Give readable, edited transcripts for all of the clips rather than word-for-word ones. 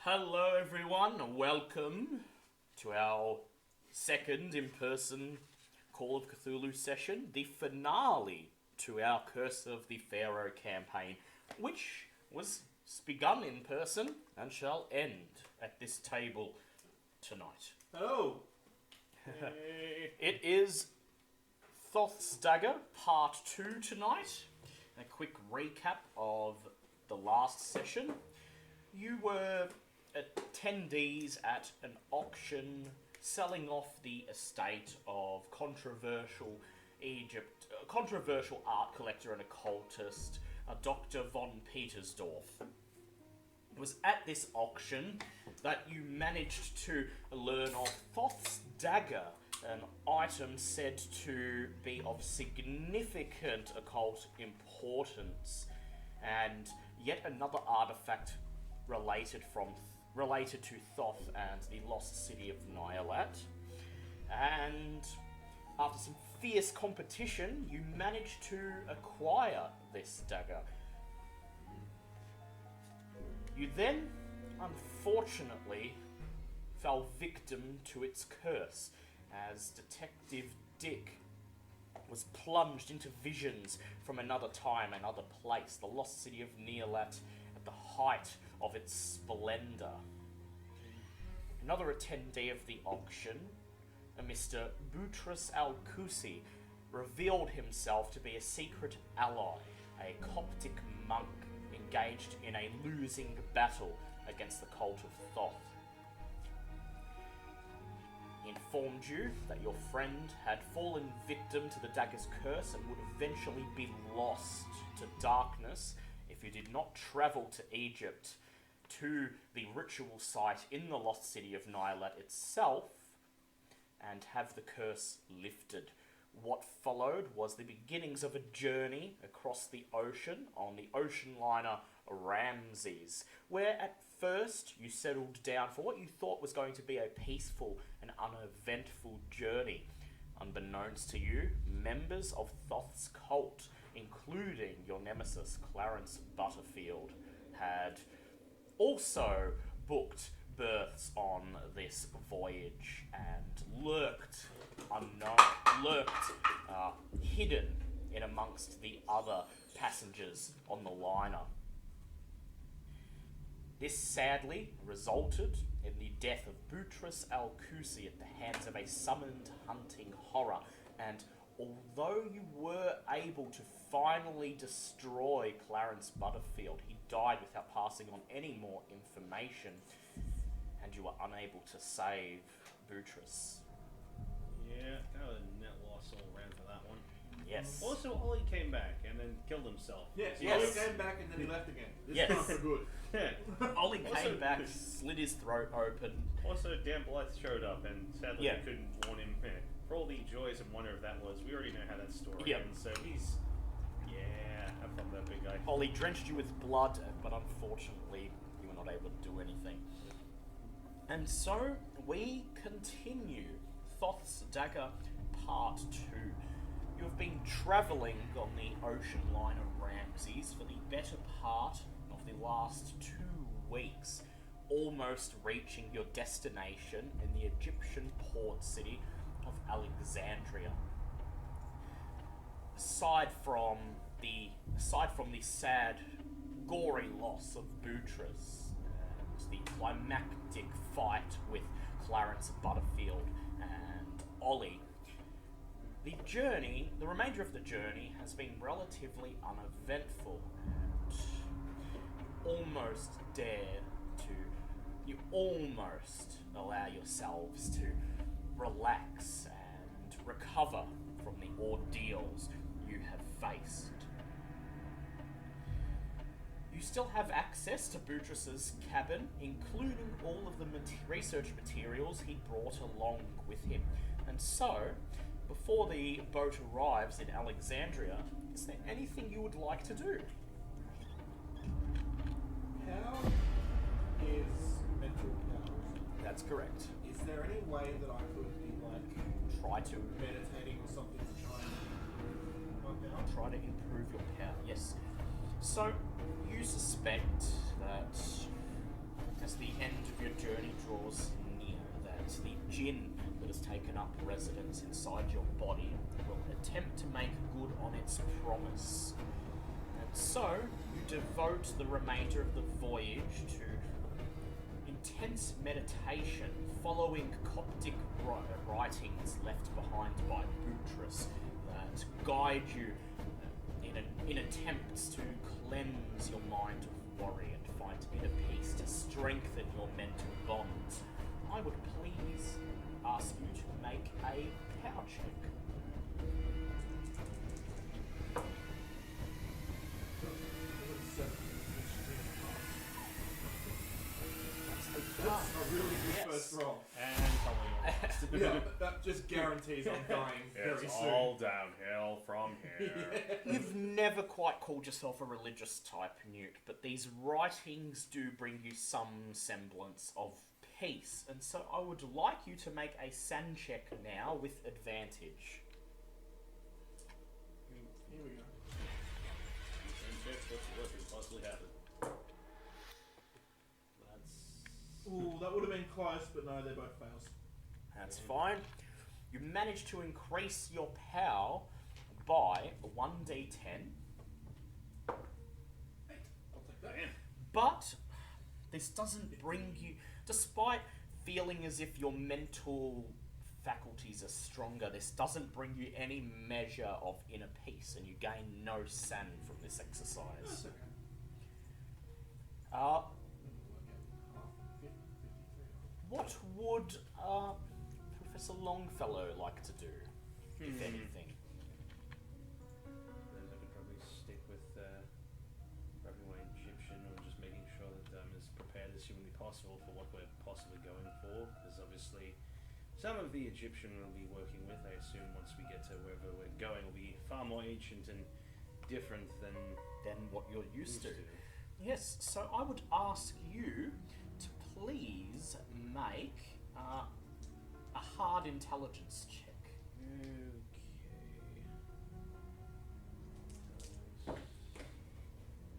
Hello everyone, and welcome to our second in-person Call of Cthulhu session, the finale to our Curse of the Pharaoh campaign, which was begun in person and shall end at this table tonight. Hello! It is Thoth's Dagger, part 2 tonight. A quick recap of the last session. You were attendees at an auction selling off the estate of controversial art collector and occultist, Dr. von Petersdorf. It was at this auction that you managed to learn of Thoth's Dagger, an item said to be of significant occult importance, and yet another artifact related to Thoth and the lost city of Nyarlat. And after some fierce competition, you managed to acquire this dagger. You then, unfortunately, fell victim to its curse as Detective Dick was plunged into visions from another time, another place, the lost city of Nyarlat at the height of its splendor. Another attendee of the auction, a Mr. Boutros Al-Kusi, revealed himself to be a secret ally, a Coptic monk engaged in a losing battle against the cult of Thoth. He informed you that your friend had fallen victim to the dagger's curse and would eventually be lost to darkness if you did not travel to Egypt to the ritual site in the lost city of Nyarlat itself and have the curse lifted. What followed was the beginnings of a journey across the ocean on the ocean liner Ramses, where at first you settled down for what you thought was going to be a peaceful and uneventful journey. Unbeknownst to you, members of Thoth's cult, including your nemesis Clarence Butterfield, had also booked berths on this voyage and lurked hidden in amongst the other passengers on the liner. This sadly resulted in the death of Boutros Al-Kusi at the hands of a summoned hunting horror, and although you were able to finally destroy Clarence Butterfield, he died without passing on any more information, and you were unable to save Boutros. Yeah, kind of a net loss all around for that one. Yes. Also, Ollie came back and then killed himself. Yes, Yes. Ollie came back and then he left again. This Yes. is not so good. Yeah. Ollie Also- came back, slit his throat open. Also, Dan Blythe showed up and sadly Yeah. we couldn't warn him. For all the joys and wonder of that was, we already know how that story Yep. ends, so he's... Yeah, have fun with that big guy. Ollie drenched you with blood, but unfortunately you were not able to do anything. And so we continue Thoth's Dagger Part 2. You have been travelling on the ocean liner Ramses for the better part of the last 2 weeks, almost reaching your destination in the Egyptian port city of Alexandria. Aside from the sad, gory loss of Boutros and the climactic fight with Clarence Butterfield and Ollie, the remainder of the journey has been relatively uneventful, and you almost allow yourselves to relax and recover from the ordeals you have faced. You still have access to Boutros's cabin, including all of the research materials he brought along with him. And so, before the boat arrives in Alexandria, is there anything you would like to do? How is mental powers? That's correct. Is there any way that I could be like Try to meditating or something to try and my power? try to improve your power. Yes. So you suspect that as the end of your journey draws near, that the djinn that has taken up residence inside your body will attempt to make good on its promise. And so, you devote the remainder of the voyage to intense meditation following Coptic writings left behind by Boutros that guide you in attempts to cleanse your mind of worry and find inner peace to strengthen your mental bonds. I would please ask you to make a power check. That's a really good Yes. first roll. And probably Yeah, that just guarantees I'm dying very it's soon. all downhill from here. You've never quite called yourself a religious type, Newt, but these writings do bring you some semblance of peace, and so I would like you to make a sand check now with advantage. Here we go. What could possibly happen? Ooh, that would have been close, but no, they're both fails. That's fine. You manage to increase your power by 1d10, I'll take that. Damn. but this doesn't bring you, despite feeling as if your mental faculties are stronger, this doesn't bring you any measure of inner peace, and you gain no sand from this That's exercise. okay. What would Professor Longfellow like to do, if anything? I could probably stick with probably my Egyptian, or just making sure that I'm as prepared as humanly possible for what we're possibly going for. Because obviously, some of the Egyptian we'll be working with, I assume, once we get to wherever we're going, will be far more ancient and different than What you're used to. Yes, so I would ask you to please make a hard intelligence check.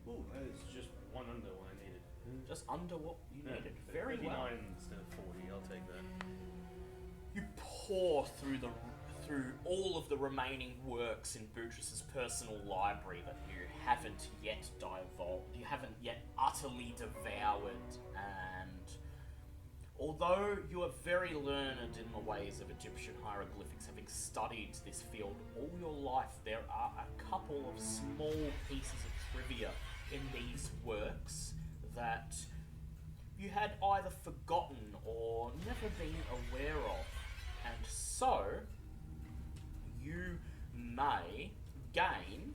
Ooh, that is just one under what I needed. Just under what you Yeah, needed. Very 39 well. instead of 40. I'll take that. You pour through all of the remaining works in Boutros's personal library that you haven't yet divulged, you haven't yet utterly devoured, and although you are very learned in the ways of Egyptian hieroglyphics, having studied this field all your life, there are a couple of small pieces of trivia in these works that you had either forgotten or never been aware of. And so, you may gain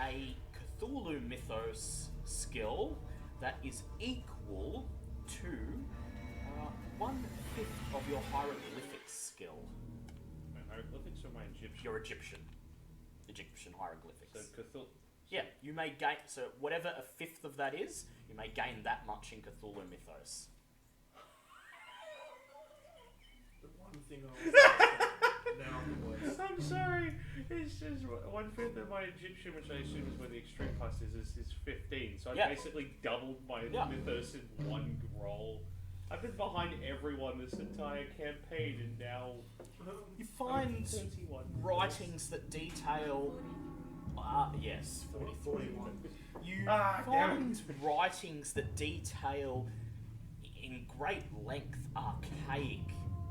a Cthulhu mythos skill that is equal to 1/5 of your hieroglyphics skill. My hieroglyphics or my Egyptian? Your Egyptian hieroglyphics. So Cthulhu. Yeah, you may gain, so whatever 1/5 of that is, you may gain that much in Cthulhu mythos. The one thing I was now was I'm sorry. It's just 1/5 of my Egyptian, which I assume is where the extreme class is 15. So I Yeah. basically doubled my Yeah. mythos in one roll. I've been behind everyone this entire campaign, and now You find 21 writings that detail. Yes, 41. You damn find writings that detail in great length archaic,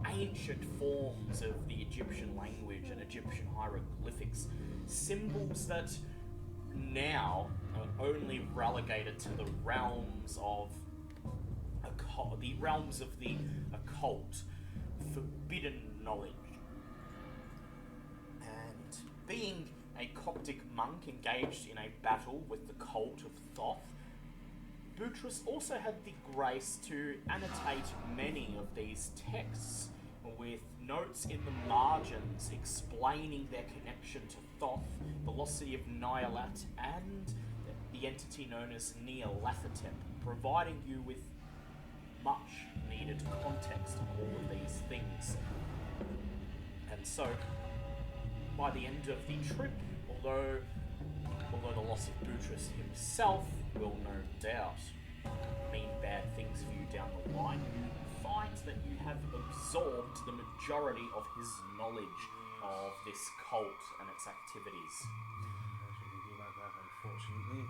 ancient forms of the Egyptian language and Egyptian hieroglyphics, symbols that now are only relegated to the realms of the occult, forbidden knowledge. And being a Coptic monk engaged in a battle with the cult of Thoth, Boutros also had the grace to annotate many of these texts with notes in the margins explaining their connection to Thoth, the lost city of Nyarlat, and the entity known as Nyarlat, providing you with much needed context on all of these things. And so, by the end of the trip, although although the loss of Boutros himself will no doubt mean bad things for you down the line, finds that you have absorbed the majority of his knowledge of this cult and its activities. I should think about that, unfortunately.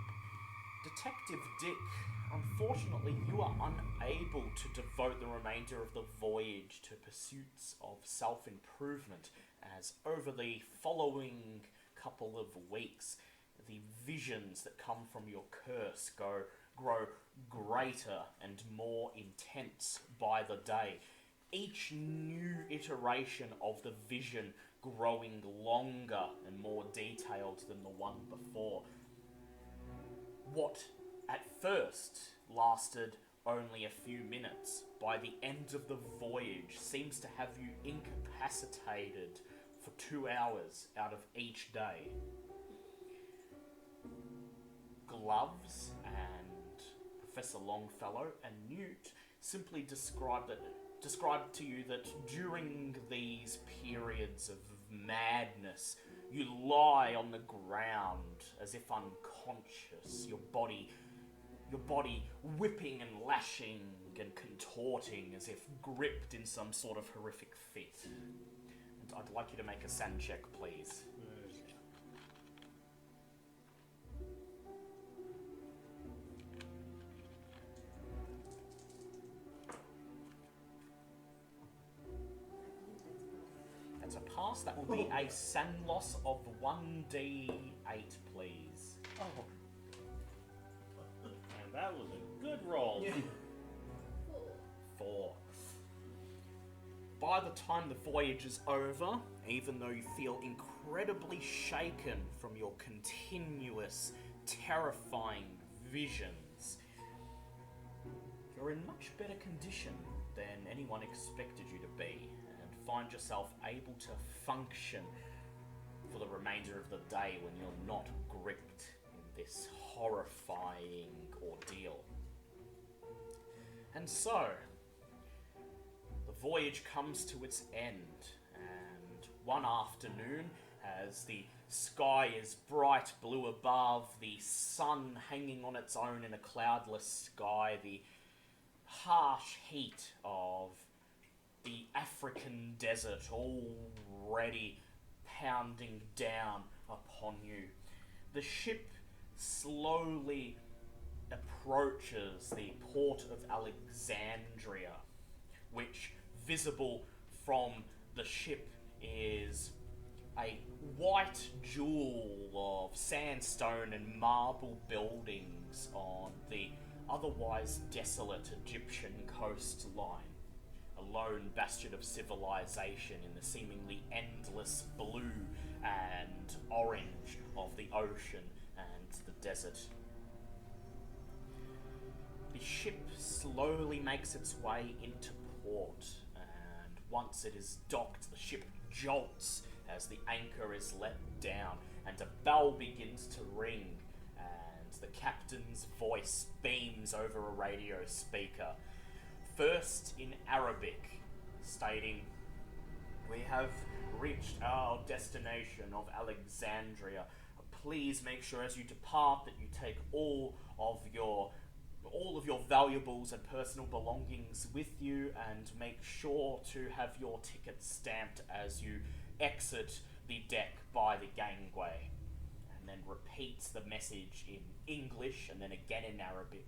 Detective Dick, unfortunately you are unable to devote the remainder of the voyage to pursuits of self-improvement, as over the following couple of weeks, the visions that come from your curse grow greater and more intense by the day. Each new iteration of the vision growing longer and more detailed than the one before. What at first lasted only a few minutes, by the end of the voyage seems to have you incapacitated for 2 hours out of each day. Gloves and Professor Longfellow and Newt simply described to you that during these periods of madness, you lie on the ground as if unconscious, your body whipping and lashing and contorting as if gripped in some sort of horrific fit. And I'd like you to make a sand check, please. That's a pass. That will be a sand loss of 1d8, please. Oh. And that was a good roll. Yeah. 4. By the time the voyage is over, even though you feel incredibly shaken from your continuous, terrifying visions, you're in much better condition than anyone expected you to be, and find yourself able to function for the remainder of the day when you're not gripped in this horrifying ordeal. And so, the voyage comes to its end, and one afternoon, as the sky is bright blue above, the sun hanging on its own in a cloudless sky, the harsh heat of the African desert already pounding down upon you, the ship slowly approaches the port of Alexandria, which, visible from the ship, is a white jewel of sandstone and marble buildings on the otherwise desolate Egyptian coastline, a lone bastion of civilization in the seemingly endless blue and orange of the ocean and the desert. The ship slowly makes its way into port, and once it is docked, the ship jolts as the anchor is let down, and a bell begins to ring, and the captain's voice beams over a radio speaker, first in Arabic, stating, "We have reached our destination of Alexandria. Please make sure as you depart that you take all of your valuables and personal belongings with you, and make sure to have your tickets stamped as you exit the deck by the gangway." And then repeats the message in English, and then again in Arabic,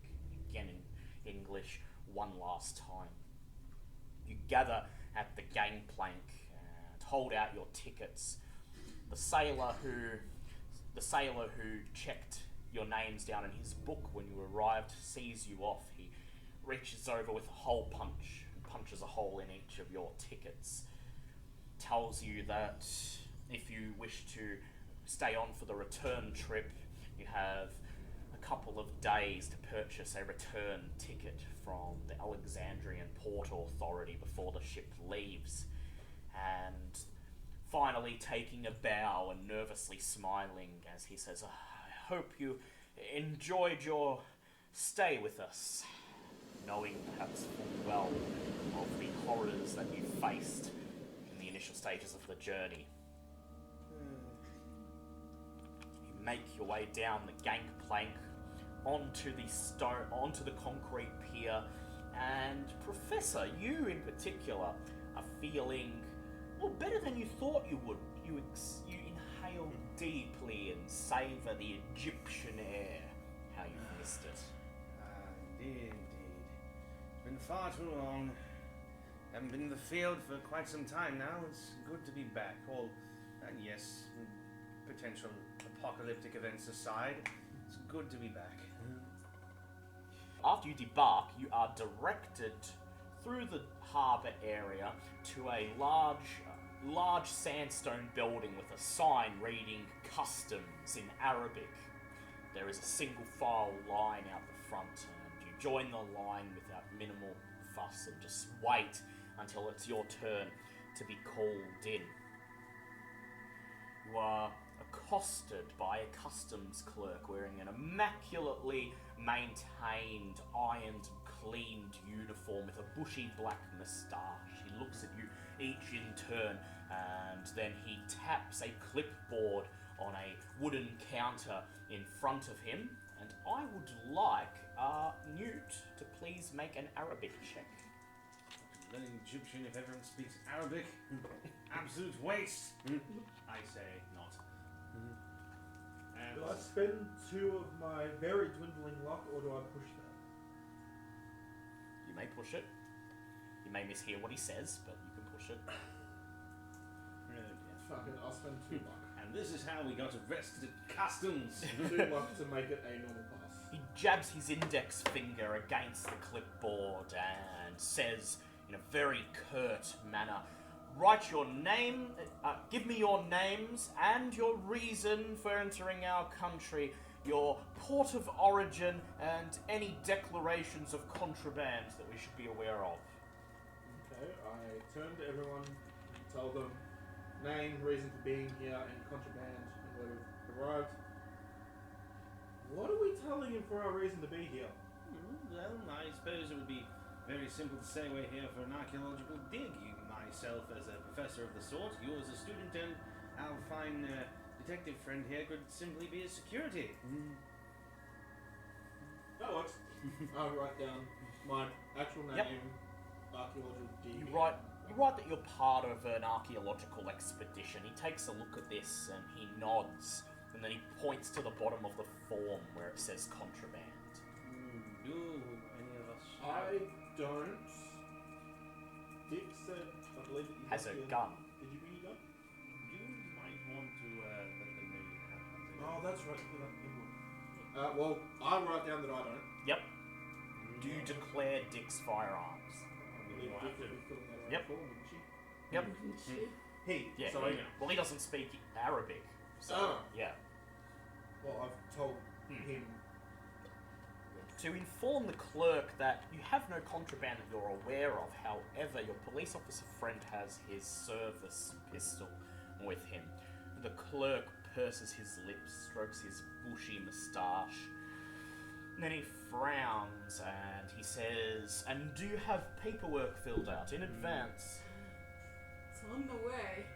again in English, one last time. You gather at the gangplank and hold out your tickets. The sailor who checked your names down in his book when you arrived sees you off. He reaches over with a hole punch and punches a hole in each of your tickets. Tells you that if you wish to stay on for the return trip, you have a couple of days to purchase a return ticket from the Alexandrian Port Authority before the ship leaves. And finally taking a bow and nervously smiling as he says, "I hope you enjoyed your stay with us," knowing perhaps full well of the horrors that you faced in the initial stages of the journey. You make your way down the gangplank onto the concrete pier, and Professor, you in particular are feeling better than you thought you would. You inhale deeply and savour the Egyptian air. How you missed it. Indeed. It's been far too long. Haven't been in the field for quite some time now. It's good to be back. Yes, potential apocalyptic events aside, it's good to be back. After you debark, you are directed through the harbour area to a large sandstone building with a sign reading Customs in Arabic. There is a single file line out the front, and you join the line without minimal fuss and just wait until it's your turn to be called in. You are accosted by a customs clerk wearing an immaculately maintained, ironed, cleaned uniform with a bushy black moustache. He looks at you each in turn, and then he taps a clipboard on a wooden counter in front of him, and I would like Newt to please make an Arabic check. Learning Egyptian if everyone speaks Arabic. Absolute waste. I say not. Do I spend 2 of my very dwindling luck, or do I push that? You may push it. You may mishear what he says, but you can push it. Fuck it, I'll spend 2 luck. And this is how we got arrested at customs. 2 luck to make it a normal pass. He jabs his index finger against the clipboard and says in a very curt manner, "Write your name, give me your names and your reason for entering our country, your port of origin, and any declarations of contraband that we should be aware of." Okay, I turn to everyone, tell them name, reason for being here, and contraband, and where we've arrived. What are we telling him for our reason to be here? Well, I suppose it would be very simple to say we're here for an archaeological dig. Myself as a professor of the sort, you as a student, and our fine detective friend here could simply be a security. That works. I write down my actual name, Yep. archaeological dig. You write that you're part of an archaeological expedition. He takes a look at this and he nods, and then he points to the bottom of the form where it says contraband. Do any of us I don't. Dick said, I believe that you Has a got your- gun. Did you bring your gun? You might want to let them know you have one. Oh, that's right. You got it. Well, I write down that I don't. Yep. Do you declare Dick's firearms? I believe You'll Dick have would to. be filling that out Yep. form, wouldn't she? Yep. He. Yeah. Sorry. Well, he doesn't speak Arabic, so Oh. yeah. Well, I've told him. To inform the clerk that you have no contraband that you're aware of, however, your police officer friend has his service pistol with him. The clerk purses his lips, strokes his bushy moustache, and then he frowns and he says, "And do you have paperwork filled out in advance?" It's on the way.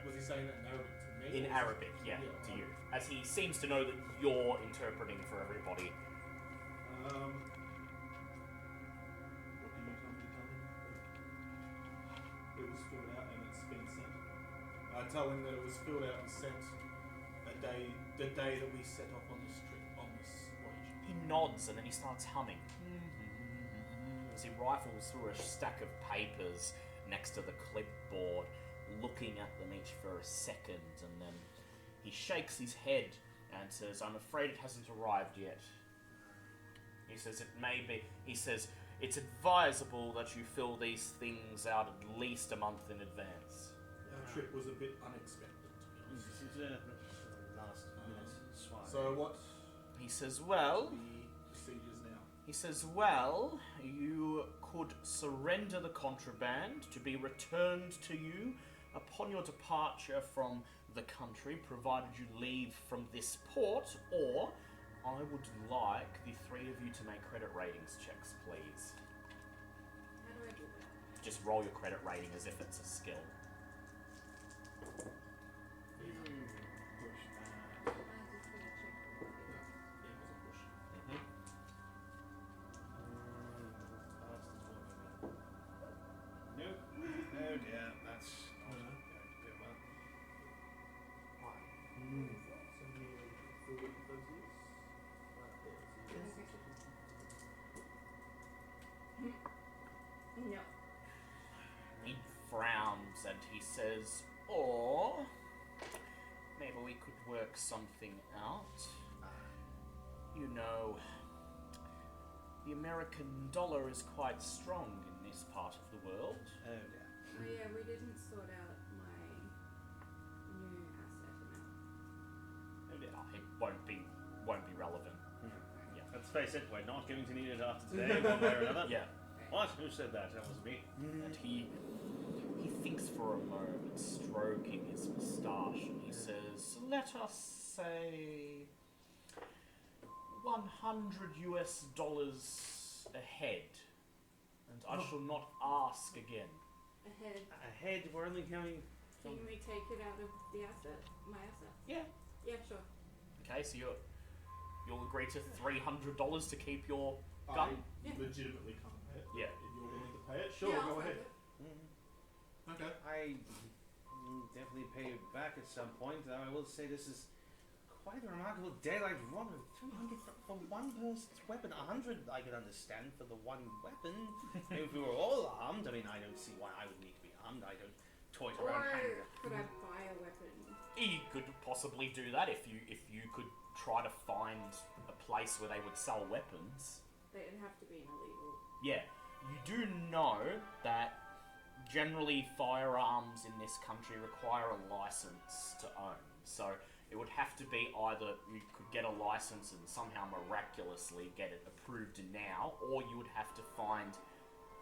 Was he saying that in Arabic to me? In or was Arabic, it- yeah, to you. As he seems to know that you're interpreting for everybody. What do you tell me to tell him? It was filled out and it's been sent. I tell him that it was filled out and sent the day that we set off on this trip, on this voyage. He nods and then he starts humming. As he rifles through a stack of papers next to the clipboard, looking at them each for a second, and then he shakes his head and says, "I'm afraid it hasn't arrived yet." He says, he says, "It's advisable that you fill these things out at least a month in advance." Our trip was a bit unexpected, to be honest. This is a last minute swap. So what He says, are well, the procedures now? You could surrender the contraband to be returned to you upon your departure from the country, provided you leave from this port, or I would like the 3 of you to make credit ratings checks, please. How do I do that? Just roll your credit rating as if it's a skill. Some new food and fuzzies. No. He frowns and he says, or maybe we could work something out. You know, the American dollar is quite strong in this part of the world. Oh, yeah. Oh yeah, we didn't sort out my new asset amount. It won't be relevant. Yeah. Let's face it, we're not going to need it after today, one way or another. Yeah. What? Who said that? That was me. And he thinks for a moment, stroking his moustache, and he says, let us say $100 a head, and I shall not ask again. Ahead. Ahead, we're only counting. Can we take it out of the asset? My asset? Yeah. Yeah, sure. Okay, so you'll agree to $300 to keep your gun. I legitimately can't pay it. Yeah. If you're willing to pay it, sure, Yeah, go I'll ahead. take it. Okay. I definitely pay it back at some point. I will say this is quite a remarkable daylight robbery. 300 for one person's weapon. 100 I could understand for the one weapon. If we were all armed, I mean, I don't see why I would need to be armed. I don't toy around hanging. Or could I buy a weapon? You could possibly do that if you could try to find a place where they would sell weapons. They'd have to be an illegal. Yeah, you do know that generally firearms in this country require a license to own. So it would have to be either you could get a license and somehow miraculously get it approved now, or you would have to find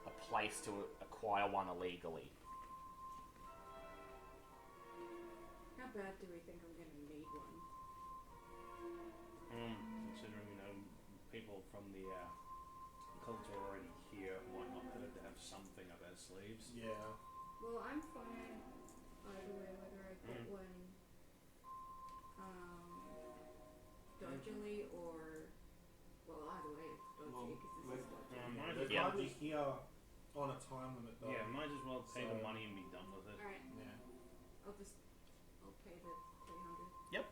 a place to acquire one illegally. How bad do we think I'm going to need one? Considering, people from the cult are already here, why not good to have something up their sleeves? Yeah. Well, I'm fine either way, whether I get one dodgily or... Well, either way it's dodgy because this is dodgy. There's Yeah. hardly here on a time limit though. Yeah, might as well pay the So- money and be done with it. Alright, Yeah. I'll pay the 300.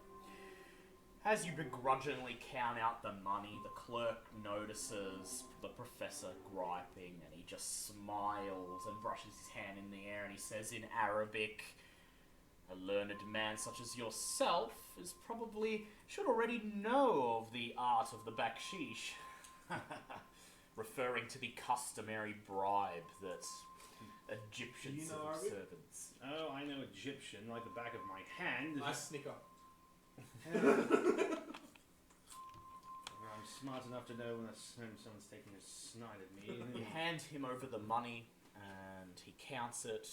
As you begrudgingly count out the money, the clerk notices the professor griping, and he just smiles and brushes his hand in the air, and he says in Arabic, a learned man such as yourself should already know of the art of the bakshish. Referring to the customary bribe that Egyptian Do you know civil Arabic? servants. Oh, I know Egyptian like the back of my hand. Nice snicker. I'm smart enough to know when someone's taking a snide at me. You hand him over the money, and he counts it,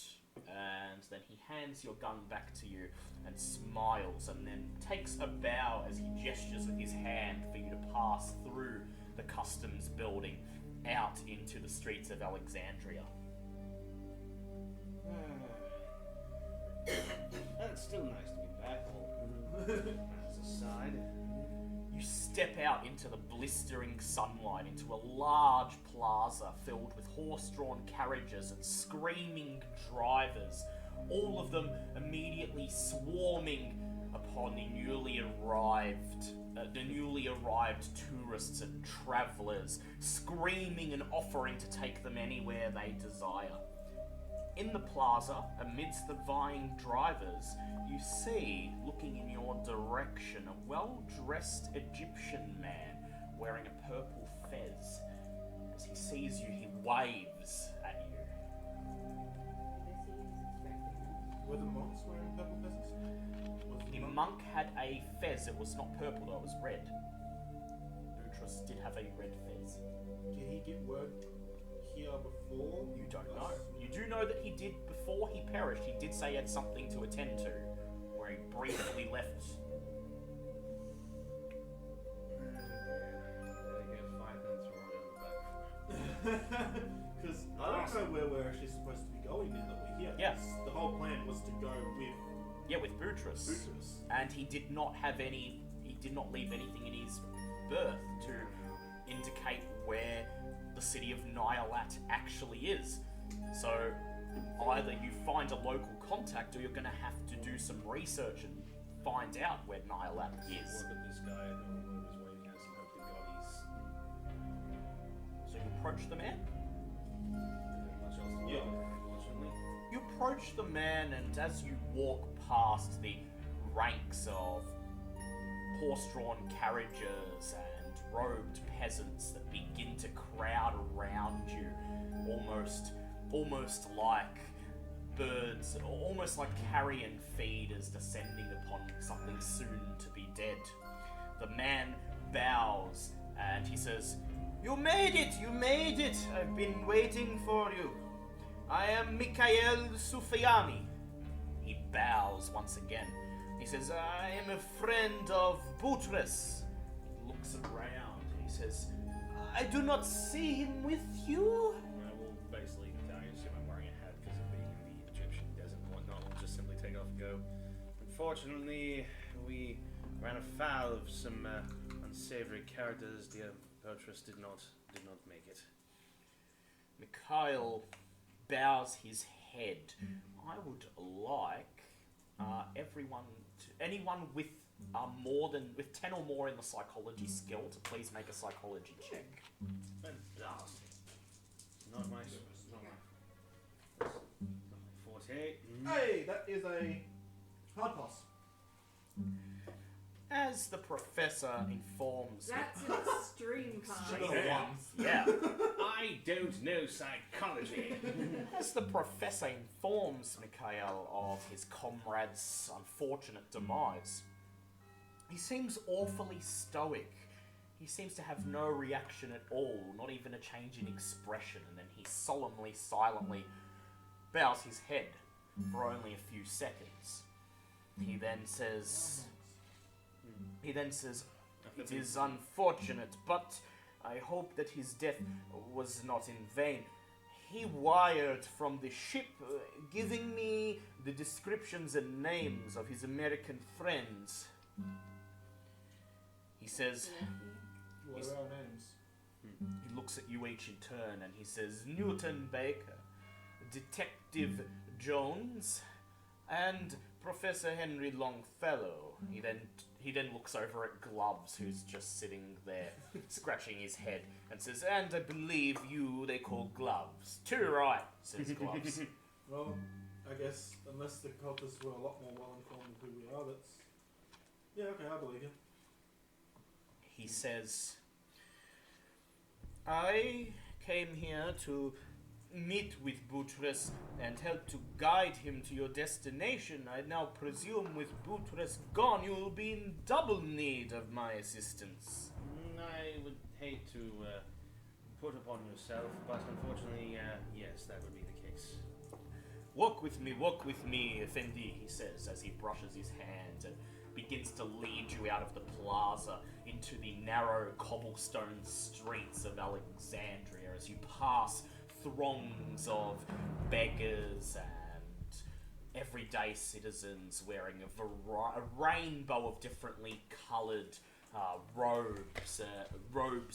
and then he hands your gun back to you and smiles, and then takes a bow as he gestures with his hand for you to pass through the customs building out into the streets of Alexandria. It's still nice to be back. As a side. You step out into the blistering sunlight into a large plaza filled with horse-drawn carriages and screaming drivers, all of them immediately swarming upon the newly arrived tourists and travellers, screaming and offering to take them anywhere they desire. In the plaza, amidst the vying drivers, you see, looking in your direction, a well-dressed Egyptian man wearing a purple fez. As he sees you, he waves at you. They see he's expecting them. Were the monks wearing purple fezzes? Was The monk had a fez. It was not purple, though. It was red. Boutros did have a red fez. Did he get word here before? You don't know. us? You do know that he did, before he perished, he did say he had something to attend to, where he briefly left. Better get 5 minutes or whatever back. Because I don't know where we're actually supposed to be going now that we're here. Yeah. 'Cause the whole plan was to go with Yeah, with Boutros. Boutros. And he did not leave anything in his birth to indicate where the city of Nyarlat actually is. So either you find a local contact, or you're going to have to do some research and find out where Nyarlat is. Look at this guy who was waving at us and hope to God he's So you approach the man? much else to Yeah. do, unfortunately. You approach the man, and as you walk past the ranks of horse-drawn carriages and robed peasants that begin to crowd around you, almost like birds, almost like carrion feeders descending upon something soon to be dead. The man bows and he says, "You made it! You made it! I've been waiting for you. I am Mikhail Sufiani." He bows once again. He says, "I am a friend of Butrus." He looks around and he says, "I do not see him with you." I will basically, I assume I'm wearing a hat because of being in the Egyptian desert and whatnot. We'll just simply take off and go. Unfortunately, we ran afoul of some unsavory characters. Dear Butrus did not make it. Mikhail bows his head. I would like anyone with with 10 or more in the psychology skill to please make a psychology check. Fantastic. Not my forte. Hey, that is a hard pass. As the professor informs That's an extreme pass. yeah. I don't know psychology. As the professor informs Mikhail of his comrade's unfortunate demise, he seems awfully stoic. He seems to have no reaction at all, not even a change in expression, and then he solemnly, silently bows his head for only a few seconds. He then says, "It is unfortunate, but I hope that his death was not in vain. He wired from the ship, giving me the descriptions and names of his American friends." He says, What are our names? he looks at you each in turn, and he says, "Newton Baker, Detective Jones, and Professor Henry Longfellow." He then looks over at Gloves, who's just sitting there, scratching his head, and says, "And I believe you they call Gloves." "Too right," says Gloves. Well, I guess unless the cultists were a lot more well informed of who we are, that's... Yeah, okay, I believe you. He says, "I came here to meet with Butrus and help to guide him to your destination. I now presume with Butrus gone, you will be in double need of my assistance." I would hate to put upon yourself, but unfortunately, yes, that would be the case. Walk with me, Effendi," he says as he brushes his hands and begins to lead you out of the plaza into the narrow cobblestone streets of Alexandria as you pass throngs of beggars and everyday citizens wearing a rainbow of differently coloured robes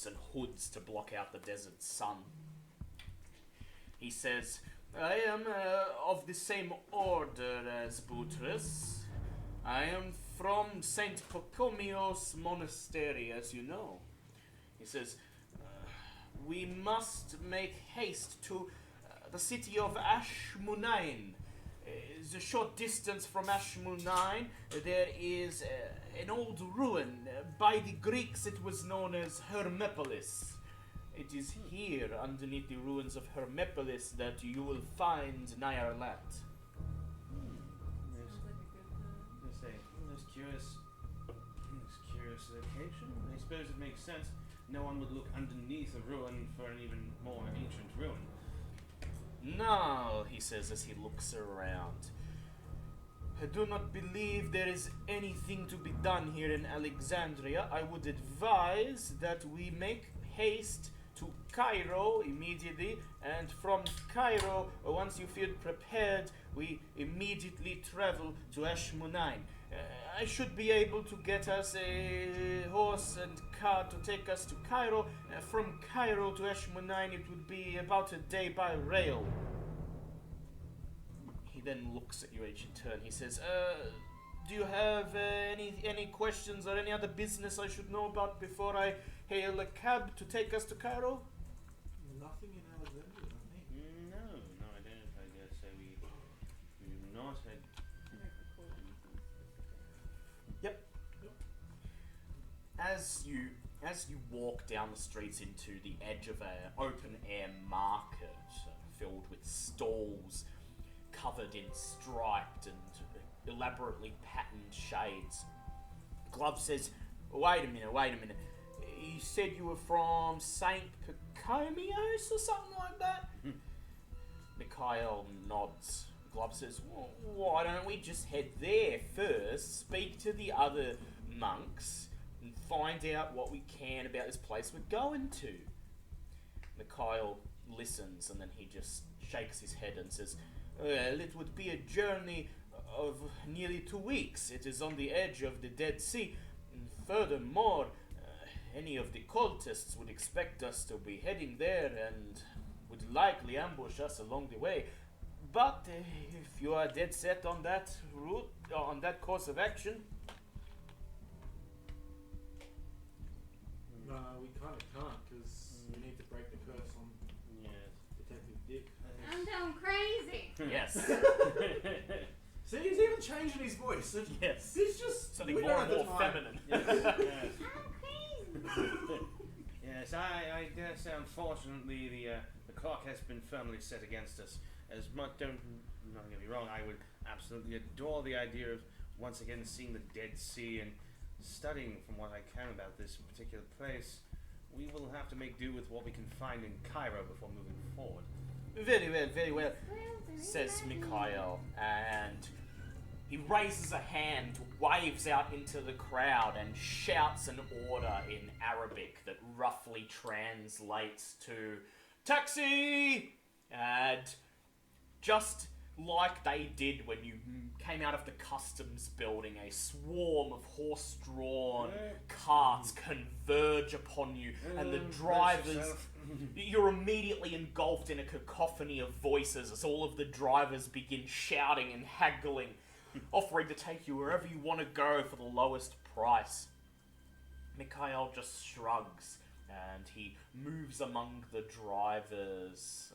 and hoods to block out the desert sun. He says, "I am of the same order as Butrus. I am from St. Pacomios Monastery, as you know." He says, "We must make haste to the city of Ashmunain. It's a short distance from Ashmunain. There is an old ruin. By the Greeks it was known as Hermopolis. It is here, underneath the ruins of Hermopolis, that you will find Nyarlat." Sounds like a good plan. Let's say, most curious location. I suppose it makes sense. No one would look underneath a ruin for an even more ancient ruin. "Now," he says as he looks around, "I do not believe there is anything to be done here in Alexandria. I would advise that we make haste to Cairo immediately, and from Cairo, once you feel prepared, we immediately travel to Ashmunain. I should be able to get us a horse and cart to take us to Cairo. From Cairo to Ashmunain, it would be about a day by rail." He then looks at you each in turn. He says, Do you have any questions or any other business I should know about before I hail a cab to take us to Cairo? Nothing in Alexandria, nothing. No, I don't. I dare say we do not. I don't recall anything specific. As you walk down the streets into the edge of an open air market filled with stalls covered in striped and elaborately patterned shades, Glove says, Wait a minute. You said you were from St. Pacomios or something like that? Mikhail nods. Glove says, well, why don't we just head there first, speak to the other monks, and find out what we can about this place we're going to? Mikhail listens and then he just shakes his head and says, well, it would be a journey of nearly 2 weeks. It is on the edge of the Dead Sea. And furthermore, any of the cultists would expect us to be heading there and would likely ambush us along the way. But if you are dead set on that route, on that course of action... No, we kind of can't, because we need to break the curse on Detective Dick. I'm going crazy. Yes. See, he's even changing his voice. Yes. He's just Something we more don't and have more the time. feminine. Yes. I'm crazy. Yes, I dare say, unfortunately, the clock has been firmly set against us. As much, don't get me wrong, I would absolutely adore the idea of once again seeing the Dead Sea and studying from what I can about this particular place. We will have to make do with what we can find in Cairo before moving forward. Very well, says Mikhail, and he raises a hand, waves out into the crowd, and shouts an order in Arabic that roughly translates to taxi! And just like they did when you came out of the customs building, a swarm of horse-drawn carts converge upon you, and the drivers... You're immediately engulfed in a cacophony of voices as all of the drivers begin shouting and haggling, offering to take you wherever you want to go for the lowest price. Mikhail just shrugs, and he moves among the drivers,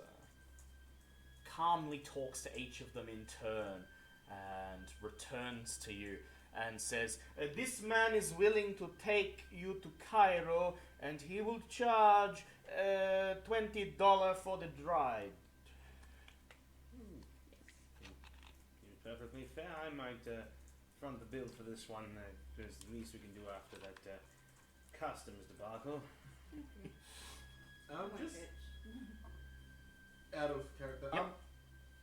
calmly talks to each of them in turn, and returns to you and says, this man is willing to take you to Cairo, and he will charge $20 for the ride. You're perfectly fair. I might front the bill for this one, because the least we can do after that customs debacle. Just out of character. Yep.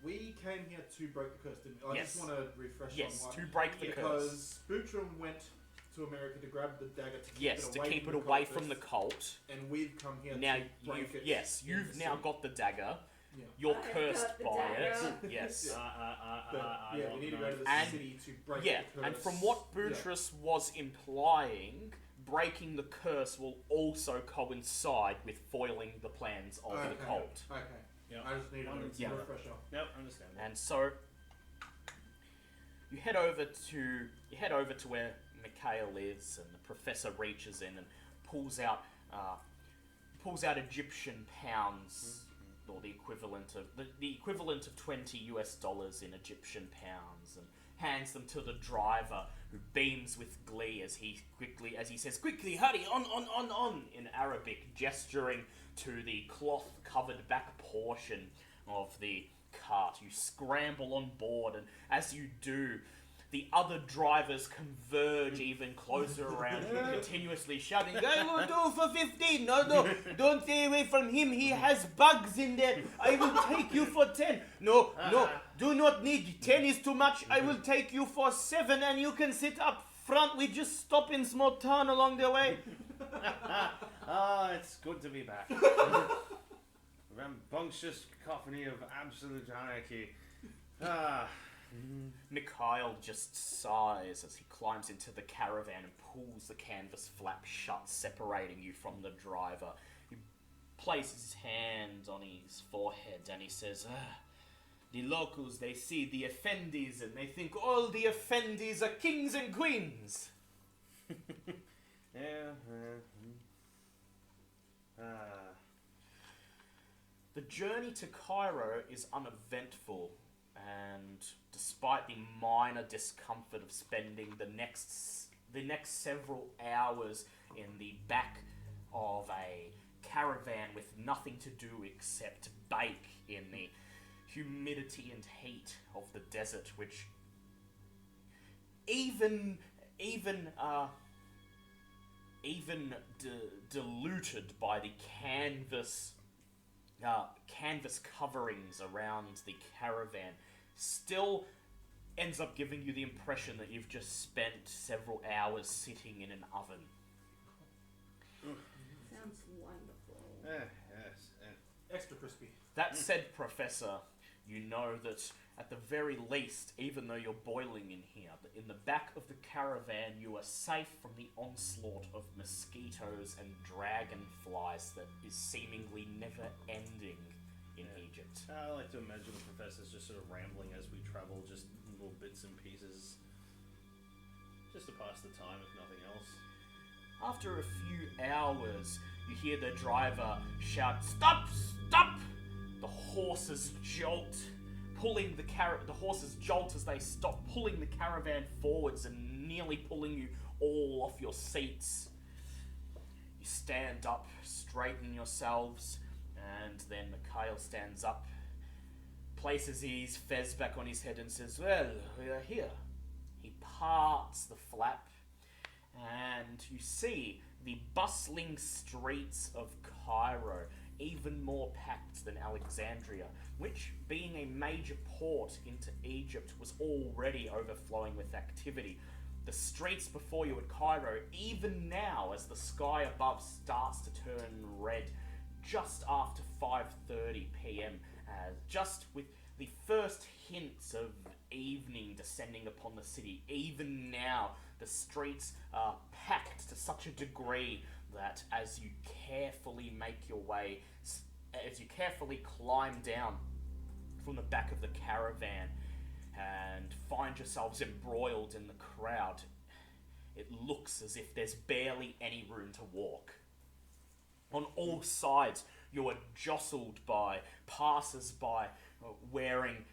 We came here to break the curse, didn't we? I Yes. just want to refresh Yes, on what... to break the curse. Because Bootram went to America to grab the dagger to keep Yes, it to away keep from it the away cultists, from the cult. and we've come here Now, to break it. you've in now the got the dagger. Yeah. You're I have cursed got the by it. dagger. Yes. But, yeah, we need to go to the And- city to break Yeah, the curse. and from what Boutros was implying, breaking the curse will also coincide with foiling the plans of the cult. Okay. Yeah. I just need a Yeah. refresher. Nope, understand. And so you head over to where Mikhail is, and the professor reaches in and pulls out Egyptian pounds, or the equivalent of $20 in Egyptian pounds, and hands them to the driver, who beams with glee as he says, quickly, hurry, on, in Arabic, gesturing to the cloth-covered back portion of the cart. You scramble on board, and as you do, the other drivers converge even closer around you, continuously shouting, I will do for 15. No, don't stay away from him. He has bugs in there. I will take you for 10. No, do not need. 10 is too much. I will take you for 7, and you can sit up front. We just stop in small town along the way. It's good to be back. Rambunctious cacophony of absolute anarchy. Mikhail just sighs as he climbs into the caravan and pulls the canvas flap shut, separating you from the driver. He places his hand on his forehead and he says, The locals, they see the Effendis and they think all the Effendis are kings and queens. Yeah. The journey to Cairo is uneventful, and despite the minor discomfort of spending the next several hours in the back of a caravan with nothing to do except bake in the humidity and heat of the desert, which even diluted by the canvas coverings around the caravan, still ends up giving you the impression that you've just spent several hours sitting in an oven. Sounds wonderful. Yes. Extra crispy. That said, Professor, you know that at the very least, even though you're boiling in here, that in the back of the caravan you are safe from the onslaught of mosquitoes and dragonflies that is seemingly never ending in Egypt. I like to imagine the professor's just sort of rambling as we travel, just little bits and pieces, just to pass the time, if nothing else. After a few hours, you hear the driver shout, "Stop! Stop!" The horses jolt, the horses jolt as they stop, pulling the caravan forwards and nearly pulling you all off your seats. You stand up, straighten yourselves, and then Mikhail stands up, places his fez back on his head and says, "Well, we are here." He parts the flap, and you see the bustling streets of Cairo, even more packed than Alexandria, which, being a major port into Egypt, was already overflowing with activity. The streets before you at Cairo, even now as the sky above starts to turn red, just after 5:30 p.m, just with the first hints of evening descending upon the city, even now the streets are packed to such a degree that as you carefully climb down from the back of the caravan and find yourselves embroiled in the crowd, it looks as if there's barely any room to walk. On all sides, you are jostled by passers-by wearing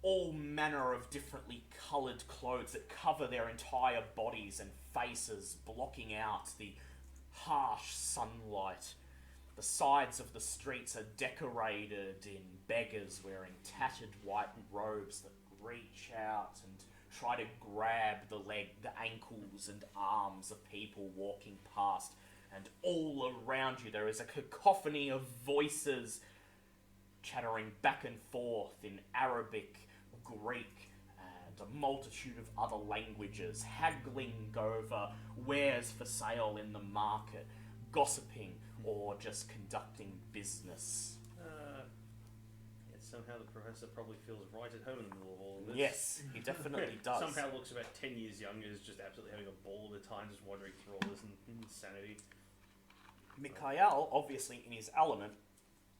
all manner of differently coloured clothes that cover their entire bodies and faces, blocking out the harsh sunlight. The sides of the streets are decorated in beggars wearing tattered white robes that reach out and try to grab the ankles and arms of people walking past. And all around you there is a cacophony of voices chattering back and forth in Arabic, Greek, and a multitude of other languages, haggling over wares for sale in the market, gossiping, or just conducting business. Yet somehow the professor probably feels right at home in the middle of all of this. Yes, he definitely does. Somehow looks about 10 years younger, is just absolutely having a ball of the time, just wandering through all this insanity. Mikhail, obviously in his element,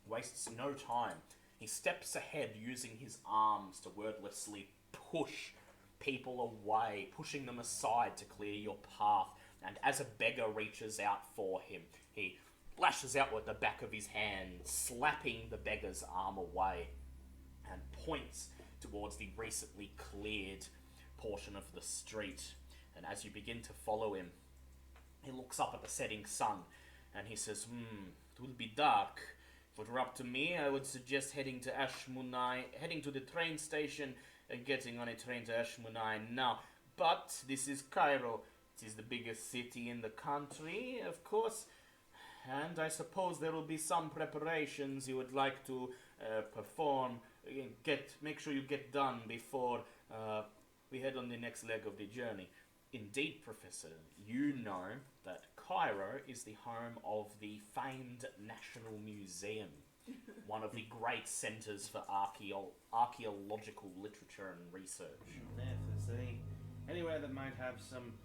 wastes no time. He steps ahead using his arms to wordlessly push people away, pushing them aside to clear your path. And as a beggar reaches out for him, he lashes out with the back of his hand, slapping the beggar's arm away, and points towards the recently cleared portion of the street. And as you begin to follow him, he looks up at the setting sun, and he says, "It will be dark. If it were up to me, I would suggest heading to the train station and getting on a train to Ashmunai now. But this is Cairo. It is the biggest city in the country, of course, and I suppose there will be some preparations you would like to perform. Make sure you get done before we head on the next leg of the journey." Indeed, Professor, you know that Cairo is the home of the famed National Museum, one of the great centres for archaeological literature and research. If there's anywhere that might have some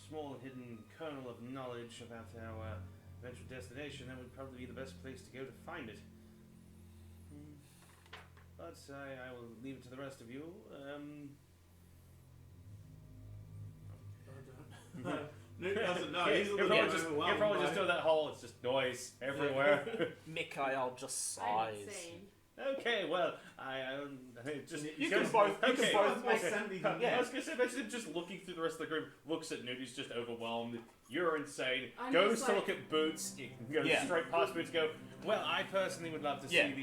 small hidden kernel of knowledge about our eventual destination, that would probably be the best place to go to find it. But I will leave it to the rest of you. Newt doesn't know. He's a You're little probably bit just, overwhelmed you're probably by just it. doing that whole, it's just noise everywhere. Mikhail just I'm sighs. insane. Okay, well, I just... You can both Okay. More sanity than I was going to say, imagine him just looking through the rest of the group, looks at Newt, he's just overwhelmed. You're insane. I'm Goes just to like- look at Boots. You can go Yeah. straight past Boots and go, well, I personally would love to Yeah. see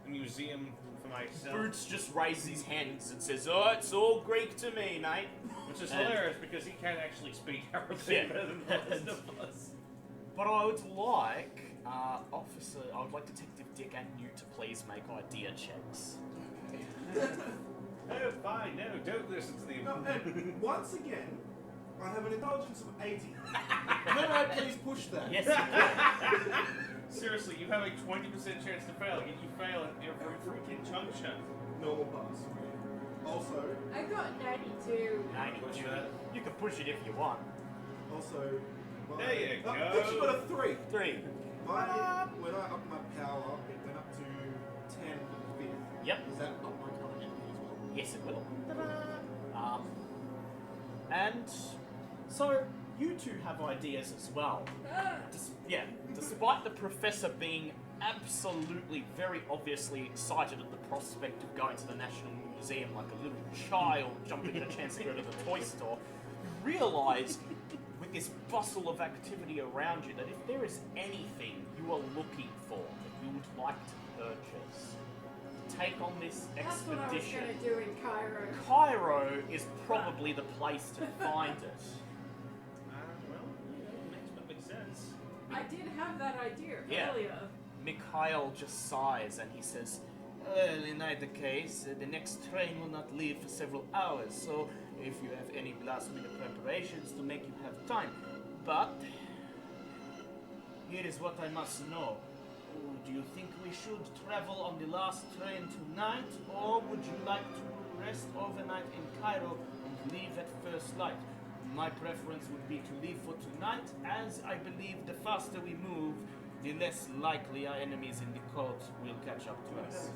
the museum for myself. Boots just raises his hands and says, "Oh, it's all Greek to me, mate." Which is And- hilarious because he can't actually speak Arabic Yeah. better than most of us. But I would like, Officer, I would like Detective Dick and Newt to please make idea checks. Oh, fine, no, don't listen to the... No, and once again, I have an intelligence of 80. May I please push that? Yes. Seriously, you have a 20% chance to fail, yet you fail at every freaking juncture. Normal pass. Also, I got 92. 92. You can push it if you want. also, my, There you oh, go. actually got a 3. 3. When I upped my power, it went up to 10 for the 5th. Yep. Does that up my current energy as well? Yes, it will. And so you two have ideas as well. Despite the professor being absolutely, very obviously excited at the prospect of going to the National Museum like a little child jumping at a chance to go to the toy store, you realise with this bustle of activity around you that if there is anything you are looking for that you would like to purchase, take on this That's what I was expedition. going to do in Cairo. Cairo is probably the place to find it. Well, makes perfect sense. I did have that idea Yeah. earlier. Mikhail just sighs and he says, "Well, in either case, the next train will not leave for several hours, so if you have any last-minute preparations to make you have time. But here is what I must know. Do you think we should travel on the last train tonight, or would you like to rest overnight in Cairo and leave at first light? My preference would be to leave for tonight, as I believe the faster we move, the less likely our enemies in the cult will catch up to us."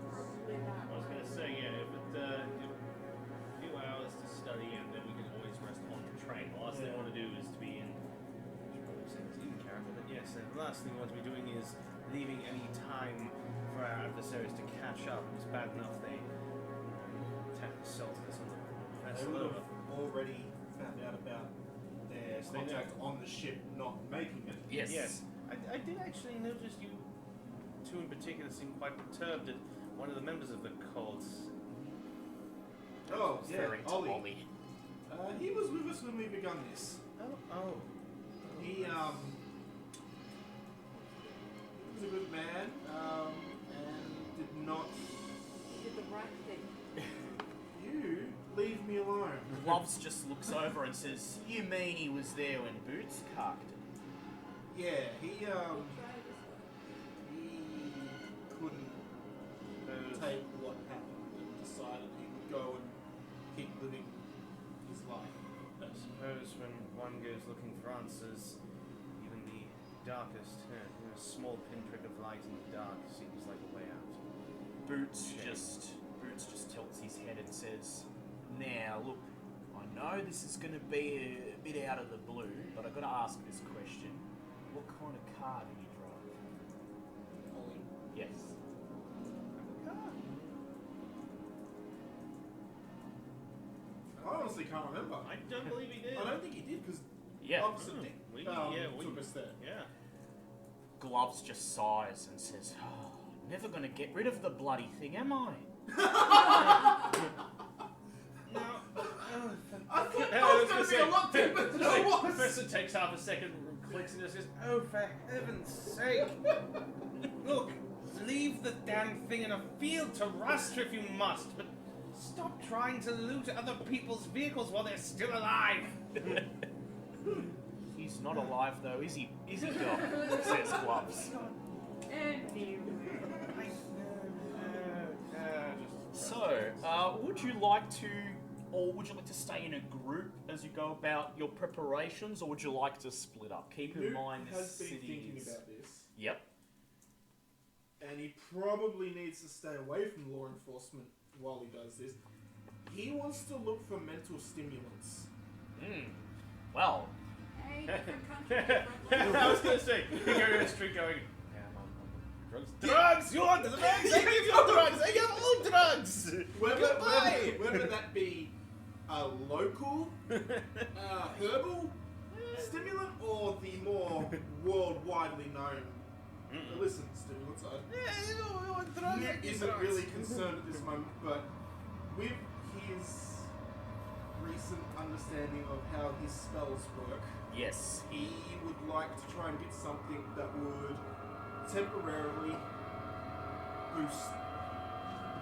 Probably that I was one. going to say, yeah, if a few hours to study and then we can always rest on the train. The last thing I want to do is to be in... in character, but yes, the last thing we want to be doing is leaving any time for our adversaries to catch up. It's bad enough they assaulted us on the They vessel. would have already found out about their Yes, they contact on the ship not making it. Yes. Yes. I did actually notice you two in particular seemed quite perturbed at one of the members of the cult. Oh, yeah, Very Ollie. Ollie. He was with us when we begun this. Oh. He was a good man, and did not. Did the right thing. You leave me alone. Gloves just looks over and says, "You mean he was there when Boots carked it?" Yeah, he He tried this one. he couldn't take what happened and decided he would go and keep living his life. I suppose when one goes looking for answers, even the darkest, a small pinprick of light in the dark seems like a way out. Boots Shame. just tilts his head and says, "Now look, I know this is going to be a bit out of the blue, but I've got to ask this question: what kind of car do you drive?" Ollie. Yes. I honestly can't remember. I don't believe he did. I don't think he did because Yeah. Officer Dick We- took us there. Yeah. Gloves just sighs and says, "Oh, never going to get rid of the bloody thing, am I?" No. I thought Yeah, that was going to be a lot deeper than it was. Professor takes half a second, clicks and just says, "Oh, for heaven's sake! Look, leave the damn thing in a field to rust if you must, but stop trying to loot other people's vehicles while they're still alive." He's not alive though, is he? Is he, Doc? Says Gloves. Anyway. So, would you like to, or would you like to stay in a group as you go about your preparations, or would you like to split up? Keep in Newt mind has this been city thinking is... about this. Yep. and he probably needs to stay away from law enforcement while he does this. He wants to look for mental stimulants. Well, Hey, different country, different I was gonna say, you go down the street going, yeah, I'm on drugs. Drugs! You want the drugs? I give you drugs! I give all drugs! Whether that be a local herbal stimulant or the more worldwidely known illicit stimulants. Yeah, you want drugs? Nick isn't really concerned at this moment, but with his recent understanding of how his spells work, yes. he would like to try and get something that would temporarily boost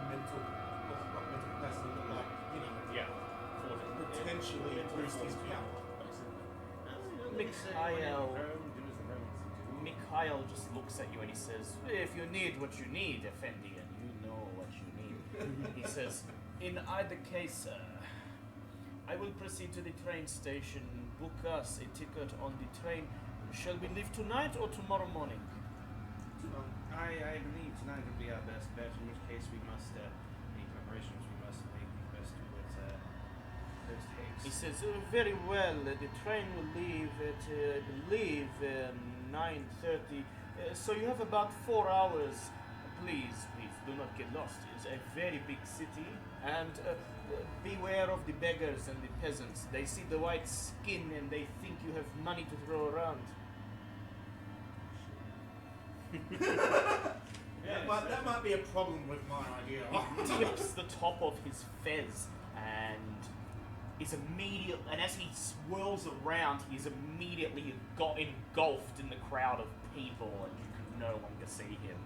mental capacity, but like, you know, Yeah. potentially boost his power, Mikhail just looks at you and he says, if you need what you need, Effendi, and you know what you need. He says, in either case, I will proceed to the train station, book us a ticket on the train. Shall we leave tonight or tomorrow morning? I believe tonight would be our best bet, in which case we must, any preparations we must make best towards those takes. He says, very well, the train will leave at, I believe, 9:30. So you have about 4 hours. Please, do not get lost. It's a very big city, and beware of the beggars and the peasants. They see the white skin and they think you have money to throw around. That might be a problem with my idea. Tips the top of his fez and is immediate. And as he swirls around, he's immediately got engulfed in the crowd of people, and you can no longer see him.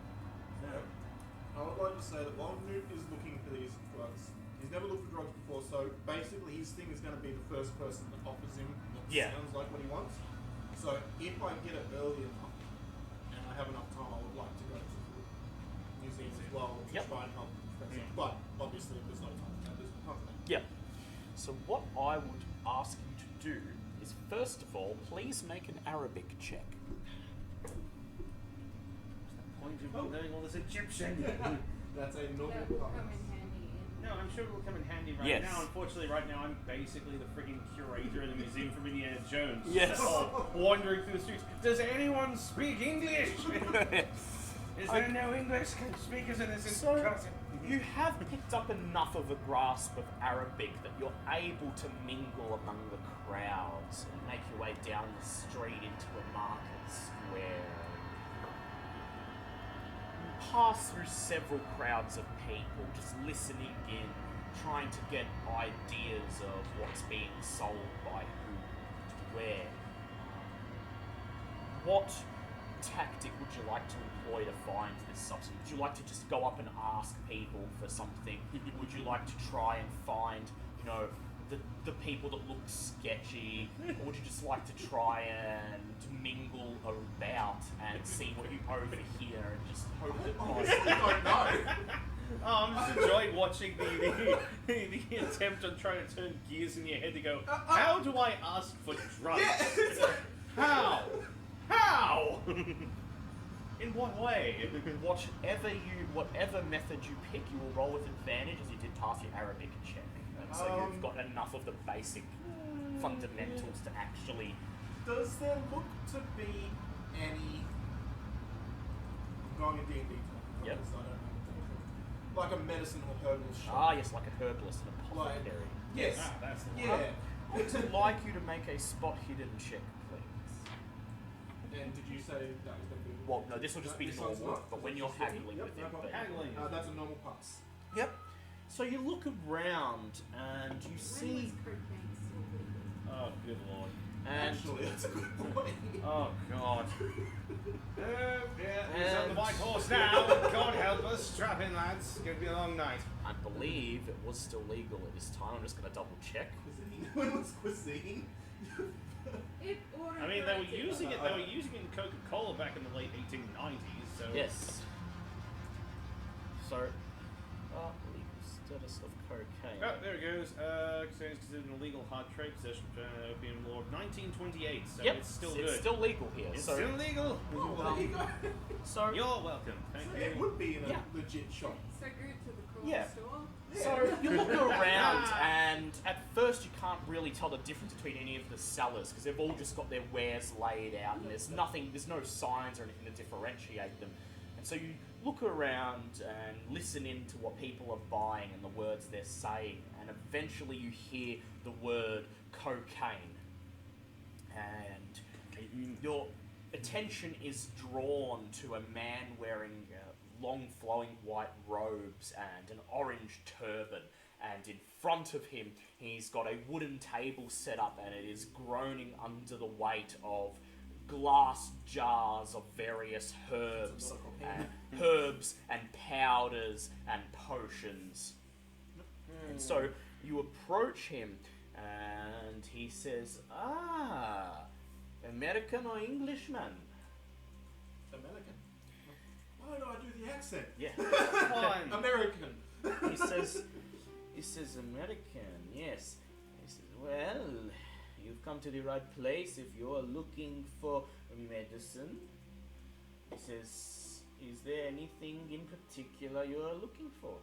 I would like to say that while Newt is looking for these drugs, he's never looked for drugs before, so basically his thing is going to be the first person that offers him what sounds like what he wants. So if I get it early enough, and I have enough time, I would like to go to the museum as well to try and help the professor. But obviously there's no time for that, there's no time for that. Yeah. So what I would ask you to do is, first of all, please make an Arabic check. Point of learning all this Egyptian. That's a normal That will pass. come in handy. No, I'm sure it will come in handy right Yes. now. Unfortunately, right now I'm basically the freaking curator in the museum from Indiana Jones. Yes. So, wandering through the streets. Does anyone speak English? Is there no English speakers in this So, country? you have picked up enough of a grasp of Arabic that you're able to mingle among the crowds and make your way down the street into a market square. You pass through several crowds of people just listening in, trying to get ideas of what's being sold by who, where. What tactic would you like to employ to find this substance? Would you like to just go up and ask people for something? Would you like to try and find, the people that look sketchy? Or would you just like to try and mingle about and see what you overhear and just hope that Oh, I'm just enjoying watching the attempt on trying to turn gears in your head to go, how do I ask for drugs? How? How? In what way? Whatever method you pick, you will roll with advantage as you did pass your Arabic check. So you've got enough of the basic fundamentals to actually... Does there look to be any... I'm going in D&D time. Yep. So I don't know. Like a medicine or herbal shop. Ah, yes, like a herbalist and apothecary. Yes. Ah, that's the one. Yeah. I would like you to make a spot hidden check, please. And did you say that was going to be... Well, no, this will just be This one's normal, not. but when This you're is just haggling yep, with no him. problem. Haggling. That's a normal pass. Yep. So you look around and you When see... was cocaine still legal? Oh, good lord. And Actually, that's a good point. Oh, God. Yeah, he's on And- the white horse now. God help us. Strap in, lads. It's going to be a long night. I believe it was still legal at this time. I'm just going to double check. Cuisine. When was cuisine? It ordered I mean, they were directed- using it. They were using it in Coca-Cola back in the late 1890s. So Yes. So, legal Status of cocaine. Oh, there it goes. Cocaine is considered an illegal hard trade possession of opium law of 1928, so Yep, it's still good. It's still legal here. It's so, still legal. Oh, there you go. so You're welcome. Thank you. It would be in a Yeah. legit shop. So good to the corner Yeah. store. So you look around, and at first you can't really tell the difference between any of the sellers because they've all just got their wares laid out, and there's no signs or anything to differentiate them. And so you look around and listen in to what people are buying and the words they're saying, and eventually you hear the word cocaine, and your attention is drawn to a man wearing long flowing white robes and an orange turban, and in front of him he's got a wooden table set up, and it is groaning under the weight of glass jars of various herbs and powders and potions. And so you approach him and he says, American or Englishman? American. Why do I do the accent? Yeah. Fine. American. He says American, yes. He says, well, you've come to the right place if you're looking for medicine. He says, is there anything in particular you're looking for?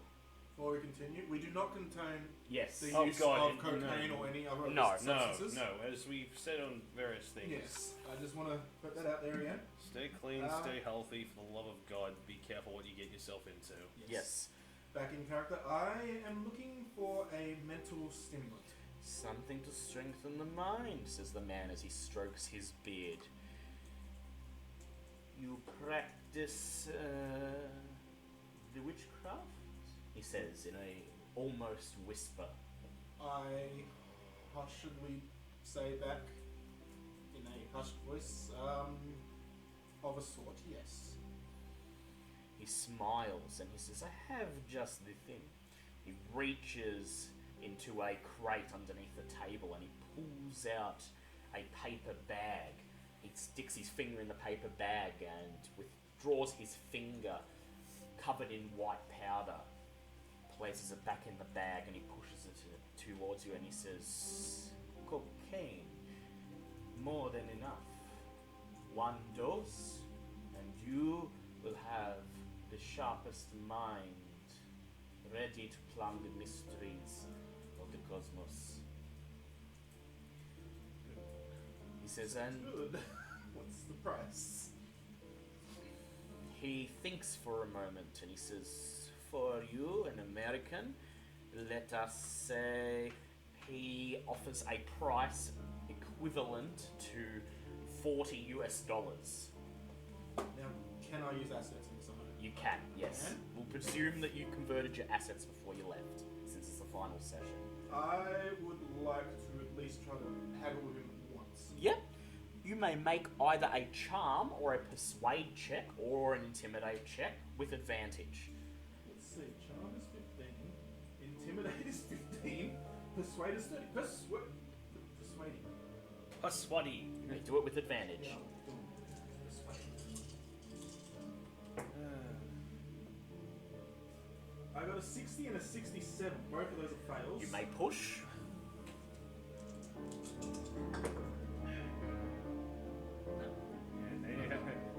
Before we continue, we do not contain Yes. the Oh, use God, of cocaine no. or any other No, substances. No, as we've said on various things. Yes, I just want to put that out there again. Stay clean, stay healthy, for the love of God, be careful what you get yourself into. Yes. Back in character, I am looking for a mental stimulant. Something to strengthen the mind, says the man as he strokes his beard. You practice the witchcraft? He says in a almost whisper. I hushedly say back in a hushed voice, of a sort, yes. He smiles and he says, I have just the thing. He reaches into a crate underneath the table and he pulls out a paper bag. He sticks his finger in the paper bag and withdraws his finger covered in white powder, places it back in the bag, and he pushes it towards you and he says, cocaine, more than enough. One dose and you will have the sharpest mind ready to plumb the mysteries of the cosmos. He says, and Good. What's the price? he thinks for a moment and he says, for you, an American, let us say he offers a price equivalent to $40 US. Now, can I use assets in some way? You can, yes. Can? We'll presume that you converted your assets before you left, since it's the final session. I would like to at least try to haggle with him once. Yep. You may make either a charm or a persuade check or an intimidate check with advantage. Let's see, charm is 15, intimidate is 15, persuade is 30. Persuading. Paswadi. You may do it with advantage. Yeah, persuade. I got a 60 and a 67. Both of those are fails. You may push.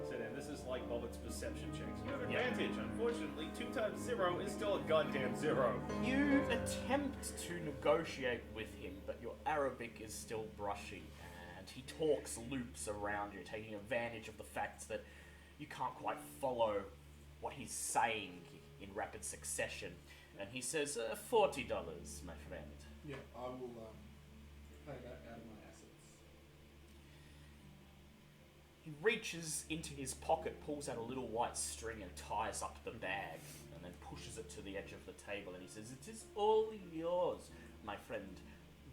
So then this is like Bobbitt's perception checks. You have Yeah. advantage. Unfortunately, 2 times 0 is still a goddamn 0. You attempt to negotiate with him, but your Arabic is still brushy, and he talks loops around you, taking advantage of the fact that you can't quite follow what he's saying in rapid succession. And he says, $40, my friend. Yeah, I will pay that out of my assets. He reaches into his pocket, pulls out a little white string and ties up the bag, and then pushes it to the edge of the table, and he says, it is all yours, my friend.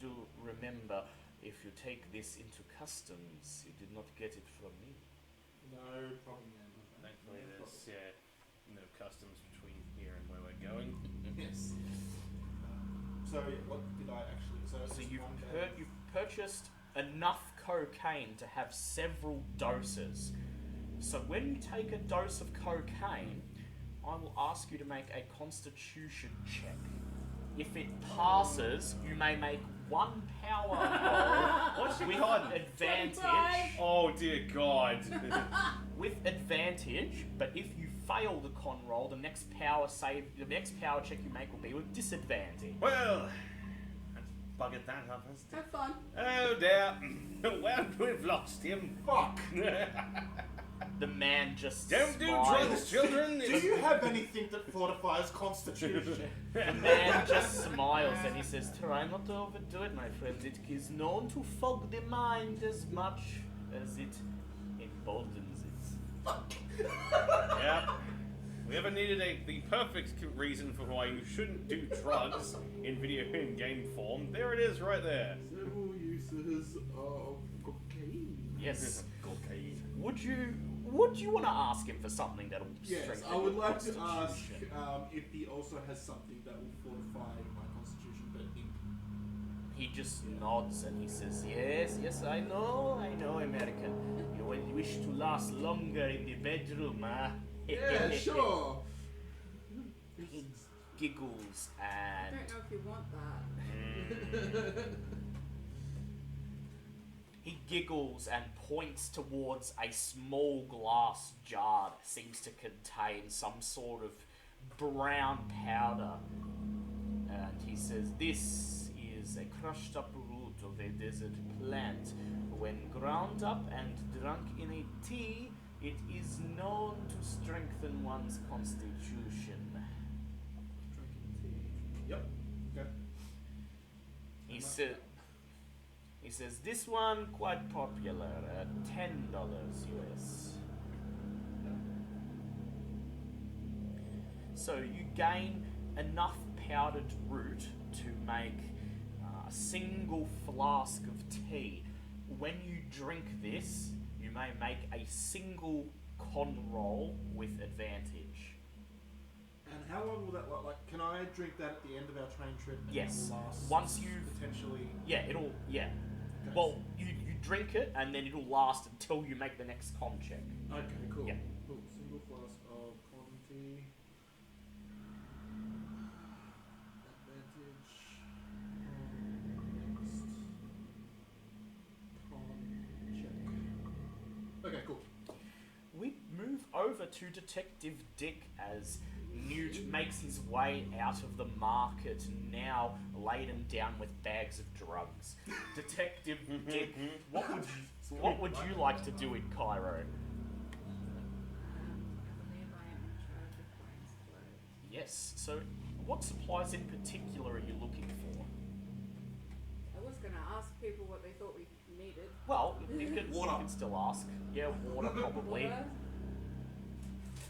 Do remember, if you take this into customs, you did not get it from me. No problem, man. Thankfully, No there's no customs between here and where we're going. Yes. So, what did I actually... So So it's one bag. you've purchased enough cocaine to have several doses. So when you take a dose of cocaine, I will ask you to make a constitution check. If it passes, you may make one power roll What's your with con? advantage. 25. Oh dear God. With advantage, but if you fail the con roll, the next power check you make will be with disadvantage. Well, that's buggered that up, hasn't it? Have fun. Oh dear. Well, we've lost him. Fuck! The man just Don't do smiles. drugs, children. Do you have anything that fortifies constitution? The man just smiles and he says, "Try not to overdo it, my friend. It is known to fog the mind as much as it emboldens it." Yeah. We ever needed the perfect reason for why you shouldn't do drugs in video game form. There it is, right there. Several uses of cocaine. Yes. Cocaine. Would you want to ask him for something that'll Yes, strengthen I would your like to ask constitution? if he also has something that will fortify my constitution, but in He just nods and he says, "Yes, I know, American. You will wish to last longer in the bedroom, huh?" yeah, sure. He giggles I and don't know if you want that. he giggles and points towards a small glass jar that seems to contain some sort of brown powder. And he says, "This is a crushed up root of a desert plant. When ground up and drunk in a tea, it is known to strengthen one's constitution." Drinking tea. Yep. Okay. He says, "This one quite popular at $10 US." So you gain enough powdered root to make a single flask of tea. When you drink this, you may make a single con roll with advantage. And how long will that like? Can I drink that at the end of our train trip? And Yes. it will last Once you've potentially. Yeah. Okay. Well, you drink it and then it'll last until you make the next con check. Okay. Cool. Yeah. Cool. Single flask of con tea. Advantage. Next. Con check. Okay. Cool. We move over to Detective Dick as Newt makes his way out of the market, now laden down with bags of drugs. Detective Dick, what would you like to do in Cairo? I believe I am in charge of buying supplies. Yes. So, what supplies in particular are you looking for? I was gonna ask people what they thought we needed. Well, you could Water. still ask. Yeah, water probably. Water?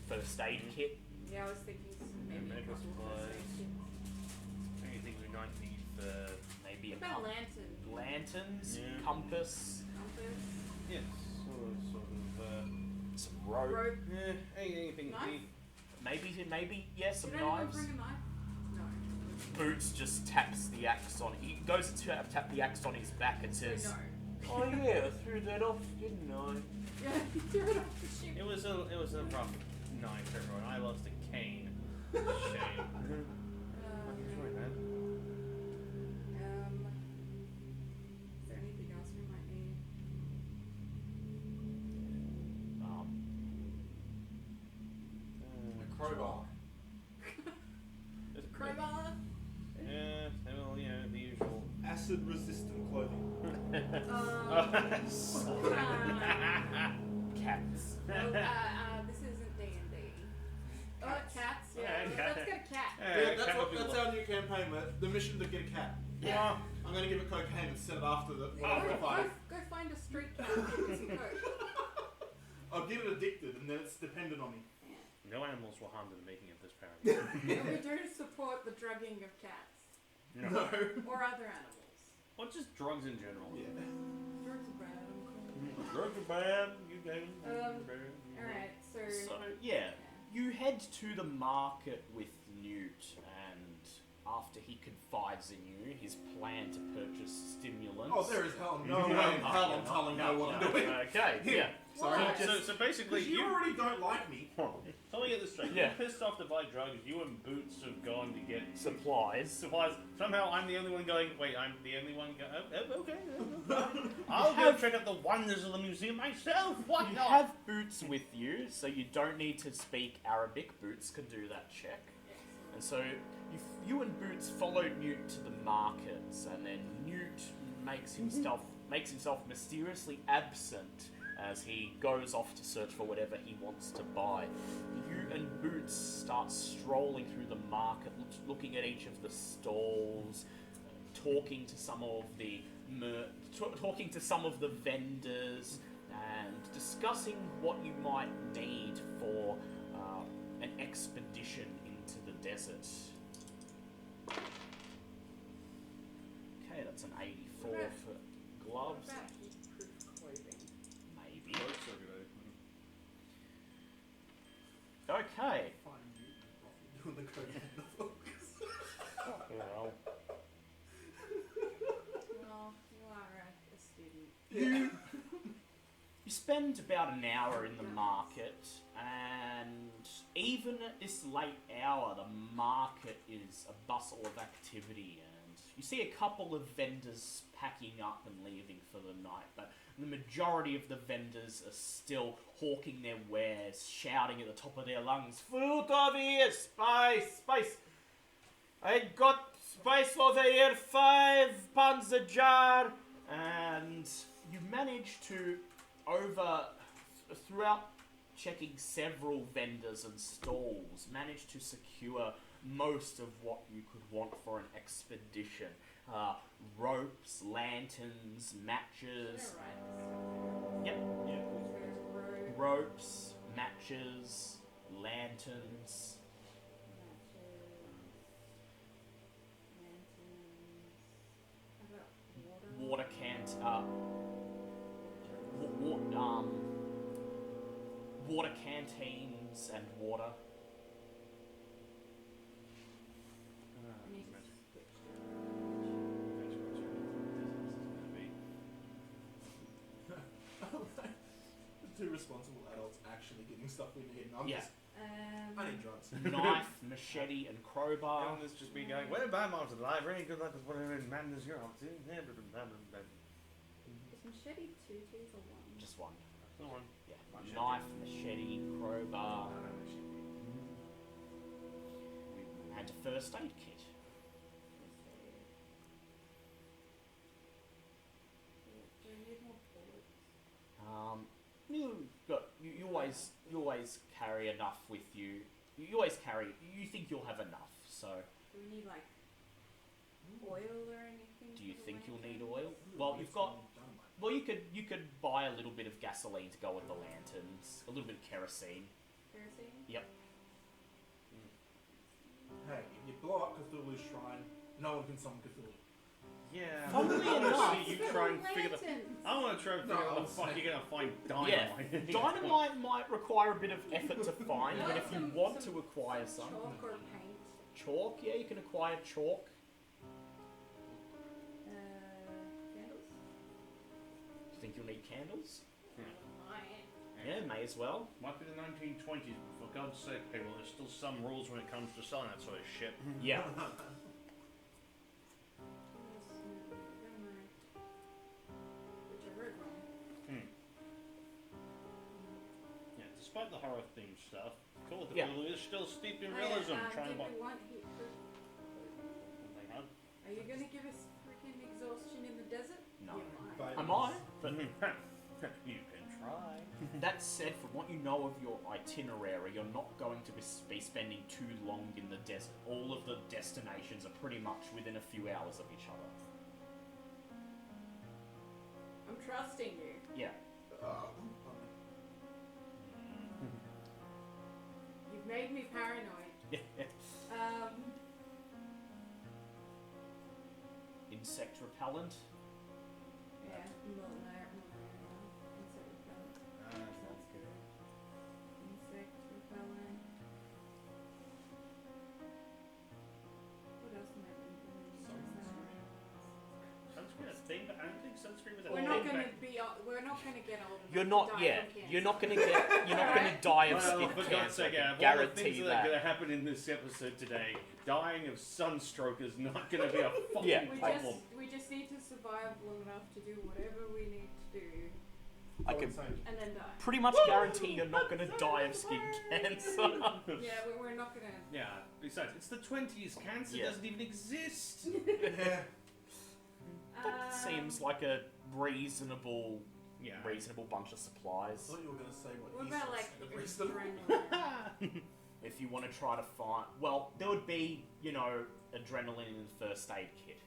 First aid kit. Yeah, I was thinking maybe a medical couple of supplies. first aid kits. Anything we might need for... Maybe What a about lantern? lanterns, Yeah. compass, Compass? Yes, sort of... some rope. Rope? anything Knife? neat. Maybe, yeah, some Did anyone knives. bring a knife? No. Boots just taps the axe on. He goes to tap the axe on his back and So says, no. "Oh yeah, I threw that off, didn't I?" Yeah, you threw it off the ship. It was a rough night, everyone. I lost a cane. Shame. I'm enjoying that. Is there anything else we might need? A crowbar. Crowbar? Yeah, well, you know, the usual. Acid resistant clothing. Cats. This isn't D&D. Oh, cats. Yeah, Yeah, let's cat. get a cat. Yeah, cat would be that's our new campaign. The mission to get a cat. Yeah. I'm going to give it cocaine and set it after the fight. Go find a street cat and give it some coke. I'll get it addicted and then it's dependent on me. No animals were harmed in the making of this paragraph. And we do support the drugging of cats. No. Or other animals. Or just drugs in general. Yeah. Drugs are bad. Drugs are bad. You guys. Alright, So yeah, you head to the market with Newt, and after he confides in you his plan to purchase stimulants. Oh, there is hell no way in hell I'm telling her what I'm doing. Okay, yeah. Sorry. So basically, Because you already don't like me. Tell me get this straight. Yeah. You're pissed off to buy drugs. You and Boots have gone to get Supplies. supplies. Somehow I'm the only one going. Wait, I'm the only one going. Oh, okay. I'll go check out the wonders of the museum myself. Why You not? have Boots with you, so you don't need to speak Arabic. Boots can do that check. And so you and Boots follow Newt to the markets, and then Newt makes himself mysteriously absent as he goes off to search for whatever he wants to buy. You and Boots start strolling through the market, looking at each of the stalls, talking to some of the vendors, and discussing what you might need for an expedition into the desert. Okay, that's an 84 What about- for What gloves. about heat-proof clothing? Maybe. Cloaks are good. Okay. Fine, you doing the code and the focus. Well, Well, you are a student. you spend about an hour in the market, and even at this late hour, the market is a bustle of activity, and you see a couple of vendors packing up and leaving for the night, but the majority of the vendors are still hawking their wares, shouting at the top of their lungs, "Fruit over here! Spice! Spice! I got spice over here, £5 a jar!" And you manage to, throughout checking several vendors and stalls, manage to secure most of what you could want for an expedition. Ropes, lanterns, matches. Yep. There's rope, Ropes, matches, lanterns. Water water canteens and water. The two responsible adults actually getting stuff we need. And I'm Yeah. just, I need drugs. Knife, machete, and crowbar. Everyone is just me going, well, bye, Mom, to the library. Good luck with whatever madness you're up to. Is machete 2 teeth or 1? Just one. Come on. Yeah. Machete. Knife, machete, crowbar, and a first aid kit. Do we need more bullets? You always carry enough with you. You always carry. You think you'll have enough. So, Do we need like oil or anything? do you for the think you'll need lantern? oil? Well, you've got. Well, you could buy a little bit of gasoline to go with the lanterns. A little bit of kerosene. Kerosene? Yep. Hey, if you blow up Cthulhu's shrine, no one can summon Cthulhu. Yeah. Funnily enough- you try and figure the. Lanterns! I want to try and figure out No, what the fuck I'm you're gonna find Yeah, dynamite. dynamite might require a bit of effort to find, but if you Some- want some- to acquire some, Chalk or paint? chalk, yeah, you can acquire chalk. Candles? Do you think you'll need candles? Might. Yeah, may as well. Might be the 1920s, but for God's sake, people, there's still some rules when it comes to selling that sort of shit. Yeah. Whichever is wrong. Yeah, despite the horror themed stuff, Call of Yeah. Cthulhu is still steeped in realism. Trying to Did buy. we want heat-proof? They have. Are you gonna give us freaking exhaustion in the desert? No. You might. I might, but You can try. that said, from what you know of your itinerary, you're not going to be spending too long in the desert. All of the destinations are pretty much within a few hours of each other. I'm trusting you. Yeah. You've made me paranoid. Insect repellent. Yeah. Insect repellent. That's good. Insect repellent. What else am I sunscreen with a We're not big gonna back- be. We're not gonna get old enough You're to not. die Yeah, from cancer. you're not gonna get. You're not gonna die of Well, skin for God's cancer. sake, I out can of all the things guarantee that are going that. to happen in this episode today, dying of sunstroke is not going to be a fucking Yeah. problem. We just need to survive long enough to do whatever we need to do, I can and then die. pretty much guarantee you're not gonna die of skin cancer. Yeah, we're not gonna. Yeah, besides, it's the 20s. Cancer Yeah. doesn't even exist. Yeah. That seems like a reasonable Yeah. bunch of I supplies. thought you were going to say what What he about said like instead of reasonable. adrenaline? If you want to try to find, well, there would be, adrenaline in the first aid kit.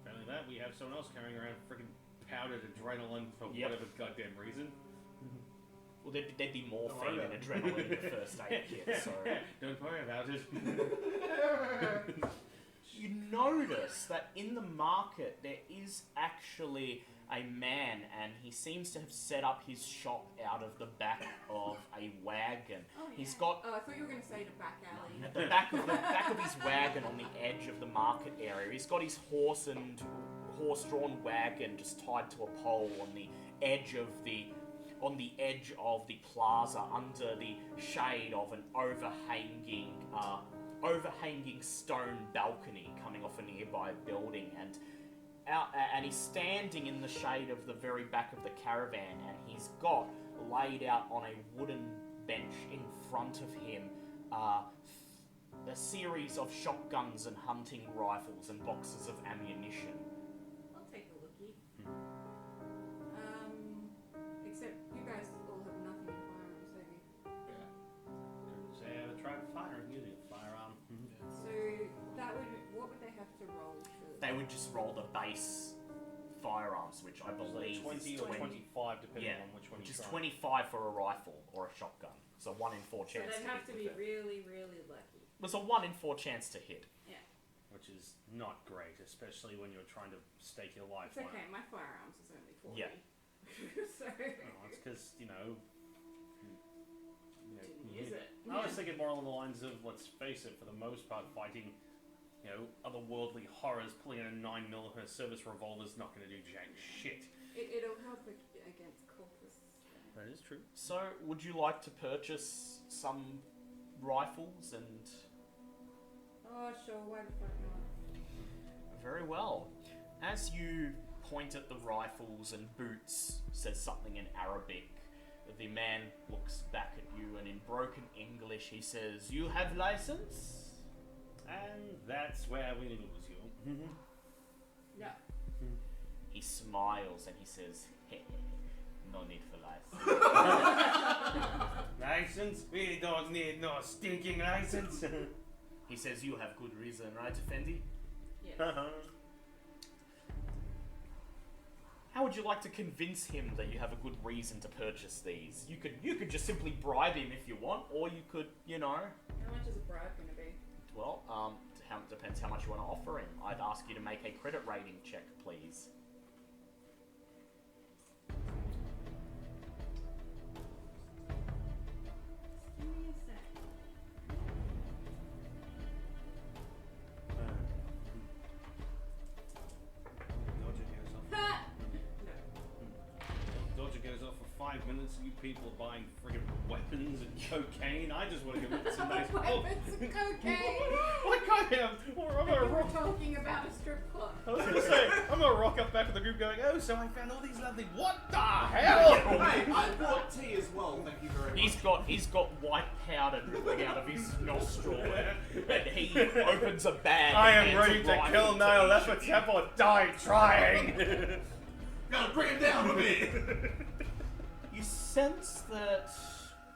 Apparently that, we have someone else carrying around freaking powdered adrenaline for Yep. whatever goddamn reason. Well, there'd be Don't worry morphine and about adrenaline in the first aid kit, so... Don't worry about it. You notice that in the market there is actually a man, and he seems to have set up his shop out of the back of a wagon. Oh, yeah. He's got Oh, I thought you were gonna say the back alley. at the back of his wagon on the edge of the market area. He's got his horse-drawn wagon just tied to a pole on the edge of the plaza, under the shade of an overhanging stone balcony coming off a nearby building, and he's standing in the shade of the very back of the caravan, and he's got laid out on a wooden bench in front of him a series of shotguns and hunting rifles and boxes of ammunition. I'll take a lookie. Except you guys all have nothing in firearms, have you? Say, I tried firing using a firearm. So what would they have to roll for? They would just roll the base firearms, which I believe 20 is or 25, depending Yeah, on which one which you is try. 25 for a rifle or a shotgun. So 1 in 4 So chance. they'd have to be really, really lucky. There's a 1 in 4 chance to hit. Which is not great, especially when you're trying to stake your life It's on okay, it. my firearms is only 40. Yeah. So Oh, it's because, didn't use it. I was thinking more along the lines of, let's face it, for the most part, fighting, otherworldly horrors, pulling in a 9mm service revolver is not going to do jack shit. It'll help against cultists. That is true. So, would you like to purchase some rifles and... Oh, sure, why the fuck not? Very well. As you point at the rifles and Boots says something in Arabic, the man looks back at you and in broken English he says, "You have license?" And that's where we lose you. No. He smiles and he says, "Hey, no need for license." License? We don't need no stinking license. He says, "You have good reason, right, Effendi?" Yes. How would you like to convince him that you have a good reason to purchase these? You could just simply bribe him if you want, or you could, How much is a bribe going to be? well, depends how much you want to offer him. I'd ask you to make a credit rating check, please. Give me a sec. Dodger goes off. Ha! No. Dodger goes off for 5 minutes. You people are buying friggin' weapons and cocaine. I just want to go with some nice. Weapons and cocaine! Like I am. Or I'm gonna We're rock. talking about a strip club. I was gonna say, I'm gonna rock up back with the group going, oh, so I found all these lovely. What the hell? Hey, I bought tea as well, thank you very much. He's got white powder dripping out of his nostril, and he opens a bag. I and am hands ready a to rifle kill to Nyarlat each of you. or die trying. Gotta bring him down a bit! You sense that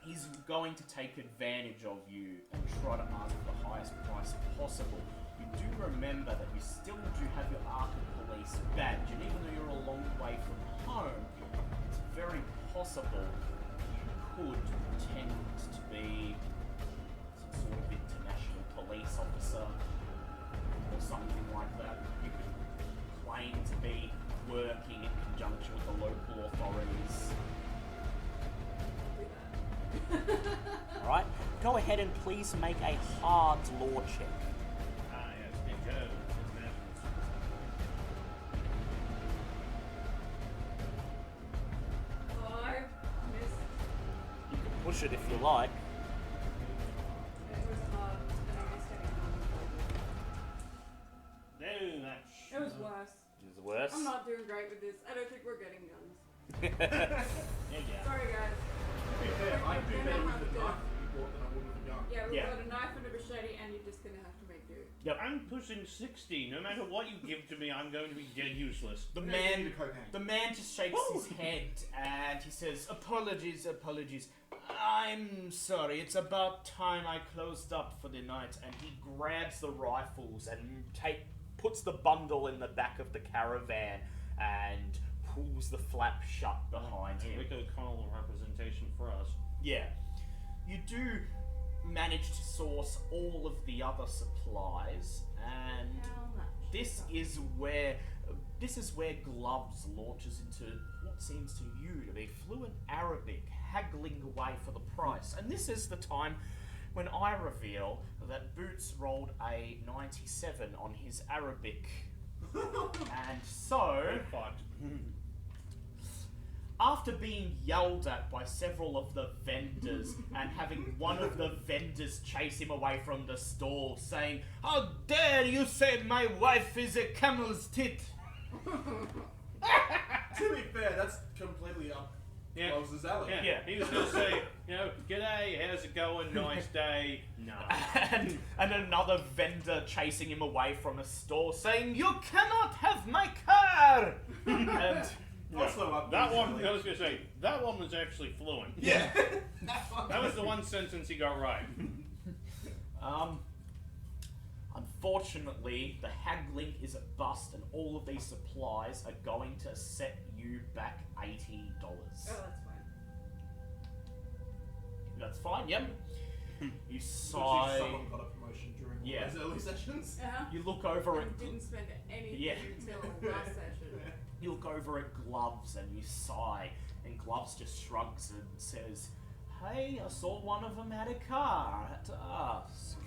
he's going to take advantage of you and try to ask for the highest price possible. You do remember that you still do have your Arkham Police badge, and even though you're a long way from home, it's very possible you could pretend to be some sort of international police officer or something like that. You could claim to be working in conjunction with the local authorities. Alright, go ahead and please make a hard law check. Ah, yes, big go. push it if you like. It was hard, and I missed any No, that's... It was worse. Is it worse? I'm not doing great with this. I don't think we're getting guns. Yeah. Sorry, guys. To be fair, I do better with the knife that you bought than I would with a gun. Yeah, we've Yeah. got a knife and a machete, and you're just gonna have to make do. I'm pushing 60. No matter what you give to me, I'm going to be dead useless. The You man, need a cocaine. the man just shakes his head and he says, "Apologies, apologies. I'm sorry. It's about time I closed up for the night." And he grabs the rifles and puts the bundle in the back of the caravan and pulls the flap shut behind him. Rick O'Connell representation for us. Yeah. You do manage to source all of the other supplies, and How much? this is where Gloves launches into what seems to you to be fluent Arabic, haggling away for the price. And this is the time when I reveal that Boots rolled a 97 on his Arabic. And so, Fucked. after being yelled at by several of the vendors and having one of the vendors chase him away from the stall, saying, "How dare you say my wife is a camel's tit?" To be fair, that's completely up Yeah. Close's alley. Yeah. Yeah. He was going to say, "G'day, how's it going? Nice day." No. and another vendor chasing him away from a store, saying, "You cannot have my car!" and Also up That his one, alley. I was going to say, that one was actually fluent. Yeah. That was the one sentence he got right. Unfortunately, the haggling is a bust, and all of these supplies are going to set you back $80. Oh, that's fine. That's fine, yep. You Actually, sigh. someone got a promotion during one Yeah. of those early sessions. You look over And at didn't spend anything Yeah. until last session. you look over at Gloves and you sigh, and Gloves just shrugs and says, "Hey, I saw one of them had a car. I had to ask."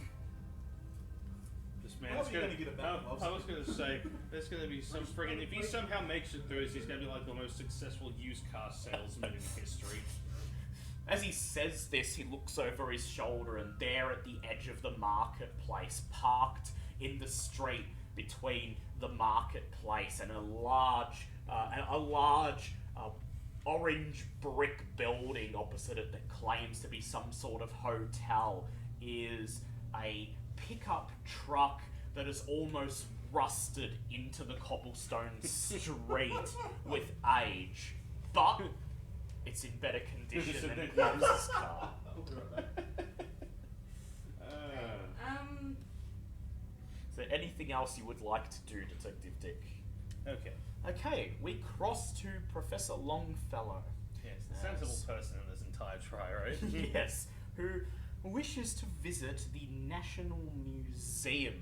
This How man's are you gonna gonna get it back, Bobs? I was going to say, there's going to be some friggin'. If he somehow makes it through, he's going to be like the most successful used car salesman in history. As he says this, he looks over his shoulder, and there at the edge of the marketplace, parked in the street between the marketplace and a large orange brick building opposite it that claims to be some sort of hotel, is a pickup truck that is almost rusted into the cobblestone street with age, but it's in better condition than Gloves' car. Is there anything else you would like to do, Detective Dick? Okay. Okay, we cross to Professor Longfellow. Yes, the sensible person in this entire try, right? Yes, who wishes to visit the National Museum,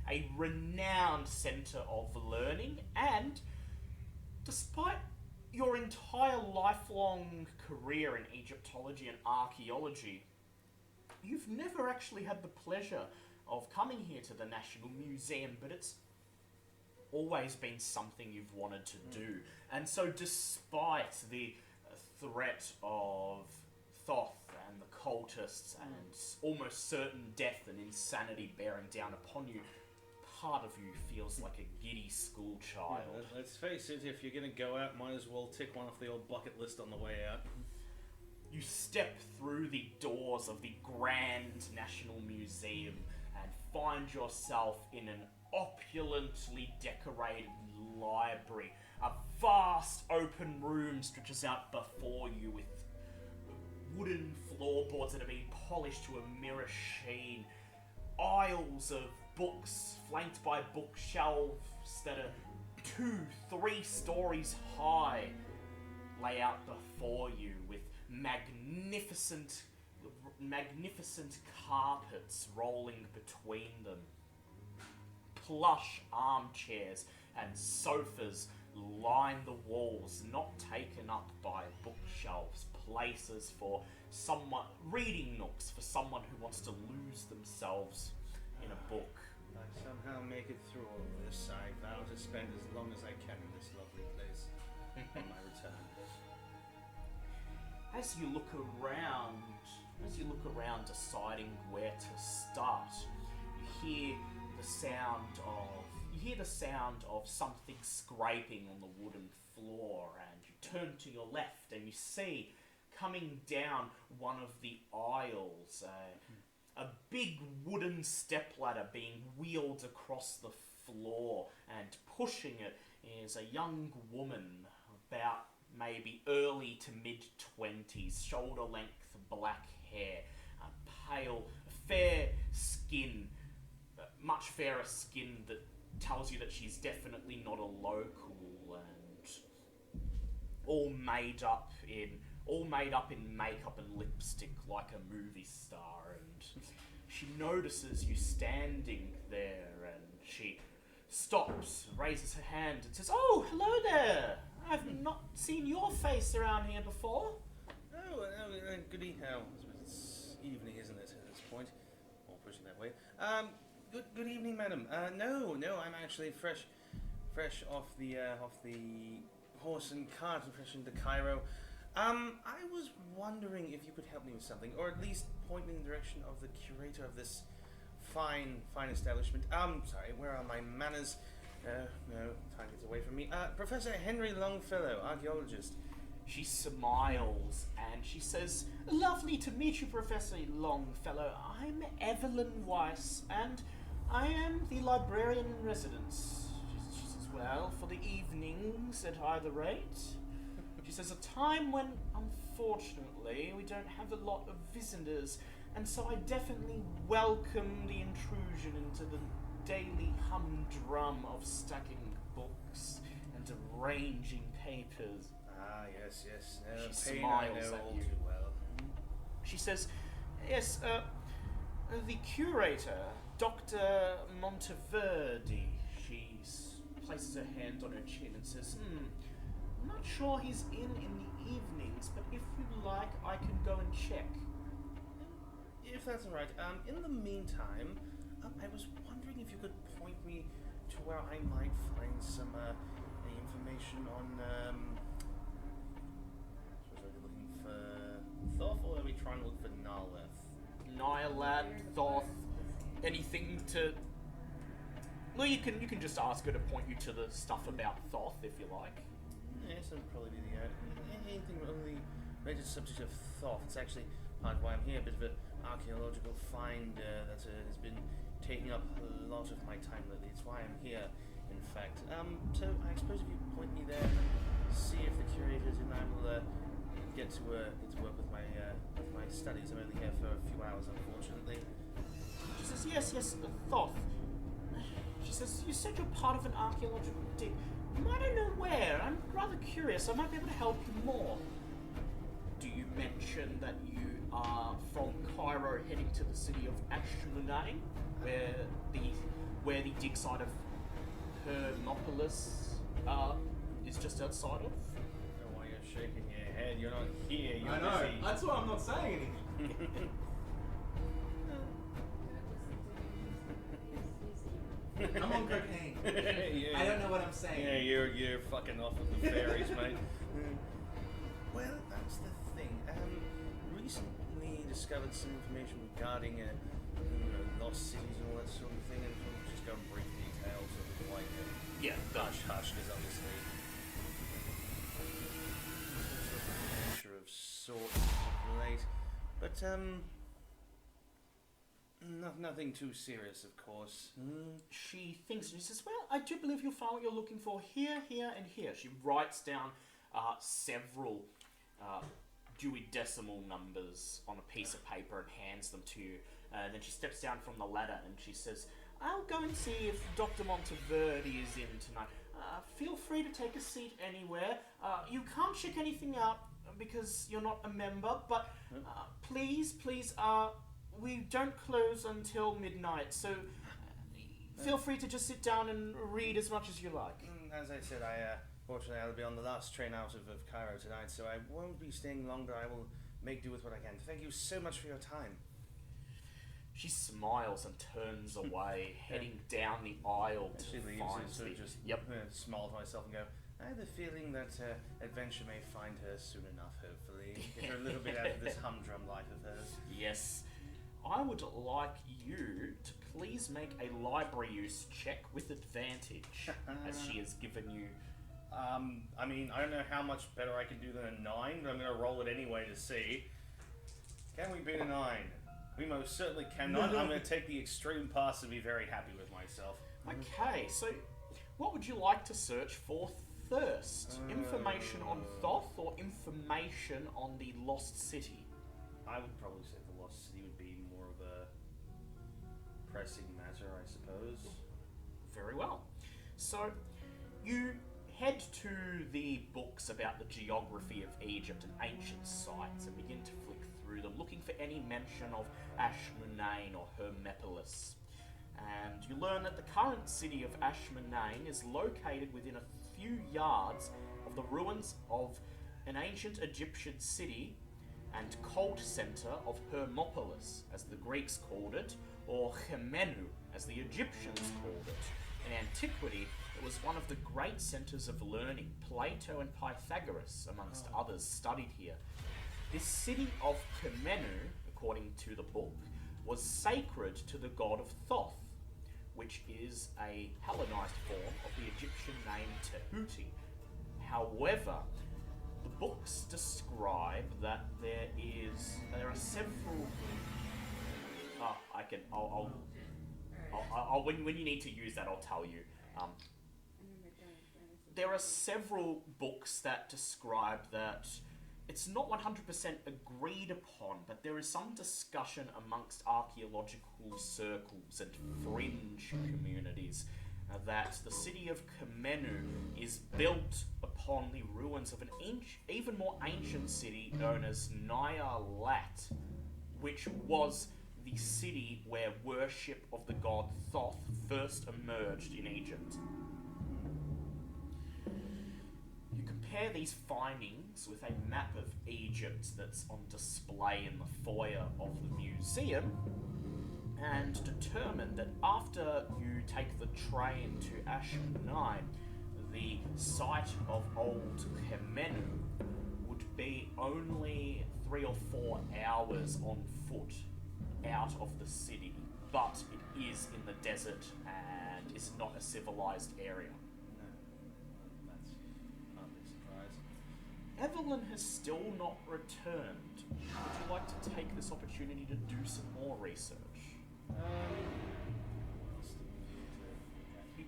a renowned centre of learning, and despite your entire lifelong career in Egyptology and archaeology, you've never actually had the pleasure of coming here to the National Museum, but it's always been something you've wanted to do. And so despite the threat of Thoth and the cultists and almost certain death and insanity bearing down upon you, part of you feels like a giddy school child. Yeah, let's face it, if you're going to go out, might as well tick one off the old bucket list on the way out. You step through the doors of the Grand National Museum and find yourself in an opulently decorated library. A vast open room stretches out before you with wooden floorboards that have been polished to a mirror sheen. Aisles of books flanked by bookshelves that are 2-3 stories high lay out before you with magnificent carpets rolling between them. Plush armchairs and sofas line the walls, not taken up by bookshelves, places for someone, reading nooks for someone who wants to lose themselves in a book. I somehow make it through all of this. I vow to spend as long as I can in this lovely place on my return. as you look around, deciding where to start, you hear the sound of something scraping on the wooden floor, and you turn to your left and you see coming down one of the aisles a big wooden stepladder being wheeled across the floor, and pushing it is a young woman about maybe early to mid-20s, shoulder-length black hair, pale, fair skin, much fairer skin that tells you that she's definitely not a local, and all made up in makeup and lipstick like a movie star. And she notices you standing there, and she stops, raises her hand and says, "Oh, hello there! I've not seen your face around here before." Good evening. It's evening, isn't it, at this point? Or pushing that way. Good evening, madam. No, I'm actually fresh off the horse and cart, and fresh into Cairo. I was wondering if you could help me with something, or at least point me in the direction of the curator of this fine establishment. Sorry, where are my manners? No, time gets away from me. Professor Henry Longfellow, archaeologist. She smiles and she says, "Lovely to meet you, Professor Longfellow. I'm Evelyn Weiss, and I am the librarian in residence." She says, "Well, for the evenings at either rate." She says, "A time when, unfortunately, we don't have a lot of visitors, and so I definitely welcome the intrusion into the daily humdrum of stacking books and arranging papers." Ah, yes. She Pain smiles I know at all you. too well. She says, "Yes, the curator, Dr. Monteverdi." She places her hand on her chin and says, "I'm not sure he's in the evenings, but if you'd like, I can go and check." If that's all right. In the meantime, I was wondering if you could point me to where I might find some any information on. Suppose I'll be looking for Thoth, or are we trying to look for Nyarlat, Thoth, anything to... Well, you can just ask her to point you to the stuff about Thoth, if you like. Yes, that'll probably be the anything on the related subject of Thoth. It's actually part of why I'm here. A bit of an archaeological find that has been taking up a lot of my time lately. It's why I'm here, in fact. So I suppose if you point me there and see if the curators and I will get to work with my studies. I'm only here for a few hours, unfortunately. She says, yes, Thoth. She says, "You said you're part of an archaeological dig. I don't know where. I'm rather curious. I might be able to help you more." "Do you mention that you are from Cairo heading to the city of Ashmunai, where the dig site of Hermopolis is just outside of?" I don't know why you're shaking your head. You're not here. You're I know. busy. That's why I'm not saying anything. I'm on cocaine. Yeah. I don't know what I'm saying. Yeah, you're fucking off with the fairies, mate. Well, that's the thing. Recently discovered some information regarding lost cities and all that sort of thing, and we'll just go in brief details of like Yeah, hush, because obviously nature of sorts of late, but nothing too serious, of course. She thinks, and she says, "Well, I do believe you'll find what you're looking for here, here, and here." She writes down several Dewey Decimal numbers on a piece of paper and hands them to you. Then she steps down from the ladder and she says, "I'll go and see if Dr. Monteverdi is in tonight. Feel free to take a seat anywhere. You can't check anything out because you're not a member, but please, we don't close until midnight, so feel free to just sit down and read as much as you like." As I said, fortunately I'll be on the last train out of Cairo tonight, so I won't be staying long, but I will make do with what I can. Thank you so much for your time. She smiles and turns away, heading down the aisle She to leaves find and sort of just Yep. smile to myself and go, I have the feeling that adventure may find her soon enough, hopefully. Get her a little bit out of this humdrum life of hers. Yes. I would like you to please make a library use check with advantage, as she has given you. I mean, I don't know how much better I can do than a 9, but I'm going to roll it anyway to see. Can we beat a 9? We most certainly cannot. I'm going to take the extreme pass and be very happy with myself. Okay, so what would you like to search for first? Information on Thoth or information on the Lost City? I would probably say the Lost City would be more of a pressing matter, I suppose. Very well. So, you head to the books about the geography of Egypt and ancient sites and begin to flick through them, looking for any mention of Ashmunane or Hermopolis. And you learn that the current city of Ashmunane is located within a few yards of the ruins of an ancient Egyptian city and cult centre of Hermopolis, as the Greeks called it, or Chemenu, as the Egyptians called it. In antiquity, it was one of the great centres of learning. Plato and Pythagoras, amongst others, studied here. This city of Chemenu, according to the book, was sacred to the god of Thoth, which is a Hellenized form of the Egyptian name Tehuti. However, the books describe that there are several. When you need to use that, I'll tell you. There are several books that describe that it's not 100% agreed upon, but there is some discussion amongst archaeological circles and fringe communities that the city of Chemenu is built upon the ruins of an even more ancient city known as Nyarlat, which was the city where worship of the god Thoth first emerged in Egypt. You compare these findings with a map of Egypt that's on display in the foyer of the museum and determine that after you take the train to Ashmunane, the site of old Chemenu would be only 3 or 4 hours on foot out of the city, but it is in the desert and is not a civilized area. That's hardly surprising. Evelyn has still not returned. Would you like to take this opportunity to do some more research?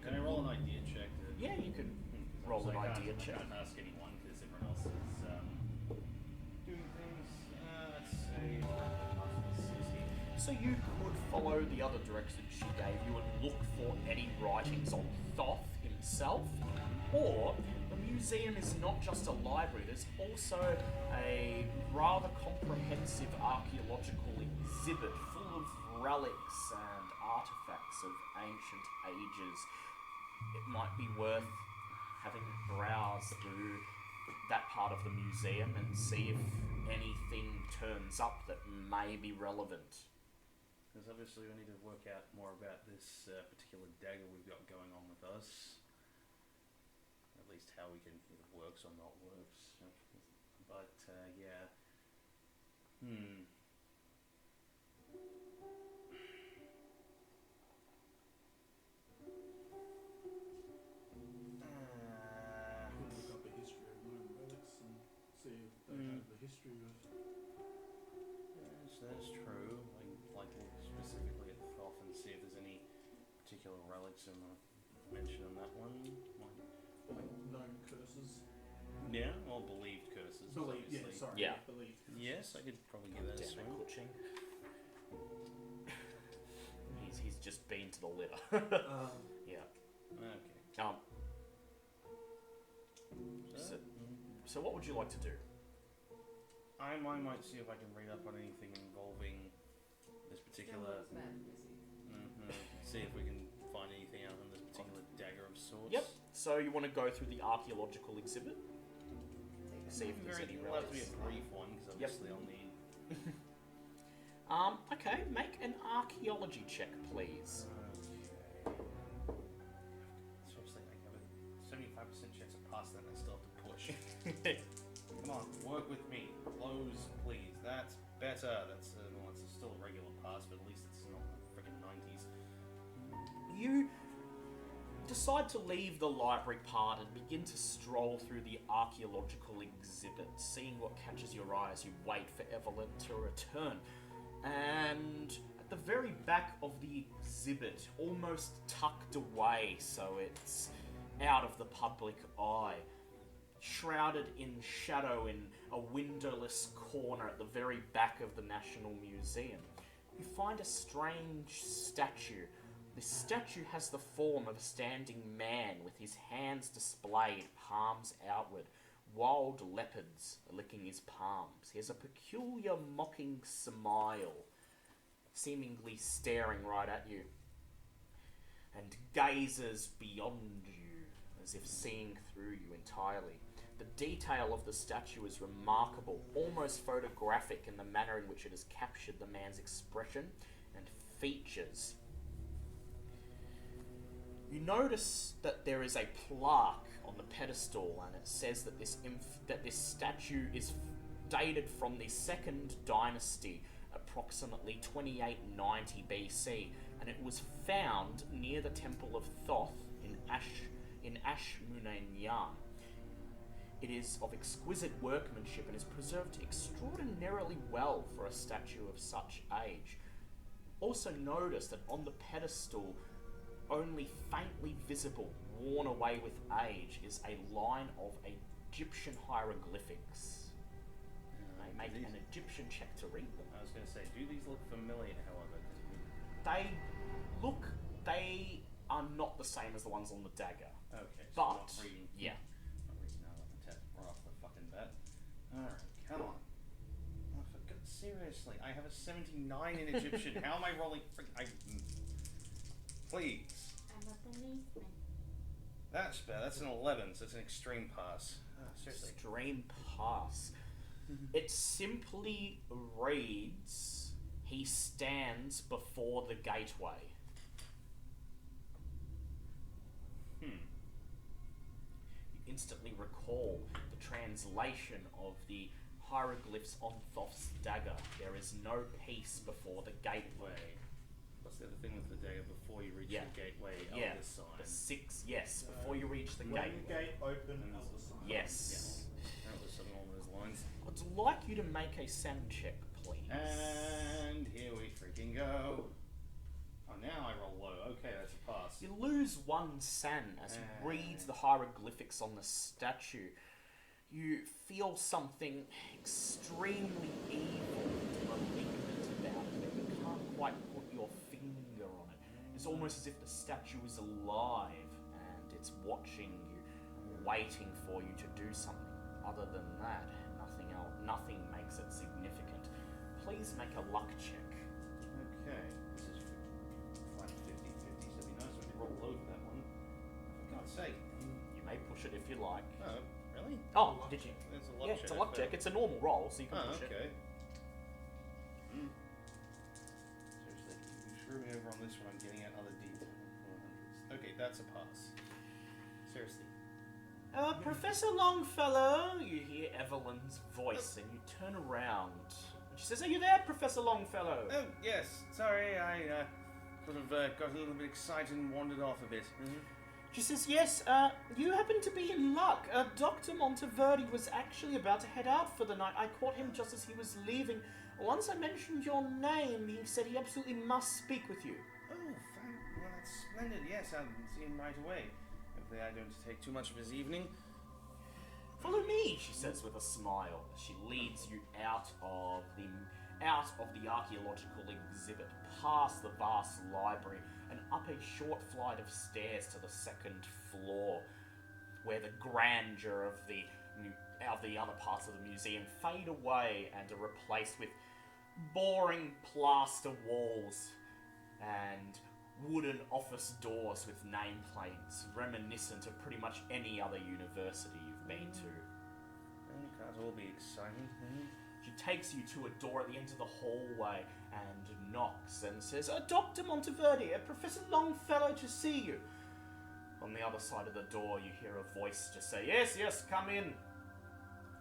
Can I roll an idea check? Yeah, you can roll an idea check. I can't ask anyone because everyone else is doing things. Let's say city. So you could follow the other directions she gave you and look for any writings on Thoth himself, or the museum is not just a library, there's also a rather comprehensive archaeological exhibit full of relics and artifacts of ancient ages. It might be worth having a browse through that part of the museum and see if anything turns up that may be relevant. Because obviously we need to work out more about this particular dagger we've got going on with us. At least how we can, if it works or not works. But, yeah. Look up a history of known relics and see if they have the history of. Yes, that's true. Like look specifically at Thoth and see if there's any particular relics in the mention on that one. Known curses. Yeah, or believed curses. Believed, yeah, obviously. sorry. Yeah. Believed. Yes, I could probably give that a Damn it, swing. Kuching. He's just been to the litter. Yeah. Okay. So what would you like to do? I might see if I can read up on anything involving this particular. See if we can find anything out on this particular dagger of sorts. Yep. So you want to go through the archaeological exhibit? See if there's any It'll have to be relics. a brief one because obviously I'll need. Okay, make an archaeology check, please. Seriously, I have a 75% chance of past that and I still have to push. Come on, work with me. Close, please. That's better. That's well, it's still a regular pass, but at least it's not the freaking 90s. You decide to leave the library part and begin to stroll through the archaeological exhibit, seeing what catches your eye as you wait for Evelyn to return. And at the very back of the exhibit, almost tucked away so it's out of the public eye, shrouded in shadow in a windowless corner at the very back of the National Museum, you find a strange statue. This statue has the form of a standing man with his hands displayed, palms outward. Wild leopards are licking his palms. He has a peculiar mocking smile, seemingly staring right at you, and gazes beyond you as if seeing through you entirely. The detail of the statue is remarkable, almost photographic in the manner in which it has captured the man's expression and features. You notice that there is a plaque on the pedestal, and it says that this statue is dated from the Second Dynasty, approximately 2890 BC, and it was found near the Temple of Thoth in Ashmunyan. It is of exquisite workmanship and is preserved extraordinarily well for a statue of such age. Also notice that on the pedestal, only faintly visible, worn away with age, is a line of Egyptian hieroglyphics. They make an Egyptian check to read them. I was going to say, do these look familiar, however? They are not the same as the ones on the dagger. Okay, so But, not reading. yeah. Not reading out of the test right off the fucking bat. Alright, come on. Oh, for God, seriously, I have a 79 in Egyptian. How am I rolling? Please. I'm a policeman. That's better. That's an 11, so it's an extreme pass. Oh, seriously. Extreme pass. It simply reads, "He stands before the gateway." You instantly recall the translation of the hieroglyphs on Thoth's dagger. There is no peace before the gateway. What's the other thing with the dagger before you reach Yeah. the gateway? Yeah, Elder sign. the six, yes, before you reach the When gateway. gate open, elder sign. Yes. That was something along those lines. I'd like you to make a sound check, please. And here we freaking go. Oh, now I roll low. Okay, that's a pass. You lose one san as you read the hieroglyphics on the statue. You feel something extremely evil and malignant about it, but you can't quite put your finger on it. It's almost as if the statue is alive and it's watching you, waiting for you to do something. Other than that, nothing makes it significant. Please make a luck check. Okay, this is flat 50-50, so it'd be nice when you roll low for that one. For God's sake. You may push it if you like. Oh, really? Oh, did you? It's a luck Yeah, check. it's a luck check. It's a normal roll, so you can Oh, push it. okay. Seriously, you screw me over on this one, I'm getting at other D400s. Okay, that's a pass. Seriously. Professor Longfellow, you hear Evelyn's voice and you turn around. She says, "Are you there, Professor Longfellow?" Oh, yes. Sorry, I sort of got a little bit excited and wandered off a bit. She says, "Yes, you happen to be in luck. Dr. Monteverdi was actually about to head out for the night. I caught him just as he was leaving. Once I mentioned your name, he said he absolutely must speak with you." Oh, well, that's splendid. Yes, I'll see him right away. Hopefully I don't take too much of his evening. "Follow me," she says with a smile. She leads you out of the archaeological exhibit, past the vast library, and up a short flight of stairs to the second floor, where the grandeur of the other parts of the museum fade away and are replaced with boring plaster walls and wooden office doors with nameplates reminiscent of pretty much any other university you've been to. Oh, can't all be exciting. She takes you to a door at the end of the hallway and knocks and says, "Dr. Monteverdi, Professor Longfellow to see you." On the other side of the door, you hear a voice just say, "Yes, yes, come in."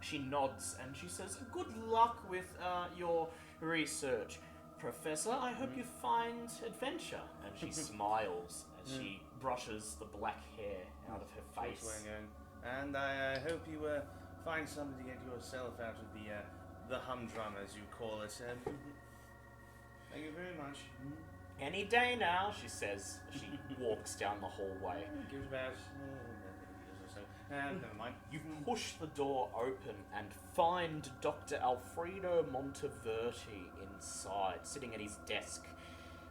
She nods and she says, "Good luck with your research, Professor. I hope you find adventure." And she smiles as she brushes the black hair out of her face. And I hope you find something to get yourself out of the humdrum, as you call it. Thank you very much. "Any day now," she says as she walks down the hallway. Gives about years or so. Never mind. You push the door open and find Dr. Alfredo Monteverti inside, sitting at his desk.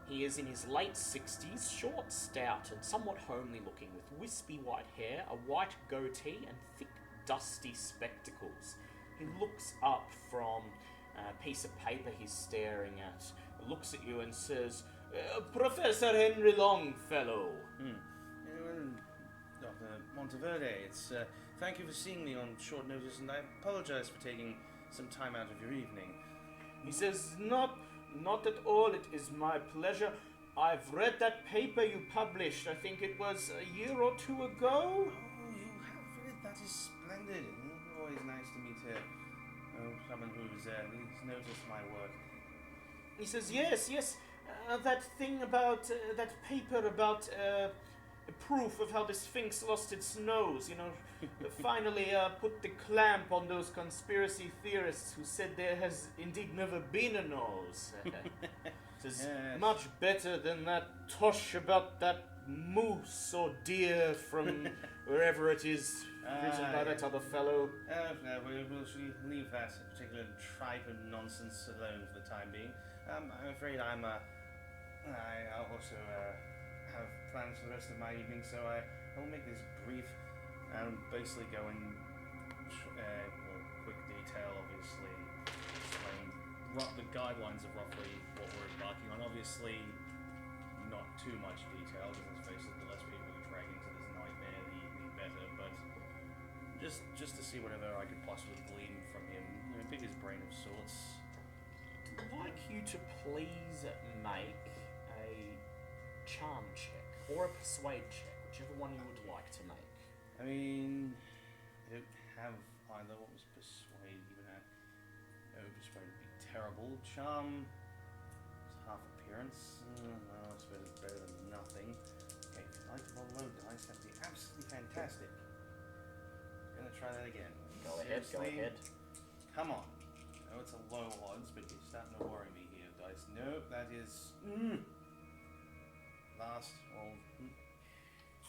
He is in his late 60s, short, stout, and somewhat homely looking, with wispy white hair, a white goatee, and thick, dusty spectacles. He looks up from a piece of paper he's staring at, looks at you and says, "Professor Henry Longfellow." Well, Dr. Monteverde, it's thank you for seeing me on short notice, and I apologize for taking some time out of your evening. He says, Not at all, it is my pleasure. I've read that paper you published, I think it was a year or two ago. Oh, you have read? That is splendid. Always nice to meet someone who's at least noticed my work. He says, yes, that thing about, that paper about proof of how the Sphinx lost its nose, finally put the clamp on those conspiracy theorists who said there has indeed never been a nose. Says, Yes. Much better than that tosh about that moose or deer from wherever it is, written by that other fellow. No, we'll leave that particular tripe and nonsense alone for the time being. I'm afraid I also have plans for the rest of my evening, so I will make this brief and basically go in quick detail, obviously, explain the guidelines of roughly what we're embarking on. Obviously, not too much detail, because let's face it, the less people we drag into this nightmare, the better, but just to see whatever I could possibly glean from him, pick his brain of sorts. I'd like you to please make a charm check or a persuade check, whichever one you would like to make. I mean, I don't have either. What was persuade? Even persuade would be terrible. Charm is half appearance. I suppose it's better than nothing. Okay, if you like to roll low dice, that'd be absolutely fantastic. Gonna try that again. Go Seriously? ahead. Come on. I know it's a low odds, but you're starting to worry me here, dice. Nope, that is last roll.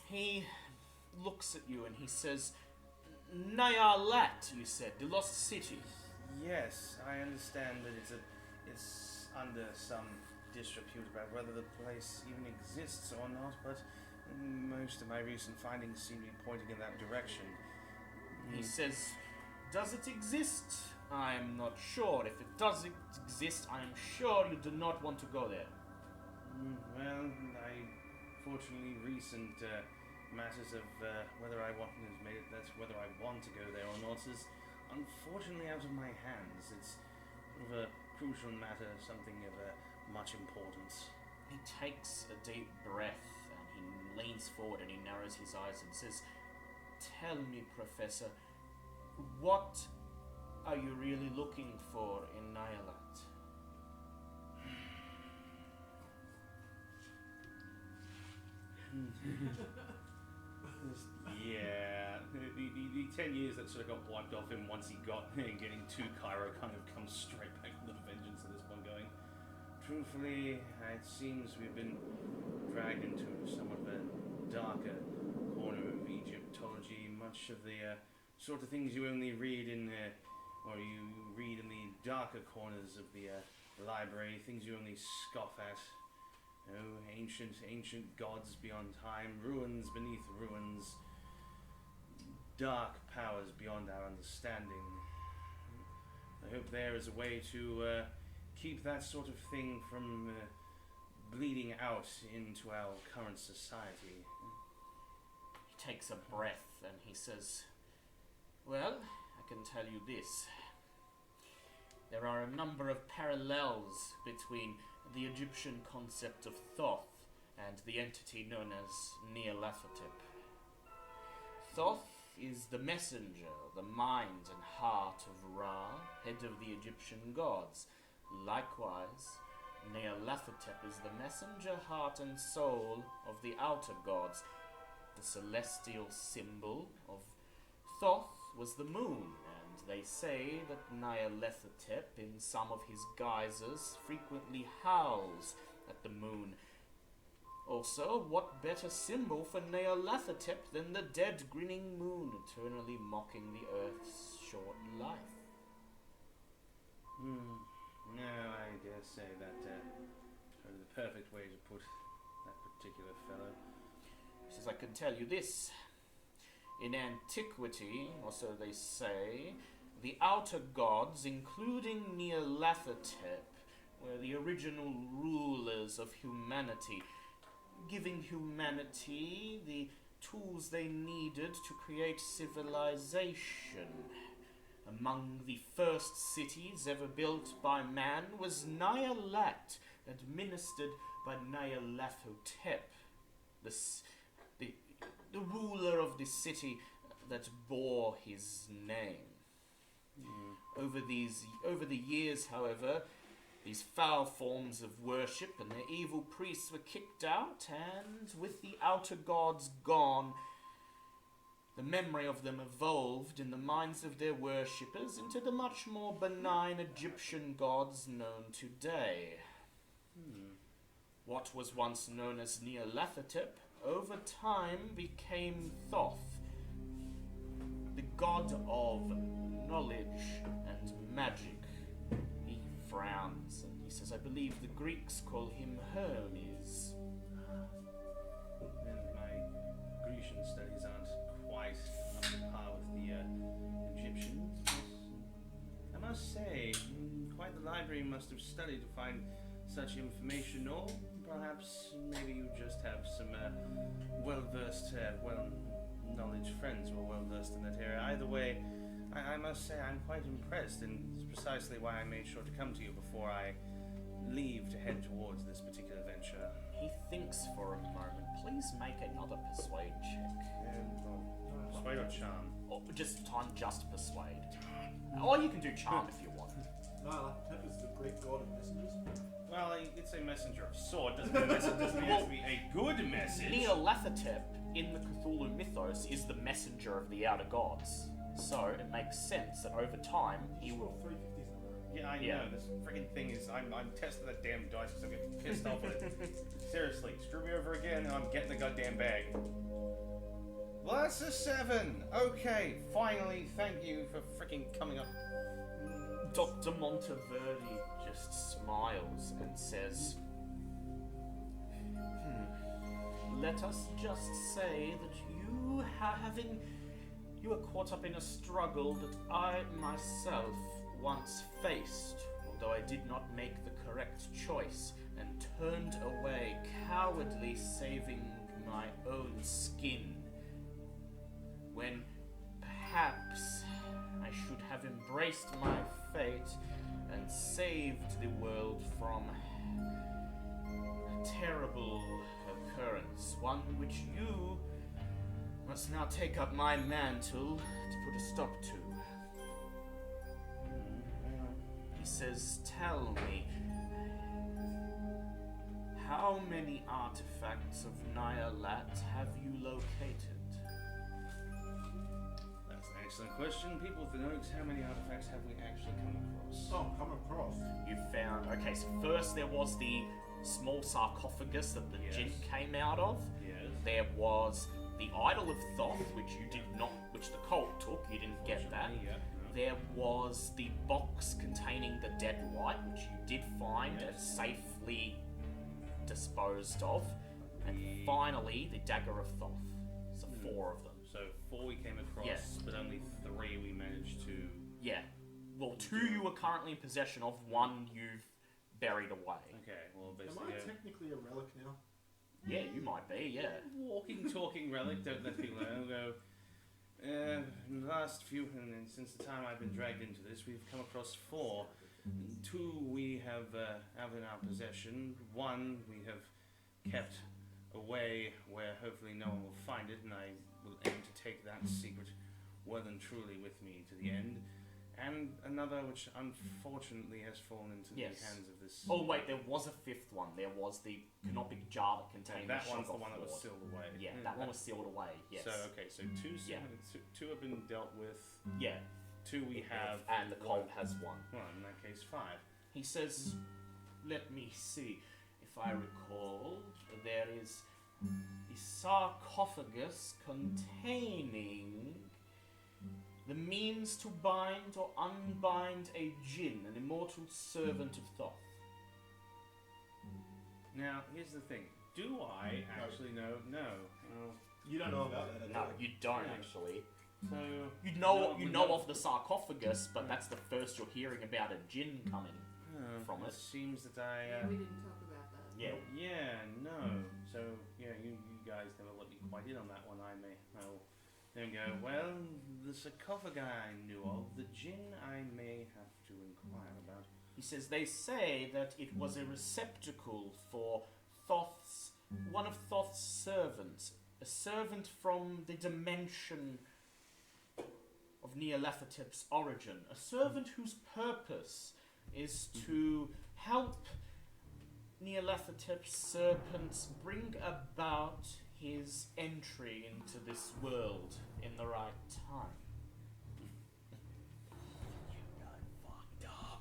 He looks at you and he says, Nyarlat, you said, the lost city. Yes, I understand that it's under some disrepute about whether the place even exists or not, but most of my recent findings seem to be pointing in that direction. He says, does it exist? I am not sure. If it does exist, I am sure you do not want to go there. Well, fortunately, recent matters of whether I want to go there or not is unfortunately out of my hands. It's sort of a crucial matter, something of much importance. He takes a deep breath and he leans forward and he narrows his eyes and says, tell me, Professor, what are you really looking for in Nyarlat? Yeah, the 10 years that sort of got wiped off him once he got getting to Cairo kind of comes straight back with a vengeance at this point going. Truthfully, it seems we've been dragged into somewhat of a darker corner of Egyptology. Much of the sort of things you only read in the darker corners of the library, things you only scoff at. Ancient gods beyond time, ruins beneath ruins, dark powers beyond our understanding. I hope there is a way to keep that sort of thing from bleeding out into our current society. He takes a breath and he says, well, I can tell you this. There are a number of parallels between the Egyptian concept of Thoth and the entity known as Nyarlat. Thoth is the messenger, the mind and heart of Ra, head of the Egyptian gods. Likewise, Nyarlathotep is the messenger, heart and soul of the outer gods. The celestial symbol of Thoth was the moon, and they say that Nyarlathotep, in some of his guises, frequently howls at the moon. Also, what better symbol for Nyarlathotep than the dead grinning moon, eternally mocking the earth's short life? No, I dare say that is the perfect way to put that particular fellow. He says, I can tell you this. In antiquity, or so they say, the outer gods, including Nyarlathotep, were the original rulers of humanity, giving humanity the tools they needed to create civilization. Among the first cities ever built by man was Nyarlat, administered by Nyarlathotep, the ruler of the city that bore his name. Over the years, however, these foul forms of worship and their evil priests were kicked out, and with the outer gods gone, the memory of them evolved in the minds of their worshippers into the much more benign Egyptian gods known today. What was once known as Nyarlathotep, over time became Thoth, the god of knowledge and magic. He frowns and he says, I believe the Greeks call him Hermes. And my Grecian studies aren't quite up to par with the Egyptians. I must say, quite the library must have studied to find such information, or perhaps maybe you just have some well-versed, well-knowledge friends who are well-versed in that area. Either way, I must say I'm quite impressed, and it's precisely why I made sure to come to you before I leave to head towards this particular venture. He thinks for a moment. Please make another persuade check. Persuade or charm? Or just persuade. Or you can do charm if you want. Nyarlathotep is the Greek god of messengers. Well, it's a messenger of sword. Doesn't mean it has to be a good message. Nyarlathotep in the Cthulhu mythos is the messenger of the outer gods. So it makes sense that over time he will. 350s in a row. Yeah, I know. This freaking thing is. I'm testing that damn dice because I'm getting pissed off with it. Seriously, screw me over again and I'm getting the goddamn bag. Well, that's a 7. Okay, finally, thank you for freaking coming up. Dr. Monteverdi just smiles and says, let us just say that you are caught up in a struggle that I myself once faced, although I did not make the correct choice and turned away, cowardly saving my own skin, when perhaps I should have embraced my fate and saved the world from a terrible occurrence, one which you must now take up my mantle to put a stop to. He says, tell me, how many artifacts of Nyarlat have you located? That's an excellent question. People with the notes, how many artifacts have we actually come across? Oh, come across. You found, okay, so first there was the small sarcophagus that the djinn came out of. Yes. There was the idol of Thoth, which the cult took, you didn't get that. Yeah, no. There was the box containing the dead light, which you did find and safely disposed of. And finally, the Dagger of Thoth. So 4 of them. So 4 we came across, Yes. but only 3 we managed to... Yeah. Well, 2 you are currently in possession of, 1 you've buried away. Okay, well Am basically... I technically a relic now? Yeah, you might be, yeah. Walking, talking relic, don't let people know. Go. In the last few, and since the time I've been dragged into this, we've come across 4. 2 we have in our possession. 1 we have kept away where hopefully no one will find it, and I will aim to take that secret well and truly with me to the end. And another which unfortunately has fallen into the Yes. hands of this. Oh wait, there was a fifth one. There was the canopic jar that contained that the one's the Shoggoth one that was Ward. sealed away. Yeah, that one was sealed away. Yes. So okay, so two have been dealt with. Yeah. Two we have, and the cult has one. Well, in that case, 5. He says, "Let me see. If I recall, there is the sarcophagus containing the means to bind or unbind a jinn, an immortal servant of Thoth." Now, here's the thing. Do I actually know? No. You don't know about that at No, all. you don't Yeah. actually. So You know, No, you we know don't. of the sarcophagus, but that's the first you're hearing about a jinn coming. from it it. seems that I. Yeah, we didn't talk about that. Yeah. Yeah, no. So, yeah, you guys never let me quite in on that one. I'll then go, well, the sarcophagi I knew of, the jinn I may have to inquire about. He says they say that it was a receptacle for one of Thoth's servants, a servant from the dimension of Nyarlat's origin, a servant whose purpose is to help Nyarlat's serpents bring about his entry into this world in the right time.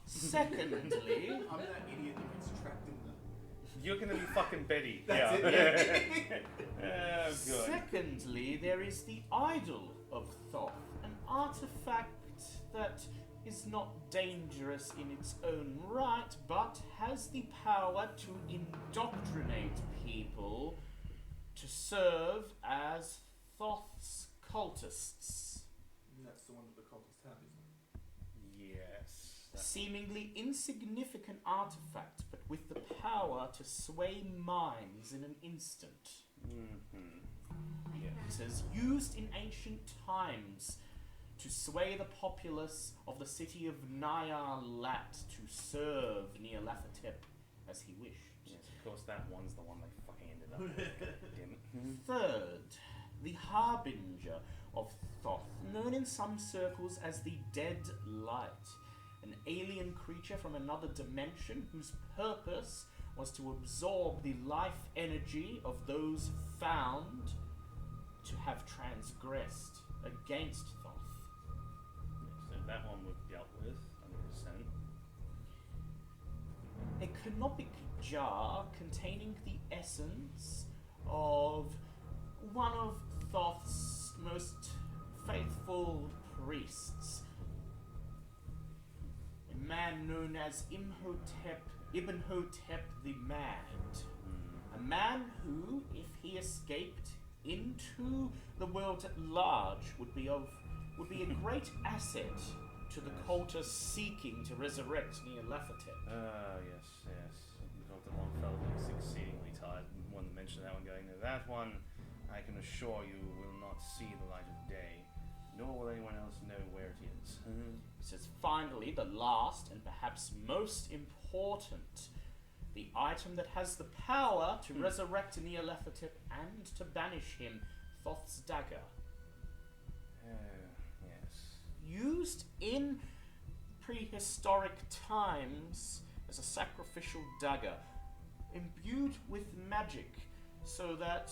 Secondly, I'm that idiot that gets trapped in the... You're gonna be fucking Betty. That's yeah. Oh, good. Secondly, there is the idol of Thoth, an artifact that is not dangerous in its own right, but has the power to indoctrinate people to serve as Thoth's cultists. That's the one that the cultists have, isn't it? Yes. Seemingly insignificant artifact, but with the power to sway minds in an instant. Mm-hmm. It says, used in ancient times to sway the populace of the city of Nyarlat to serve Nyarlathotep as he wished. Yes, of course, that one's the one they fucking ended up with. Damn it. Third, the harbinger of Thoth, known in some circles as the Dead Light, an alien creature from another dimension whose purpose was to absorb the life energy of those found to have transgressed against Thoth. So that one we've dealt with, 100%. A canopic jar containing the essence of one of Thoth's most faithful priests, a man known as Ibn Hotep the Mad. A man who, if he escaped into the world at large, would be a great asset to the cultists seeking to resurrect Nyarlathotep. Yes. Dr. Longfellow is exceedingly tired. One to mention that one going, no, that one, I can assure you, will not see the light of day, nor will anyone else know where it is. He says, finally, the last and perhaps most important, the item that has the power to resurrect Nyarlathotep and to banish him, Thoth's Dagger. Yes. Used in prehistoric times as a sacrificial dagger, imbued with magic, so that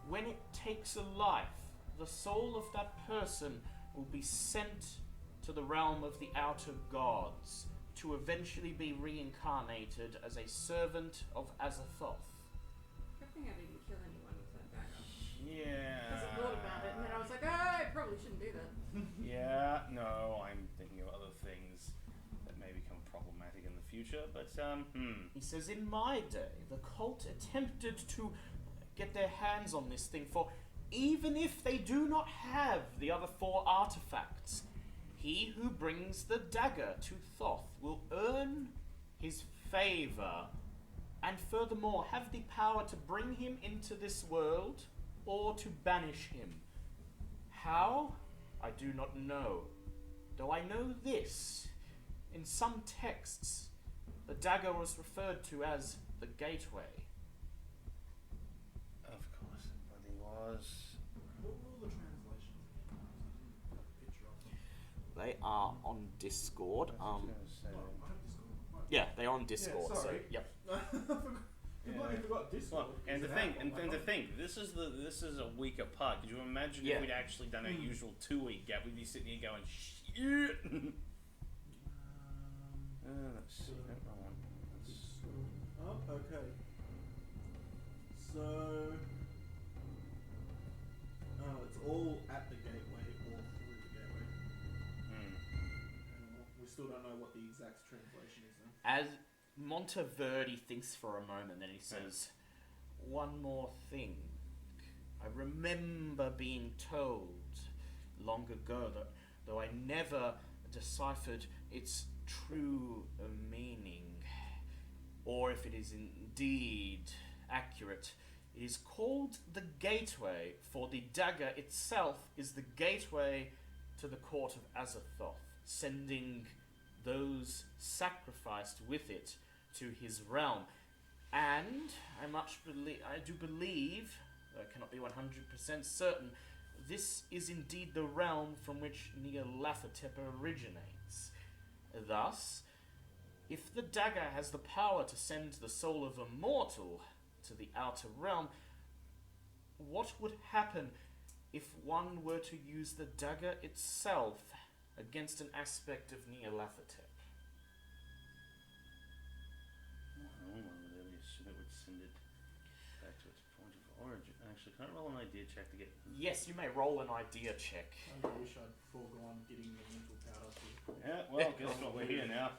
when it takes a life, the soul of that person will be sent to the realm of the outer gods to eventually be reincarnated as a servant of Azathoth. Good thing I didn't kill anyone with that dagger. Yeah. Because I thought about it and then I was like, I probably shouldn't do that. Yeah, no, I'm thinking of other things that may become problematic in the future, but, He says, in my day, the cult attempted to get their hands on this thing, for even if they do not have the other 4 artifacts, he who brings the dagger to Thoth will earn his favor, and furthermore have the power to bring him into this world or to banish him. How? I do not know. Though I know this, in some texts, the dagger was referred to as the gateway. of course it bloody was. What will the translation They are on Discord. Oh, I have Discord. Yeah, they are on Discord. Yeah, sorry. So, yep. I completely forgot Discord. Well, and the is thing, out on and my the phone. thing, this is a week apart. Could you imagine Yeah. if we'd actually done a usual 2-week gap? We'd be sitting here going, shit. Let's see. No, wrong one. Oh, okay. So, it's all at the gateway or through the gateway. We still don't know what the exact translation is then. As Monteverdi thinks for a moment, then he says, "One more thing. I remember being told long ago that though I never deciphered its true meaning, or if it is indeed accurate, it is called the gateway, for the dagger itself is the gateway to the court of Azathoth, sending those sacrificed with it to his realm. And I do believe, though I cannot be 100% certain, this is indeed the realm from which Nyarlat originates. Thus, if the dagger has the power to send the soul of a mortal to the outer realm, what would happen if one were to use the dagger itself against an aspect of Nyarlat? Well, one would really assume it would send it back to its point of origin. Actually, can I roll an idea check to get... Yes, you may roll an idea check. I wish I'd foregone getting the mental powder to. Yeah, well, guess what? We're here now.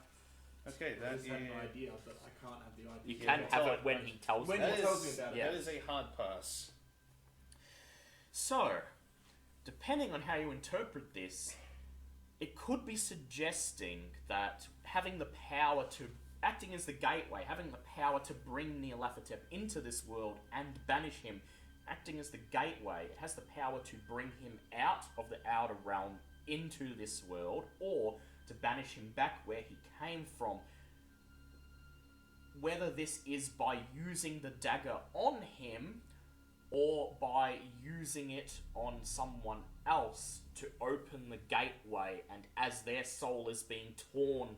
Okay, I that just is... had an idea, but I can't have the idea. You Yeah, can that's have all it when he tells When you. he That tells is- me about it. Yeah. That is a hard pass. So, depending on how you interpret this, it could be suggesting that having the power to, acting as the gateway, having the power to bring Nyarlathotep into this world and banish him, acting as the gateway, it has the power to bring him out of the outer realm into this world, or to banish him back where he came from. Whether this is by using the dagger on him, or by using it on someone else to open the gateway, and as their soul is being torn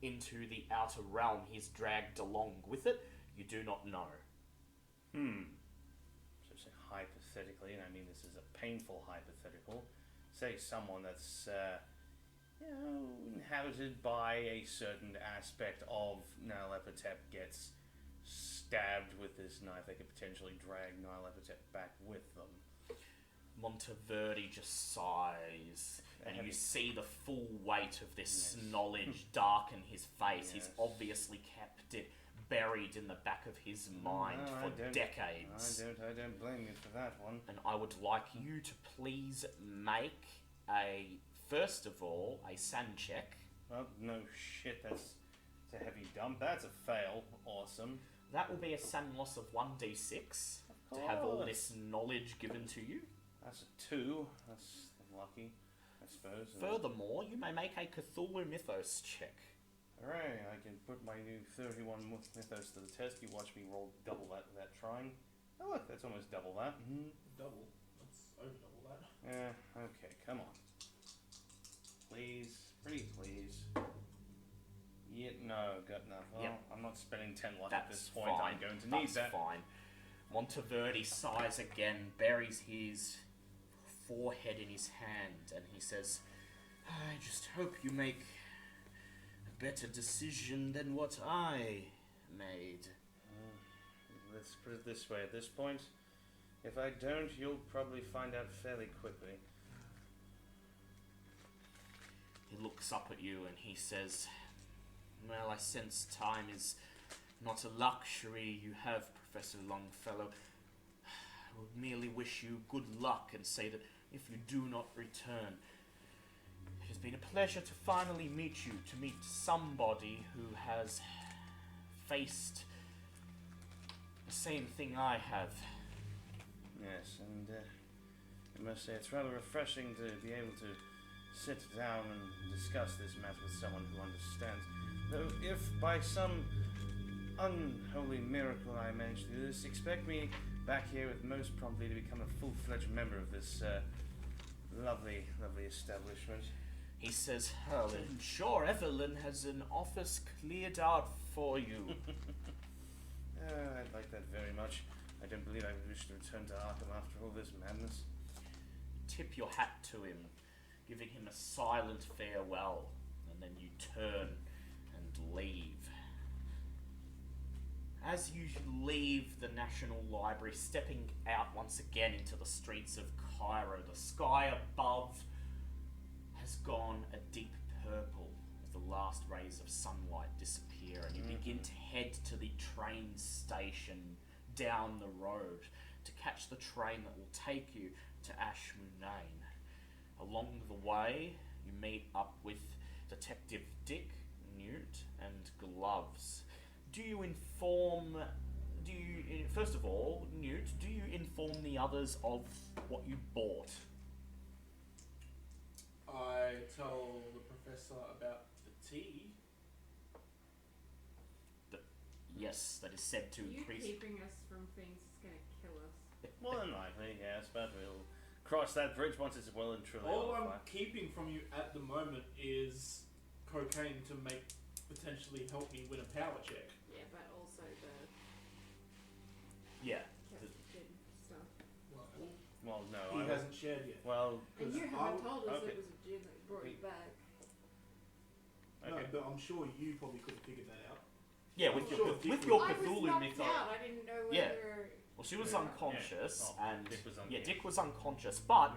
into the outer realm, he's dragged along with it, you do not know. So say hypothetically, and I mean this is a painful hypothetical, say someone that's, inhabited by a certain aspect of Nyarlathotep gets stabbed with this knife, they could potentially drag Nyarlathotep back with them. Monteverdi just sighs, and you Heavy. see the full weight of this Yes. knowledge darken his face. He's Yes. obviously kept it buried in the back of his mind No, I for don't- decades. I don't blame you for that one. And I would like you to please make first of all, a sand check. Well, no shit, that's a heavy dump. That's a fail. Awesome. That will be a sand loss of 1d6 to have all this knowledge given to you. That's a 2. That's lucky, I suppose. Furthermore, you may make a Cthulhu Mythos check. Hooray, I can put my new 31 mythos to the test. You watch me roll double that trying. Oh look, that's almost double that. Double. That's over double that. Yeah, okay, come on. Please, pretty please. Yeah, no, got enough. Well, Yep. I'm not spending 10 luck at this That's point. fine. I'm going to need That's that. fine. Monteverdi sighs again, buries his forehead in his hand, and he says, "I just hope you make a better decision than what I made." Let's put it this way, at this point, if I don't, you'll probably find out fairly quickly. He looks up at you and he says, "Well, I sense time is not a luxury you have, Professor Longfellow. I would merely wish you good luck and say that if you do not return, it has been a pleasure to finally meet you, to meet somebody who has faced the same thing I have." Yes, and I must say it's rather refreshing to be able to sit down and discuss this matter with someone who understands. Though if by some unholy miracle I manage to do this, expect me back here with most promptly to become a full-fledged member of this lovely establishment. He says, "Oh, I'm sure Evelyn has an office cleared out for you." I'd like that very much. I don't believe I wish to return to Arkham after all this madness. Tip your hat to him, giving him a silent farewell, and then you turn and leave. As you leave the National Library, stepping out once again into the streets of Cairo, the sky above has gone a deep purple as the last rays of sunlight disappear, and you begin to head to the train station down the road to catch the train that will take you to Ash Munain. Along the way, you meet up with Detective Dick, Newt, and Gloves. First of all, Newt, do you inform the others of what you bought? I tell the professor about the tea. Yes, that is said to You increase... keeping us from things is going to kill us. More than likely, yes, but we'll cross that bridge once it's well and truly All I'm over. keeping from you at the moment is cocaine to potentially help me win a power check. Yeah, but also the Yeah. captain stuff. Well, no, He hasn't shared yet. Well, And you haven't told us okay. it was a gin that brought you back. No, okay. but I'm sure you probably could have figured that out. Yeah, with I'm your sure with Dick your would- I was Cthulhu knocked mythos. out. I didn't know whether... Yeah. Well, she was Yeah. unconscious, Yeah. Oh, and Dick was Dick was unconscious, but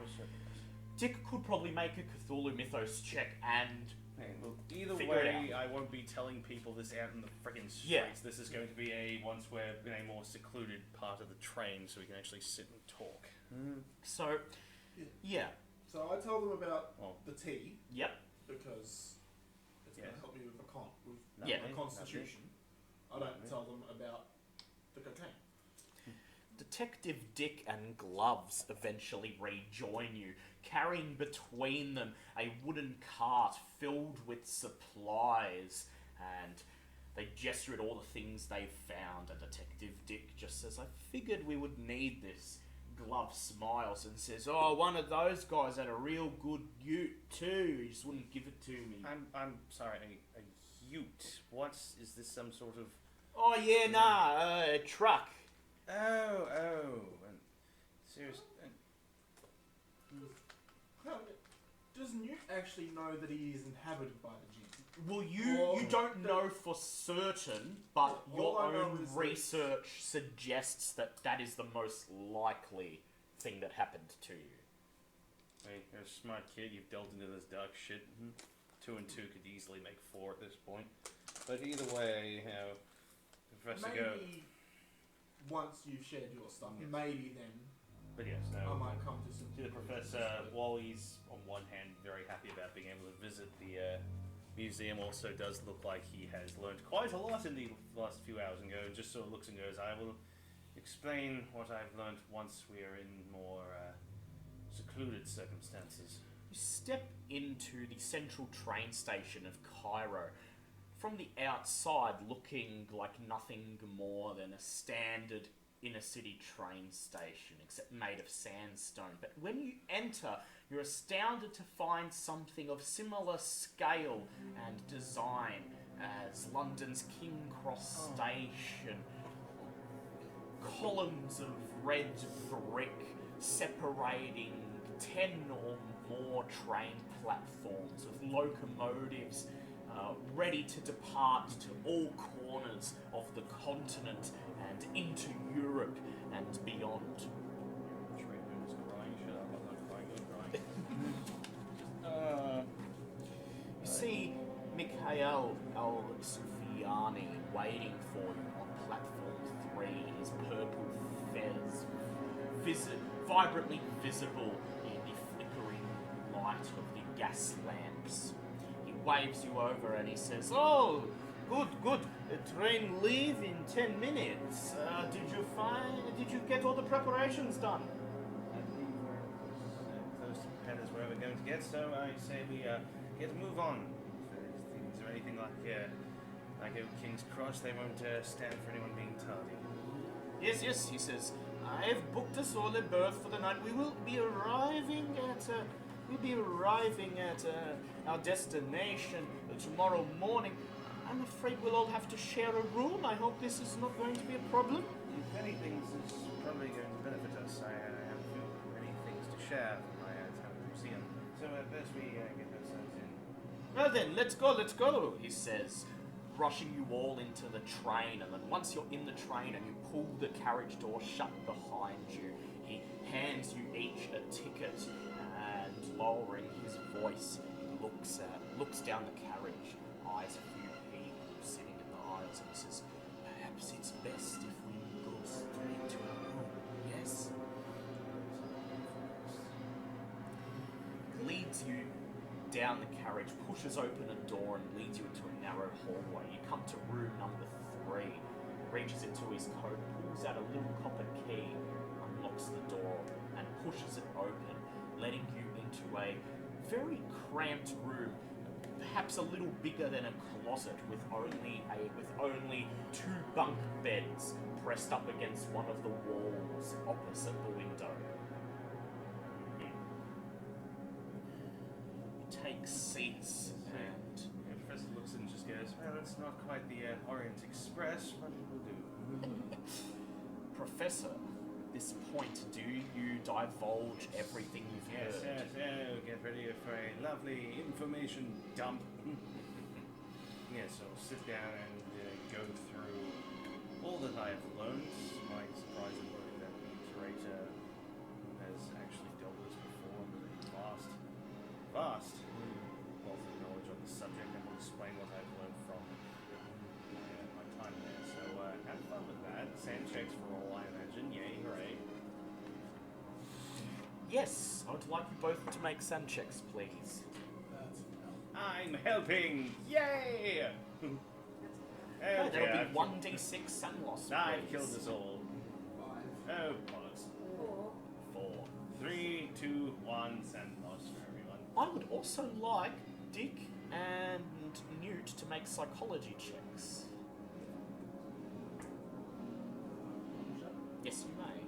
Dick could probably make a Cthulhu mythos check, and Hey, well, either Figure it way, I won't be telling people this out in the friggin' streets. Yeah. This is going to be once we're in a more secluded part of the train, so we can actually sit and talk. so yeah, So I tell them about Well, the tea yep, because it's going Yes. to help me with Yeah. the constitution. I don't tell them about the cocaine. Detective Dick and Gloves eventually rejoin you, carrying between them a wooden cart filled with supplies, and they gesture at all the things they've found, and Detective Dick just says, "I figured we would need this." Gloves smiles and says, "Oh, one of those guys had a real good ute too, he just wouldn't give it to me." I'm sorry, a ute. What is this? Some sort of? "Oh yeah, nah, a truck." And serious. Does Newt actually know that he is inhabited by the jinn? Well, you don't know for certain, but All your I know own is that- research suggests that that is the most likely thing that happened to you. Hey, you're a smart kid. You've delved into this dark shit. 2 and 2 could easily make 4 at this point. But either way, Professor Go. Maybe once you've shared your stuff, Yes. maybe then But yes, I no. might come to some. The Professor, while he's on one hand very happy about being able to visit the museum, also does look like he has learned quite a lot in the last few hours and just sort of looks and goes, "I will explain what I've learned once we are in more secluded circumstances." You step into the central train station of Cairo. From the outside, looking like nothing more than a standard inner city train station, except made of sandstone. But when you enter, you're astounded to find something of similar scale and design as London's King Cross Station. Columns of red brick separating 10 or more train platforms with locomotives ready to depart to all corners of the continent and into Europe and beyond. Trade room is crying. Shut up! I'm not crying. I'm crying. You see Mikhail Al-Sufyani waiting for you on platform 3, his purple fez vibrantly visible in the flickering light of the gas lamps. He waves you over and he says, "Oh, good. The train leave in 10 minutes. Did you get all the preparations done?" Those headers we're ever going to get, so I say we get to move on. If things are anything like a King's Cross, they won't stand for anyone being tardy. Yes, he says, "I've booked us all a berth for the night. We will be arriving at our destination tomorrow morning, I'm afraid we'll all have to share a room. I hope this is not going to be a problem. If anything, this is probably going to benefit us. I have many things to share from my town museum. So best we get ourselves in. Well then, let's go, he says, rushing you all into the train. And then once you're in the train and you pull the carriage door shut behind you, he hands you each a ticket and, lowering his voice, looks down the carriage, eyes a few people sitting in the aisles, and he says, "Perhaps it's best if we go straight to our room, yes?" Leads you down the carriage, pushes open a door and leads you into a narrow hallway. You come to room number 3, reaches into his coat, pulls out a little copper key, unlocks the door and pushes it open, letting you into a very cramped room, perhaps a little bigger than a closet, with only 2 bunk beds pressed up against one of the walls opposite the window. Take seats and The professor looks and just goes, well, it's not quite the Orient Express, but it will do. Professor, at this point, do you divulge everything you've Yes, heard? yes, get ready for a lovely information dump. Yes, I'll sit down and go through all that I have learned. Quite surprisingly, that the curator has actually dealt with this before, but vast wealth of knowledge on the subject, and will explain what I've learned from my time there. So have fun with that. Sand checks for all, I imagine. Yay, hooray. Yes, I would like you both to make sand checks, please. I'm helping! Yay! Okay, Okay, there'll be 1d6 sand loss, I've please. killed us all. 5. Oh, bollocks. 4. 4. 3, 2, 1, sand loss for everyone. I would also like Dick and Newt to make psychology checks. Yes, you may.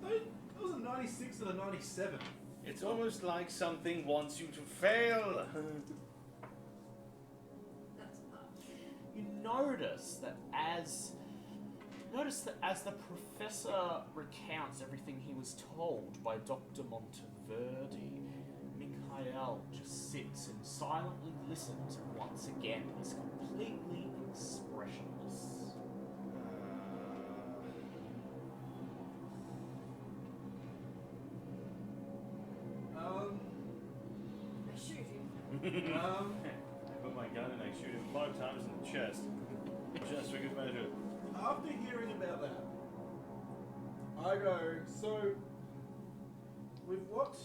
That was a 96 and a 97. It's almost like something wants you to fail. That's a pass. You notice that as the professor recounts everything he was told by Dr. Monteverdi, Mikhail just sits and silently listens, and once again is completely expressionless. I shoot him. I put my gun and I shoot him 5 times in the chest. Just for good measure. After hearing about that, I go, so, with what,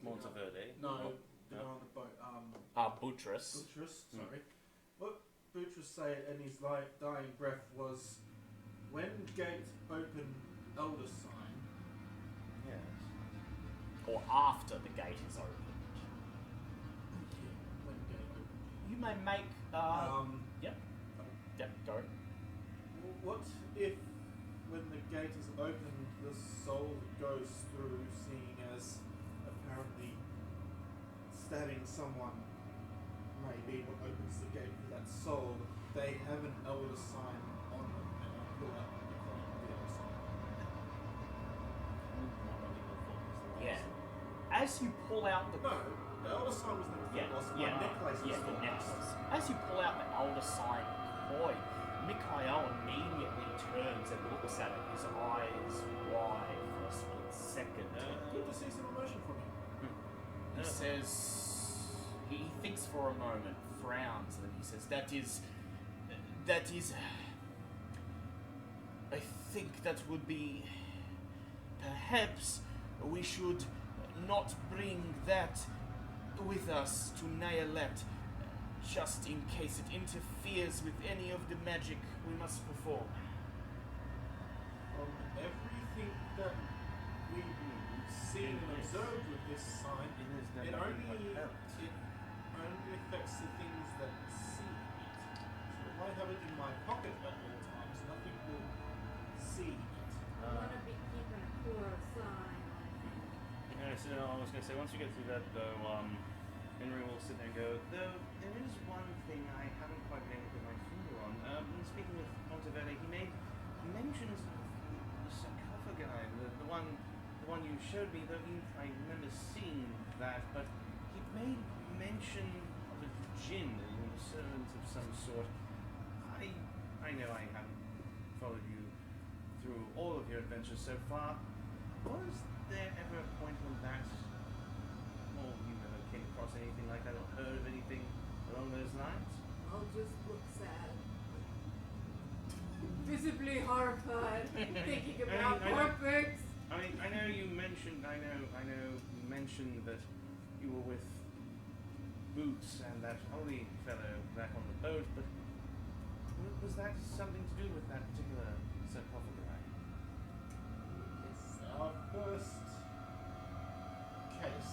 Monteverde. no, the No. guy on the boat, Buttress. Buttress, sorry. What Buttress said in his dying breath was, when gate open elder sign, Yes. Or after the gate is opened. when gate open, You may make. Yep, go. what if when the gate is opened, the soul that goes through, seeing as apparently stabbing someone may be what opens the gate for that soul, they have an elder sign on them, and I pull out the coin of the elder sign. Yeah. As you pull out the. No, the elder sign was never Yeah, lost. yeah, My necklace was yeah, the still necklace. lost. As you pull out the elder sign coin, Mikhail immediately turns and looks at it, his eyes wide for a split second. Good to see some emotion from you. He says, he thinks for a moment, frowns, and then he says, that is, I think that would be, perhaps we should not bring that with us to Nyarlat, just in case it interferes with any of the magic we must perform. From everything that we've seen and observed with this sign, it only affects the things that see it. So if I have it in my pocket at all times, nothing will see it. I want to be keeping a poor sign, I think. Yes, so I was going to say, once you get through that, though, Henry will sit there and go, though there is one thing I haven't quite been able to put my finger on. When speaking with Monteverde, he mentions the sarcophagi, the one you showed me, though I remember seeing that, but he made mention of a djinn, a servant of some sort. I know I haven't followed you through all of your adventures so far. Was there ever a point when that, or you ever came across anything like that, or heard of anything along those lines? I'll just look sad. Visibly horrified, thinking about perfect. I know you mentioned that you were with Boots and that holy fellow back on the boat, but was that something to do with that particular sarcophagi? It's our first case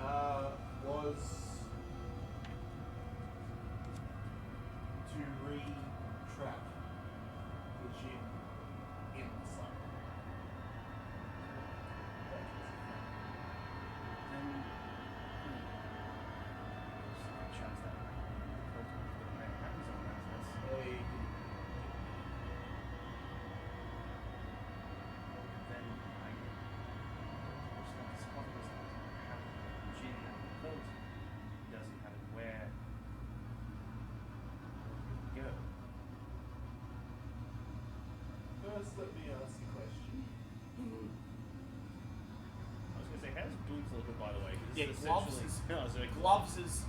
together. Was to re-trap the gin in the sun. Then, chance that my hands on that. They Then I was not discovered doesn't have gin and coat. He doesn't have it where it would go. first let me ask a question. I was going to say, how's Boots looking, by the way? 'Cause Yeah, this Gloves essentially- is- No, so Gloves is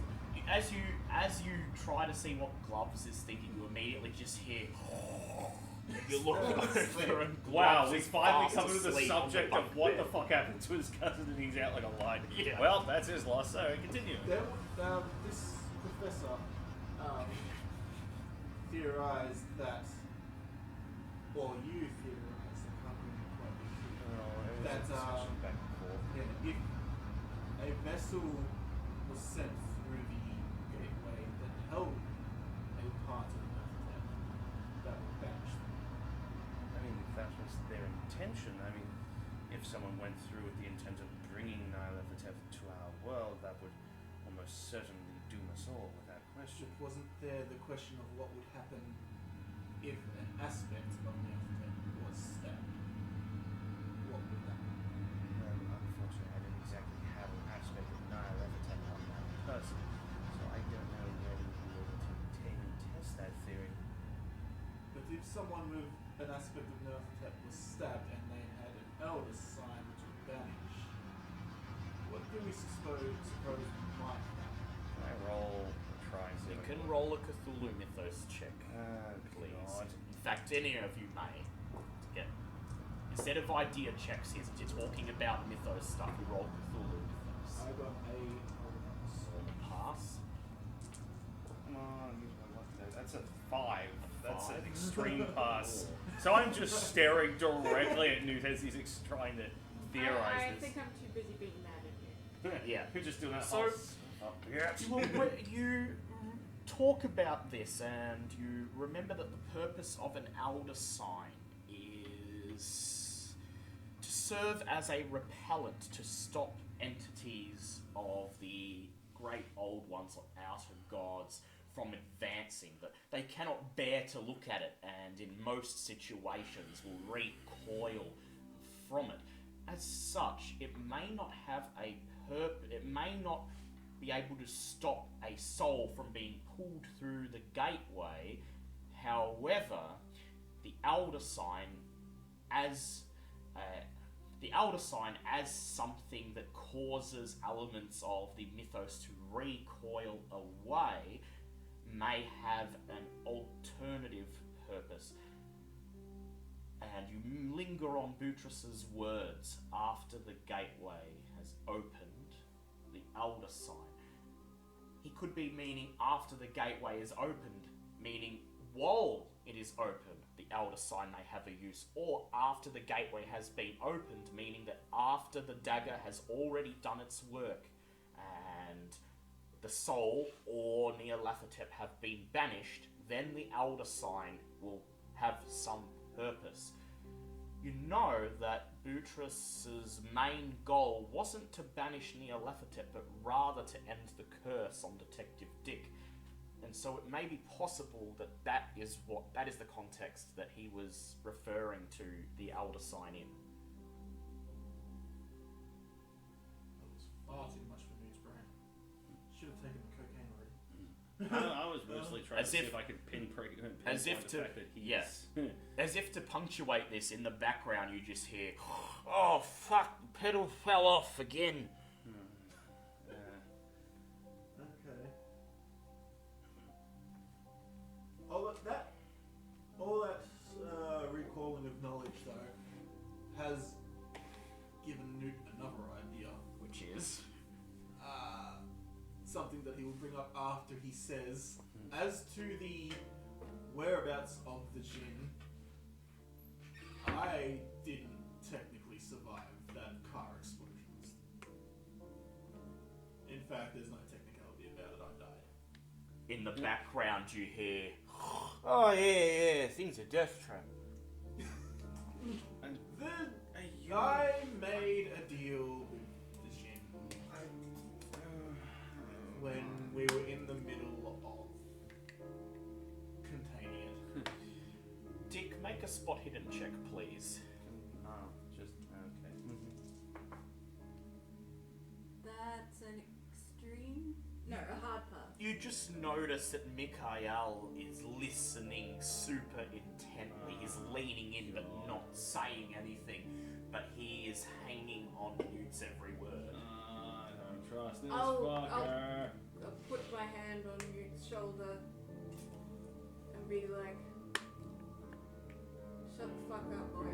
as you try to see what Gloves is thinking, you immediately just hear. You look over and Wow, Gloves we is finally fast come to the asleep on subject bunk of what bed. the fuck happened to his cousin, and he's out like a light. Yeah. Well, that's his loss. So continue. This professor theorized that, or you theorized, I can't remember quite the That, back and forth. yeah, if a vessel was sent through the gateway that held a part of Nyarlat, that would banish them. I mean, if that was their intention, I mean, if someone went through with the intent of bringing Nyarlat to our world, that would almost certainly doom us all without question. Wasn't there the question of what would happen if an aspect of Nyarlat was stabbed? What would that be? Unfortunately, I didn't exactly have an aspect of Nyarlat on that person, so I don't know whether we were able to obtain and test that theory. But if someone with an aspect of Nyarlat was stabbed and they had an elder sign which would vanish, what do we suppose might happen? Can I roll or try and see You if I can roll a Cthulhu Mythos check, please. God. In fact, any of you may. Get instead of idea checks, you're talking about Mythos stuff. You roll Cthulhu Mythos. I got a Pass. Come on, use my luck there. That's a 5. That's an 5? extreme pass. So I'm just staring directly at Newt as he's trying to theorize I this. think I'm too busy being mad at you. Yeah. You're just doing that. So- Yeah. You talk about this, and you remember that the purpose of an elder sign is to serve as a repellent to stop entities of the great old ones, like outer gods, from advancing. That they cannot bear to look at it, and in most situations will recoil from it. As such, it may not have a purpose. It may not be able to stop a soul from being pulled through the gateway. However, the elder sign as something that causes elements of the mythos to recoil away may have an alternative purpose. And you linger on Boutris's words after the gateway has opened, the elder sign. He could be meaning after the gateway is opened, meaning while it is open, the elder sign may have a use, or after the gateway has been opened, meaning that after the dagger has already done its work and the soul or Nyarlathotep have been banished, then the elder sign will have some purpose. you know that Boutros' main goal wasn't to banish Nyarlat, but rather to end the curse on Detective Dick. And so it may be possible that that is the context that he was referring to the Elder Sign in. That was far too much for Newt's brain. Should have taken the cocaine already. I was mostly trying to see if I could pinpoint the fact that he's... Yes. As if to punctuate this, in the background you just hear, "Oh fuck, the pedal fell off again." Okay. All that recalling of knowledge, though, has given Newt another idea, Which is? something that he will bring up after he says, as to the whereabouts of the djinn, I didn't technically survive that car explosion. In fact, there's no technicality about it, I died. In the background you hear, "Oh yeah, things are death trap." And then I made a deal with the djinn when we were in the middle of containing it. Dick, make a spot hidden check, please. Oh, just... okay. That's an extreme. No, a hard pass. You just notice that Mikhail is listening super intently. He's leaning in but not saying anything. But he is hanging on Newt's every word. I don't trust this I'll put my hand on Newt's shoulder and be like, "Shut the fuck up, boy."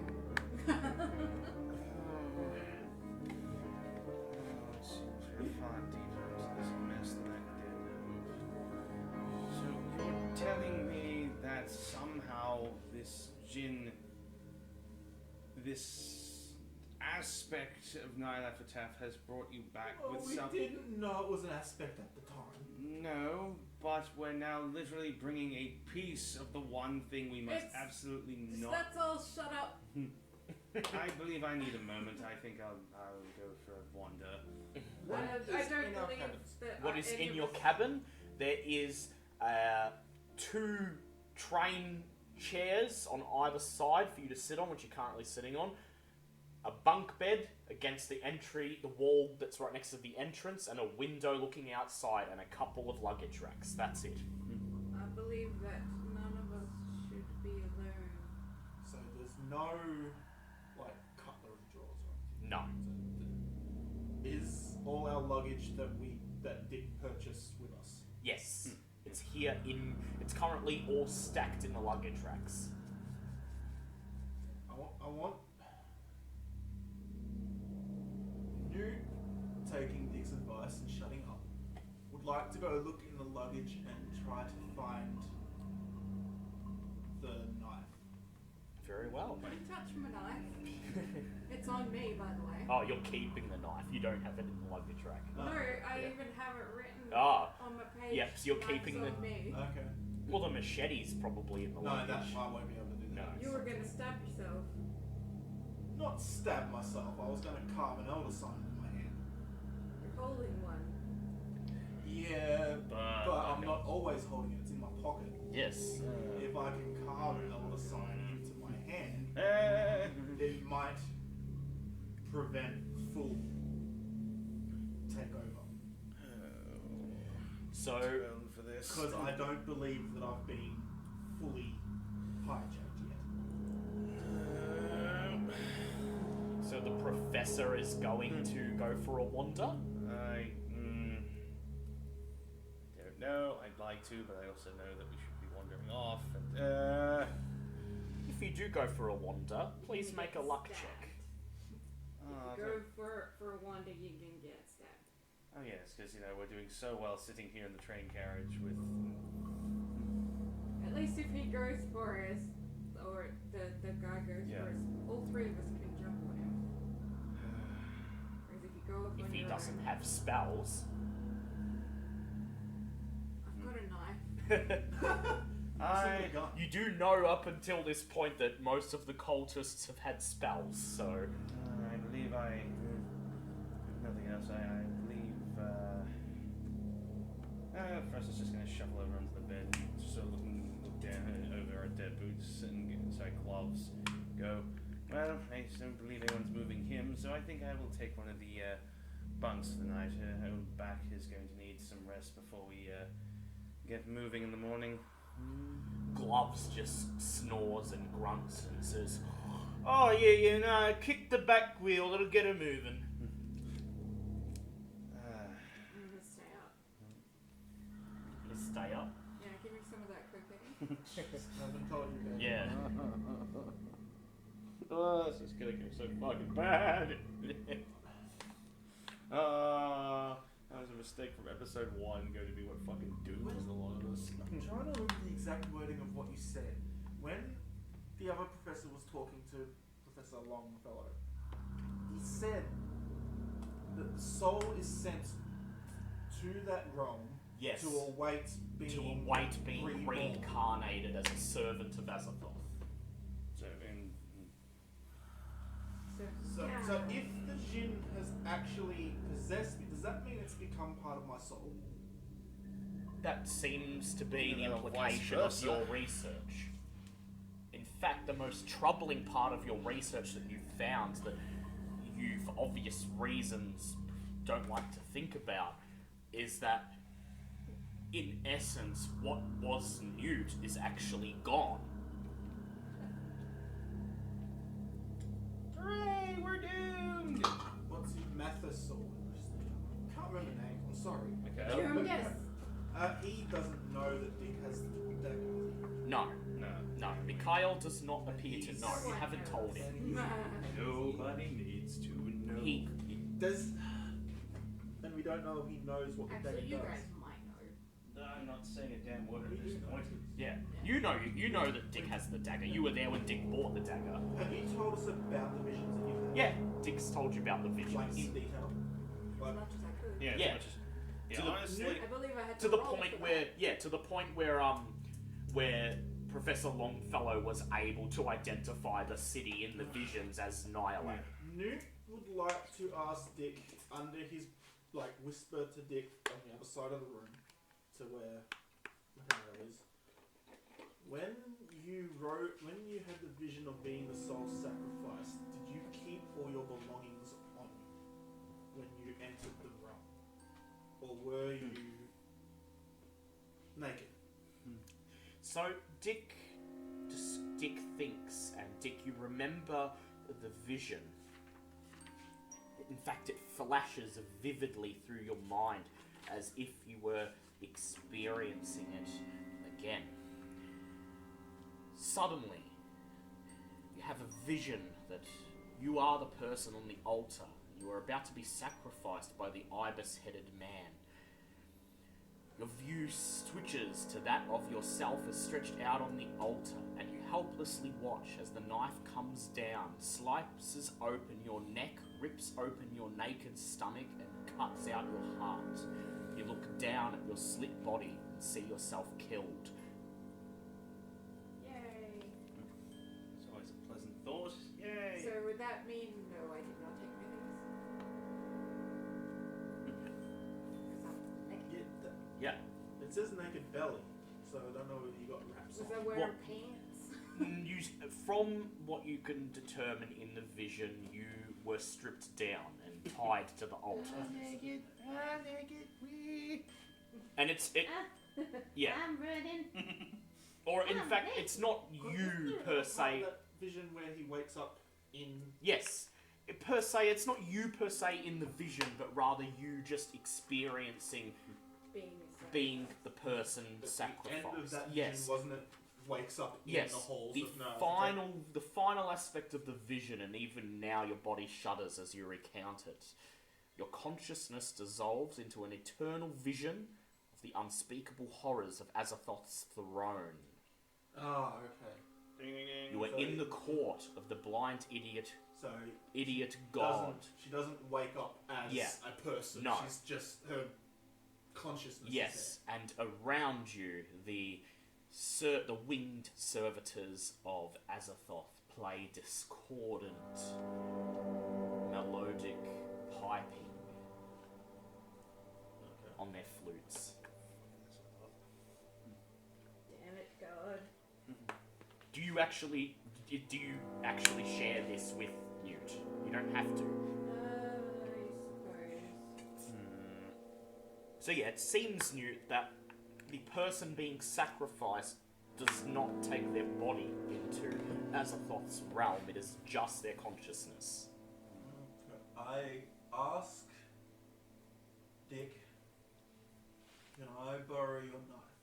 We're far deeper into this mess than I did. So you're telling me that somehow this djinn, this aspect of Nyarlat has brought you back with We something? didn't know it was an aspect at the time. No, but we're now literally bringing a piece of the one thing we must It's- absolutely not. That's all. Shut up. I believe I need a moment. I think I'll go for a wander. I don't believe that. What is any in of your us- cabin? There is 2 train chairs on either side for you to sit on, which you're currently sitting on. A bunk bed against the wall that's right next to the entrance, and a window looking outside, and a couple of luggage racks. That's it. I believe that none of us should be alone. So there's no, like, cutlery drawers or anything. No. So is all our luggage that Dick purchased with us? Yes. It's here it's currently all stacked in the luggage racks. I want Newt, taking Dick's advice and shutting up, would like to go look in the luggage and try to find the knife. Very well. Don't touch my knife. It's on me, by the way. Oh, you're keeping the knife. You don't have it in the luggage rack. No, I Yeah. even have it written Ah. on my page. Yep, so you're Knife's keeping on me. Okay. Well, the machete's probably in the No, luggage. that I won't be able to do that. No. You were gonna stab yourself. Not stab myself. I was going to carve an elder sign with my hand. You're holding one. Yeah, But I'm not always holding it. It's in my pocket. Yes. If I can carve an elder sign into my hand, it might prevent full takeover. So, for this. Because I don't believe that I've been fully hijacked yet. so the professor is going to go for a wander? I don't know. I'd like to, but I also know that we should be wandering off. And, If you do go for a wander, please You make a get luck stabbed. check. If you go for a wander, you can get stabbed. oh yes, because we're doing so well sitting here in the train carriage with. At least if he goes for us, or the guy goes Yeah. for us, all 3 of us can jump on him. Whereas if you go up If on he your doesn't own, have spells. I've got a knife. Single gun. You do know up until this point that most of the cultists have had spells, so... I believe nothing else. I believe, first it's just going to shuffle over onto the bed, sort of look down over at their boots and gloves. Go, well, I don't believe anyone's moving him, so I think I will take one of the bunks tonight. Old back is going to need some rest before we get moving in the morning. Gloves just snores and grunts and says, "Oh yeah, no, kick the back wheel, it'll get her moving." I'm gonna stay up. You stay up? Yeah, give me some of that cocaine. Haven't told you that. Yeah. Oh, this is gonna go so fucking bad. That was a mistake from episode 1, going to be what fucking dooms a lot of us. I'm trying to remember the exact wording of what you said. When the other professor was talking to Professor Longfellow, he said that the soul is sent to that realm Yes. to await being reborn. reincarnated as a servant of Azathoth. So, So if the Jinn has actually possessed me, does that mean it's become part of my soul? That seems to be the Well, implication vice of your versa. research. In fact, the most troubling part of your research that you've found that you, for obvious reasons, don't like to think about is that, in essence, what was Newt is actually gone. hooray, we're doomed! What's his Mathis soul? Can't remember the name. I'm sorry. Okay. Sure, guess. He doesn't know that Dick has the dagger. No, No. Mikhail does not appear to know. You haven't told him. Nobody needs to know. He Does. And we don't know if he knows what the dagger Actually, you does. guys might know. I'm not saying a damn word at this point. Yeah, you know that Dick has the dagger. You were there when Dick bought the dagger. Have you told us about the visions that you've had? Yeah, Dick's told you about the visions. Like in detail? As Like, much as I could. Yeah, Yeah. as much as, To the- honestly, I believe I had to the roll point for where that. to the point where Professor Longfellow was able to identify the city in the visions as Nyarlat. Newt would like to ask Dick under his, whisper to Dick on the other side of the room to where Mikhail is. When you had the vision of being the soul sacrifice, did you keep all your belongings on you when you entered the realm? Or were you naked? So Dick thinks, and Dick, you remember the vision. In fact, it flashes vividly through your mind as if you were experiencing it again. Suddenly, you have a vision that you are the person on the altar. You are about to be sacrificed by the ibis-headed man. Your view switches to that of yourself as stretched out on the altar, and you helplessly watch as the knife comes down, slices open your neck, rips open your naked stomach, and cuts out your heart. You look down at your slit body and see yourself killed. Yay. it's always a pleasant thought. Yay! So would that mean no, I did not take my things? Because I'm naked. Yeah, Yeah. it says naked belly, so I don't know whether you got wraps Was on. I wearing What- pants? From what you can determine in the vision, you were stripped down and tied to the altar. naked, we. And it yeah. I'm running. Or in I'm fact, naked. it's not you per se. That vision where he wakes up in. Yes, per se, it's not you per se in the vision, but rather you just experiencing being the person At sacrificed. the end of that vision, Yes, wasn't it? Wakes up in yes. the halls The of Nyarlat. final aspect of the vision, and even now your body shudders as you recount it. Your consciousness dissolves into an eternal vision of the unspeakable horrors of Azathoth's throne. Ah, okay. Ding, ding, ding. You are in the court of the blind idiot So god. she doesn't wake up as Yeah. a person. No. She's just her consciousness. Yes, and around you, the the winged servitors of Azathoth play discordant, melodic piping Okay. on their flutes. Damn it, God. Do you actually share this with Newt? You don't have to. I suppose. So yeah, it seems, Newt, that the person being sacrificed does not take their body into Azathoth's realm. It is just their consciousness. I ask Dick, can I borrow your knife?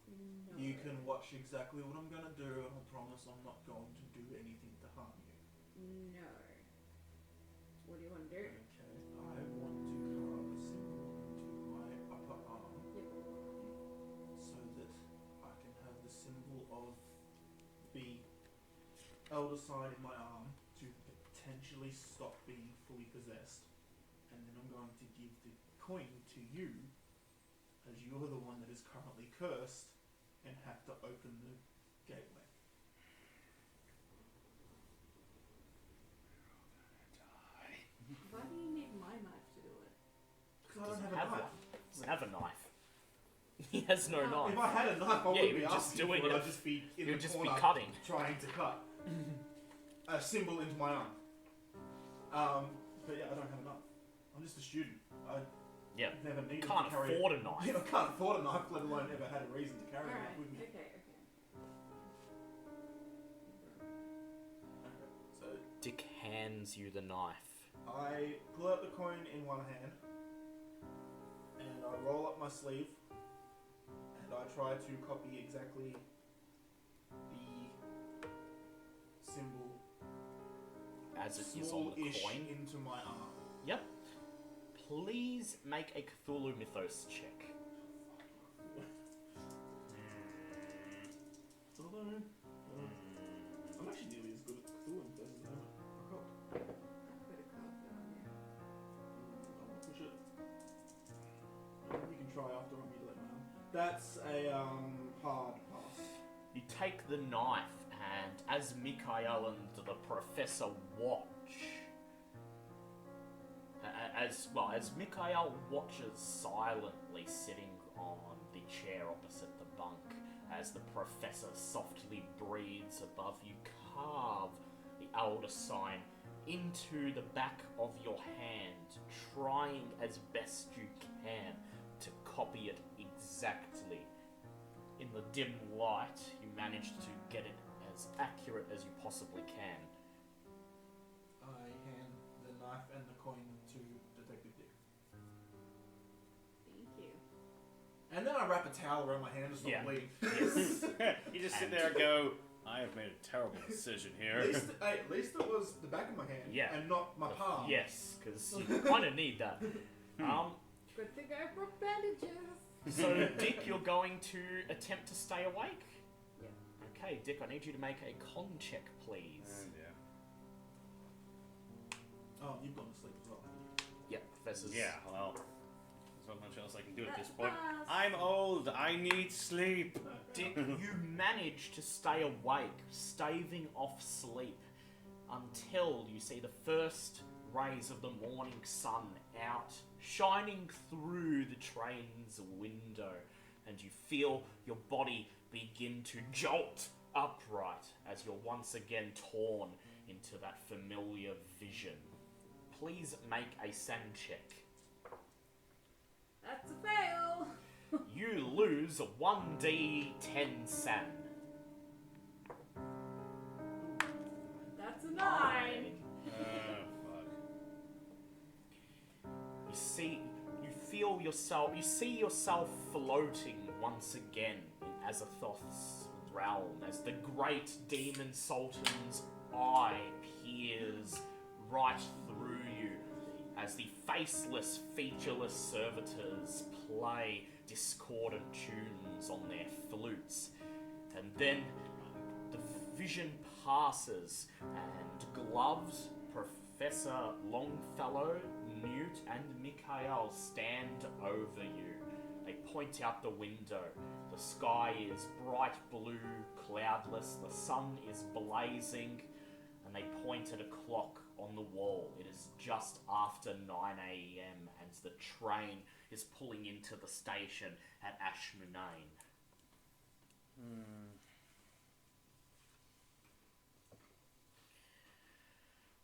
No. You can watch exactly what I'm going to do, and I promise I'm not going to do anything to harm you. No. What do you want to do? Okay, I want to carve a symbol into my upper arm. Yep. So that I can have the symbol of the elder sign in my arm to potentially stop being fully possessed. And then I'm going to give the coin to you, as you're the one that is currently cursed and have to open the gateway. Why do you need my knife to do it? Because I don't Doesn't have a have knife. one. Doesn't have a knife. He has no Oh. knife. If I had a knife, I Yeah, wouldn't you be would just asking doing for it. it. I'd just be in You the would just be corner cutting. trying to cut a symbol into my arm. But yeah, I don't have a knife. I'm just a student. I Yeah. never needed Can't to carry afford a knife. I can't afford a knife, let alone ever had a reason to carry a Alright, knife with me. okay. Okay, so Dick hands you the knife. I pull out the coin in one hand, and I roll up my sleeve, and I try to copy exactly the symbol As it is on the small-ish coin. into my arm. Yep. Please make a Cthulhu Mythos check. I'm actually nearly as good at Cthulhu as I am at occult. I could have carved that on you. I want to push it. You can try after I mutilate my arm. That's a hard pass. You take the knife, and as Mikhail and the professor watch, as Mikhail watches silently sitting on the chair opposite the bunk, as the professor softly breathes above you, carve the elder sign into the back of your hand, trying as best you can to copy it exactly. In the dim light, you manage to get it as accurate as you possibly can. I hand the knife and the coin to Detective Dick. Thank you. And then I wrap a towel around my hand to stop Yeah. bleeding. Yes. You just sit And- there and go, I have made a terrible decision At here. least, hey, at least it was the back of my hand Yeah. and not my palm. Yes, because you kind of need that. Good thing I brought bandages. So, Dick, you're going to attempt to stay awake? Yeah. Okay, Dick, I need you to make a con check, please. Oh, you've gone to sleep as well. Yep, Professor's... Yeah, well, there's not much else I can do at this That's point. fast. I'm old. I need sleep. Dick, you manage to stay awake, staving off sleep, until you see the first rays of the morning sun out, shining through the train's window, and you feel your body begin to jolt upright as you're once again torn into that familiar vision. Please make a SAN check. That's a fail. You lose 1d10 SAN. That's a 9. Fuck. You see yourself floating once again in Azathoth's realm as the great demon sultan's eye peers right through you as the faceless, featureless servitors play discordant tunes on their flutes. And then the vision passes and Gloves, Professor Longfellow, Newt and Mikhail stand over you. They point out the window. The sky is bright blue, cloudless, the sun is blazing, and they point at a clock on the wall. It is just after 9 a.m. and the train is pulling into the station at Ashmunane.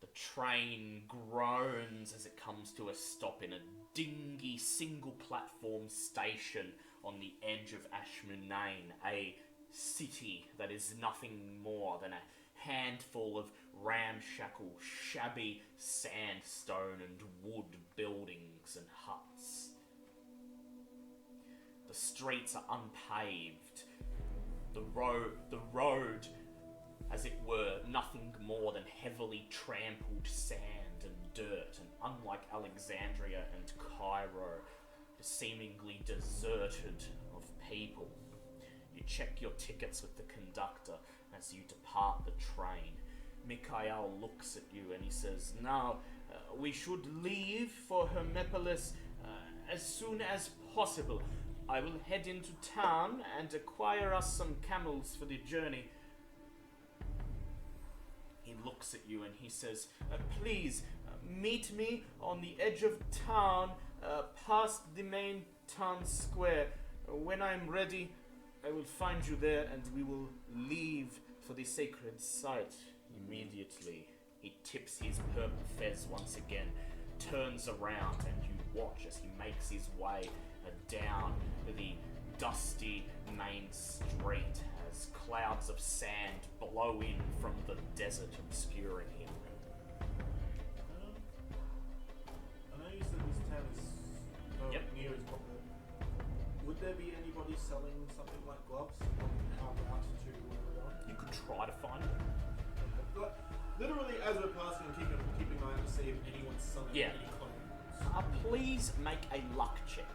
The train groans as it comes to a stop in a dingy single-platform station on the edge of Ashmunane, a city that is nothing more than a handful of ramshackle, shabby sandstone and wood buildings and huts. The streets are unpaved. The road, as it were, nothing more than heavily trampled sand and dirt, and unlike Alexandria and Cairo, is seemingly deserted of people. You check your tickets with the conductor as you depart the train. Mikhail looks at you and he says, "Now, we should leave for Hermopolis as soon as possible. I will head into town and acquire us some camels for the journey." He looks at you and he says, "Please, meet me on the edge of town, past the main town square. When I'm ready, I will find you there and we will leave for the sacred site immediately." He tips his purple fez once again, turns around, and you watch as he makes his way down the dusty main street as clouds of sand blow in from the desert, obscuring him. I know you said this town is near his property. Would there be anybody selling something like gloves on our route to where we're going? You could try to find it. Literally, as we're passing, keeping an eye out to see if anyone's selling any clothes. Please make a luck check.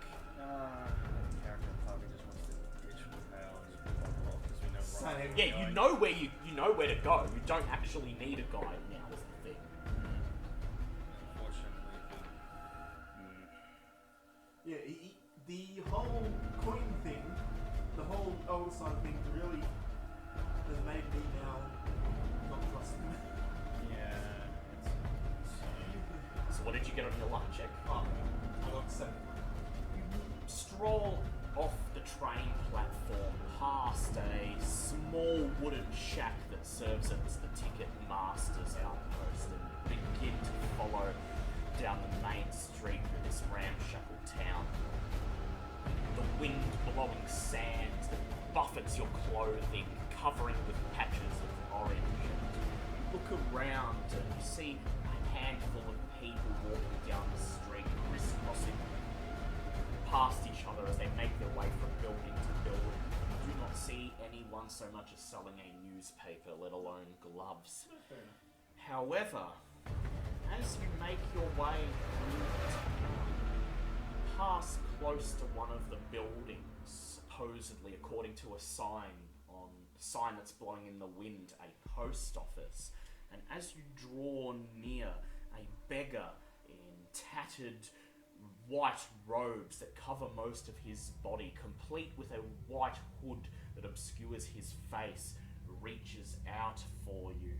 Character probably just wants to ditch Mikhail and just walk off because we know Same. right. Yeah, you know where to go. You don't actually need a guide now, is the thing. Unfortunately, Yeah, the whole coin thing, the whole old side thing really has made me now not trust him. yeah, So what did you get on your luck check? Oh, I got 7. Stroll off the train platform past a small wooden shack that serves as the ticket master's outpost and begin to follow down the main street of this ramshackle town. The wind blowing sand that buffets your clothing, covering with patches of orange. You look around and you see a handful of people walking down the street, crisscrossing past each other as they make their way from building to building. You do not see anyone so much as selling a newspaper, let alone gloves. However, as you make your way through the town, you pass close to one of the buildings, supposedly according to a sign that's blowing in the wind, a post office. And as you draw near, a beggar in tattered white robes that cover most of his body, complete with a white hood that obscures his face, reaches out for you,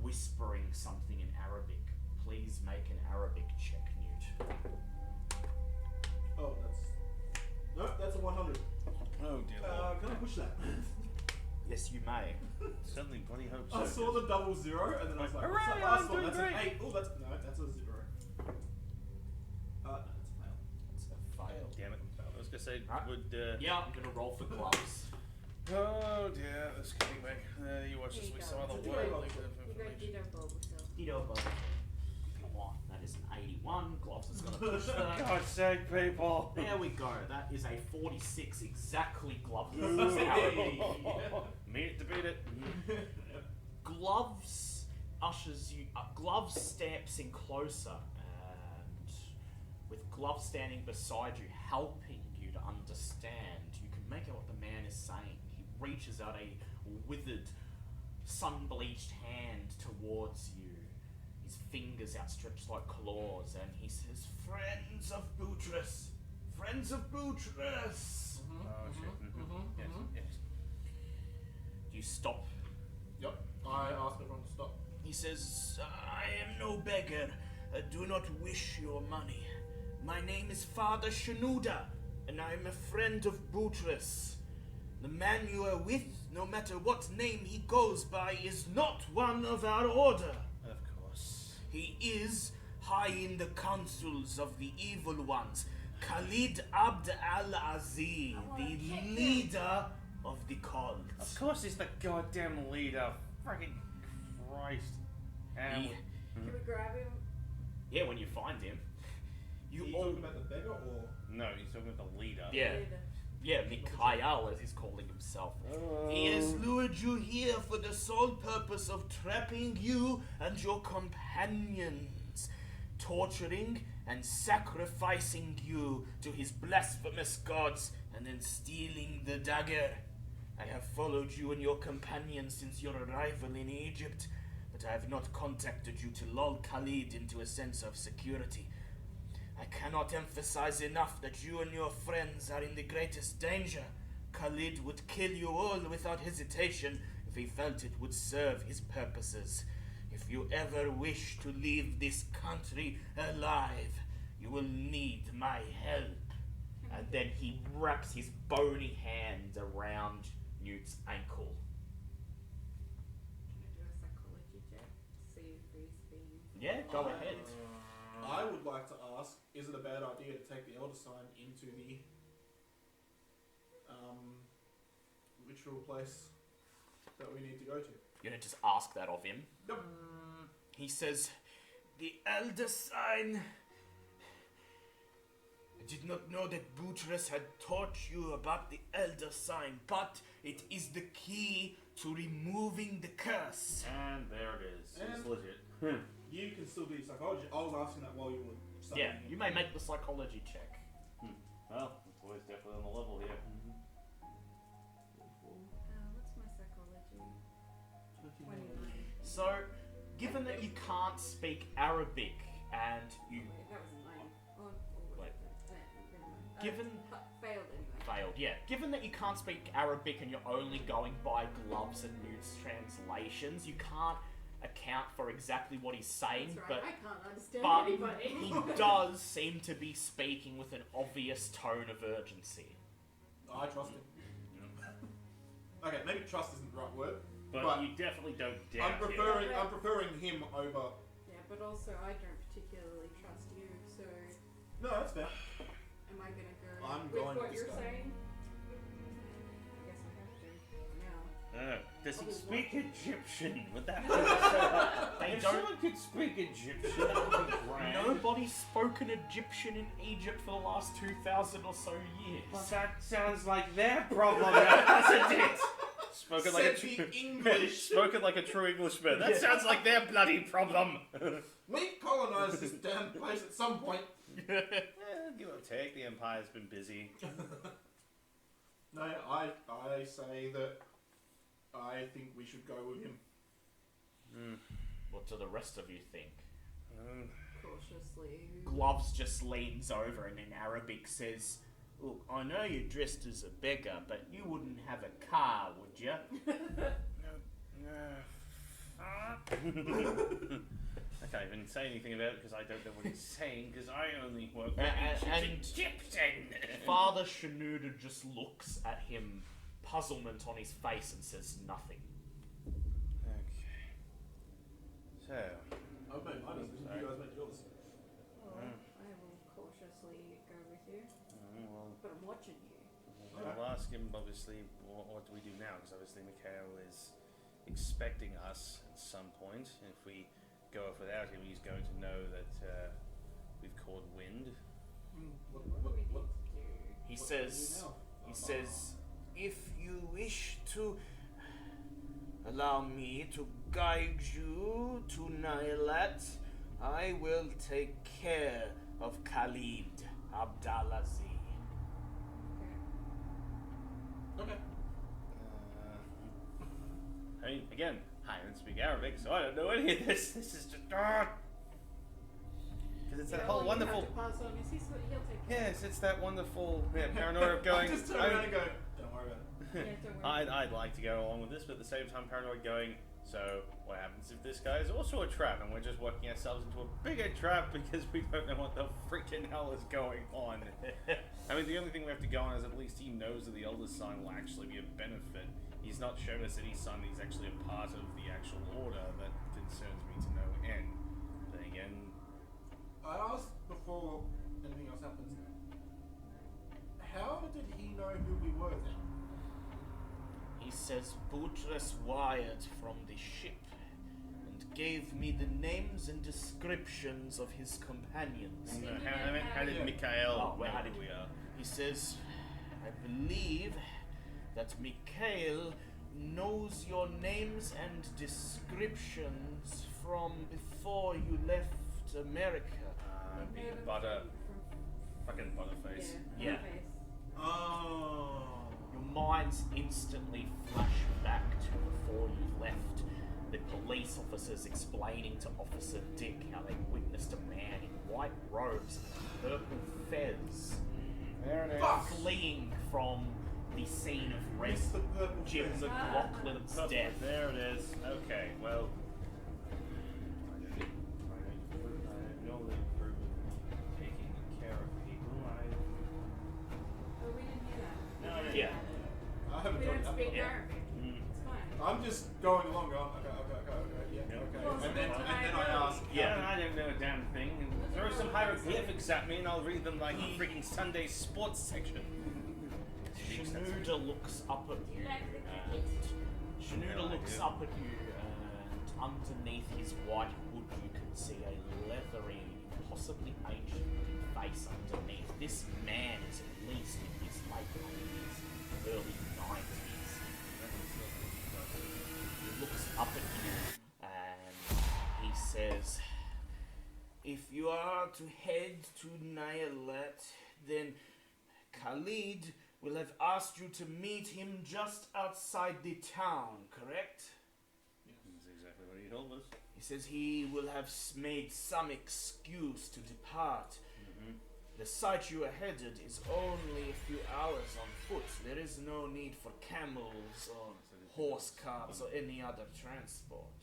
whispering something in Arabic. Please make an Arabic check, Newt. Oh, that's a 100. Oh dear Lord. Can I push that? Yes, you may. Certainly bloody hope so. I saw the double 0 and then I was like, what's that Hooray, last I'm one? doing That's an great. 8. Oh, that's a 0. No, that's a fail. It's a fail. Damn it. I was gonna say, Right. would Yeah, I'm gonna roll for gloves. Oh dear, this coming back. You watch There this you week go. some other It's a world ditto like bowl. of You got information. ditto bulb still. Ditto bow. Come on, that is an 81. Gloves is gonna push that. God's sake, people! There we go. That is a 46 exactly. Gloves. Meet it to beat it. Gloves ushers you. Gloves steps in closer, and with Gloves standing beside you, helping you to understand, you can make out what the man is saying. He reaches out a withered, sun-bleached hand towards you. His fingers outstretched like claws, and he says, "Friends of Boutros, friends friends of Boutress. Oh shit. Yes, yes. You stop. Yep. I asked everyone to stop. He says, I am no beggar. I do not wish your money. My name is Father Shanuda, and I am a friend of Boutress. The man you are with, no matter what name he goes by, is not one of our order. Of course. He is high in the councils of the evil ones. Khalid Abd al-Aziz, the leader of the cult. Of course he's the goddamn leader. Fucking Christ. And He- Can we grab him? Yeah, when you find him. Are You you all... talking about the beggar or? no, he's talking about the leader. Yeah. Later. Yeah, Mikhail, as he's calling himself. He has lured you here for the sole purpose of trapping you and your companions, torturing and sacrificing you to his blasphemous gods, and then stealing the dagger. I have followed you and your companions since your arrival in Egypt, but I have not contacted you to lull Khalid into a sense of security. I cannot emphasize enough that you and your friends are in the greatest danger. Khalid would kill you all without hesitation if he felt it would serve his purposes. If you ever wish to leave this country alive, you will need my help. And then he wraps his bony hands around Newt's ankle. Can I do a psychology check? See if he's being. Yeah, go ahead. I would like to ask, is it a bad idea to take the Elder Sign into the ritual place that we need to go to? You're gonna just ask that of him. Nope. He says, the Elder Sign. I did not know that Boutress had taught you about the Elder Sign, but it is the key to removing the curse. And there it is. It's And- legit. You can still do your psychology. I was asking that while you were studying. Yeah, you may make the psychology check. Well, the boy's definitely on the level here. What's my psychology? 29. So, given that you can't speak Arabic and you Wait, that was a 9. Oh, Wait. never mind. Given- Failed anyway. failed, yeah. Given that you can't speak Arabic and you're only going by Gloves and Newt's translations, you can't account for exactly what he's saying, That's right, but I can't understand but anybody. he does seem to be speaking with an obvious tone of urgency. I trust him. Okay, maybe trust isn't the right word. But you definitely don't doubt him. I'm preferring him over. Yeah, but also I don't particularly trust you, so No, that's fair. am I gonna go I'm with going what with you're this guy. saying? I guess I have to now. Does he Probably speak what? Egyptian? Would that be so? They If don't- someone could speak Egyptian, that would be grand. Nobody's spoken Egyptian in Egypt for the last 2,000 or so years. Well, that sounds like their problem, doesn't it? Spoken like a Said true the English. Spoken like a true Englishman. That sounds like their bloody problem. We colonised this damn place at some point. Give or take, the Empire's been busy. No, I say that I think we should go with him. What do the rest of you think? Cautiously. Gloves just leans over and in Arabic says, "Look, I know you're dressed as a beggar, but you wouldn't have a car, would you?" I can't even say anything about it because I don't know what he's saying because I only work with And- Egyptian. Father Shanuda just looks at him, puzzlement on his face, and says nothing. Okay. So, I've made my decision. You guys make yours. I will cautiously go with you, well, but I'm watching you. I'll ask him obviously what do we do now because obviously Mikhail is expecting us at some point. If we go off without him, he's going to know that we've caught wind. What What do we need what- to do? He what says, do we do now? he says, if you wish to allow me to guide you to Nyarlat, I will take care of Khalid Abdalazi. Okay. I mean, again, I don't speak Arabic, so I don't know any of this. This is just because it's that whole wonderful. Pass on. Is he he'll take care. Yes, it's that wonderful paranoia of going. Just turn around and go, don't worry about it. Yeah, don't worry. I'd like to go along with this, but at the same time, paranoid going. So what happens if this guy is also a trap, and we're just working ourselves into a bigger trap because we don't know what the freaking hell is going on? I mean, the only thing we have to go on is at least he knows that the eldest sign will actually be a benefit. He's not shown us any sign that he's actually a part of the actual order. That concerns me to no end. Then again, I asked before anything else happens, how did he know who we were then? He says Buttress wired from the ship and gave me the names and descriptions of his companions. no, how did Mikhail Oh, well, know how did who we are? He says, I believe that Mikhail knows your names and descriptions from before you left America. Being butter, fucking butterface. Yeah. Face. Oh. Your minds instantly flash back to before you left. The police officers explaining to Officer Dick how they witnessed a man in white robes and a purple fez There it is. Fuck! fleeing from the scene of Red It's the purple Jim face. McLaughlin's Purple, death. there it is. Okay, well. I know the improvement in taking care of people. Oh, we didn't hear that. No, I didn't. Yeah. I haven't We done don't that. speak Yeah. Arabic. It's fine. I'm just going along, going, okay, yeah, Yeah. okay. Well, And then I ask, Yeah, I don't know a damn thing. And throw some hieroglyphics at me and I'll read them like the freaking Sunday sports section. Shanuda looks up at you. Shanuda looks up at you, and underneath his white hood, you can see a leathery, possibly ancient-looking face underneath. This man is at least in his late 80s, early 90s. He looks up at you, and he says, "If you are to head to Nyarlat, then Khalid will have asked you to meet him just outside the town, correct?" That's exactly what he told us. He says he will have made some excuse to depart. The site you are headed is only a few hours on foot. There is no need for camels or horse carts or any other transport.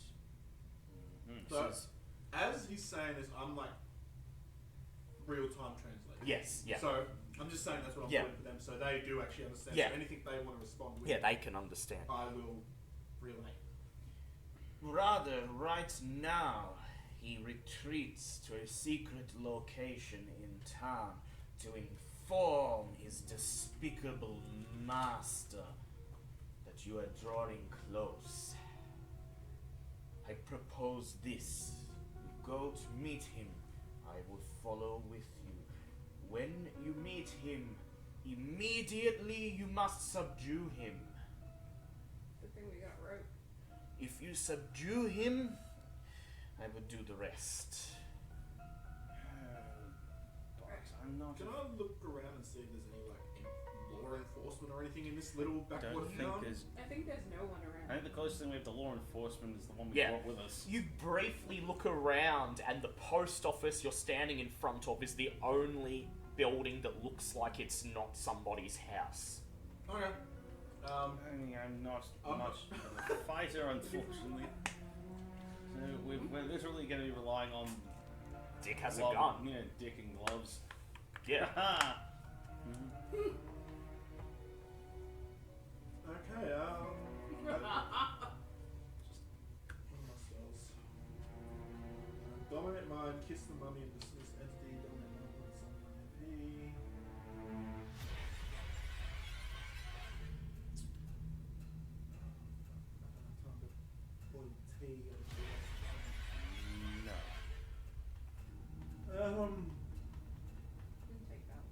He So, says, as he's saying this, I'm like real-time translating. yes, yeah. So, I'm just saying that's what I'm Yeah. doing for them, so they do actually understand. Yeah. So anything they want to respond with, Yeah, they can understand. I will relay. Rather, right now, he retreats to a secret location in town to inform his despicable master that you are drawing close. I propose this. You go to meet him. I will follow with you. When you meet him, immediately you must subdue him. Good thing we got rope. If you subdue him, I will do the rest. Box, I'm not. Can I look around and see if there's any like law enforcement or anything in this little I backwater don't think town? there's. I think there's no one I around. think the closest thing we have to law enforcement is the one we Yeah. brought with us. You briefly look around, and the post office you're standing in front of is the only building that looks like it's not somebody's house. Okay. I'm not I'm much of a fighter, unfortunately. So we're literally going to be relying on Dick has glove, a gun. yeah, dick and gloves. Yeah. Okay. Just what are my spells? Dominate mind, kiss the mummy, and dismiss entity. Dominate mind, summon MP. Time to boil tea. No. Didn't take that.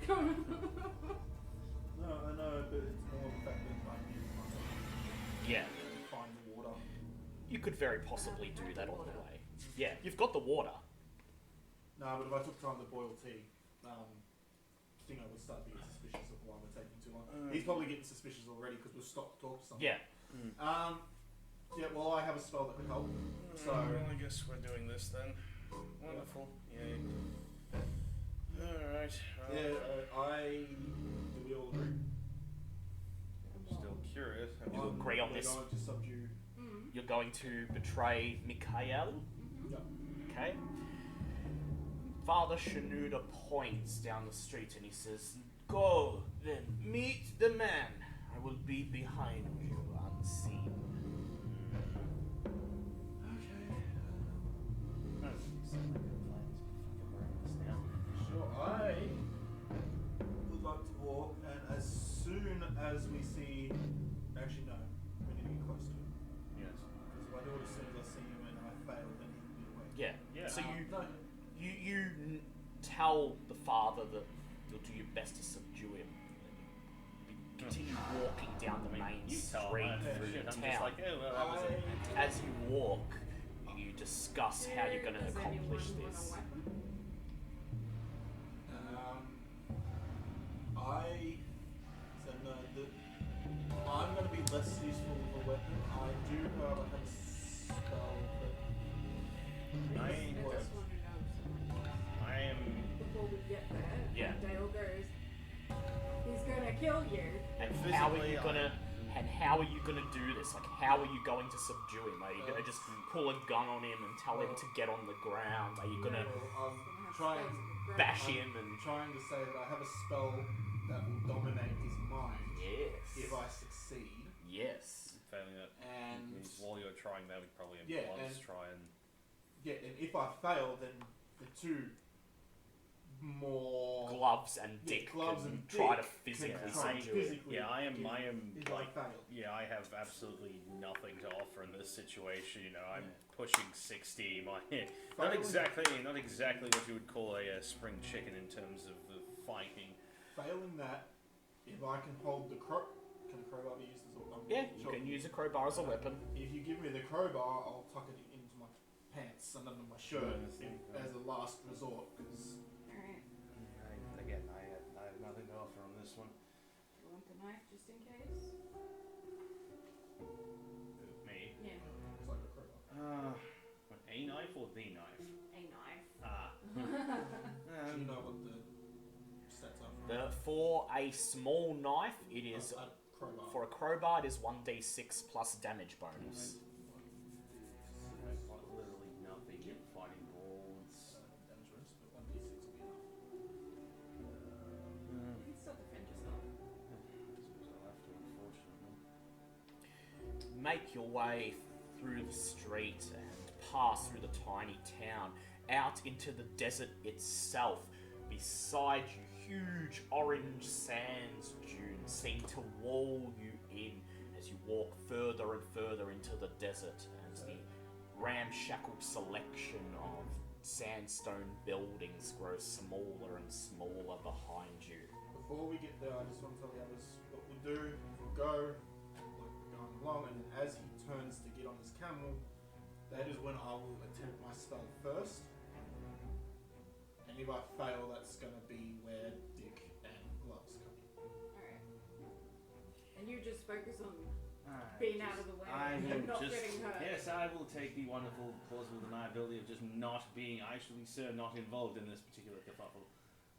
No, I know, but it's more the fact that I need my Yeah. find the water. You could very possibly do that on the way. Yeah, you've got the water. No, but if I took time to boil tea, I think I would start being suspicious of why we're taking too long. He's probably getting suspicious already because we've stopped to talk to someone. Yeah. Yeah, well, I have a spell that could help. So Well, I guess we're doing this then. Wonderful. Yay. Alright. yeah, do we all agree? I'm still curious. You agree on We're this? going to subdue. You're going to betray Mikhail? Yep. Okay. Father Shenouda points down the street and he says, "Go, then, meet the man. I will be behind you, unseen." Sure, I would like to walk, and as soon as we see. Actually, no. We need to get close to him. Yes. Because if I do it as soon as I see him and I fail, then he can get away. Yeah. Yeah. So No. you tell the father that you'll do your best to subdue him. You continue walking down the main You tell street him that. through Shit, the I'm town. just like, oh, well, that was it. As you walk, you discuss how you're going to Does accomplish anyone this. want a weapon? I'm going to be less useful with a weapon. I do, however, have a spell that. I I works. just want to know am. before we get there. Yeah. Dale goes, he's gonna kill you. And how are you Physically, gonna? And how are you gonna do this? Like, how are you going to subdue him? Are you gonna just pull a gun on him and tell him to get on the ground? Are you gonna Well, I'm Gonna have trying, spells of the bash ground. him and? trying to say that I have a spell that will dominate his mind Yes. if I succeed. Yes. Failing that. And While you're trying that, we probably have Yeah, gloves and- try and. yeah, and if I fail, then the two more Gloves and Yeah, Dick gloves can and try Dick to physically can try subdue him. physically Yeah, I am if I like. fail. Yeah, I have absolutely nothing to offer in this situation. You know, I'm Yeah. pushing 60. My not Failing- exactly what you would call a spring chicken in terms of the fighting. Failing that, if I can hold the can the crowbar be used as a weapon? Yeah, you can use a crowbar as a weapon. If you give me the crowbar, I'll tuck it into my pants and under my shirt as a last resort. Because Alright. I have nothing to offer on this one. You want the knife just in case? Me. Yeah. it's like a crowbar. A knife or the knife? A knife. Ah. Do you know what the stats are? For a small knife, it is A crowbar. for a crowbar. It is 1d6 plus damage bonus. Literally nothing in fighting balls. Damage bonus, but 1d6 will be enough. You can still defend yourself. I suppose I'll have to, unfortunately. Make your way through the street and pass through the tiny town out into the desert itself. Beside you, huge orange sands dunes seem to wall you in as you walk further and further into the desert, as the ramshackle selection of sandstone buildings grows smaller and smaller behind you. Before we get there, I just want to tell the others what we'll do. We'll go, like going along, and then as he turns to get on his camel, that is when I will attempt my spell first. And if I fail, that's going to be where Dick and Gloves come in. Alright. And you just focus on being out of the way and not getting hurt. Yes, I will take the wonderful plausible deniability of just not being actually, sir, not involved in this particular kerfuffle.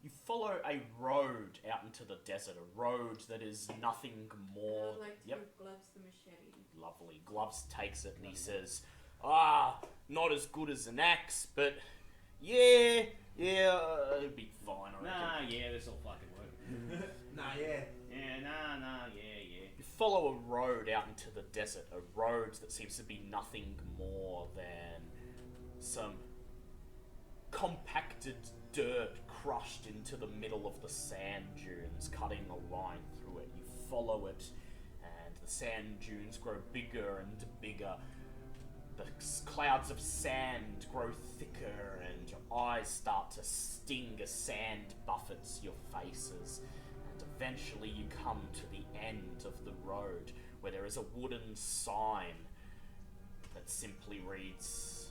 You follow a road out into the desert, a road that is nothing more. I'd like to Yep. give Gloves the machete. Lovely. Gloves takes it and he says, not as good as an axe, but yeah, it'd be fine, I reckon. Nah, yeah, this will fucking work. Nah, yeah. Yeah, nah, yeah. You follow a road out into the desert, a road that seems to be nothing more than some compacted dirt crushed into the middle of the sand dunes, cutting a line through it. You follow it, and the sand dunes grow bigger and bigger. The clouds of sand grow thicker, and your eyes start to sting as sand buffets your faces. And eventually you come to the end of the road, where there is a wooden sign that simply reads,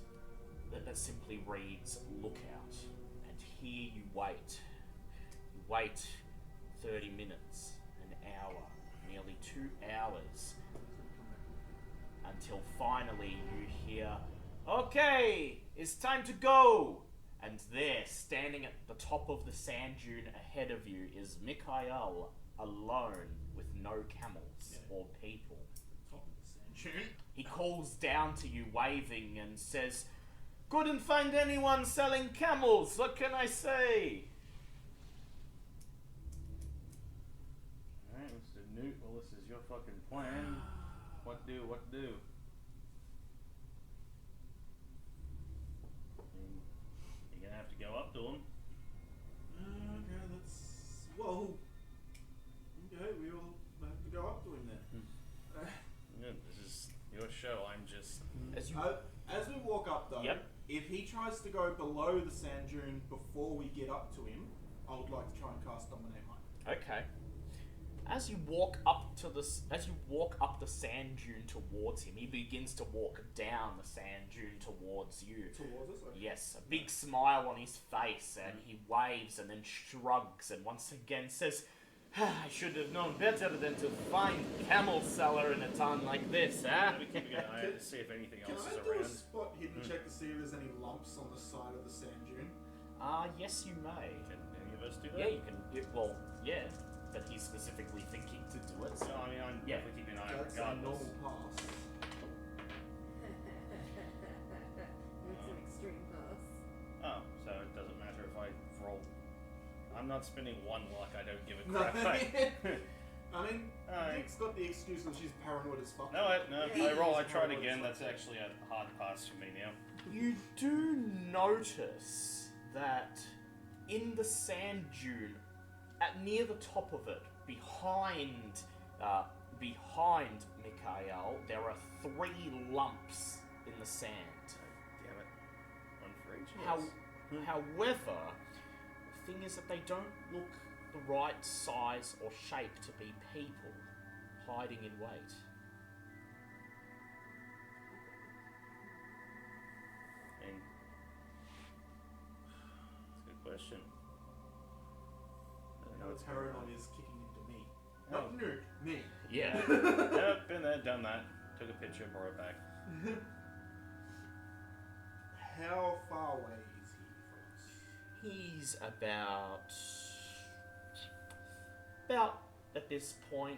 "Lookout." And here you wait. You wait 30 minutes, an hour, nearly 2 hours. until finally you hear, "Okay, it's time to go!" And there, standing at the top of the sand dune ahead of you, is Mikhail, alone, with no camels or people. Top of the sand dune. He calls down to you, waving, and says, "Couldn't find anyone selling camels, what can I say?" Alright, Mr. Newt, well, this is your fucking plan. What do? You're gonna have to go up to him. Okay, let's. Whoa. Okay, we all have to go up to him then. Yeah, this is your show, I'm just... As we walk up though, Yep. if he tries to go below the sand dune before we get up to him, I would like to try and cast Dominate Mind. Okay. As you walk up the sand dune towards him, he begins to walk down the sand dune towards you. Towards us? Okay. Yes, a big smile on his face, and he waves and then shrugs and once again says, "I should have known better than to find camel seller in a town like this, huh?" Let me keep an eye out to see if anything Can else I is do a around. spot hidden check to see if there's any lumps on the side of the sand dune? Yes, you may. Can any of us do that? Yeah, you can. Yeah, but he's specifically thinking to do it. So. No, I mean, I'm Yeah. definitely keeping an eye out That's a regardless. normal pass. That's an extreme pass. Oh, so it doesn't matter if I roll. I'm not spending one luck, I don't give a No. crap. I mean, Alright. Nick's got the excuse that she's paranoid as fuck. No, Yeah. I tried He's again, paranoid that's as fuck. actually a hard pass for me now. You do notice that in the sand dune, near the top of it, behind Mikhail, there are 3 lumps in the sand. Damn it. One for each of How, us. however, the thing is that they don't look the right size or shape to be people hiding in wait. And that's a good question. I don't know The what's going on. paranoid is kicking into me. Oh. Not Nick, me. Yeah. Yep, been there, done that. Took a picture, brought it back. How far away is he from us? He's about at this point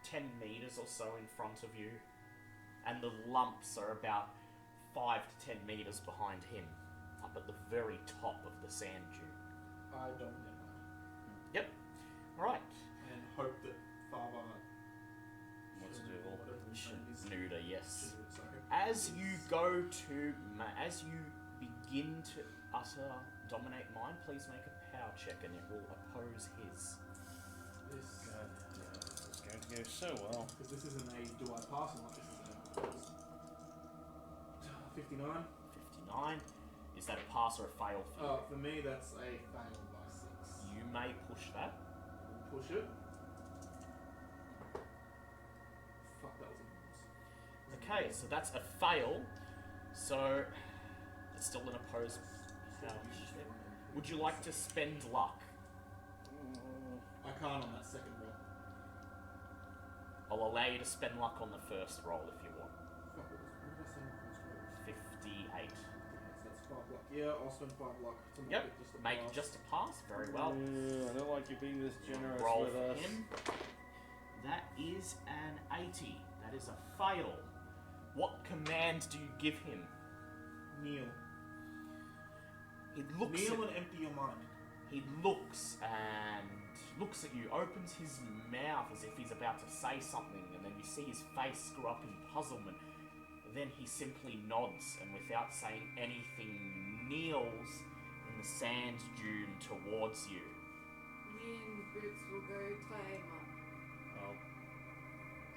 10 meters or so in front of you, and the lumps are about 5 to 10 meters behind him, up at the very top of the sand dune. I don't know. Yep. Right. And hope that Father. What's doable? Whatever his name is. Nuda, yes. Should've- sorry. As you begin to utter Dominate Mind, please make a power check, and it will oppose his. This. God, it's going to go so well. Because this isn't a do I pass or not, this is a 59. 59. Is that a pass or a fail for you? For me, that's a fail by 6. You may push that. We'll push it. Fuck, that was enormous. Okay, so that's a fail. So it's still an opposed power check. Would you like to spend luck? I can't on that second roll. I'll allow you to spend luck on the first roll if you want. Fuck, what did I say on the first roll? 58. Okay, so that's 5 luck. Yeah, I'll spend 5 luck to make Yep. it just a Make pass. it just a pass. Very well. I don't like you being this generous Roll with for us. him. That is an 80. That is a fail. What command do you give him? Kneel. He looks Kneel at and empty your mind. He looks at you, opens his mouth as if he's about to say something, and then you see his face screw up in puzzlement. Then he simply nods, and without saying anything, kneels in the sand dune towards you. Me and Boots will go tie him up.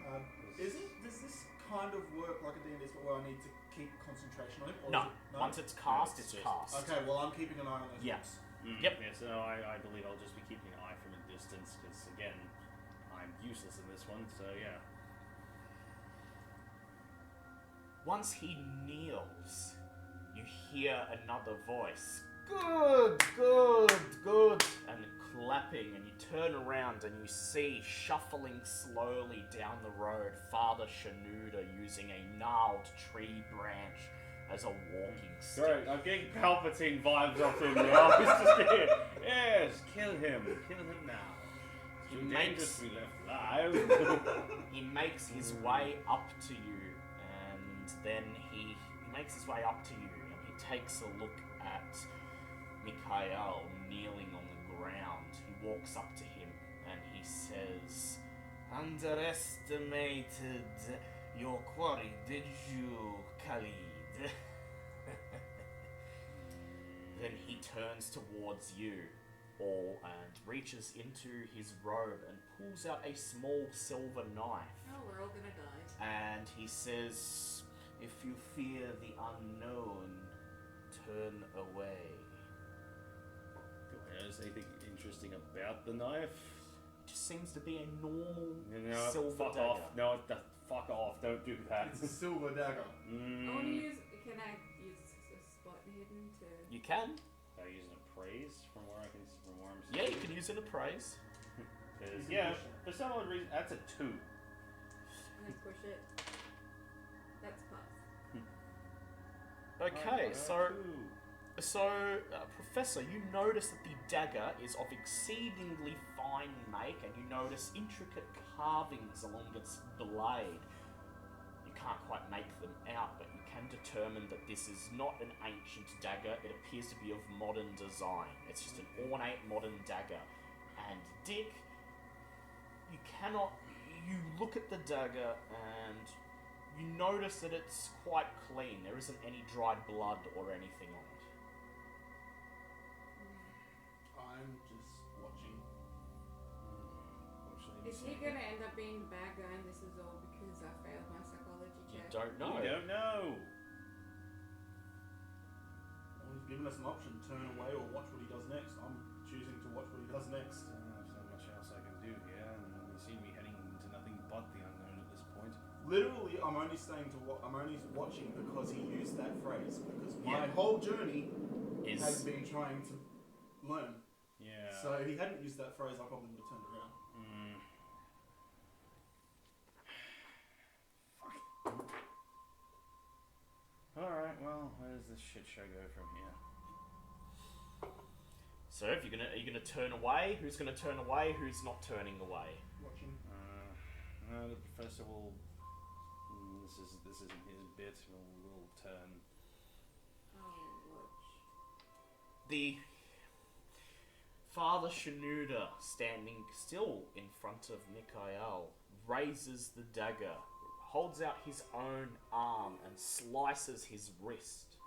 Well, Does this kind of work like a D&D spell where I need to keep concentration on it? Or No, is it, once it's cast, it's it's just- cast. Okay, well I'm keeping an eye on those Yeah. lips. Yep. Yeah, so I believe I'll just be keeping an eye from a distance, because again, I'm useless in this one, so yeah. Once he kneels, you hear another voice. Good, good, good. And clapping, and you turn around and you see, shuffling slowly down the road, Father Shanuda using a gnarled tree branch as a walking stick. Great, I'm getting Palpatine vibes off him now. He's just here. Yes, kill him. Kill him now. He Too makes- dangerous to be left alive. He makes his way up to you, and then he makes his way up to you, and he takes a look at Mikhail kneeling on the ground. He walks up to him, and he says, "Underestimated your quarry, did you, Khalid?" Then he turns towards you all and reaches into his robe and pulls out a small silver knife. Oh, we're all gonna die. And he says, "If you fear the unknown, turn away." Is anything interesting about the knife? It just seems to be a normal No, silver fuck dagger. off. No, fuck off. Don't do that. It's a silver dagger. I want to use. Can I use a spot hidden to? You can. Are you using appraise from where I'm Yeah, you can use an appraise. Because, yeah, for some odd reason, that's a 2. And then push it. That's pass. Okay, Professor, you notice that the dagger is of exceedingly fine make, and you notice intricate carvings along its blade. You can't quite make them out, but you can determine that this is not an ancient dagger. It appears to be of modern design. It's just an ornate modern dagger. And Dick, you look at the dagger and you notice that it's quite clean. There isn't any dried blood or anything on it. I'm just watching. Is he gonna end up being the bad guy, and this is all because I failed my psychology You check? don't know. You don't know. Well, he's given us an option: turn away or watch what he does next. I'm choosing to watch what he does next. There's not much else I can do here, and we seem to be heading into nothing but the unknown at this point. Literally, I'm only I'm only watching because he used that phrase. Because my Yeah. whole journey Is has been trying to learn. Yeah. So if he hadn't used that phrase, I probably would have turned around. Alright, well, where does this shit show go from here? so if are you gonna turn away? Who's gonna turn away? Who's not turning away? Watching. No, the professor will. This isn't his bit. We'll turn. Oh, watch. The Father Shanuda, standing still in front of Mikhail, raises the dagger, holds out his own arm and slices his wrist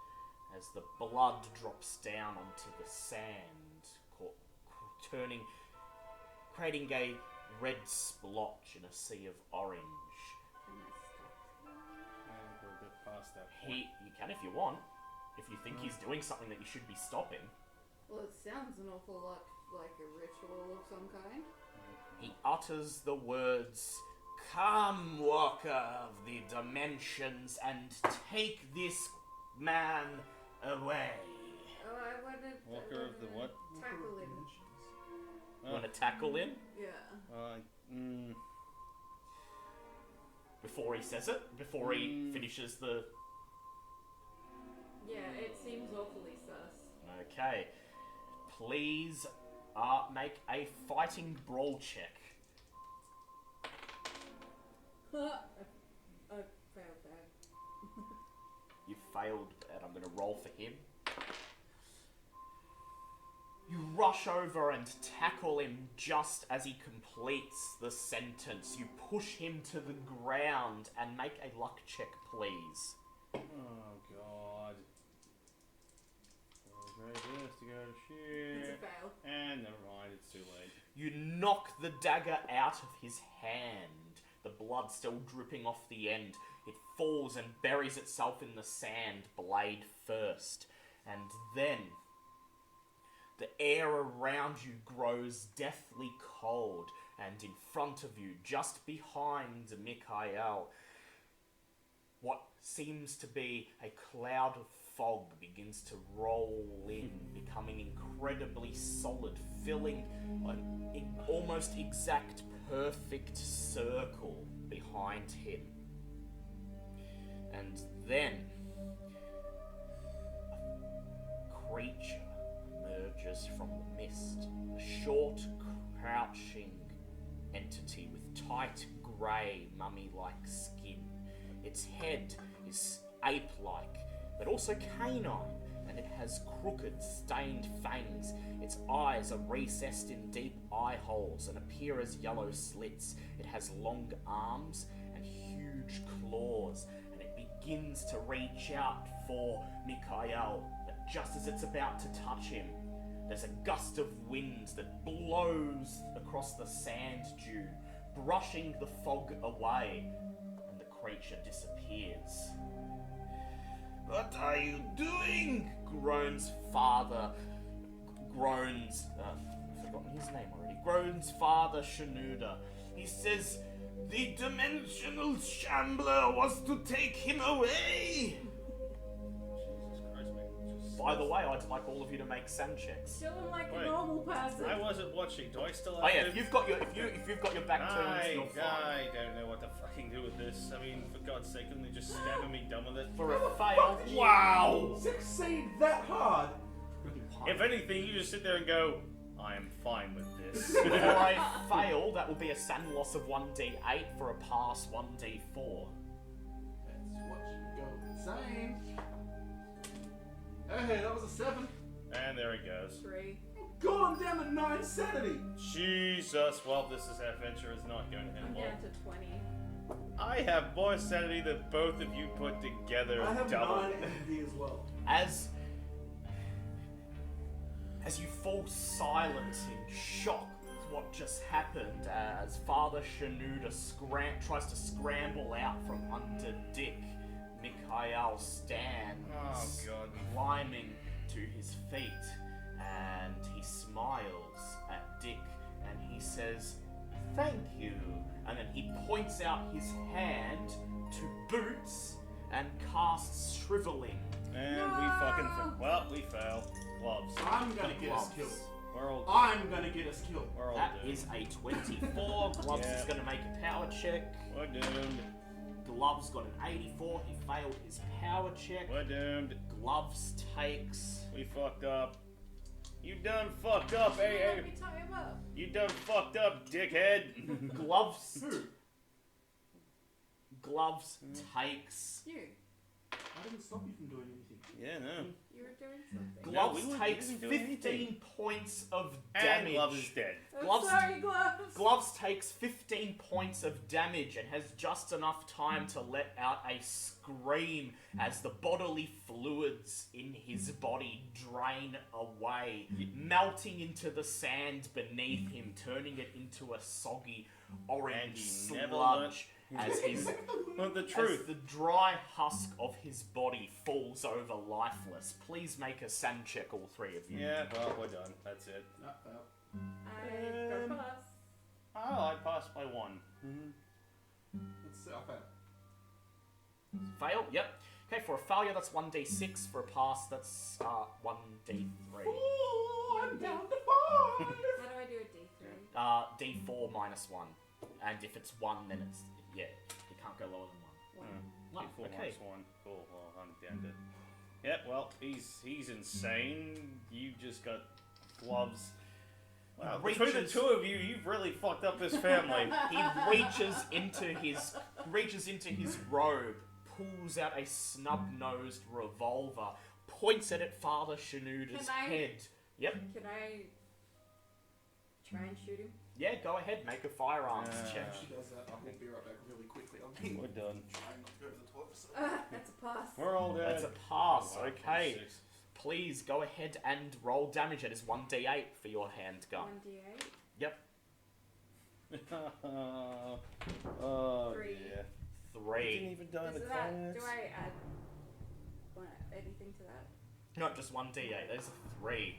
as the blood drops down onto the sand, creating a red splotch in a sea of orange. Can I stop? And we're a bit past that point. You can if you want, if you think he's doing something that you should be stopping. Well, it sounds an awful lot like a ritual of some kind. He utters the words, "Come, walker of the dimensions, and take this man away." Oh, I wanted. Walker of the what? Tackle him. You want to tackle him Yeah. before he says it? Before he finishes the... Yeah, it seems awfully sus. Okay. Please make a fighting brawl check. I failed that. You failed, and I'm going to roll for him. You rush over and tackle him just as he completes the sentence. You push him to the ground and make a luck check, please. Oh god. Very best to go to It's shit. a fail. And never mind, it's too late. You knock the dagger out of his hand, the blood still dripping off the end. It falls and buries itself in the sand, blade first. And then the air around you grows deathly cold, and in front of you, just behind Mikhail, what seems to be a cloud of fog begins to roll in, becoming incredibly solid, filling an almost exact perfect circle behind him. And then a creature emerges from the mist, a short, crouching entity with tight, grey, mummy-like skin. Its head is ape-like, but also canine, and it has crooked, stained fangs. Its eyes are recessed in deep eye holes and appear as yellow slits. It has long arms and huge claws, and it begins to reach out for Mikhail, but just as it's about to touch him, there's a gust of wind that blows across the sand dune, brushing the fog away, and the creature disappears. "What are you doing?" groans Father. I've forgotten his name already. Groans Father Shenouda. He says, "The dimensional shambler was to take him away." Jesus Christ, mate. Just... By the way, I'd like all of you to make sand checks. Show him like Wait. a normal person. I wasn't watching. Do I still have Oh yeah, to... if you've got your back turned, you're fine. I don't know what to fucking do with this. I mean, for God's sake, couldn't they just stab me done with it? For a fail, wow! Succeed that hard. If anything, you just sit there and go, I am fine with this. For a fail, that will be a sand loss of 1d8. For a pass, 1d4. That's what you go insane. Hey, that was a 7. And there it goes. 3. God, I'm down to 9 sanity. Jesus, well, this adventure is not going to I'm end well. down to 20. I have more sanity than both of you put together. I have double. 9 envy as well. As you fall silent in shock with what just happened, as Father Shenouda tries to scramble out from under Dick, Mikhail stands, Oh, God. climbing to his feet, and he smiles at Dick, and he says, "Thank you," and then he points out his hand to Boots and casts Shriveling. And No! we fail. Gloves. I'm gonna get us Gloves. killed. We're all I'm gonna get us killed. We're all That doomed. is a 24. Gloves Yeah. is going to make a power check. We're doomed. Gloves got an 84. He failed his power check. We're doomed. Gloves takes. We fucked up. You done fucked up, hey, Let me tie him up. You done fucked up, dickhead. Gloves. Who? Gloves takes. You. I didn't stop you from doing anything. Yeah, no. You were doing something. Gloves we takes didn't do 15 anything. points of And damage. Gloves is dead. I'm Gloves- sorry, Gloves. Gloves takes 15 points of damage and has just enough time to let out a scream as the bodily fluids in his body drain away, melting into the sand beneath him, turning it into a soggy orange And he never sludge as his Well, the as truth. the dry husk of his body falls over lifeless. Please make a sand check, all three of you. Yeah, well, we're done. That's it. That failed. I got a pass. Oh, I passed by 1. Let's see, I failed. Fail? Yep. Okay, for a failure, that's 1d6. For a pass, that's 1d3. Ooh, I'm down to 5. How do I do a D3? D4 minus 1. And if it's 1, then it's, yeah, you can't go lower than 1. One. Oh, okay. -1. Cool, well, I'm down to... Yep, well, he's insane. You just got Gloves. Wow, between the Reaches- two of you, you've really fucked up this family. He reaches into his robe, pulls out a snub-nosed revolver, points it at Father Shenouda's Can I- head. Yep. Can I try and shoot him? Yeah, go ahead, make a firearms check. If she does that, I will be right back really quickly. I'm being We're done. trying not to go to the toilet. So. That's a pass. We're all dead. That's a pass, Oh, wow, okay. 6. Please go ahead and roll damage. It is 1d8 for your handgun. 1d8. Yep, Oh, 3. yeah. 3. Didn't even die in the Is that, class. do I add anything to that? No, just 1d8. There's a 3.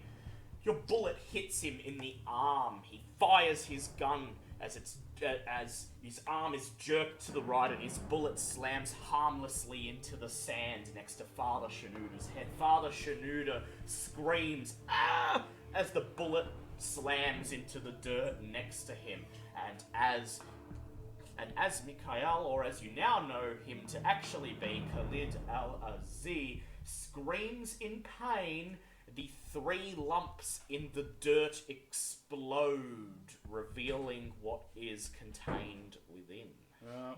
Your bullet hits him in the arm. He fires his gun as its as his arm is jerked to the right and his bullet slams harmlessly into the sand next to Father Shanuda's head. Father Shanuda screams, "Ah!" as the bullet slams into the dirt next to him. And as Mikhail, or as you now know him to actually be, Khalid Al-Aziz, screams in pain, the 3 lumps in the dirt explode, revealing what is contained within.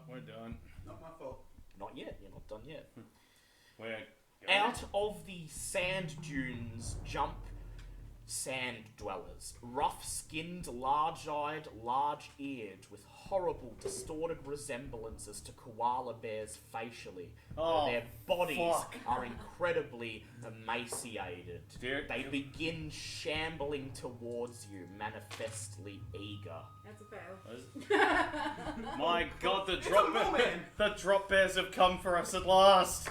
We're done. Not my fault. Not yet, you're not done yet. We're Out of the sand dunes jump sand dwellers, rough-skinned, large-eyed, large-eared, with horrible, distorted resemblances to koala bears facially. Their bodies are incredibly emaciated. They begin shambling towards you, manifestly eager. That's a fail. My God, the drop bears have come for us at last.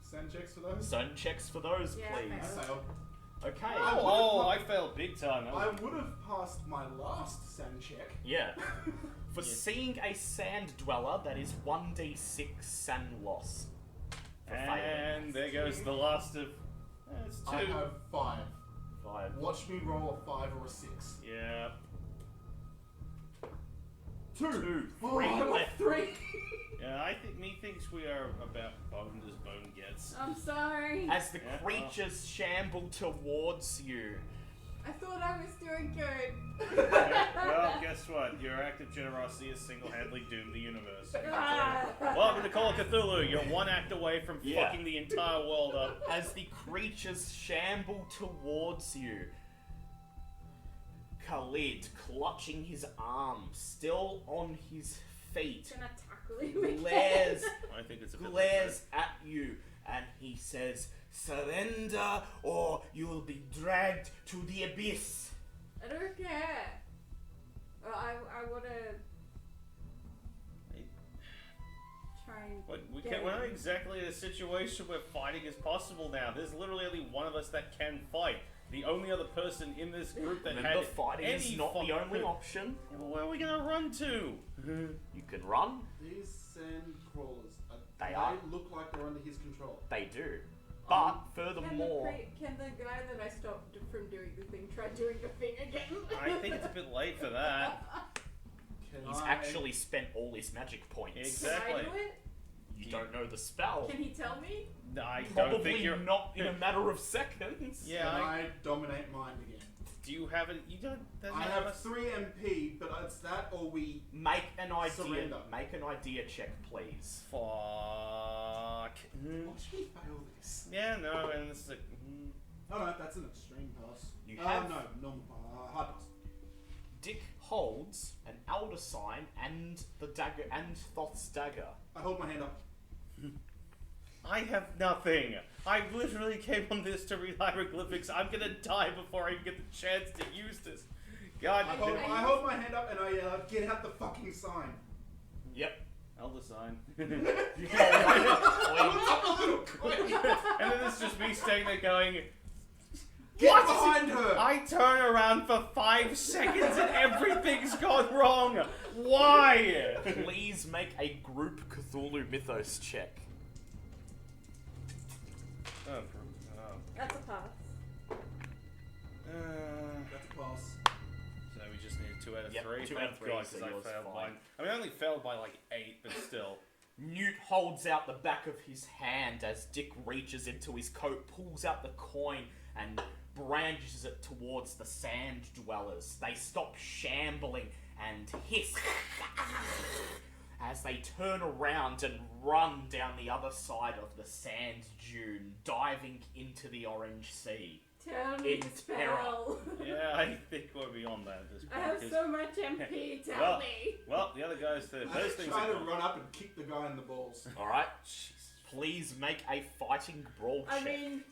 Send checks for those? Zone checks for those, Yeah, please. I failed. Okay. I failed big time. I would have passed my last send check. Yeah. For seeing a sand dweller, that is 1d6 sand loss. For failing. And there goes the last of... it's 2. I have 5. 5. Watch me roll a 5 or a 6. Yeah. 2. Three I got left. 3. Yeah, I think methinks we are about boned as bone gets. I'm sorry. As the Yeah. creatures shamble towards you, I thought I was doing good. Well, guess what? Your act of generosity has single-handedly doomed the universe. Ah. Welcome to Call of Cthulhu. You're 1 act away from Yeah. fucking the entire world up. as the creatures shamble towards you, Khalid, clutching his arm, still on his feet, Gonna tackle him again. glares I think it's a bit glares at you, and he says, "Surrender, or you will be dragged to the abyss." I don't care. I wanna try and We're not exactly in a situation where fighting is possible now. There's literally only one of us that can fight. The only other person in this group that Remember, had fighting any is not the only option. Yeah, well, where are we gonna run to? You can run. These sand crawlers, They are. look like they're under his control. They do. But Can furthermore, the guy that I stopped from doing the thing try doing the thing again? I think it's a bit late for that. Can he's I actually spent all his magic points. Exactly. Can I do it? You don't know the spell. Can he tell me? I don't Probably think you're. not in a matter of seconds. Yeah. Can I dominate mind again? Do you have it? You don't. I have 3 MP, but it's that or we. Make an idea. Surrender. Make an idea check, please. Fuck. Watch me fail this. Yeah, no, and this is like. Oh no, that's an extreme pass. You have- no, normal hard pass. Dick holds an elder sign and the dagger and Thoth's dagger. I hold my hand up. I have nothing. I literally came on this to read hieroglyphics. I'm gonna die before I even get the chance to use this. God. I hold my hand up and I get out the fucking sign. Yep. Elder sign. You can all point. And then it's just me staying there going, Get What? behind her! I turn around for 5 seconds and everything's gone wrong. Why? Please make a group Cthulhu Mythos check. That's a pass. That's a pass. So we just need 2 out of Yep, 3. 2 out of 3, God, so 'cause I yours failed fine. by. I mean, I only failed by like 8, but still. Newt holds out the back of his hand as Dick reaches into his coat, pulls out the coin, and brandishes it towards the sand dwellers. They stop shambling and hiss as they turn around and run down the other side of the sand dune, diving into the orange sea. Tell me In the terror. spell. Yeah, I think we're beyond that at this I point. have 'cause- so much MP. Tell Well, me. Well, the other guys, the I first things try are to gone. run up and kick the guy in the balls. Alright? Please make a fighting brawl I check. mean,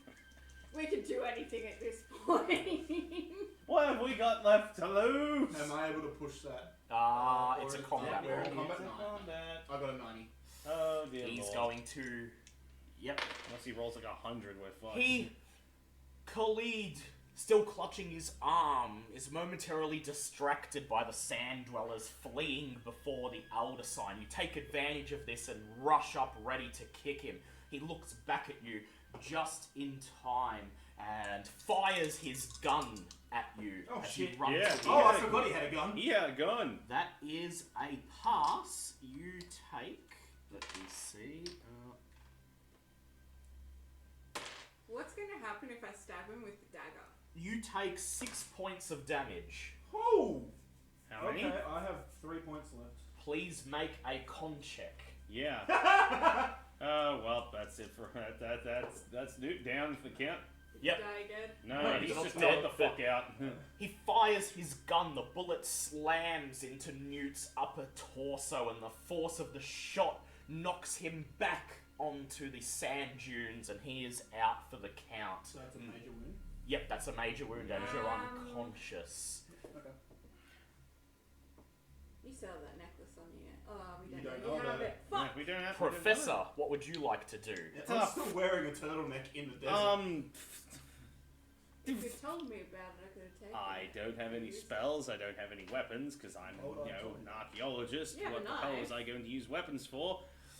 we could do anything at this point. What have we got left to lose? Am I able to push that? It's a Or is combat that roll. where combat? It's a combat. I got a 90. Oh dear He's Lord. going to... Yep. Unless he rolls like 100, we're fucked. He, Khalid, still clutching his arm, is momentarily distracted by the sand dwellers fleeing before the elder sign. You take advantage of this and rush up ready to kick him. He looks back at you just in time and fires his gun at you Oh, as shit. you run Yeah. to the Oh, I end. forgot he had a gun. He had a gun. That is a pass. You take, let me see, What's going to happen if I stab him with the dagger? you take 6 points of damage. Oh! How many? Okay, I have 3 points left. Please make a con check. Yeah. Well, that's it for that's Newt down for the count. Yep. Dagger. No, he's He's just not dead the dead, fuck out. He fires his gun, the bullet slams into Newt's upper torso, and the force of the shot knocks him back onto the sand dunes, and he is out for the count. So that's a major wound. Yep, that's a major wound, and you're Um, unconscious. Okay. You sell that necklace on you. Oh, we You don't don't know you know have that. it. No, Fuck! we don't have Professor, what would you like to do? Yeah, I'm still wearing a turtleneck in the desert. If you told me about it, I could have taken I it. don't have any spells. I don't have any weapons because I'm, Hold on, an Tony. archaeologist. Yeah, What the but hell knife. was I going to use weapons for?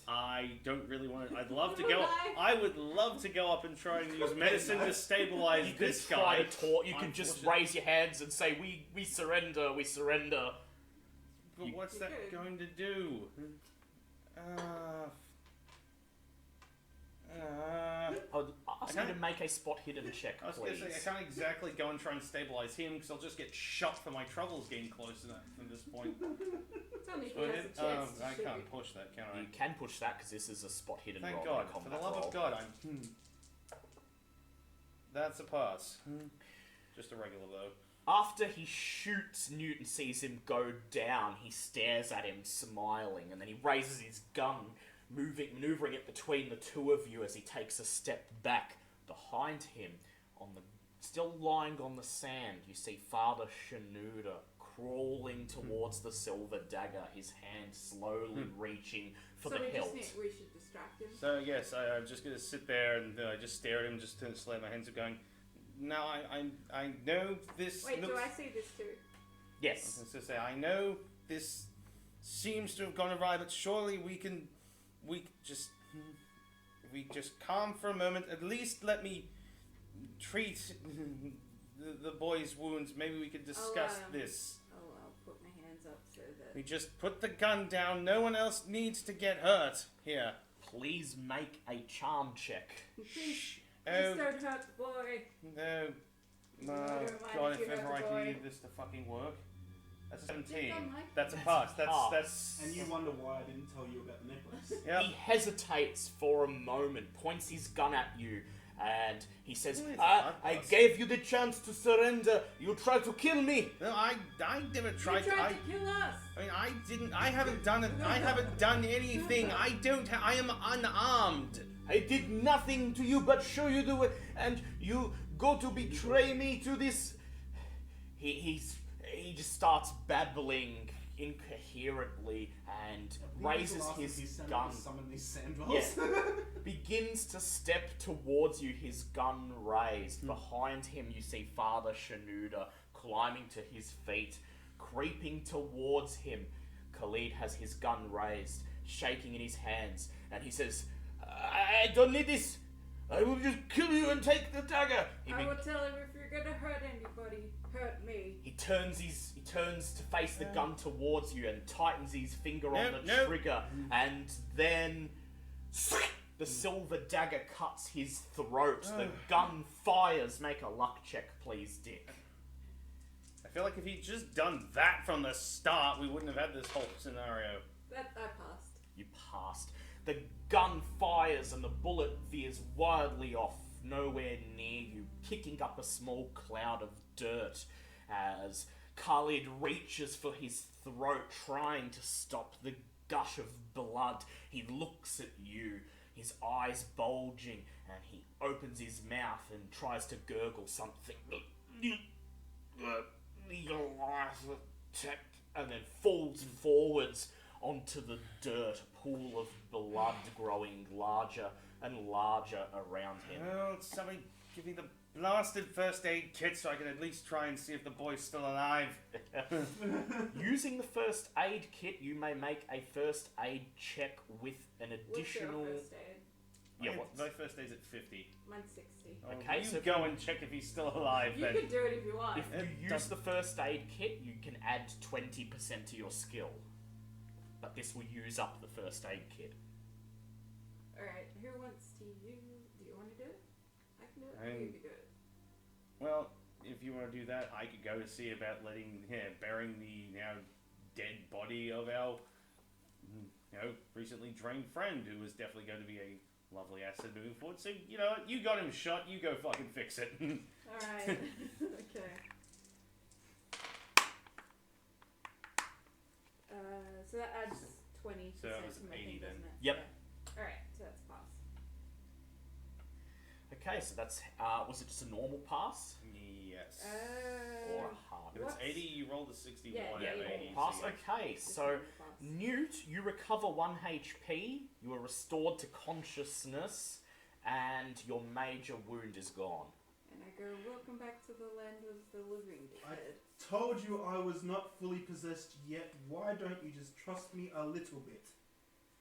I don't really want to. I'd love to No go. knife. I would love to go up and try and use medicine to stabilize You can this try guy. to talk. You can just Unfortunately- raise your hands and say, "We surrender. We surrender." But what's You that could. going to do? I would ask you to make a spot hidden check, I was going please. to say, I can't exactly go and try and stabilize him because I'll just get shot for my troubles getting close enough from this point. It's only if he Well, has a chance to I shoot. can't push that, can I? You can push that because this is a spot hidden Thank roll. God. not a For the combat love roll. of God, That's a pass. Just a regular though. After he shoots Newt and sees him go down, he stares at him, smiling, and then he raises his gun, maneuvering it between the two of you as he takes a step back. Behind him, still lying on the sand, you see Father Shanuda crawling towards the silver dagger, his hand slowly reaching for So the we hilt. we should distract him. So yes, I'm just gonna sit there and just stare at him, just to slam my hands up, going, "Now I know this." Wait, do looks... I see this too? Yes. I was gonna say, I know this seems to have gone awry, but surely we just calm for a moment. At least let me treat the boy's wounds. Maybe we could discuss this. Oh, I'll put my hands up so that. We just put the gun down. No one else needs to get hurt here. Please make a charm check. Please, Oh, please don't hurt the boy. no. No, I don't mind God, if if you hurt ever the I boy. need this to fucking work. That's a 17. Yeah, don't like That's a that. pass. Pass. That's And you wonder why I didn't tell you about the necklace. Yep. He hesitates for a moment, points his gun at you, and he says, Wait, I what? gave you the chance to surrender. You tried to kill me. No, I never tried. You tried to kill us. I mean, I didn't. I haven't done it. I haven't done anything. I don't. I am unarmed. I did nothing to you but show you the way, and you go to betray me to this. He just starts babbling incoherently and raises his gun. Summon these Yeah. sandals. Begins to step towards you, his gun raised. Behind him, you see Father Shanuda climbing to his feet, creeping towards him. Khalid has his gun raised, shaking in his hands, and he says, I don't need this. I will just kill you and take the dagger. I will tell him if you're gonna hurt anybody, hurt me. He turns to face the gun towards you and tightens his finger on the No. trigger, and then the silver dagger cuts his throat. The gun fires. Make a luck check, please, Dick. I feel like if he'd just done that from the start, we wouldn't have had this whole scenario. That I passed. You passed. The gun fires and the bullet veers wildly off, nowhere near you, kicking up a small cloud of dirt as Khalid reaches for his throat, trying to stop the gush of blood. He looks at you, his eyes bulging, and he opens his mouth and tries to gurgle something. And then falls forwards onto the dirt, a pool of blood growing larger and larger around him. Well, somebody give me the blasted first aid kit so I can at least try and see if the boy's still alive. Using the first aid kit, you may make a first aid check with an additional. What's your first aid? Yeah, My first aid's at 50. Mine's 60. Okay, you so go and check if he's still alive You then. can do it if you want. if you use the first aid kit, you can add 20% to your skill. But this will use up the first aid kit. Alright, who wants to use... Do you want to do it? I can do it. I'm- You can do it. Well, if you want to do that, I could go to see about burying the now dead body of our, recently drained friend, who was definitely going to be a lovely asset moving forward. So, you know what? You got him shot, you go fucking fix it. Alright. Okay. So that adds 20% So that was to my 80 thing, then. doesn't it? Yep. Yeah. Alright, so that's pass. Okay, so that's was it just a normal pass Yes. or a hard? If it's What's- 80, you roll the 61. Yeah, Yeah, and yeah, normal 80, pass. so yeah. Okay, Just so normal pass. Newt, you recover 1 HP. You are restored to consciousness, and your major wound is gone. And I go, welcome back to the land of the living, dead. Told you I was not fully possessed yet. Why don't you just trust me a little bit?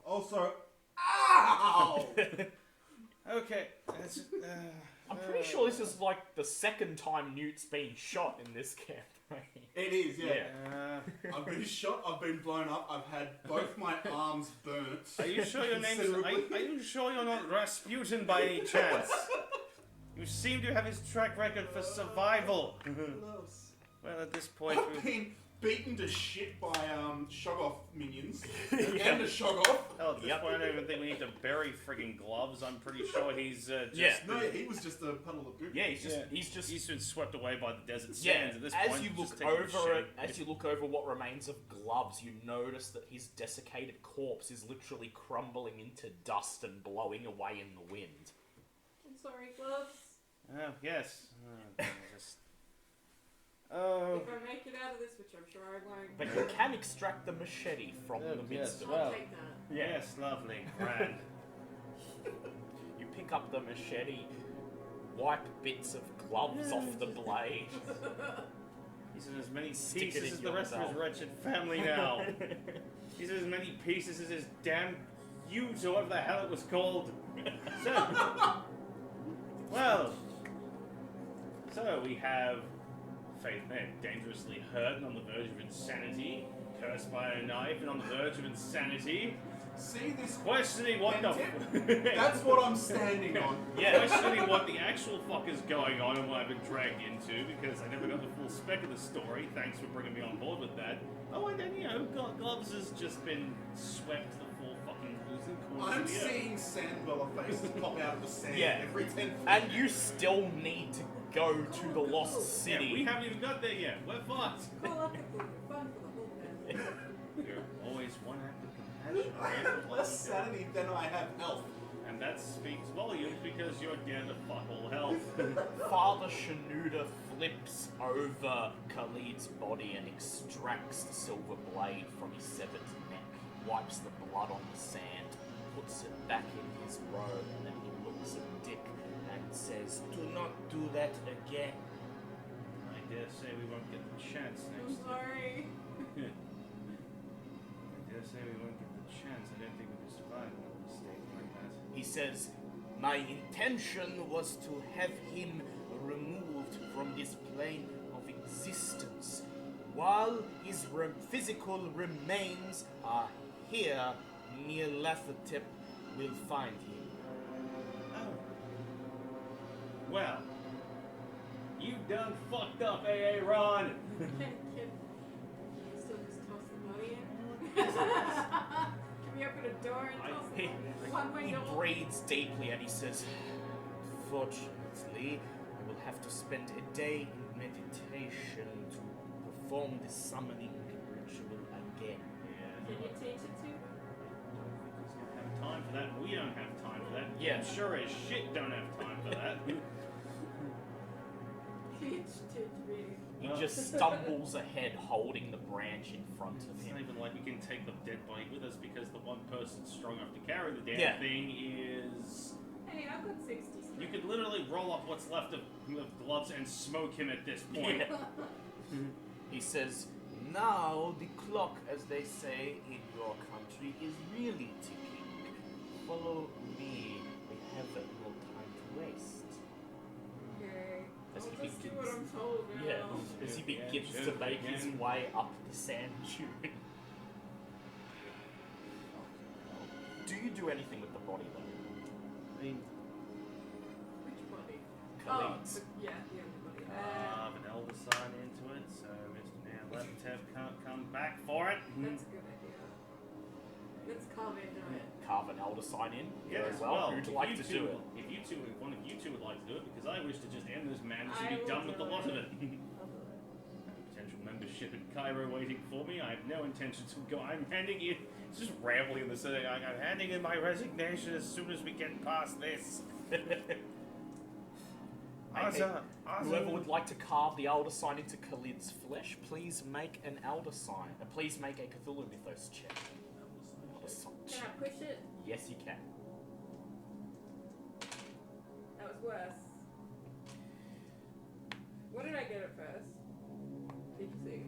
Also, ow! Okay. That's, I'm pretty sure this is like the second time Newt's been shot in this campaign. It is, yeah. Uh, I've been shot. I've been blown up. I've had both my arms burnt. are you sure your name's... Considerably. Are you sure you're not Rasputin by any chance? You seem to have his track record for survival. Close. Well, at this point... I've been beaten to shit by Shoggoth minions and a Shoggoth. Oh, at this Yep. point, I don't even think we need to bury frigging gloves. I'm pretty sure he's just... Yeah. No, he was just a puddle of poop. Yeah, he's just He's been swept away by the desert yeah. sands at this As point. you He's look just taking a over shit. it, as you look over what remains of gloves, you notice that his desiccated corpse is literally crumbling into dust and blowing away in the wind. I'm sorry, gloves. Oh, yes. Oh, If I make it out of this, which I'm sure I won't. But you can extract the machete from Oh, the midst yes. of I'll it. well. take that. yes, lovely. Grand. You pick up the machete, wipe bits of gloves off the blade. He's in as many Stick it pieces in as the rest of his yourself. wretched family now. He's in as many pieces as his damn ute, or whatever the hell it was called. So we have Faith Man dangerously hurt and on the verge of insanity, cursed by a knife and on the verge of insanity, See this? questioning what the That's what I'm standing on. Yeah. questioning what the actual fuck is going on and what I've been dragged into, because I never got the full spec of the story. Thanks for bringing me on board with that. Oh, and then, Gloves has just been swept to the full fucking losing corners I'm of the earth. seeing sand-dweller faces pop out of the sand Yeah. every 10 feet. And you still need to go to the lost Yeah, city. we haven't even got there yet. We're fucked. Call up Cthulhu. Fun for the whole family. You're always one act of compassion. I have less sanity than I have health. And that speaks volumes because you're down to fuck all health. Father Shenouda flips over Khalid's body and extracts the silver blade from his severed neck, wipes the blood on the sand, puts it back in his robe, and then he looks at Dick and says, "Do not do that again." I dare say we won't get the chance I'm next time. sorry. I dare say we won't get the chance. I don't think we can survive in a mistake like that. He says, "My intention was to have him removed from this plane of existence. While his physical remains are here, Nyarlat will find him." Oh. Well, you done fucked up, AA Ron. Can still just toss the body in? Can we open a door and toss the He, body? One way he door. breathes deeply and he says, "Fortunately, I will have to spend a day in meditation to perform the summoning ritual again." Yeah. Can you teach it to? He's gonna have time for that. We don't have time for that. Yeah. I'm sure as shit don't have time for that. Teach me. He Well- just stumbles ahead holding the branch in front of It's not him. even like we can take the dead body with us because the one person strong enough to carry the damn Yeah. thing is... Hey, I've got 60 strength. You could literally roll up what's left of gloves and smoke him at this point. Yeah. He says, now the clock, as they say in your country, is really ticking. Follow me. We have no time to waste. Okay. As I'll he just do begins- what I'm told now. Yeah, as he Yeah, begins sure, to make his again. way up the sand dune. Do you do anything with the body, though? I mean, Which body? Khalid's. Yeah, the other body. carve an elder sign into it, so Mr. Nyarlat can't come back for it. That's a good idea. Let's carve into it. Carve an elder sign in? Yes, Very well. Who'd if like you to two, do it? If one of you two would like to do it, because I wish to just end this madness I and be will done with do the lot of it. it. I'll do it. Potential membership in Cairo waiting for me. I have no intention to go. I'm handing in. It's just rambling in the city. I'm handing in my resignation as soon as we get past this. Whoever would like to carve the elder sign into Khalid's flesh, please make an elder sign. Please make a Cthulhu Mythos check. Elder sign Can check. I push it? Yes, you can. That was worse. What did I get at first? Did you see?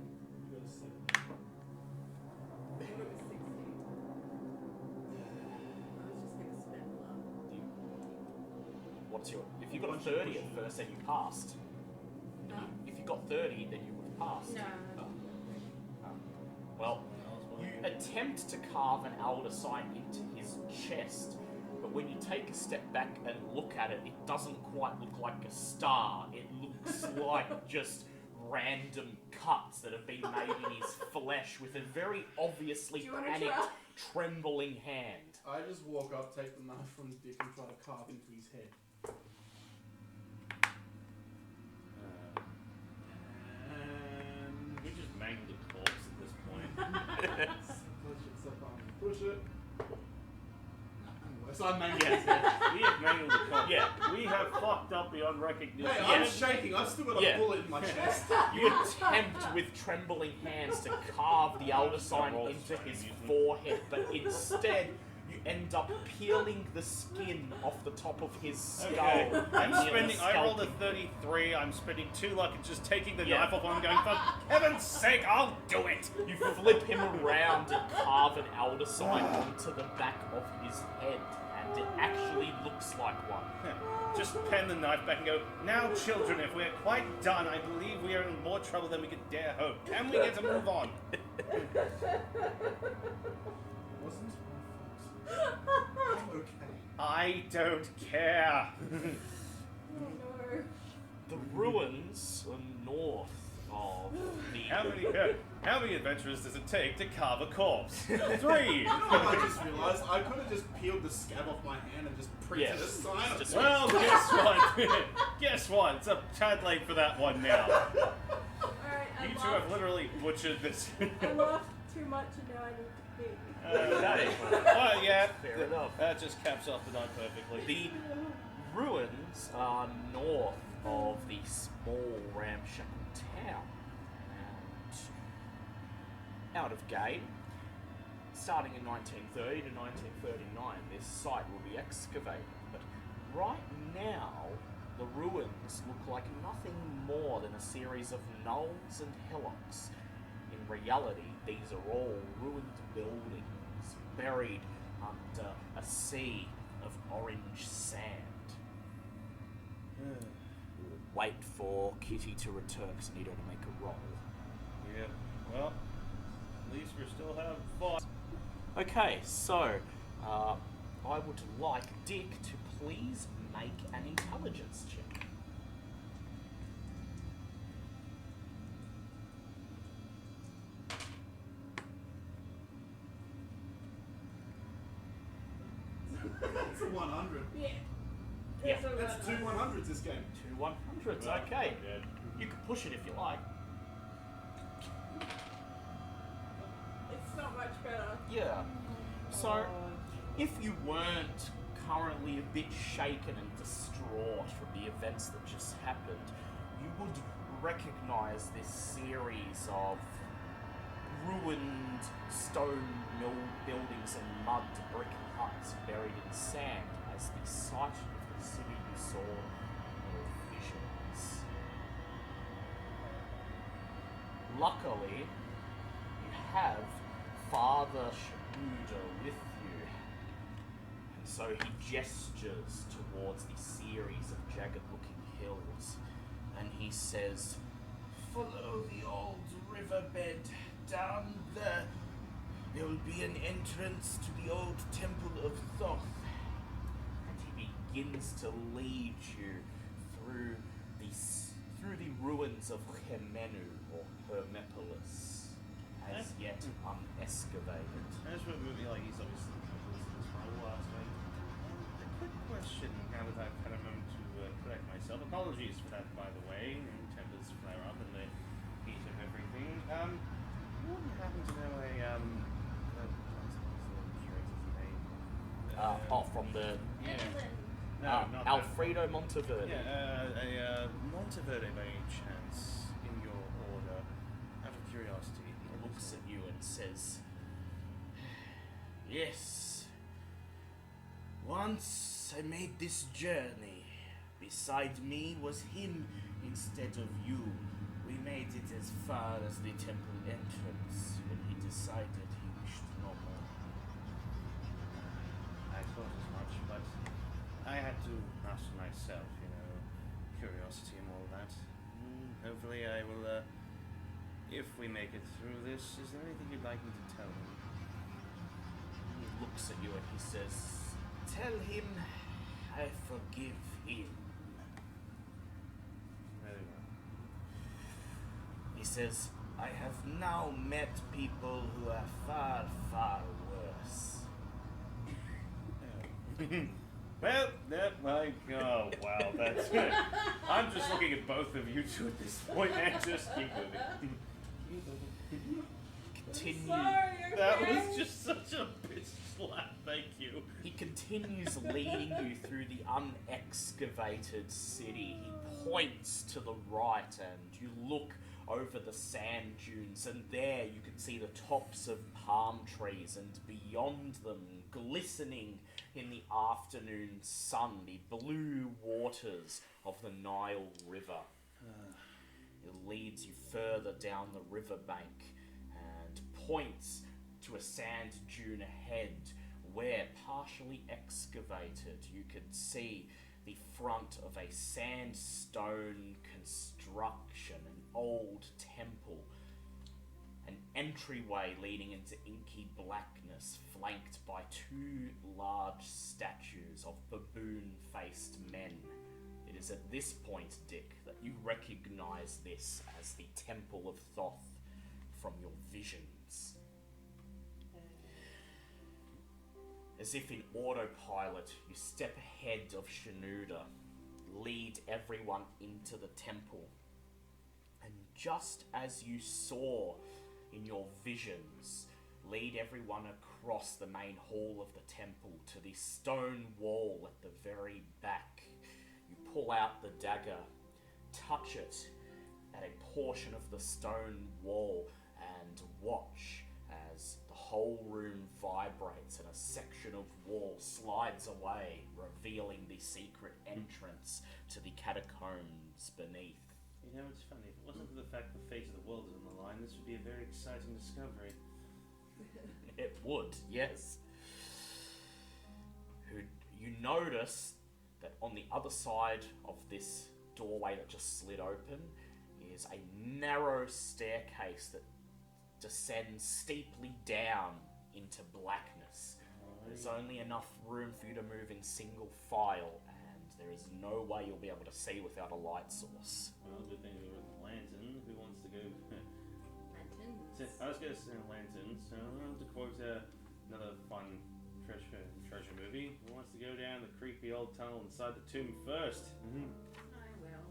You got a 7. I thought it was 60. I was just gonna spend love. What's your? If you got a 30 at first, then you passed. Huh? If you got 30, then you would have passed. No. Well, you attempt to carve an elder sign into his chest, but when you take a step back and look at it, it doesn't quite look like a star. It looks like just random cuts that have been made in his flesh with a very obviously Do you wanna panicked, try? trembling hand. I just walk up, take the knife from Dick, and try to carve into his head. And We just mangled a corpse at this point. push it, so far. Push it. So I mangled Yeah. his head. We have mangled the corpse. Yeah. We have fucked up beyond recognition. Hey, Yeah. I'm shaking. I've still got a Yeah. bullet in my chest. You attempt with trembling hands to carve the elder sign into his forehead, but instead you end up peeling the skin off the top of his skull. Okay. I'm nearly spending. I rolled a scalping 33. I'm spending 2 luck and just taking the Yeah. knife off. I'm going, for heaven's sake, I'll do it. You flip him around and carve an elder sign onto the back of his head, and it actually looks like one. Just pen the knife back and go, now children, if we're quite done, I believe we are in more trouble than we could dare hope. Can we get to move on? Wasn't my fault. I'm okay. I don't care. Oh no. The ruins north of the... How many adventurers does it take to carve a corpse? 3. You know what I just realised? I could have just peeled the scab off my hand and just printed Yeah. a sign. Just- Well, guess what? Guess what? It's a tad late for that one now. Alright, I You two have laughed. literally butchered this. I laughed too much and now I need to pee. That is Well, yeah. fair enough. That just caps off the night perfectly. The ruins are north of the small ramshackle town. And out of game, starting in 1930 to 1939, this site will be excavated. But right now, the ruins look like nothing more than a series of knolls and hillocks. In reality, these are all ruined buildings buried under a sea of orange sand. Wait for Kitty to return because I need her to make a roll. Yeah. Well, at least we still have fun. Okay, so I would like Dick to please make an intelligence check. That's a 100. Yeah. Yeah, That's 2 100s this game. 2 100s, okay. You can push it if you like. It's not much better. Yeah. So, if you weren't currently a bit shaken and distraught from the events that just happened, you would recognize this series of ruined stone mill buildings and mud brick huts buried in sand as the site of the the city you saw in your visions. Luckily, you have Father Shabuda with you, and so he gestures towards the series of jagged-looking hills, and he says, "Follow the old riverbed down there. There will be an entrance to the old temple of Thoth." And he begins to lead you through the ruins of Hemenu or Hermepolis, as yet unexcavated. As we're moving, like, he's obviously a quick question, now that I've had a moment to correct myself. Apologies for that, by the way. Tempers flare up in the heat of everything. You wouldn't happen to know From the Evelyn. Alfredo Monteverde. Yeah, Monteverde by any chance in your order, out of curiosity. He looks at you and says, "Yes. Once I made this journey. Beside me was him instead of you. We made it as far as the temple entrance when he decided he wished no more." I thought as much, but I had to ask myself, curiosity and all that. Hopefully I will, if we make it through this, is there anything you'd like me to tell him? He looks at you and he says, "Tell him I forgive him." Very well. He says, "I have now met people who are far, far worse." Well, oh wow, that's good. I'm just looking at both of you two at this point and just keep moving. Continue. Sorry, That okay? was just such a bitch slap, thank you. He continues leading you through the unexcavated city. He points to the right and you look over the sand dunes, and there you can see the tops of palm trees, and beyond them, glistening in the afternoon sun, the blue waters of the Nile River. It leads you further down the riverbank and points to a sand dune ahead where, partially excavated, you could see the front of a sandstone construction, an old temple, an entryway leading into inky blackness, flanked by two large statues of baboon-faced men. It is at this point, Dick, that you recognize this as the Temple of Thoth from your visions. As if in autopilot, you step ahead of Shanuda, lead everyone into the temple, and just as you saw in your visions, lead everyone across the main hall of the temple to the stone wall at the very back. You pull out the dagger, touch it at a portion of the stone wall, and watch as the whole room vibrates and a section of wall slides away, revealing the secret entrance to the catacombs beneath. It's funny. If it wasn't for the fact the fate of the world is on the line, this would be a very exciting discovery. It would, yes. You notice that on the other side of this doorway that just slid open is a narrow staircase that descends steeply down into blackness. There's only enough room for you to move in single file, and there is no way you'll be able to see without a light source. Well, good thing we were in the lantern. Who wants to go? Lanterns. I was going to say lantern, so to quote another fun treasure movie, who wants to go down the creepy old tunnel inside the tomb first? I will.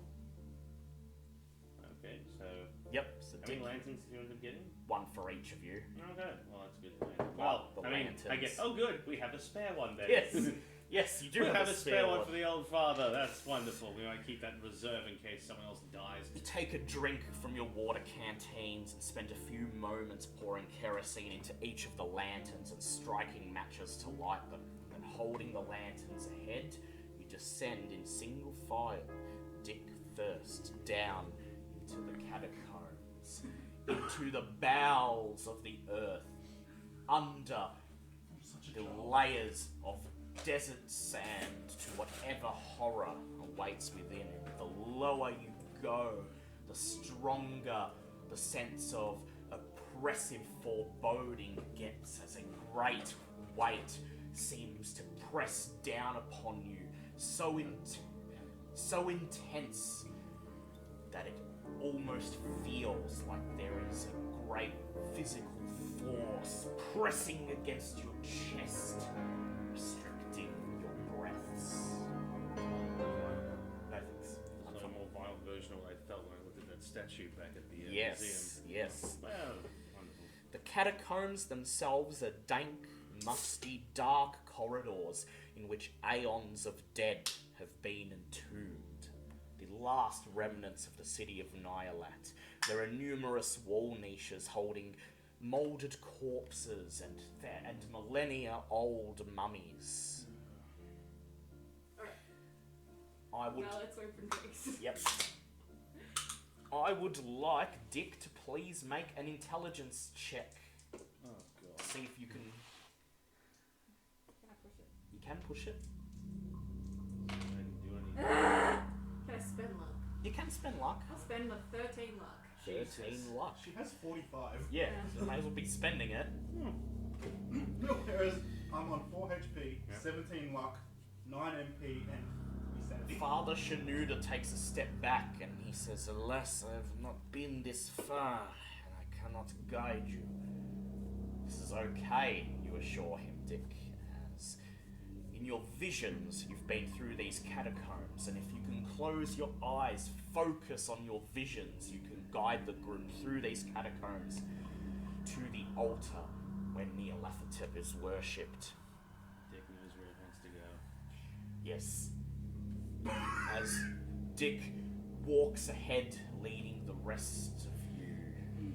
Okay, so Yep, so how many lanterns did you end up getting? one for each of you. Okay, well that's good. Well, the I mean, lanterns. I guess. Oh, good. We have a spare one then. Yes, yes, you do We have have a spare one for the old father. That's wonderful. We might keep that in reserve in case someone else dies. You take a drink from your water canteens and spend a few moments pouring kerosene into each of the lanterns and striking matches to light them. Then holding the lanterns ahead, you descend in single file, Dick first, down into the catacombs, into the bowels of the earth, under the layers of desert sand to whatever horror awaits within. The lower you go, the stronger the sense of oppressive foreboding gets as a great weight seems to press down upon you, so intense that it almost feels like there is a great physical force pressing against your chest, restricting your breaths. No thanks. So a more violent version of what I felt when I looked at that statue back at the Yes, museum. yes. Well, wonderful. The catacombs themselves are dank, musty, dark corridors in which aeons of dead have been entombed. The last remnants of the city of Nyarlat. There are numerous wall niches holding moulded corpses and millennia-old mummies. Alright, I would... now let's open drinks. Yep. I would like Dick to please make an intelligence check. Oh, God. See if you can... Can I push it? You can push it. I didn't do anything. Can I spend luck? You can spend luck. I'll spend my 13 luck. 13 luck. She has 45. Yeah, so might as well be spending it. Whereas I'm on 4 HP, Yep. 17 luck, 9 MP, and insanity. Father Shanuda takes a step back and he says, "Alas, I have not been this far, and I cannot guide you." "This is okay," you assure him, Dick, as in your visions you've been through these catacombs, and if you can close your eyes, focus on your visions, you can guide the group through these catacombs to the altar where Nyarlat is worshipped. Dick knows where it wants to go. Yes. As Dick walks ahead, leading the rest of you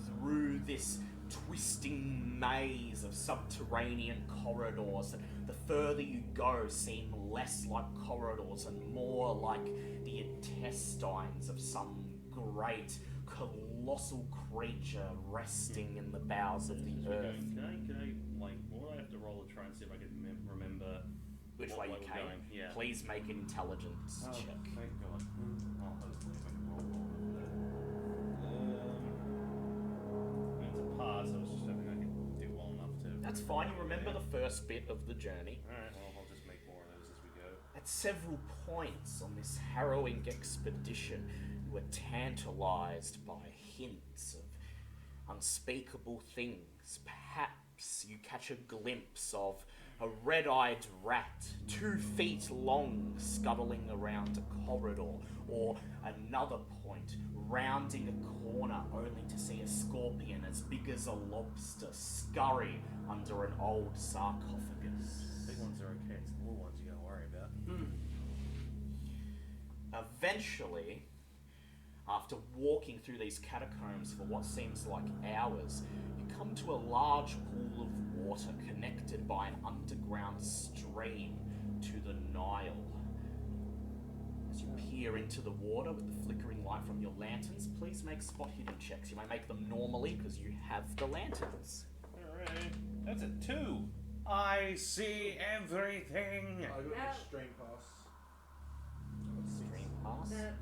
through this twisting maze of subterranean corridors that the further you go seem less like corridors and more like the intestines of some great colossal creature resting in the bowels of the earth. Can I, like, what would I have to roll to try and see if I can remember Which what way you we're came. going? Yeah. Please make an intelligence Oh, check. thank God. Oh, hopefully if I can roll it's a pass. I was just hoping I could do well enough to... That's fine, you remember the first bit of the journey. Alright, well, I'll just make more of those as we go. At several points on this harrowing expedition, you were tantalized by hints of unspeakable things. Perhaps you catch a glimpse of a red-eyed rat, 2 feet long, scuttling around a corridor, or another point, rounding a corner only to see a scorpion as big as a lobster scurry under an old sarcophagus. Big ones are okay, it's the little ones you gotta worry about. Eventually, after walking through these catacombs for what seems like hours, you come to a large pool of water connected by an underground stream to the Nile. As you peer into the water with the flickering light from your lanterns, please make spot hidden checks. You may make them normally because you have the lanterns. Alright, that's a 2. I see everything. I got Now- extreme pass. Stream pass. That's well,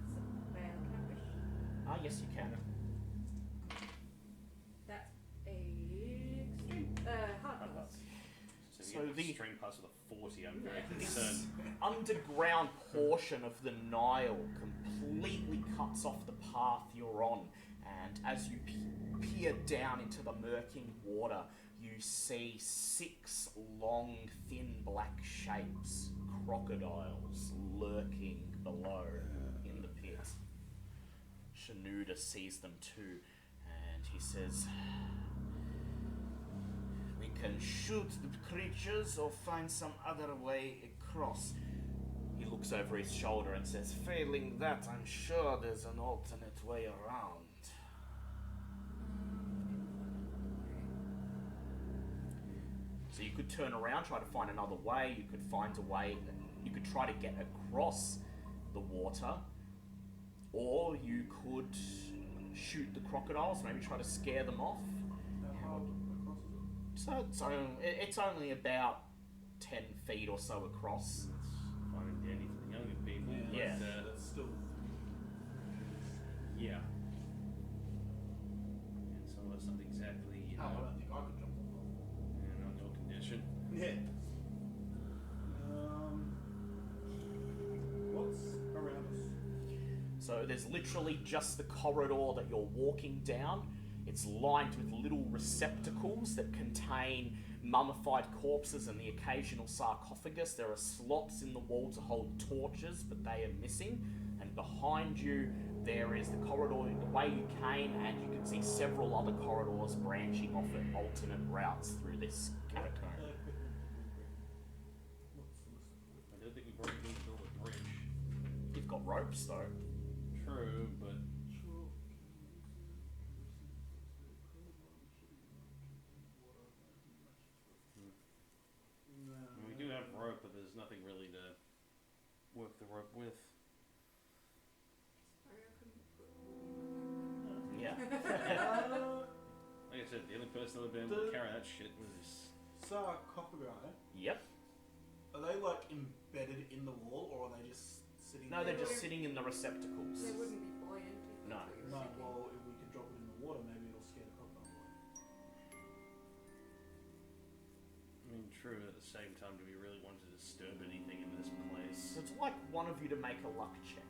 can I push? Ah, yes, you can. That's a extreme hard pass. So, So you get the- extreme pass with a 40, I'm very This concerned. underground portion of the Nile completely cuts off the path you're on, and as you peer down into the murking water, you see 6 long, thin black shapes, crocodiles, lurking below in the pit. Shanuda sees them too, and he says, "We can shoot the creatures or find some other way across." He looks over his shoulder and says, "Failing that, I'm sure there's an alternate way around." So you could turn around, try to find another way. You could find a way You could try to get across the water, or you could shoot the crocodiles, maybe try to scare them off. How hard across is it? So it's only about 10 feet or so across. It's fine and dandy for the younger people. Yeah. But, That's still. yeah. And some of us not exactly, you Oh, I know, don't think I could jump off. and on your condition. Yeah. What's around us? So there's literally just the corridor that you're walking down. It's lined with little receptacles that contain mummified corpses and the occasional sarcophagus. There are slots in the wall to hold torches, but they are missing. And behind you, there is the corridor the way you came, and you can see several other corridors branching off at alternate routes through this catacomb. I don't think we probably need to build a bridge. You've got ropes, though. True, but we do have rope, but there's nothing really to work the rope with. Yeah. Like I said, the only person that would be able to carry that shit was. Sarcophagi. Yep. Are they like embedded in the wall, or are they just sitting? No, there? they're just sitting in the receptacles. They wouldn't be buoyant. If No. that's what you're No. thinking. Well, if we could drop it in the water, maybe it'll scare the crocodile away. I mean, true, but at the same time, do we really want to disturb anything in this place? So it's like one of you to make a luck check.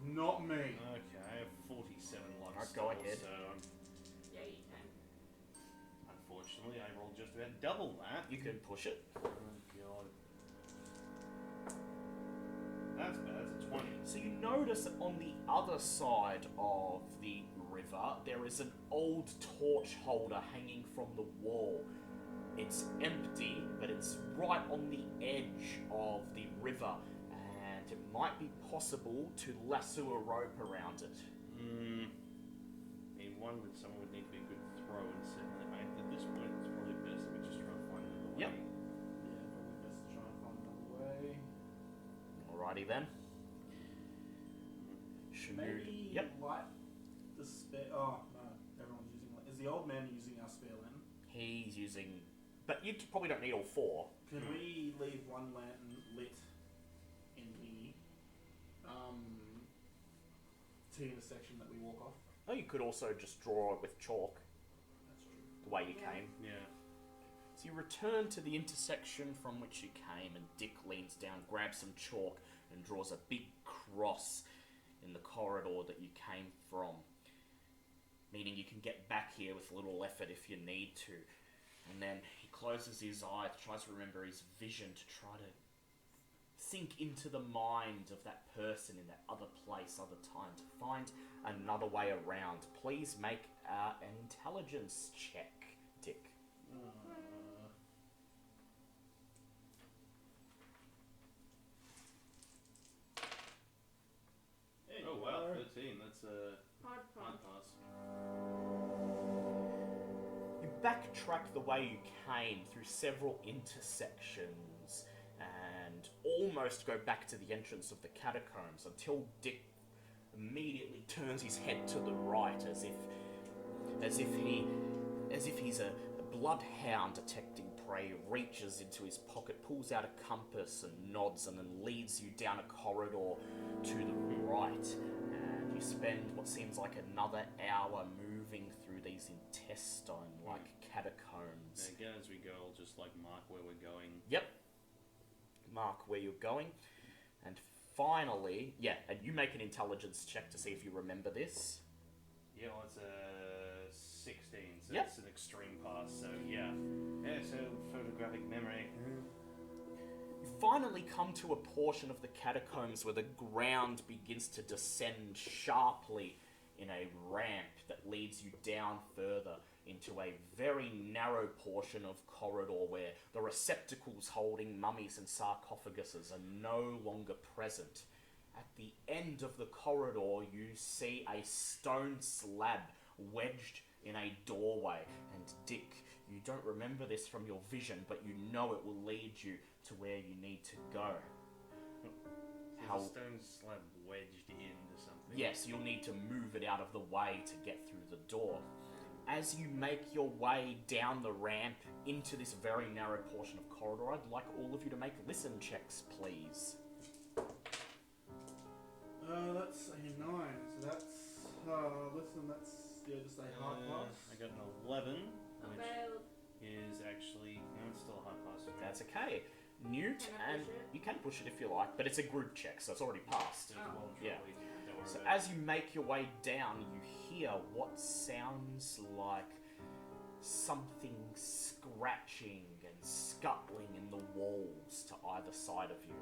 Not me. Okay, I have 47 luck Alright, go still, ahead. so Yeah, you can. unfortunately I rolled just about double that. You can push it. Oh god. That's bad, that's a 20. So you notice that on the other side of the river, there is an old torch holder hanging from the wall. It's empty, but it's right on the edge of the river, and it might be possible to lasso a rope around it. I mean, someone would need to be a good throw, and secondly, at this point, it's probably best that we just try and find another Yep. way. Yeah, probably best to try and find another way. Alrighty then. Shamu. Maybe Yep. light the spare. Oh no, everyone's using. Is the old man using our spare lantern? He's using. But you probably don't need all four. Can we leave one lantern lit in the T intersection that we walk off? Oh, you could also just draw it with chalk, That's true. the way you Yeah. came. Yeah. So you return to the intersection from which you came, and Dick leans down, grabs some chalk, and draws a big cross in the corridor that you came from. Meaning you can get back here with little effort if you need to. And then he closes his eyes, tries to remember his vision to try to sink into the mind of that person in that other place, other time, to find another way around. Please make an intelligence check, Dick. Hey, Oh wow, 13. That's a Hard hard pass. pass. You backtrack the way you came through several intersections and almost go back to the entrance of the catacombs until Dick immediately turns his head to the right as if he's a bloodhound detecting prey, reaches into his pocket, pulls out a compass and nods, and then leads you down a corridor to the right. And you spend what seems like another hour moving through these intestine-like catacombs. And again, as we go, I'll just like mark where we're going. Yep. Mark where you're going. And finally, yeah, and you make an intelligence check to see if you remember this. Yeah, well, it's a 16, so Yep. it's an extreme pass, so yeah. Yeah, so photographic memory. You finally come to a portion of the catacombs where the ground begins to descend sharply in a ramp that leads you down further into a very narrow portion of corridor where the receptacles holding mummies and sarcophaguses are no longer present. At the end of the corridor, you see a stone slab wedged in a doorway. And Dick, you don't remember this from your vision, but you know it will lead you to where you need to go. Is How- the stone slab wedged into something? Yes, you'll need to move it out of the way to get through the door. As you make your way down the ramp into this very narrow portion of corridor, I'd like all of you to make listen checks, please. That's a 9. So that's listen. That's just a hard pass. I got an 11, I which failed. is actually no, it's still a hard pass. That's okay. Newt, Can I and push it? you can push it if you like, but it's a group check, so it's already passed. Still Oh. well and Yeah. truly, don't worry So about as you make your way down, you hear what sounds like something scratching and scuttling in the walls to either side of you.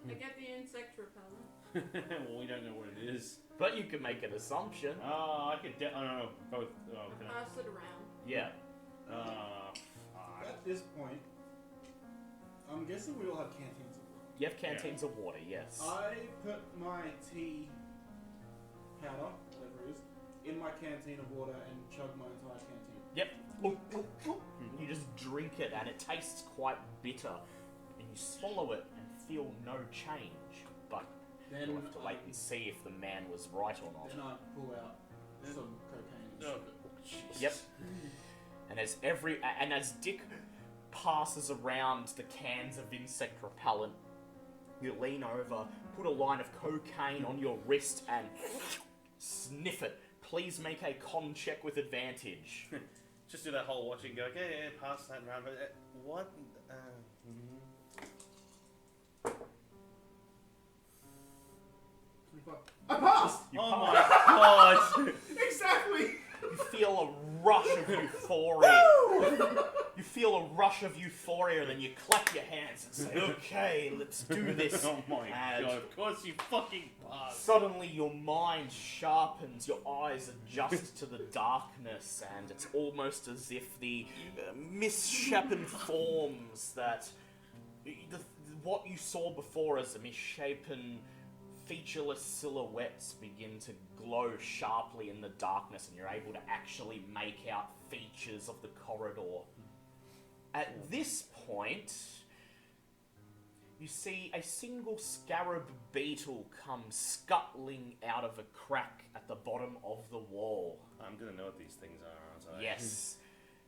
I get the insect repellent. it. Well, we don't know what it is. But you can make an assumption. I could. I don't know. Both. Oh, can I? Pass it around. Yeah. Fuck. At this point, I'm guessing we all have canteens of water. You have canteens of water, yes. I put my tea powder, whatever it is, in my canteen of water and chug my entire canteen. Yep. You just drink it and it tastes quite bitter. And you swallow it and feel no change. But Then you'll have to wait and see if the man was right or not. Then I pull out some cocaine and Oh, shove it. Yep. And as Dick passes around the cans of insect repellent, you lean over, put a line of cocaine on your wrist, and sniff it. Please make a con check with advantage. Just do that whole watching. Go. Okay, yeah, pass that round. But what? I passed! You Oh pass. my god! Exactly! You feel a rush of euphoria. You feel a rush of euphoria, and then you clap your hands and say, "Okay, let's do this." Oh my And god! Of course you fucking passed. suddenly your mind sharpens, your eyes adjust to the darkness, and it's almost as if the misshapen forms that what you saw before as a misshapen, featureless silhouettes begin to glow sharply in the darkness, and you're able to actually make out features of the corridor. At this point, you see a single scarab beetle come scuttling out of a crack at the bottom of the wall. I'm gonna know what these things are, aren't I? Yes,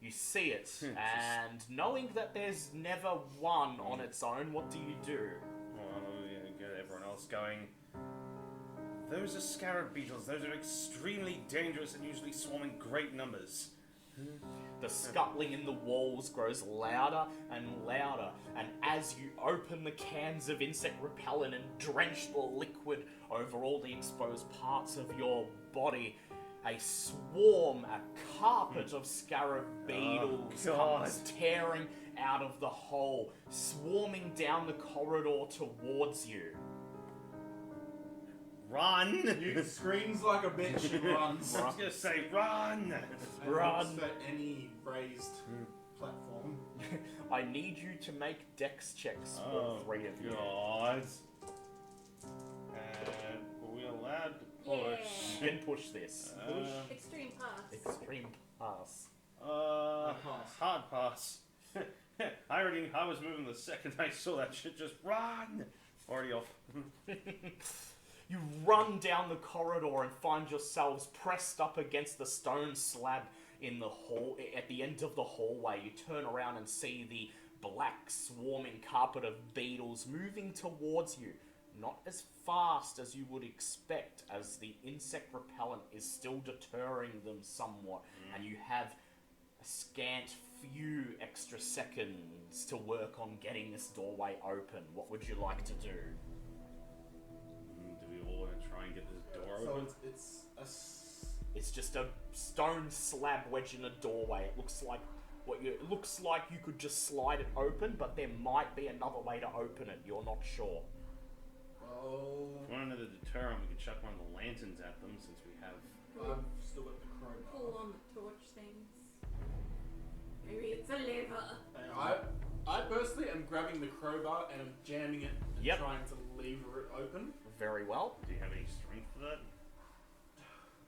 you see it, and knowing that there's never one on its own, what do you do? Well, get everyone else going. Those are scarab beetles. Those are extremely dangerous and usually swarm in great numbers. The scuttling in the walls grows louder and louder, and as you open the cans of insect repellent and drench the liquid over all the exposed parts of your body, a swarm, a carpet of scarab beetles comes tearing out of the hole, swarming down the corridor towards you. Run! You screams like a bitch and runs. I was gonna say run! And Run. looks for any raised platform. I need you to make dex checks, all three of you. God. And were we allowed to push? You can push this. Extreme pass. Extreme pass. pass. Hard pass. I was moving the second I saw that shit. Just run! Already off. You run down the corridor and find yourselves pressed up against the stone slab in the hall. At the end of the hallway, you turn around and see the black swarming carpet of beetles moving towards you. Not as fast as you would expect, as the insect repellent is still deterring them somewhat, and you have a scant few extra seconds to work on getting this doorway open. What would you like to do? Do we all want to try and get this door So open? It's just a stone slab wedged in a doorway. It looks like it looks like you could just slide it open, but there might be another way to open it. You're not sure. Oh, If we want another deterrent, we could chuck one of the lanterns at them since we have. I've still got the crowbar. Pull on the torch things. Maybe it's a lever. I personally am grabbing the crowbar and I'm jamming it and Yep. trying to lever it open. Very well. Do you have any strength for that?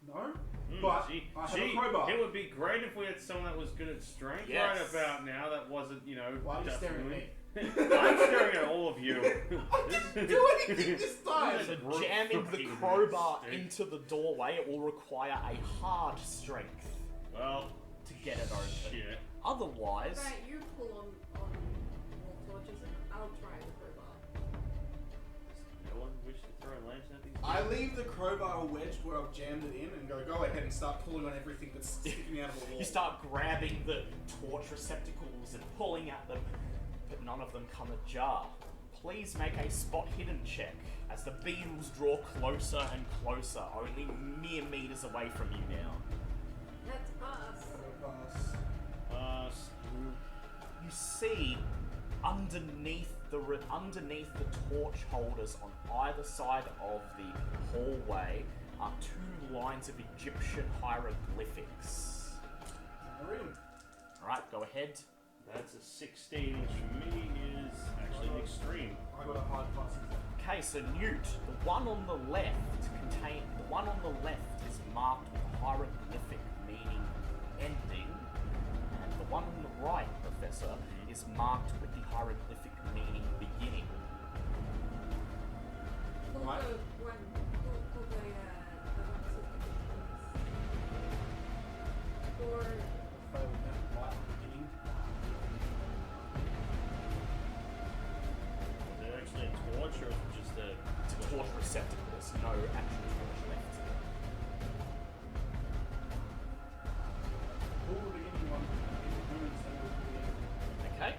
No, but I have a crowbar. It would be great if we had someone that was good at strength Yes. right about now. That wasn't, Why are you just staring at me. me? I'm staring at all of you. Do anything this time! So jamming the crowbar into the doorway, it will require a hard strength Well, to get it open. shit. Otherwise, Right, you pull on wall torches and I'll try the crowbar. No one wish to throw a lantern at these I leave the crowbar wedged where I've jammed it in and go ahead and start pulling on everything that's sticking out of the wall. you start grabbing the torch receptacles and pulling at them, but none of them come ajar. Please make a spot hidden check as the beetles draw closer and closer, only mere meters away from you now. That's us. Pass. You see underneath the torch holders on either side of the hallway are 2 lines of Egyptian hieroglyphics. Read 'em. Alright, go ahead. That's a 16, which for me is actually an extreme. I got a hard pass. Okay, so Newt, the one on the left is marked with hieroglyphic meaning ending, and the one on the right, Professor, is marked with the hieroglyphic meaning beginning. Pull Right. the one. Pull the one or Is there actually a torch, or is it just a... It's a torch receptacle, there's no actual torch left. Pull the beginning one. Okay?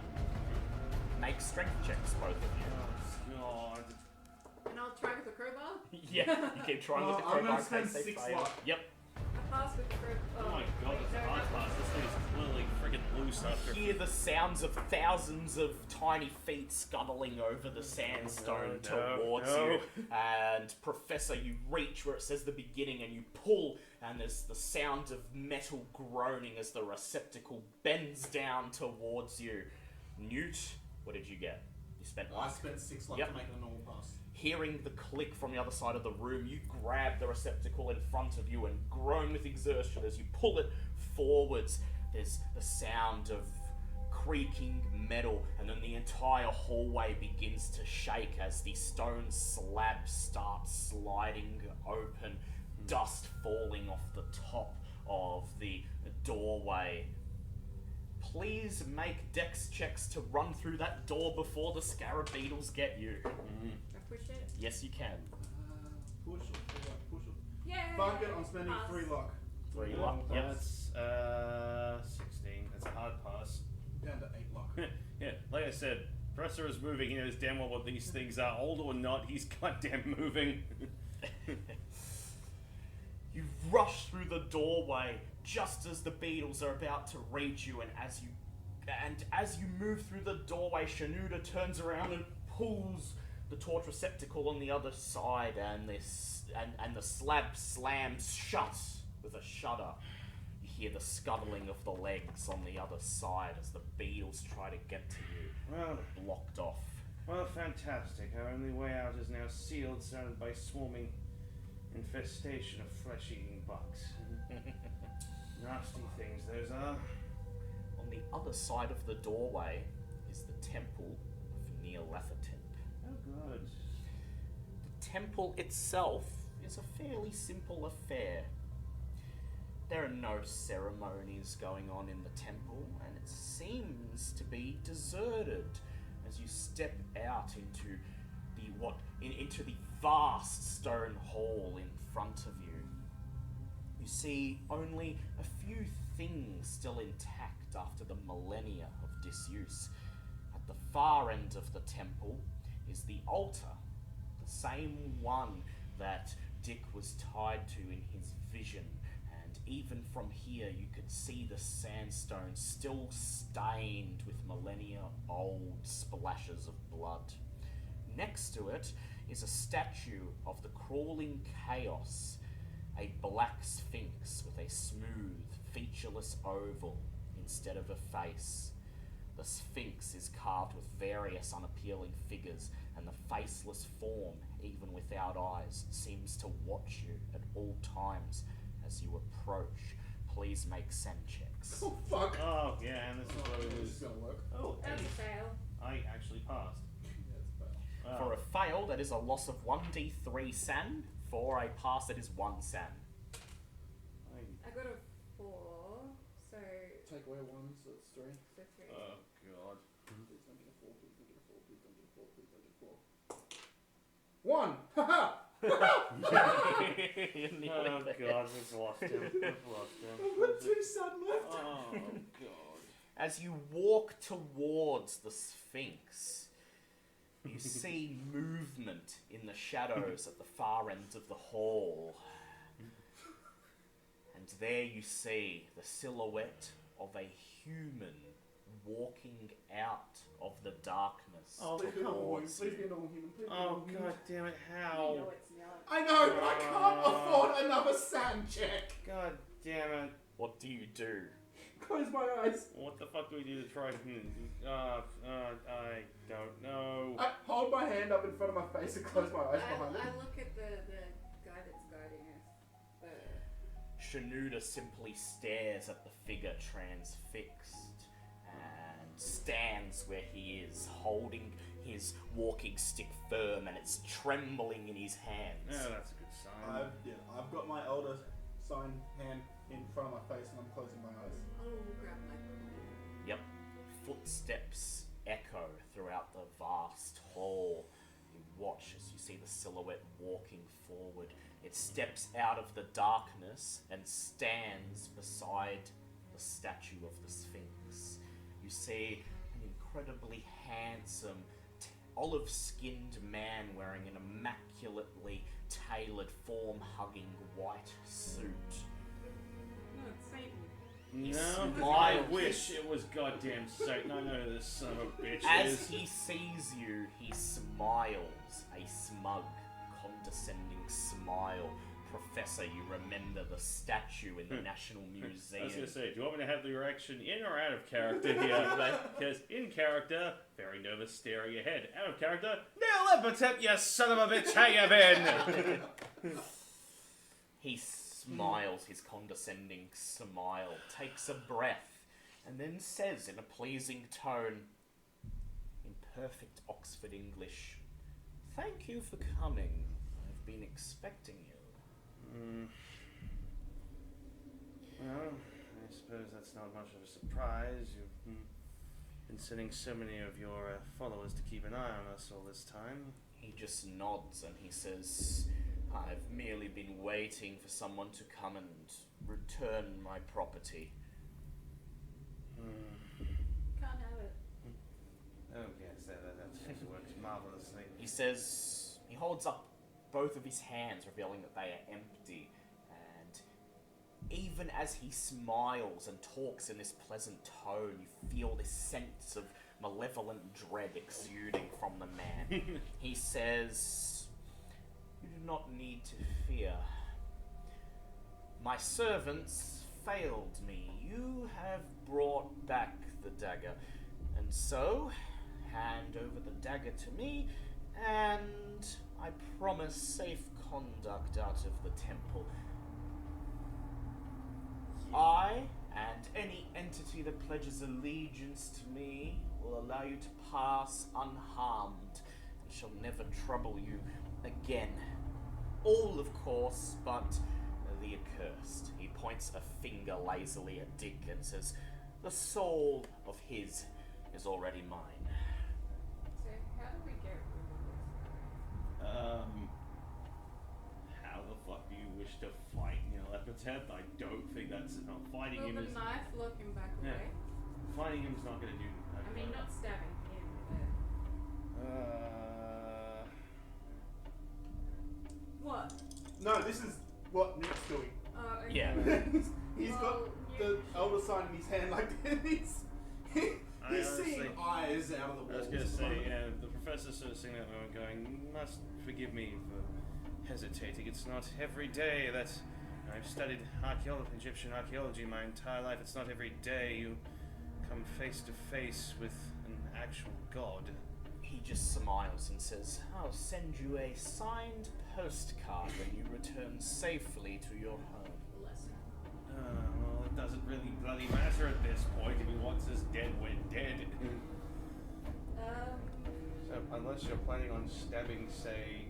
Make strength checks, both of you. God. and I'll try with the crowbar. Yeah, you keep trying with the I'm crowbar gonna in spend case they 6 fail. luck. Yep. I pass with the crowbar. Oh my god, wait, it's a no, hard no. pass. This thing is clearly freaking loose after... Hear the sounds of thousands of tiny feet scuttling over the sandstone towards you. And Professor, you reach where it says the beginning and you pull, and there's the sound of metal groaning as the receptacle bends down towards you. Newt, what did you get? You spent I spent 6 luck Yep. to make it a normal pass. Hearing the click from the other side of the room, you grab the receptacle in front of you and groan with exertion as you pull it forwards. There's the sound of creaking metal, and then the entire hallway begins to shake as the stone slab starts sliding open, dust falling off the top of the doorway. Please make dex checks to run through that door before the scarab beetles get you. I push it. Yes, you can. Push it, push it. Yay! Fuck it, I'm spending Pass. 3 luck. 3 luck. Yep. That's 16. That's a hard pass. Down to 8 luck. Yeah, like I said, Professor is moving. He knows damn well what these things are. Old or not, he's goddamn moving. You rush through the doorway just as the beetles are about to reach you, and as you move through the doorway, Shanuda turns around and pulls the torch receptacle on the other side, and the slab slams shut with a shudder. You hear the scuttling of the legs on the other side as the beetles try to get to you. Well, Blocked off. well, fantastic. Our only way out is now sealed, surrounded by swarming infestation of flesh-eating bugs. Nasty things those are. On the other side of the doorway is the temple of Nyarlat. Oh, good. The temple itself is a fairly simple affair. There are no ceremonies going on in the temple, and it seems to be deserted as you step out into the vast stone hall in front of you. You see only a few things still intact after the millennia of disuse. At the far end of the temple is the altar, the same one that Dick was tied to in his vision, and even from here you could see the sandstone still stained with millennia-old splashes of blood. Next to it is a statue of the crawling chaos, a black sphinx with a smooth, featureless oval instead of a face. The sphinx is carved with various unappealing figures, and the faceless form, even without eyes, seems to watch you at all times as you approach. Please make sen checks. Oh, fuck. Oh, yeah, and this is what it This is is. gonna work. Oh, That's a fail. I actually passed. Yeah, it's a fail. For a fail, that is a loss of 1d3 san. For a pass, that is 1 san. I got a 4, so Take away 1, so it's 3. 3. Oh god. Please don't get a 4, please don't get a 4, please don't get a 4, please don't get a 4. 1! Haha! Oh god, we've lost him. We've lost him. I've got 2 sun left. Oh god. As you walk towards the Sphinx, you see movement in the shadows at the far end of the hall. And there you see the silhouette of a human walking out of the darkness Please be a normal human. towards Please be you. a normal human. Please be a Oh normal human. god damn it, I how? know it's Nyarlat. I know, but I can't afford another sand check. God damn it. What do you do? Close my eyes. What the fuck do we do to try I don't know. I hold my hand up in front of my face and close my eyes behind it. I look at the guy that's guiding us. Shanuda simply stares at the figure transfixed and stands where he is, holding his walking stick firm, and it's trembling in his hands. Yeah, that's a good sign. I've got my elder sign hand in front of my face and I'm closing my eyes. I'll grab my Yep. Footsteps echo throughout the vast hall. You watch as you see the silhouette walking forward. It steps out of the darkness and stands beside the statue of the Sphinx. You see an incredibly handsome, olive-skinned man wearing an immaculately tailored, form-hugging white suit. No, it's Satan. No, smiles. I wish it was goddamn Satan. I know this son of a bitch As is. he sees you, he smiles, a smug, condescending smile. Professor, you remember the statue in the National I Museum. was gonna say, do you want me to have the reaction in or out of character here? Because in character, very nervous, staring ahead. Out of character, Neil Epitep, you son of a bitch, how you been? He smiles, his condescending smile, takes a breath, and then says in a pleasing tone, in perfect Oxford English, "Thank you for coming. I've been expecting you." Well, I suppose that's not much of a surprise. You've been sending so many of your followers to keep an eye on us all this time. He just nods and he says, "I've merely been waiting for someone to come and return my property." Can't have it. Oh yes, that works marvelously. He says, he holds up both of his hands, revealing that they are empty. And even as he smiles and talks in this pleasant tone, you feel this sense of malevolent dread exuding from the man. He says, "You do not need to fear. My servants failed me. You have brought back the dagger. And so, hand over the dagger to me, and I promise safe conduct out of the temple. I, and any entity that pledges allegiance to me, will allow you to pass unharmed, and shall never trouble you again. All, of course, but the accursed." He points a finger lazily at Dick and says, "The soul of his is already mine." So how do we get rid of this? How the fuck do you wish to fight Neil Epitep? I don't think that's enough. Fighting Will him the is knife lock him back Yeah. away? fighting him's not gonna do. I mean, not stabbing him, but... What? No, this is what Nick's doing. Oh, okay. Yeah. He's got Well, the elder sign in his hand like this. He's honestly- seeing eyes out of the I was walls. gonna at the say, moment. the professor's sort of sitting there going, "Must forgive me for hesitating. It's not every day that I've studied Egyptian archaeology my entire life. It's not every day you come face to face with an actual god." He just smiles and says, "I'll send you a signed postcard when you return safely to your home." Bless him. Well, it doesn't really bloody matter at this point. If he wants us dead, we're dead. So, unless you're planning on stabbing, say,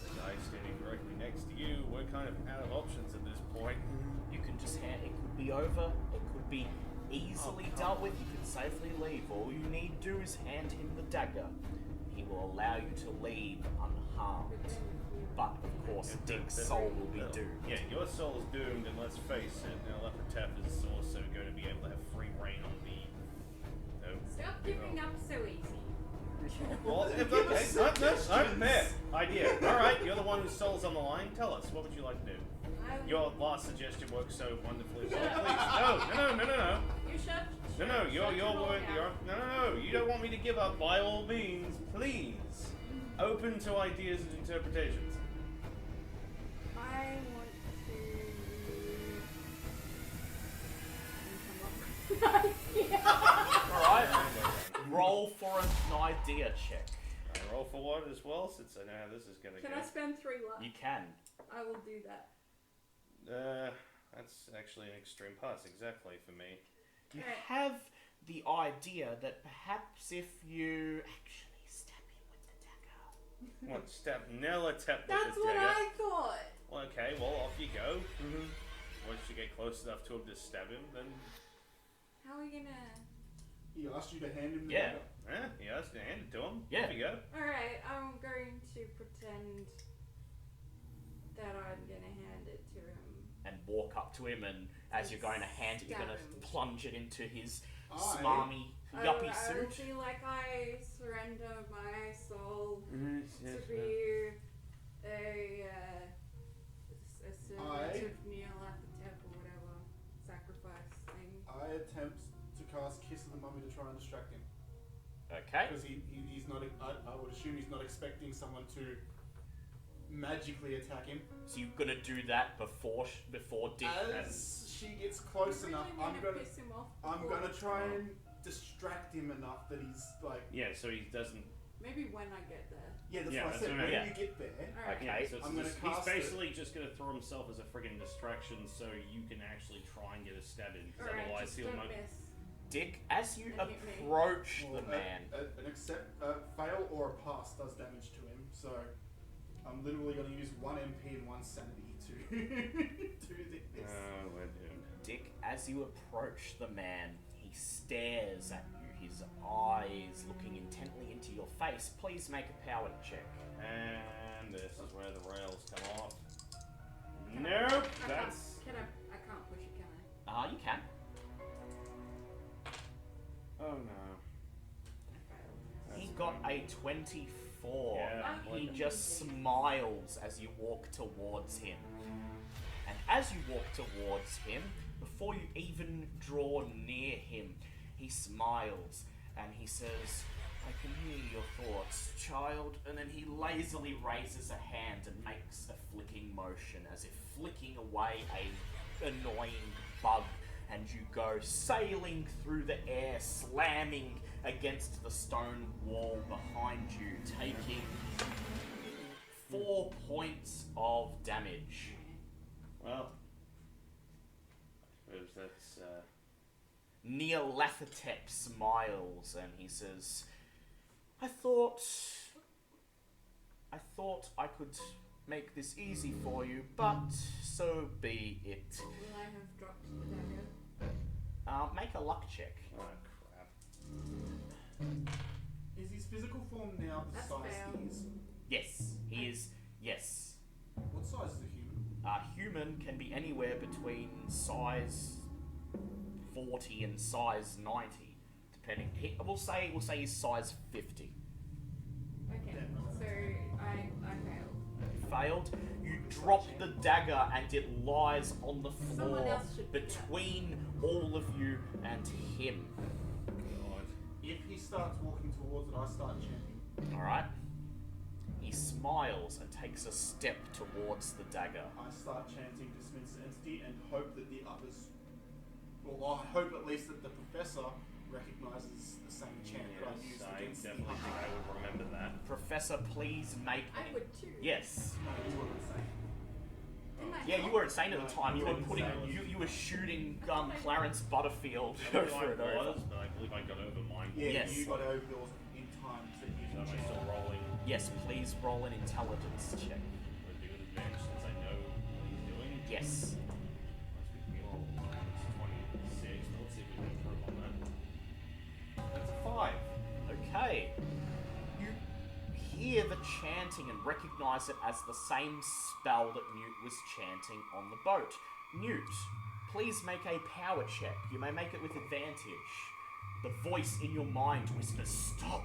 the guy standing directly next to you, we're kind of out of options at this point. You can just hand. It could be over. It could be easily dealt with. You can safely leave. All you need to do is hand him the dagger. He will allow you to leave unharmed. But of course, Dick's soul will be doomed. Yeah, your soul's doomed, and let's face it, Nyarlat is also going to be able to have free reign on the. Stop giving up so easy. Well, if fair idea. All right, you're the one whose soul's on the line. Tell us, what would you like to do? Your last suggestion worked so wonderfully well. Please, no. You shut. No, your word. No. You don't want me to give up. By all means, please. Open to ideas and interpretations. I want to come up with an idea. Alright. Roll for an idea check. I roll for one as well, since I know how this is going to go. Can I spend 3 luck? You can. I will do that. That's actually an extreme pass, exactly, for me. You Alright. have the idea that perhaps if you actually stab him with the dagger. What, stab Nyarlat with That's the what dagger? I thought. Well, okay, well, off you go. Once you get close enough to him to stab him, then... How are we gonna... He asked you to hand him the Yeah. dagger. He has to hand it to him. Yeah. Off you go. Alright, I'm going to pretend that I'm gonna hand it to him. And walk up to him, and as you're going to hand it, you're going to Stab him. plunge it into his I- smarmy, yuppie I will suit. feel like I surrender my soul to Yes, be a servant I- of Nyarlat or whatever sacrifice thing. I attempt to cast Kiss of the Mummy to try and distract him. Okay. Because he's not. I would assume he's not expecting someone to magically attack him. So you're going to do that before Dick As she gets close I enough, really I'm wanna gonna piss him off I'm before- gonna try and distract him enough that he's like. Yeah, so he doesn't... Maybe when I get there. Yeah, that's Yeah, what I that's said. what I When mean. you get there, Alright. Okay. Yeah, so it's I'm gonna he's cast it. basically just going to throw himself as a friggin' distraction so you can actually try and get a stab in, because Alright, otherwise just he'll don't know... miss. Dick, as you And hit me. approach well, the man, fail or a pass does damage to him. So I'm literally gonna use 1 MP and 1 sanity to do this. Oh, we're doomed. Dick, as you approach the man, he stares at you, his eyes looking intently into your face. Please make a power check. And this is where the rails come off. Can I- Nope, I that's... I can't push it, can I? You can. Oh no. I failed. He got a 24. Yeah, He like- just smiles as you walk towards him. And as you walk towards him, before you even draw near him, he smiles and he says, "I can hear your thoughts, child." And then he lazily raises a hand and makes a flicking motion as if flicking away a annoying bug. And you go sailing through the air, slamming against the stone wall behind you, taking 4 points of damage. Well... I suppose that's, Nyarlat smiles and he says, I thought I could make this easy for you, but so be it. Will I have dropped the dagger? Make a luck check. oh crap. Is his physical form now the That's size fair. he is? Yes, he is. Yes. What size is a human? Human can be anywhere between size 40 and size 90, depending. We'll say he's size 50. Okay, so I failed. You failed. You drop the dagger and it lies on the Someone floor else should pick it up. between all of you and him. God. If he starts walking towards it, I start chanting. Alright? He smiles and takes a step towards the dagger. I start chanting Dismiss Entity and hope that the others... Well, I hope at least that the professor recognises the same chant that I used I against the definitely think I would remember that. Professor, please make I would too. Yes. No, you weren't saying. Didn't I Yeah, you help? were insane at the time. You were No, putting silence. you were shooting Clarence Butterfield I believe over and I over. was, but I believe I got over mine. Yeah, Yes. you got over yours in time. time to use So am I enchant. still rolling? Yes, please roll an intelligence check. Would it be with advantage since I know what he's doing? Yes. Must be real. It's 26. Let's see if we can improve on that. That's a 5. Okay. You hear the chanting and recognize it as the same spell that Newt was chanting on the boat. Newt, please make a power check. You may make it with advantage. The voice in your mind whispers, "Stop,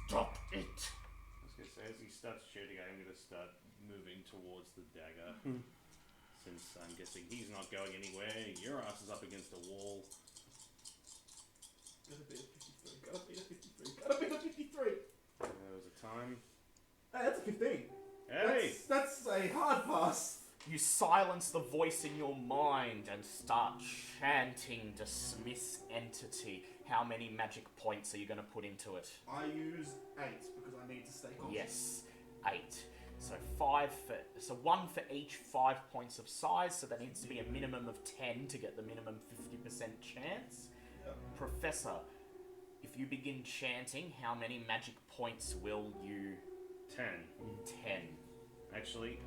stop it." I was going to say, as he starts shooting, I'm going to start moving towards the dagger. Since I'm guessing he's not going anywhere, your ass is up against a wall. Gotta be a 53. Gotta be a 53. Gotta be a 53. There was a time. Hey, that's a 15. Hey! That's a hard pass. You silence the voice in your mind and start chanting Dismiss Entity. How many magic points are you going to put into it? I use 8 because I need to stay conscious. Yes, 8. So 1 for each 5 points of size, so there needs to be a minimum of 10 to get the minimum 50% chance. Yep. Professor, if you begin chanting, how many magic points will you... 10. 10. Actually,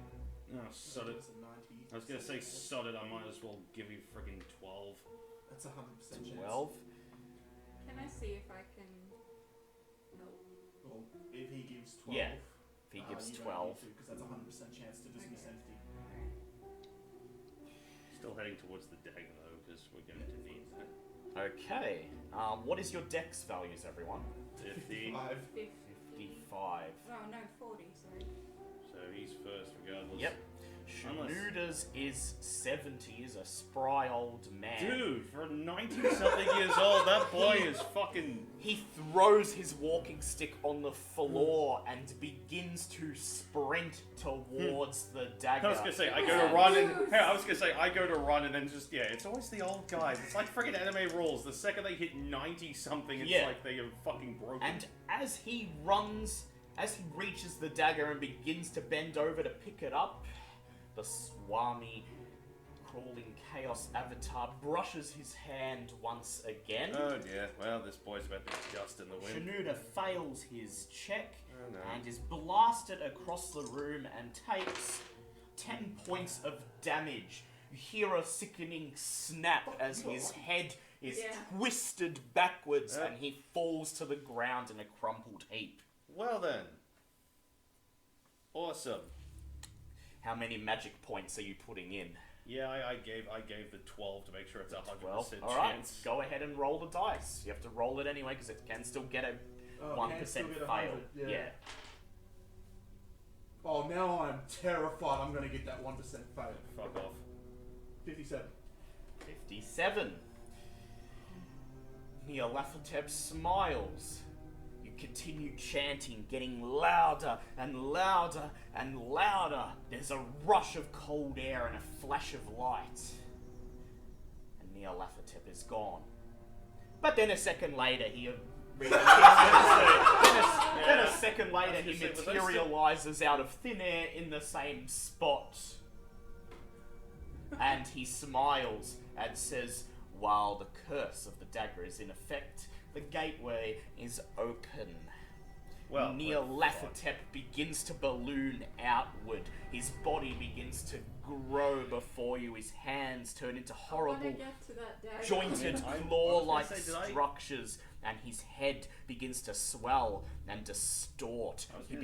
no, sod it. That's a 90. I was going to say sod it, I might as well give you friggin' 12. That's a 100% chance. 12. Can I see if I can help? Well, if he gives 12. Yeah, if he gives you 12. because that's a 100% chance to dismiss Okay. entity. Alright. Still heading towards the dagger though, because we're going to need that. Okay. What is your dex values, everyone? 50. 5. 55. Oh no, 40, sorry. So he's first regardless. Yep. Unless- Shnudas is 70, is a spry old man. Dude, for 90-something years old, that boy is fucking... He throws his walking stick on the floor and begins to sprint towards the dagger. I was gonna say, I go to run and... Hey, I was gonna say, I go to run and then just, yeah, it's always the old guys. It's like friggin' anime rules. The second they hit 90-something, it's Yeah. like they are fucking broken. And as he runs, as he reaches the dagger and begins to bend over to pick it up, the Swami crawling chaos avatar brushes his hand once again. Oh dear, well, this boy's about to be dust in the wind. Shnuda fails his check Oh no. and is blasted across the room and takes 10 points of damage. You hear a sickening snap as his head is Yeah. twisted backwards Yep. and he falls to the ground in a crumpled heap. Well then. Awesome. How many magic points are you putting in? Yeah, I gave the 12 to make sure it's a 100% 12. chance. Alright, go ahead and roll the dice. You have to roll it anyway because it can still get a Oh, 1% can still get fail. 100, yeah. Oh, now I'm terrified I'm going to get that 1% fail. Fuck off. 57. 57. Nyarlat smiles. You continue chanting, getting louder and louder and louder. There's a rush of cold air and a flash of light. And Nyarlat is gone. But then a second later, he then a second later, he materializes out of thin air in the same spot. And he smiles and says, while the curse of the dagger is in effect, the gateway is open. Well, Nyarlat begins to balloon outward. His body begins to grow before you. His hands turn into I horrible want to get to that dagger. jointed I was claw-like gonna say, did I- structures, and his head begins to swell and distort. I was He gonna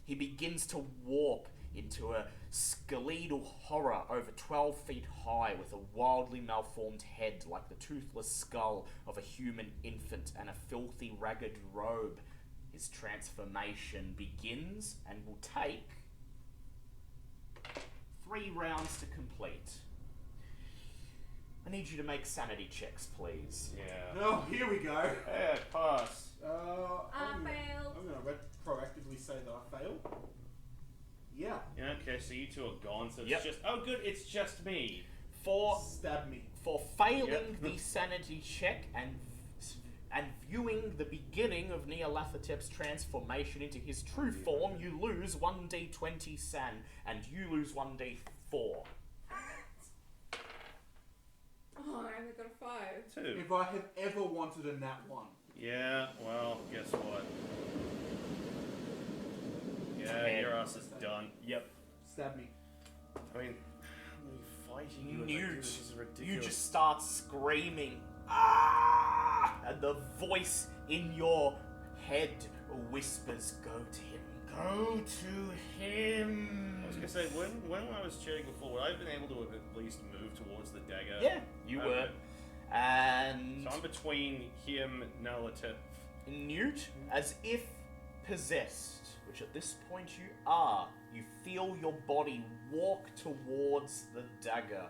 begins to warp into a skeletal horror over 12 feet high with a wildly malformed head like the toothless skull of a human infant and a filthy ragged robe. His transformation begins and will take 3 rounds to complete. I need you to make sanity checks, please. Yeah. Oh, here we go. Yeah, pass. I'm failed. going to proactively say that I failed. Yeah. Yeah, okay, so you two are gone, so it's Yep. just... Oh, good, it's just me. For Stab me. failing Yep. the sanity check and viewing the beginning of Nyarlathotep's transformation into his true form, you lose 1d20 san, and you lose 1d4. Oh, I only got a 5. 2. If I have ever wanted a nat 1, Yeah, well, guess what? Yeah, Okay. your ass is done. Yep. Stab me. I mean, how are you fighting you? Newt, This is ridiculous. you just start screaming, ah! And the voice in your head whispers, go to him, go to him. I was gonna say, when I was chatting before, would I have been able to have at least move towards the dagger? Yeah, you Okay. were. And So I'm between him, Nyarlat. Newt, as if possessed, which at this point you are, you feel your body walk towards the dagger.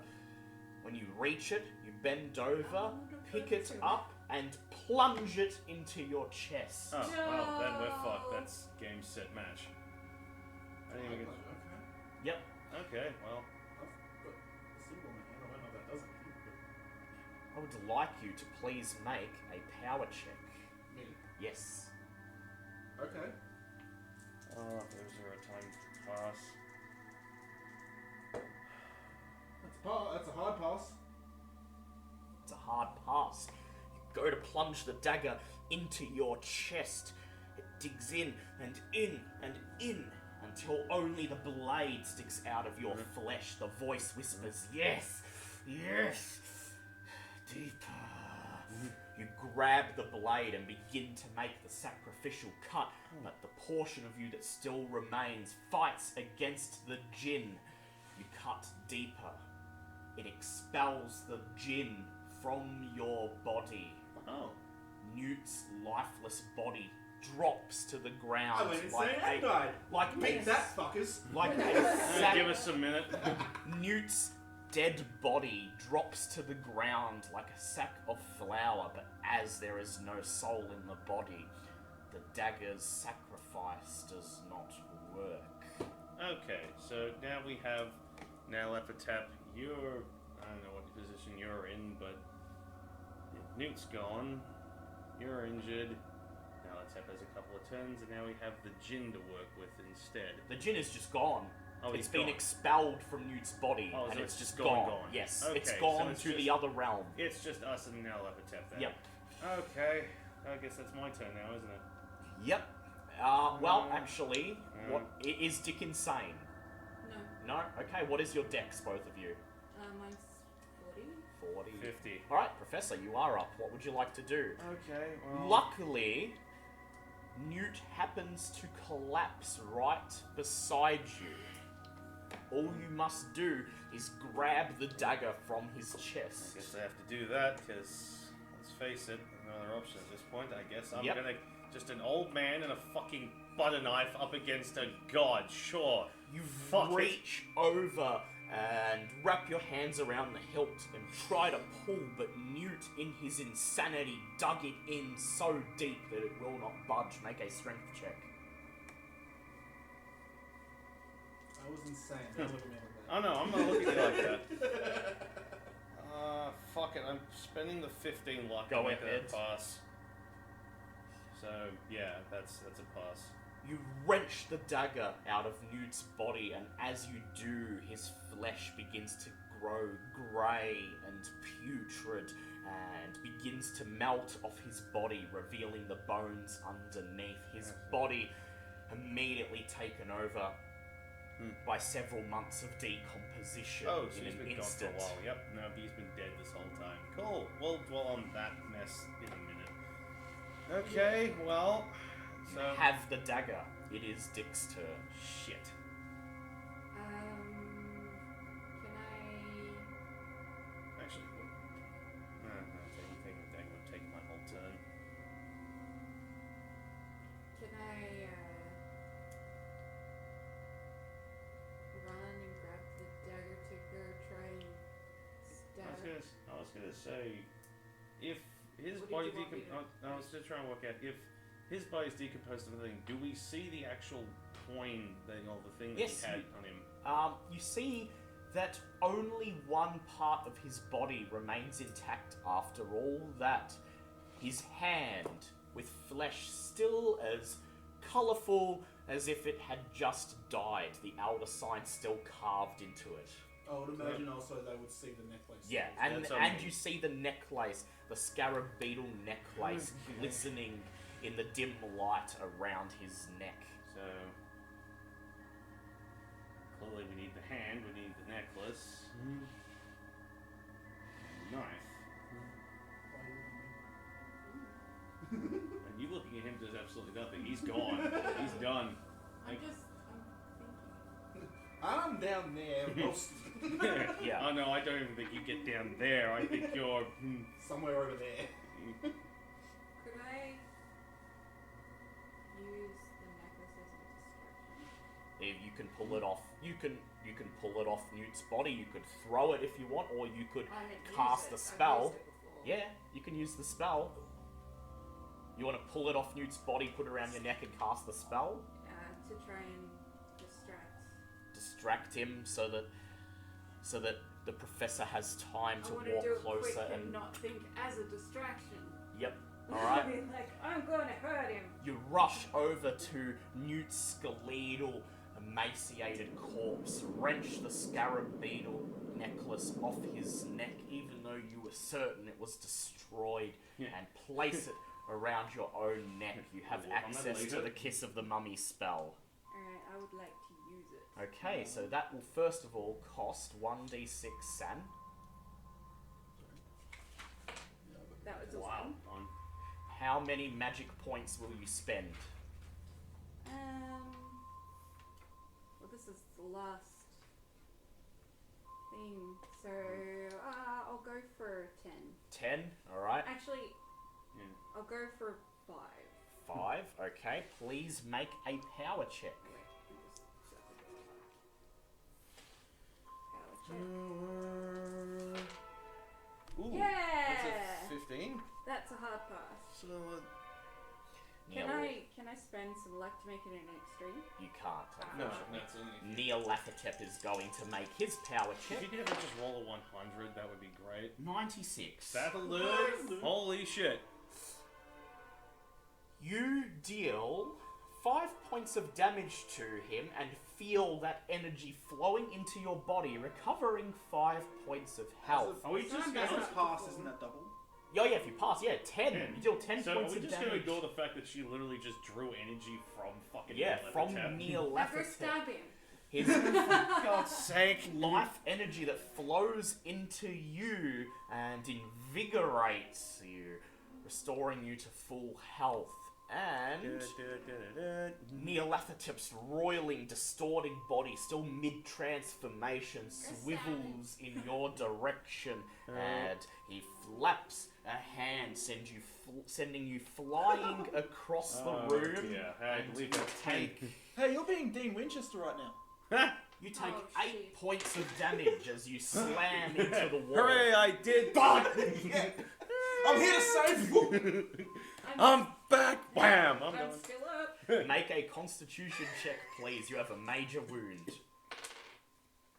When you reach it, you bend over, pick it up, and plunge it into your chest. Oh, No. well, then we're fucked. That's game, set, match. I didn't even get... Okay. Yep. Okay, well... I've got a symbol in my hand. I don't know if that does anything, but... I would like you to please make a power check. Me? Yes. Okay. Oh, there's a time to pass. That's a hard pass. It's a hard pass. You go to plunge the dagger into your chest. It digs in and in and in until only the blade sticks out of your flesh. The voice whispers, yes, yes, deeper. You grab the blade and begin to make the sacrificial cut, but the portion of you that still remains fights against the djinn. You cut deeper. It expels the djinn from your body. Oh. Newt's lifeless body drops to the ground I went insane and died. like Beat a, that, fuckers. like a sack. Give us a minute. Newt's dead body drops to the ground like a sack of flour, but as there is no soul in the body, the dagger's sacrifice does not work. Okay, so now we have Nyarlat. You're... I don't know what position you're in, but... Newt's gone. You're injured. Nyarlat has a couple of turns, and now we have the djinn to work with instead. The djinn is just gone. Oh, It's he's been gone. expelled from Newt's body, Oh, and so it's it's just gone, gone. gone. Yes, Okay, it's so gone it's to just- the other realm. It's just us and Nyarlat then. Yep. Okay. I guess that's my turn now, isn't it? Yep. Well, actually, what is Dick insane? No. No. Okay. What is your dex, both of you? Mine's 40. 40. 50. All right, Professor, you are up. What would you like to do? Okay, well... Luckily, Newt happens to collapse right beside you. All you must do is grab the dagger from his I chest. guess I have to do that, because, let's face it, no other option at this point. I guess I'm Yep. gonna... Just an old man and a fucking butter knife up against a god, sure. You Fuck it. reach over and wrap your hands around the hilt and try to pull, but Newt, in his insanity, dug it in so deep that it will not budge. Make a strength check. I was insane. Don't look at me like that. Oh no, I'm not looking at it like that. Fuck it, I'm spending the 15 luck Go to make ahead. that pass. So, yeah, that's a pass. You wrench the dagger out of Newt's body, and as you do, his flesh begins to grow grey and putrid and begins to melt off his body, revealing the bones underneath. His body immediately taken over by several months of decomposition Oh, so in he's an been gone for a instant. while. Yep, no, he's been dead this whole time. Cool, we'll dwell on that mess in a minute. Okay, well, You so... have the dagger. It is Dick's turn. Shit. Can Actually, taking the dagger would take my whole turn. I run and grab the dagger to go try and stab? I was gonna say, if his What body did you want me to decomposed, I was just trying to work out if his body's decomposed and everything. Do we see the actual coin thing or the thing that Yes, he had on him? You see that only one part of his body remains intact after all that. His hand, with flesh still as colourful as if it had just died, the elder sign still carved into it. I would imagine also they would see the necklace. Yeah, That's what I and mean. you see the necklace, the scarab beetle necklace, glistening in the dim light around his neck. So clearly we need the hand, we need the necklace, and the knife. And you looking at him does absolutely nothing. He's gone. He's done. I'm Like- thinking. I'm down there, roasting. Yeah. Oh no, I don't even think you get down there. I think you're. Somewhere over there. Could I use the necklace as a distraction? If you can pull it off, you can pull it off Newt's body. You could throw it if you want, or you could I haven't cast used a it. spell. I've used it before. Yeah, you can use the spell. You want to pull it off Newt's body, put it around your neck, and cast the spell. To try and Distract him so that the professor has time I to want to walk do it closer quick and. not think as a distraction. Yep. All right. Be like, I'm going to hurt him. You rush over to Newt's skeletal, emaciated corpse, wrench the scarab beetle necklace off his neck, even though you were certain it was destroyed, and place it around your own neck. You have I'm gonna access leave to it. the Kiss of the Mummy spell. Alright, I would like to use it. Okay, so that will first of all cost 1d6 San. That was Wow. awesome. On. How many magic points will you spend? Well, this is the last thing, so I'll go for 10. 10, alright. Actually, Yeah. I'll go for 5. 5, okay. Please make a power check. Wait, let me just set the power check. Ooh, Yeah! that's a 15. That's a hard pass. So, Can I spend some luck to make it an extreme? You can't, no, unfortunately. that's only. Nyarlat is going to make his power If check. you could ever just roll a 100, that would be great. 96. That'll do. Nice. Holy shit. You deal 5 points of damage to him and feel that energy flowing into your body, recovering 5 points of health. Are we It's just not gonna... bad. As a pass, isn't that double? Yeah, if you pass, 10. You deal 10 So are points we of just gonna damage. ignore the fact that she literally just drew energy from fucking Yeah, from Nyarlat? Now go Nyarlat. stab him. His God's sake. life energy that flows into you and invigorates you, restoring you to full health. And Nyarlathotep's roiling, distorting body, still mid-transformation, swivels in your direction, and he flaps a hand, sending you flying across the room. Yeah, I and believe you that. take Hey, you're being Dean Winchester right now. you take Oh, 8 shit. points of damage as you slam into the wall. Hooray, I did I'm here to save you. I'm back! Wham! I'm I'm done. still up. Make a Constitution check, please. You have a major wound.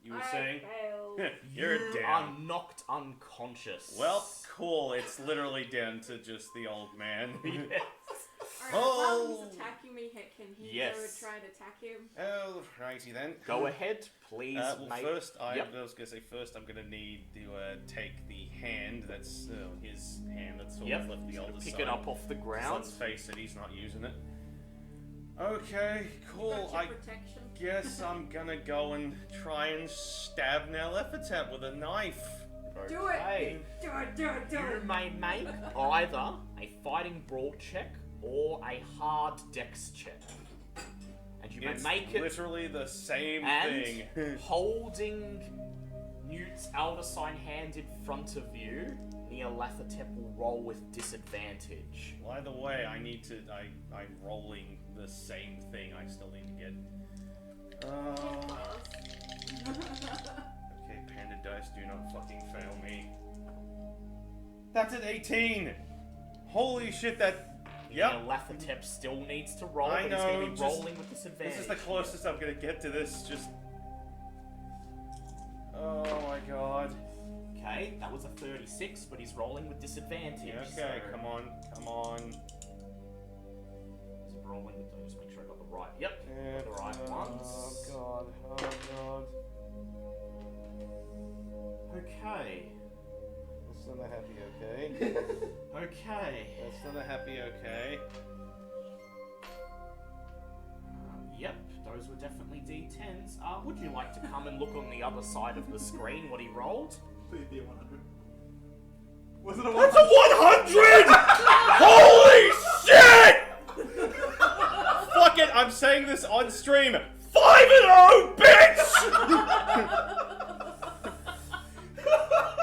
You were I saying? failed. You're you down. are knocked unconscious. Well, cool. It's literally down to just the old man. Yes. Alright, while Oh. he's attacking me, can he Yes. go and try to attack him? Oh, righty then. Go ahead, please. Well, make... first, I Yep. was going to say, first I'm going to need to take the hand that's his hand that's sort Yep. of left the older Pick side. it up off the 'Cause ground. Let's face it, he's not using it. Okay, cool. Got your I protection. guess I'm gonna go and try and stab Nyarlathotep with a knife. Do it. Okay. Do it, do it, do You it. may make either a fighting brawl check or a hard dex check. And you may It's make it literally the same and thing. holding Newt's elder sign hand in front of you, Nyarlathotep will roll with disadvantage. Well, either way, I need to. I'm rolling the same thing. I still need to get. Okay, panda dice, do not fucking fail me. That's an 18. Holy shit! That. Yep. Nyarlathotep still needs to roll, I but he's going know, to be just- rolling with disadvantage. This is the closest I'm gonna get to this. Just. Oh my god. Okay, that was a 36, but he's rolling with disadvantage. Yeah, okay, so come on, come on. he's rolling with those. Make sure I got the right. Yep, Yeah, got the right ones. Oh god, oh god. Okay. That's not a happy okay. Okay. That's not a happy okay. Yep, those were definitely D10s. Would you like to come and look on the other side of the screen what he rolled? Please be a 100. Was it a That's 100? a 100! Holy shit! Fuck it, I'm saying this on stream. 5-0, bitch!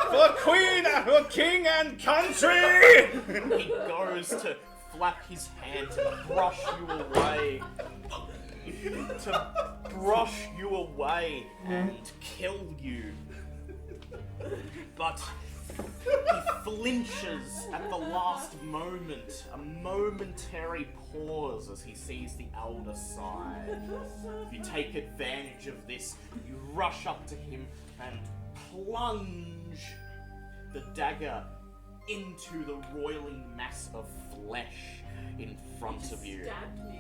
For Queen, for King and Country! He goes to flap his hand to brush you away. And kill you. But he flinches at the last moment. A momentary pause as he sees the elder side. You take advantage of this. You rush up to him and plunge the dagger into the roiling mass of flesh in front of you. Stabbed me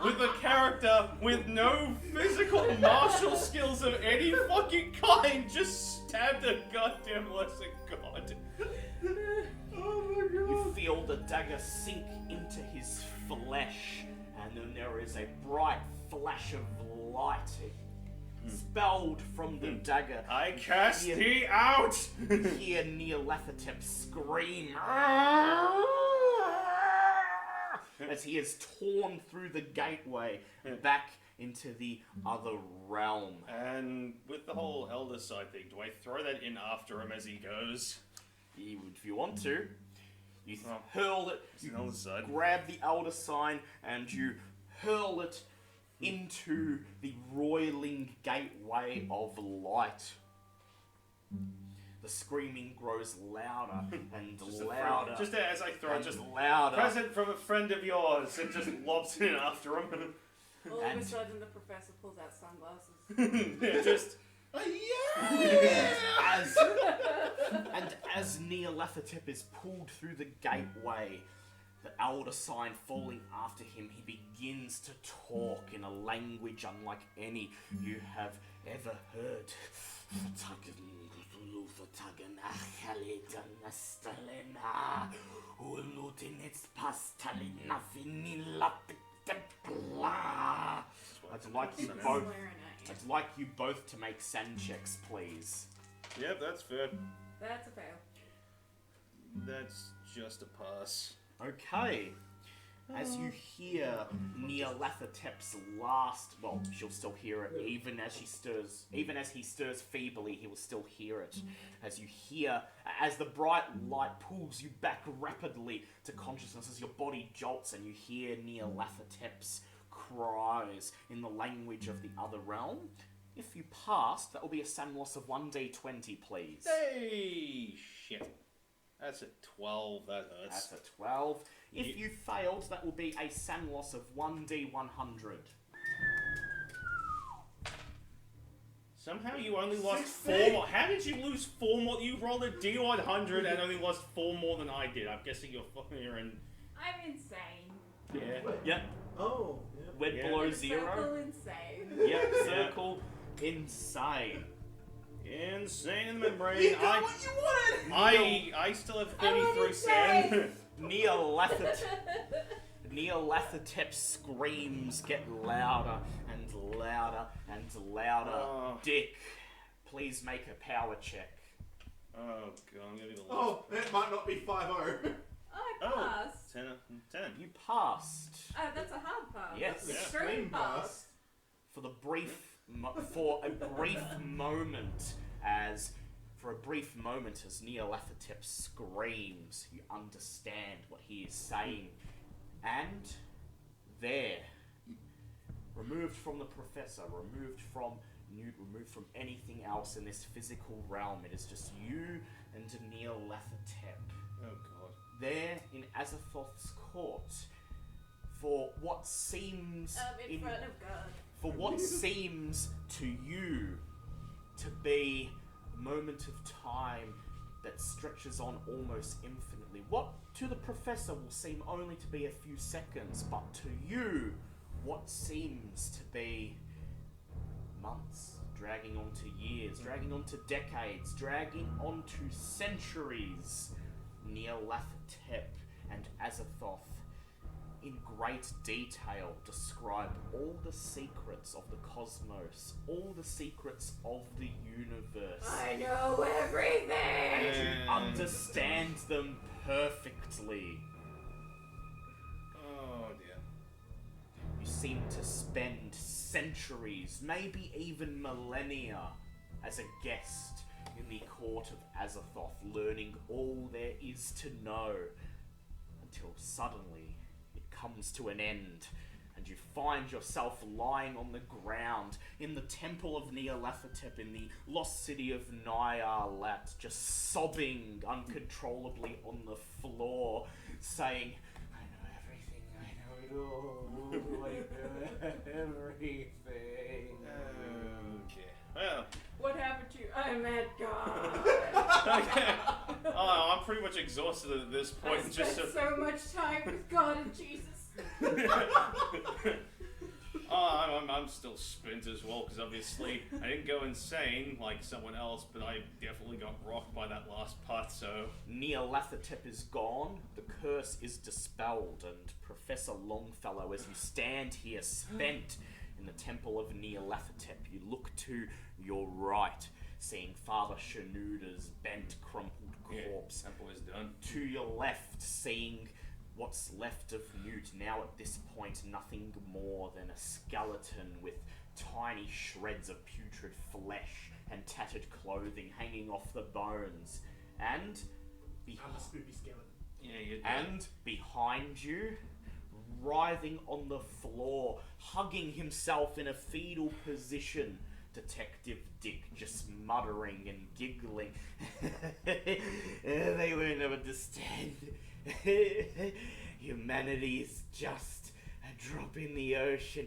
With a character with no physical martial skills of any fucking kind, just stabbed a goddamn lesser god. You feel the dagger sink into his flesh, and then there is a bright flash of light spelled from the dagger. I cast thee out! You hear Nyarlat scream as he is torn through the gateway back into the other realm. And with the whole elder side thing, do I throw that in after him as he goes? If you want to, you hurl it, you the elder side. grab the elder sign, and you hurl it into the roiling gateway of light. The screaming grows louder and louder. Just as I throw it, and just louder. present from a friend of yours, and just lobs it in after him. All of a And- sudden, the professor pulls out sunglasses. Yeah, just as Nyarlat is pulled through the gateway, the elder sign falling after him, he begins to talk in a language unlike any you have ever heard. I'd like you both to make sand checks, please. Yep, that's fair. That's a fail. That's just a pass. Okay. As you hear Nyarlathotep's last, well, she'll still hear it, even as he stirs feebly, he will still hear it. As you hear, as the bright light pulls you back rapidly to consciousness, as your body jolts, and you hear Nyarlathotep's cries in the language of the other realm. If you passed, that will be a SAN loss of 1d20, please. Hey, shit. That's a 12, that hurts. That's a 12. If you failed, that will be a SAN loss of 1d100. Somehow you only lost 16. 4 more. How did you lose 4 more? You rolled a d100 and only lost 4 more than I did. I'm guessing you're in... I'm insane. Yeah. Yep. Oh, yeah. We're Yeah. below Circle 0. insane. Yep, circle insane. Insane in the membrane. You got what you wanted! I still have I went 33 insane. sand. Nyarlathotep's screams get louder and louder and louder. Oh. Dick, please make a power check. Oh god, I'm gonna be the last. Oh, it might not be 5-0. I passed. 10. You passed. That's a hard pass. Yes. That's Yeah. extreme pass. For a brief moment, as Nyarlathotep screams, you understand what he is saying, and there, removed from the professor, removed from Newt, removed from anything else in this physical realm, it is just you and Nyarlathotep. Oh god. There in Azathoth's court, for what seems In front of God. for what seems to you to be a moment of time that stretches on almost infinitely. What to the professor will seem only to be a few seconds, but to you, what seems to be months dragging on to years, dragging on to decades, dragging on to centuries. Nyarlat and Azathoth, in great detail, describe all the secrets of the cosmos, all the secrets of the universe. I know everything! And you understand them perfectly. Oh dear. You seem to spend centuries, maybe even millennia, as a guest in the court of Azathoth, learning all there is to know, until suddenly it comes to an end, and you find yourself lying on the ground in the temple of Nyarlat, in the lost city of Nyarlat, just sobbing uncontrollably on the floor, saying, I know everything, I know it all, I know everything. Okay. Well. What happened to you? I met God. Okay. Oh, I'm pretty much exhausted at this point. I spent so much time with God and Jesus. I'm still spent as well, because obviously I didn't go insane like someone else, but I definitely got rocked by that last part, so... Nyarlat is gone, the curse is dispelled, and Professor Longfellow, as you stand here spent in the temple of Nyarlat, you look to your right, seeing Father Shanuda's bent, crumpled corpse. That boy's done. To your left, seeing what's left of Newt, now at this point nothing more than a skeleton with tiny shreds of putrid flesh and tattered clothing hanging off the bones. And I'm a spooky skeleton. Yeah, you're done. and behind you, writhing on the floor, hugging himself in a fetal position, Detective Dick, just muttering and giggling. They won't understand. Humanity is just a drop in the ocean.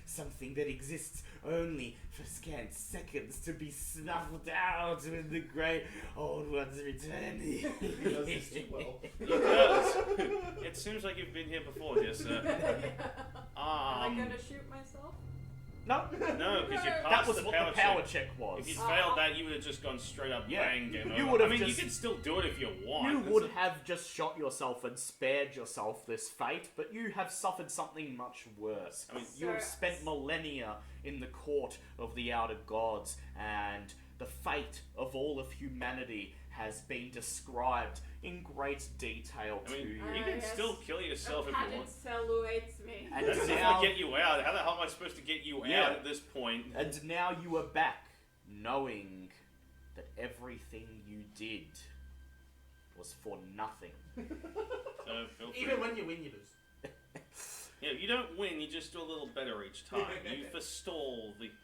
Something that exists only for scant seconds to be snuffed out when the great old ones return. He does this too well. He does. It seems like you've been here before, dear sir. Am I gonna shoot myself? No, No, because you that passed was the what power the power check. check was. If you'd failed that, you would have just gone straight up Yeah. bang, game You over. would have I mean, just- you can still do it if you want. You That's would a- have just shot yourself and spared yourself this fate, but you have suffered something much worse. I mean, You have Sir- spent millennia in the court of the outer gods, and the fate of all of humanity has been described in great detail I to mean, you. you can yes. still kill yourself The if you padded want. cell awaits me. And That's not now, to get you out. How the hell am I supposed to get you Yeah. out at this point? and now you are back, knowing that everything you did was for nothing. So feel free. Even when you win, you lose. Yeah, you don't win. You just do a little better each time.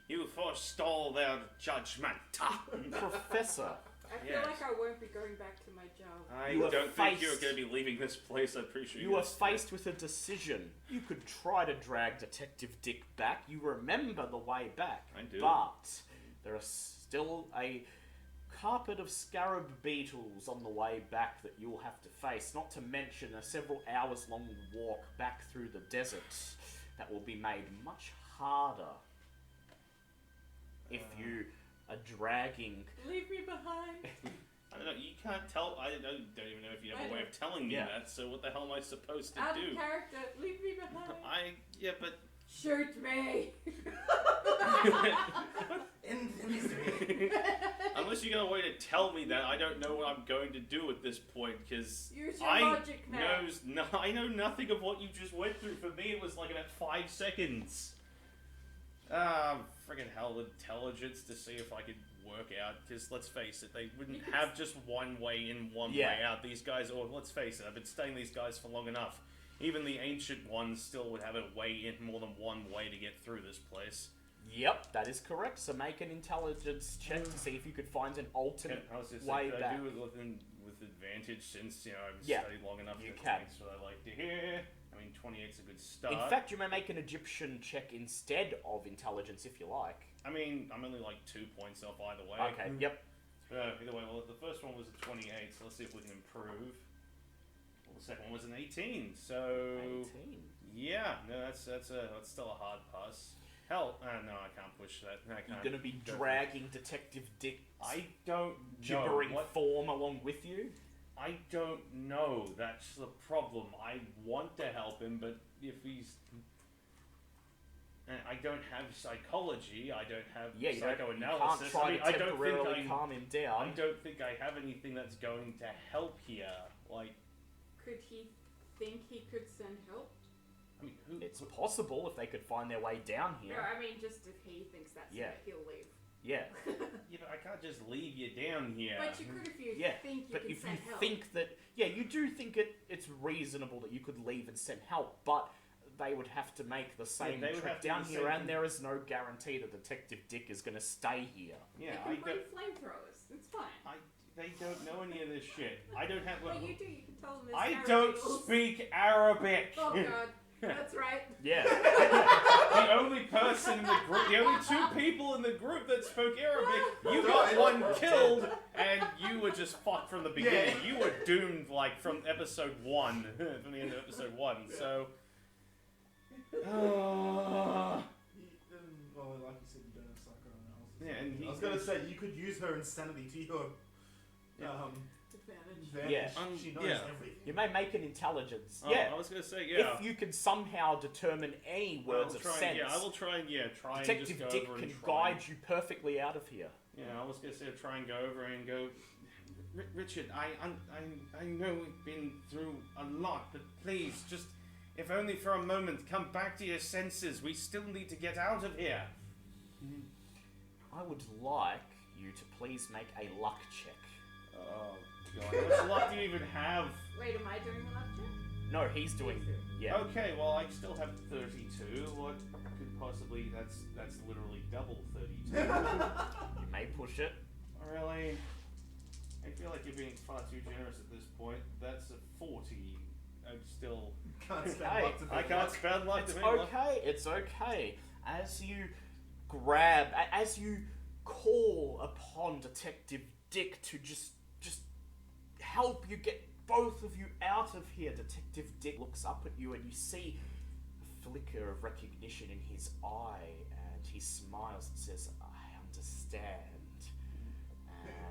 You forestall their judgment. Professor, I feel Yes. like I won't be going back to my job. I You are don't think you're faced- going to be leaving this place. I'm pretty sure you are faced with a decision. You could try to drag Detective Dick back. You remember the way back. I do. But there are still a carpet of scarab beetles on the way back that you'll have to face, not to mention a several hours long walk back through the desert that will be made much harder if you are dragging. Leave me behind. I don't know. You can't tell. I don't even know if you have a way of telling me Yeah. that. So what the hell am I supposed to Out do? of character. Leave me behind. But Shoot me. End the mystery. unless you got a way to tell me that, I don't know what I'm going to do at this point. Because Use your logic now. I know nothing of what you just went through. For me, it was like about 5 seconds. Friggin' hell, intelligence to see if I could work out. Because let's face it, they wouldn't have just one way in, one Yeah. way out. These guys, or let's face it, I've been studying these guys for long enough. Even the ancient ones still would have a way in, more than one way to get through this place. Yep, that is correct. So make an intelligence check to see if you could find an alternate I was just way saying, back. I do it with advantage since I've Yeah, studied long enough. you That's can. That's what I like to hear. I mean, 28's a good start. In fact, you may make an Egyptian check instead of intelligence if you like. I mean, I'm only like 2 points off either way. Okay, yep. Either way, well, the first one was a 28, so let's see if we can improve. Well, the second one was an 18, so 18. yeah, no, that's still a hard pass. Hell, no, I can't push that. I can't. You're going to be go for it. dragging Detective Dick's I don't gibbering know. form along with you? I don't know. That's the problem. I want to help him, but if he's... And I don't have psychology. I don't have Yeah, you can't psychoanalysis. try I mean, to temporarily calm him down. I don't think I have anything that's going to help here. Like, Could he think he could send help? I mean, who? It's possible if they could find their way down No, here. I mean just if he thinks that's Yeah. it, he'll leave. Yeah. Yeah, but I can't just leave you down here. But you could if you Yeah, think you but can if you send help. think that, yeah, you do think it's reasonable that you could leave and send help, but they would have to make the same they would trip have to down do the here, same and thing. there is no guarantee that Detective Dick is going to stay here. Yeah, they I can bring don't. flamethrowers. It's fine. They don't know any of this shit. I don't have. But you do. You can tell them. There's I Arab don't peoples. speak Arabic. Oh god, that's right. Yeah. The only person in the group, the only two people in the group that spoke Arabic, you got one killed, and you were just fucked from the beginning. You were doomed, like, from episode 1, from the end of episode 1, so... Well, like you said, you don't have psychoanalysis. Yeah, and I was gonna say you could use her insanity to your Advantage. advantage. Yeah. She knows yeah. everything. You may make an intelligence. Oh, Yeah. I was gonna say, yeah. If you can somehow determine any words of sense, I will try and, try and Detective just go Dick over can and try. guide you perfectly out of here. Yeah, I was gonna say try and go over and go, Richard, I know we've been through a lot, but please, just, if only for a moment, come back to your senses. We still need to get out of here. I would like you to please make a luck check. Oh, God. How much luck do you even have? Wait, am I doing the luck check? No, he's doing. Yeah. Okay, well, I still have 32. What could possibly... That's literally double 32. You may push it. Really? I feel like you're being far too generous at this point. That's a 40. I'm still... Can't spend Hey, luck to I beat can't luck. spend luck It's to make luck. okay. It's okay. As you as you call upon Detective Dick to just help you get both of you out of here, Detective Dick looks up at you and you see a flicker of recognition in his eye, and he smiles and says, "I understand."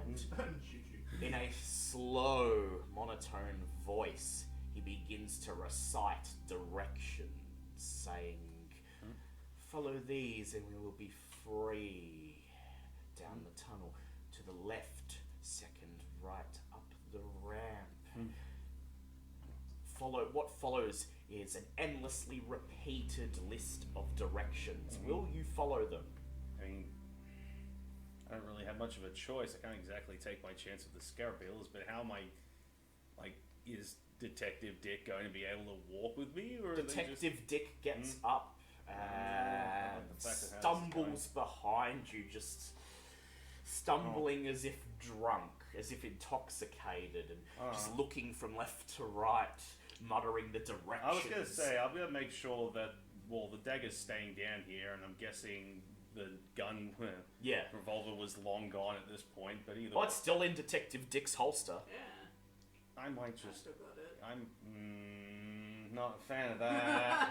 And Shoot you. in a slow, monotone voice, he begins to recite directions, saying, "Follow these and we will be free. Down the tunnel, to the left, second right, up the ramp." What follows is an endlessly repeated list of directions. Will you follow them? I mean, I don't really have much of a choice. I can't exactly take my chance with the Scarabills, but how am I, like, is Detective Dick going to be able to walk with me? Or Detective Dick gets up and the fact that stumbles behind you, just stumbling as if drunk, as if intoxicated, and just looking from left to right, muttering the directions. I was going to say, I'm going to make sure that, well, the dagger's staying down here, and I'm guessing the gun, Yeah. revolver was long gone at this point, but either Well, way, it's still in Detective Dick's holster. Yeah, I might I just... still got it. I'm not a fan of that.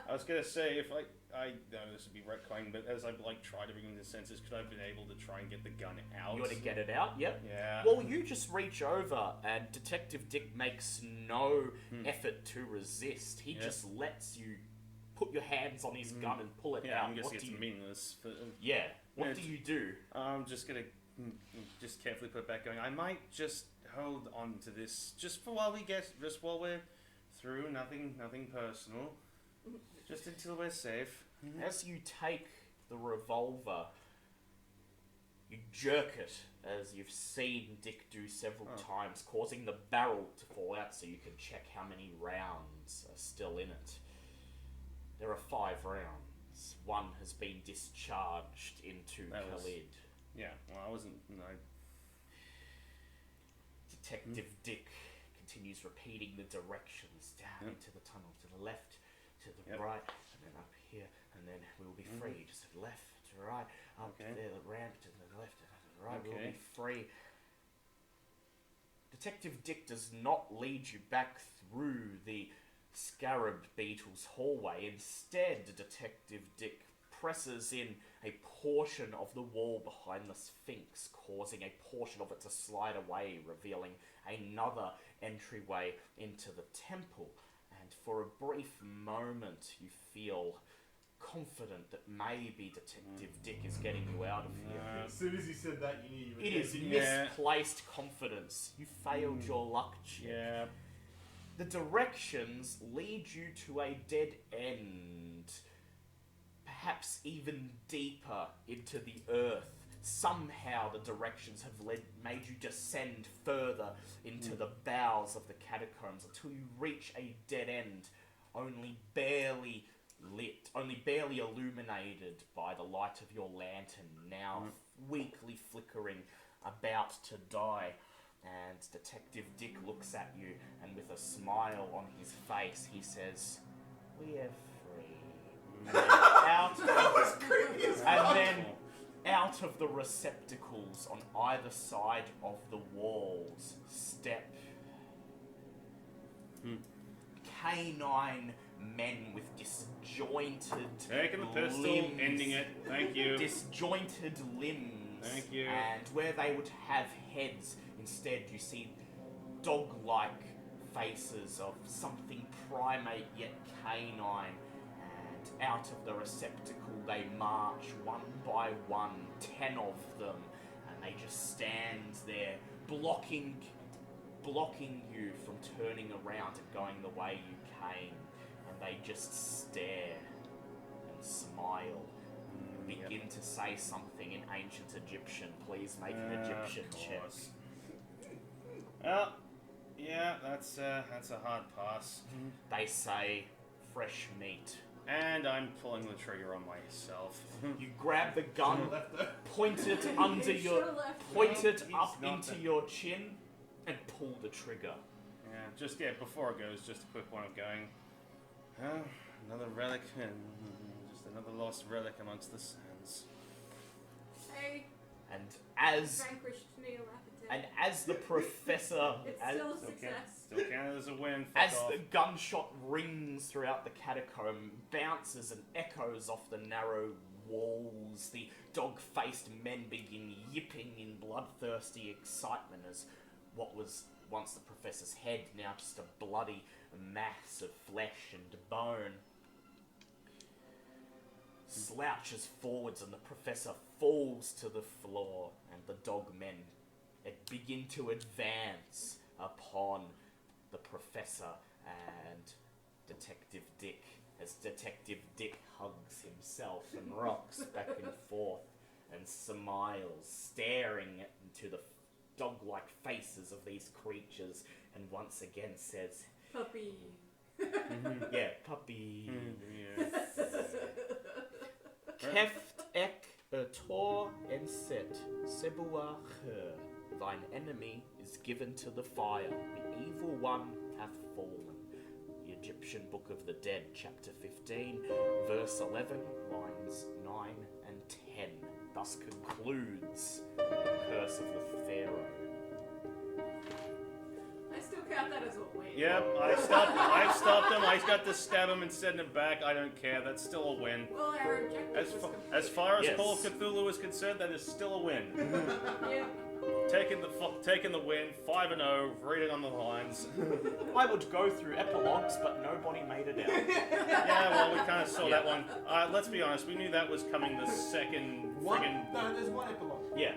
I was gonna say if I know this would be retconning, but as I try to bring him to senses, could I have been able to try and get the gun out? You want to get it out? Yep. Yeah. Well, you just reach over, and Detective Dick makes no effort to resist. He Yeah. just lets you put your hands on his gun and pull it yeah, out. I'm guessing What do it's you? meaningless. But, Yeah. What Yeah, do you do? I'm just gonna just carefully put it back going. I might just hold on to this just while we're through. Nothing personal. Just until we're safe. As you take the revolver, you jerk it, as you've seen Dick do several times, causing the barrel to fall out so you can check how many rounds are still in it. There are 5 rounds. One has been discharged into That was- Khalid. Yeah. Well, I wasn't. No. Detective Dick continues repeating the directions down into the tunnel, to the left, to the right, and then up here, and then we'll be free. Just left to right, up Okay. there, the ramp to the left and to the right, we'll Okay. be free. Detective Dick does not lead you back through the Scarab Beetle's hallway. Instead, Detective Dick presses in a portion of the wall behind the Sphinx, causing a portion of it to slide away, revealing another entryway into the temple. And for a brief moment, you feel confident that maybe Detective Dick is getting you out of here. As soon as you said that, you knew you were It is misplaced confidence. You failed your luck check. Yeah. The directions lead you to a dead end, perhaps even deeper into the earth. Somehow the directions have made you descend further into the bowels of the catacombs until you reach a dead end, only barely lit, only barely illuminated by the light of your lantern, now weakly flickering, about to die. And Detective Dick looks at you, and with a smile on his face, he says, "We're free." And then out of the receptacles on either side of the walls step canine men with disjointed Taking the pistol, limbs. ending it. Thank you. Disjointed limbs. Thank you. And where they would have heads, instead you see dog-like faces of something primate yet canine. And out of the receptacle they march one by one, 10 of them, and they just stand there blocking you from turning around and going the way you came. And they just stare and smile and begin to say something in ancient Egyptian. Please make an Egyptian check. Well, yeah, that's a hard pass. They say fresh meat. And I'm pulling the trigger on myself. You grab the gun, point it under You your, should've left. point it He's up not into the- your chin, and pull the trigger. Yeah, before it goes, just a quick one of going, another relic, and just another lost relic amongst the sands. Hey, And as vanquished Nyarlat. and as the professor, It's as, still a Still success. counted as a win. Fuck as off. the gunshot rings throughout the catacomb, bounces and echoes off the narrow walls, the dog-faced men begin yipping in bloodthirsty excitement as what was once the professor's head, now just a bloody mass of flesh and bone, slouches forwards and the professor falls to the floor, and the dogmen begin to advance upon the professor and Detective Dick, as Detective Dick hugs himself and rocks back and forth and smiles, staring into the dog-like faces of these creatures, and once again says, Puppy. yeah, puppy. Yeah. Keft ek tor en set, sebua her. Thine enemy is given to the fire. The evil one hath fallen. The Egyptian Book of the Dead, chapter 15, verse 11, lines 9 and 10. Thus concludes the curse of the Pharaoh. I still count that as a win. Yep, I stopped him. I got to stab him and send him back. I don't care. That's still a win. Well, our objective was complete. As far as Yes. Call of Cthulhu is concerned, that is still a win. Yeah. Taking the win, 5-0, reading on the lines. I would go through epilogues, but nobody made it out. Yeah, well, we kind of saw that one. Let's be honest, we knew that was coming the second friggin'... No, there's one epilogue. Yeah.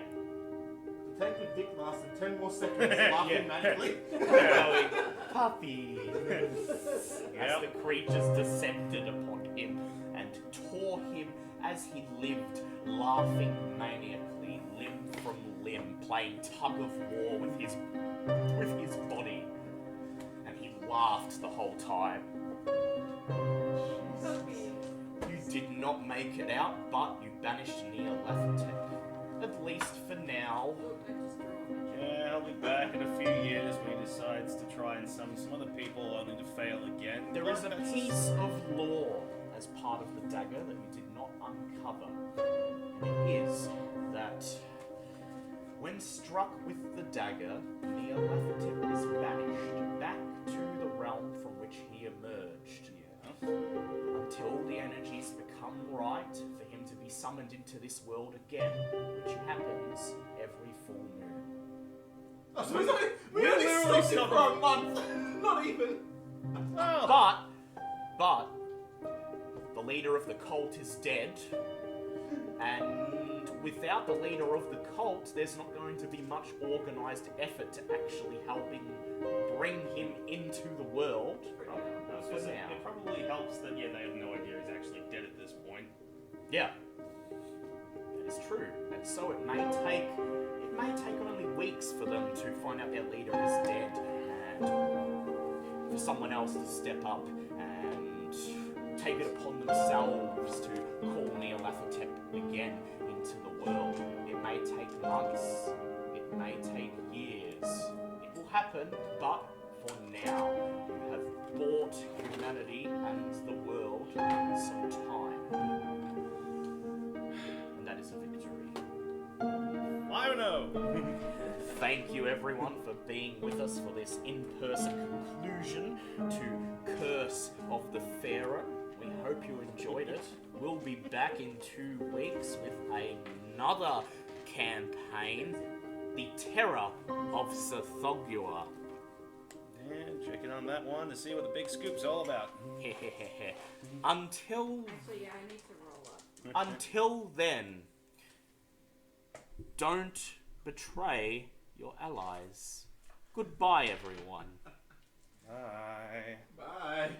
Detective Dick lasted 10 more seconds laughing manically. Going, puppy. As Yep. the creatures descended upon him and tore him as he lived, laughing maniacally, limb from limb, playing tug of war with his body. And he laughed the whole time. Puppy. You did not make it out, but you banished Nyarlat. At least for now. Oh, I just drew on my Yeah, I'll be back in a few years when he decides to try and summon some other people only to fail again. There is a But that's- piece of lore as part of the dagger that you did not uncover. And it is that when struck with the dagger, Nyarlat is banished back to the realm from which he emerged. Yeah. Until the energies become right for him going to be summoned into this world again, which happens every full moon. Oh, so we We're only literally stopped it for a month. Not even. Oh. But the leader of the cult is dead, and without the leader of the cult, there's not going to be much organized effort to actually helping bring him into the world. I was For gonna say, now. it probably helps that they have no idea he's actually dead at this point. Yeah, that is true, and so it may take only weeks for them to find out their leader is dead, and for someone else to step up and take it upon themselves to call Nyarlat again into the world. It may take months, it may take years. It will happen, but for now, you have bought humanity and the world some time. And that is a victory. I don't know. Thank you everyone for being with us for this in-person conclusion to Curse of the Pharaoh. We hope you enjoyed it. We'll be back in 2 weeks with another campaign, The Terror of Cthulhu. And check in on that one to see what the big scoop's all about. Until Actually, yeah, I need to roll up. until then, don't betray your allies. Goodbye, everyone. Bye. Bye.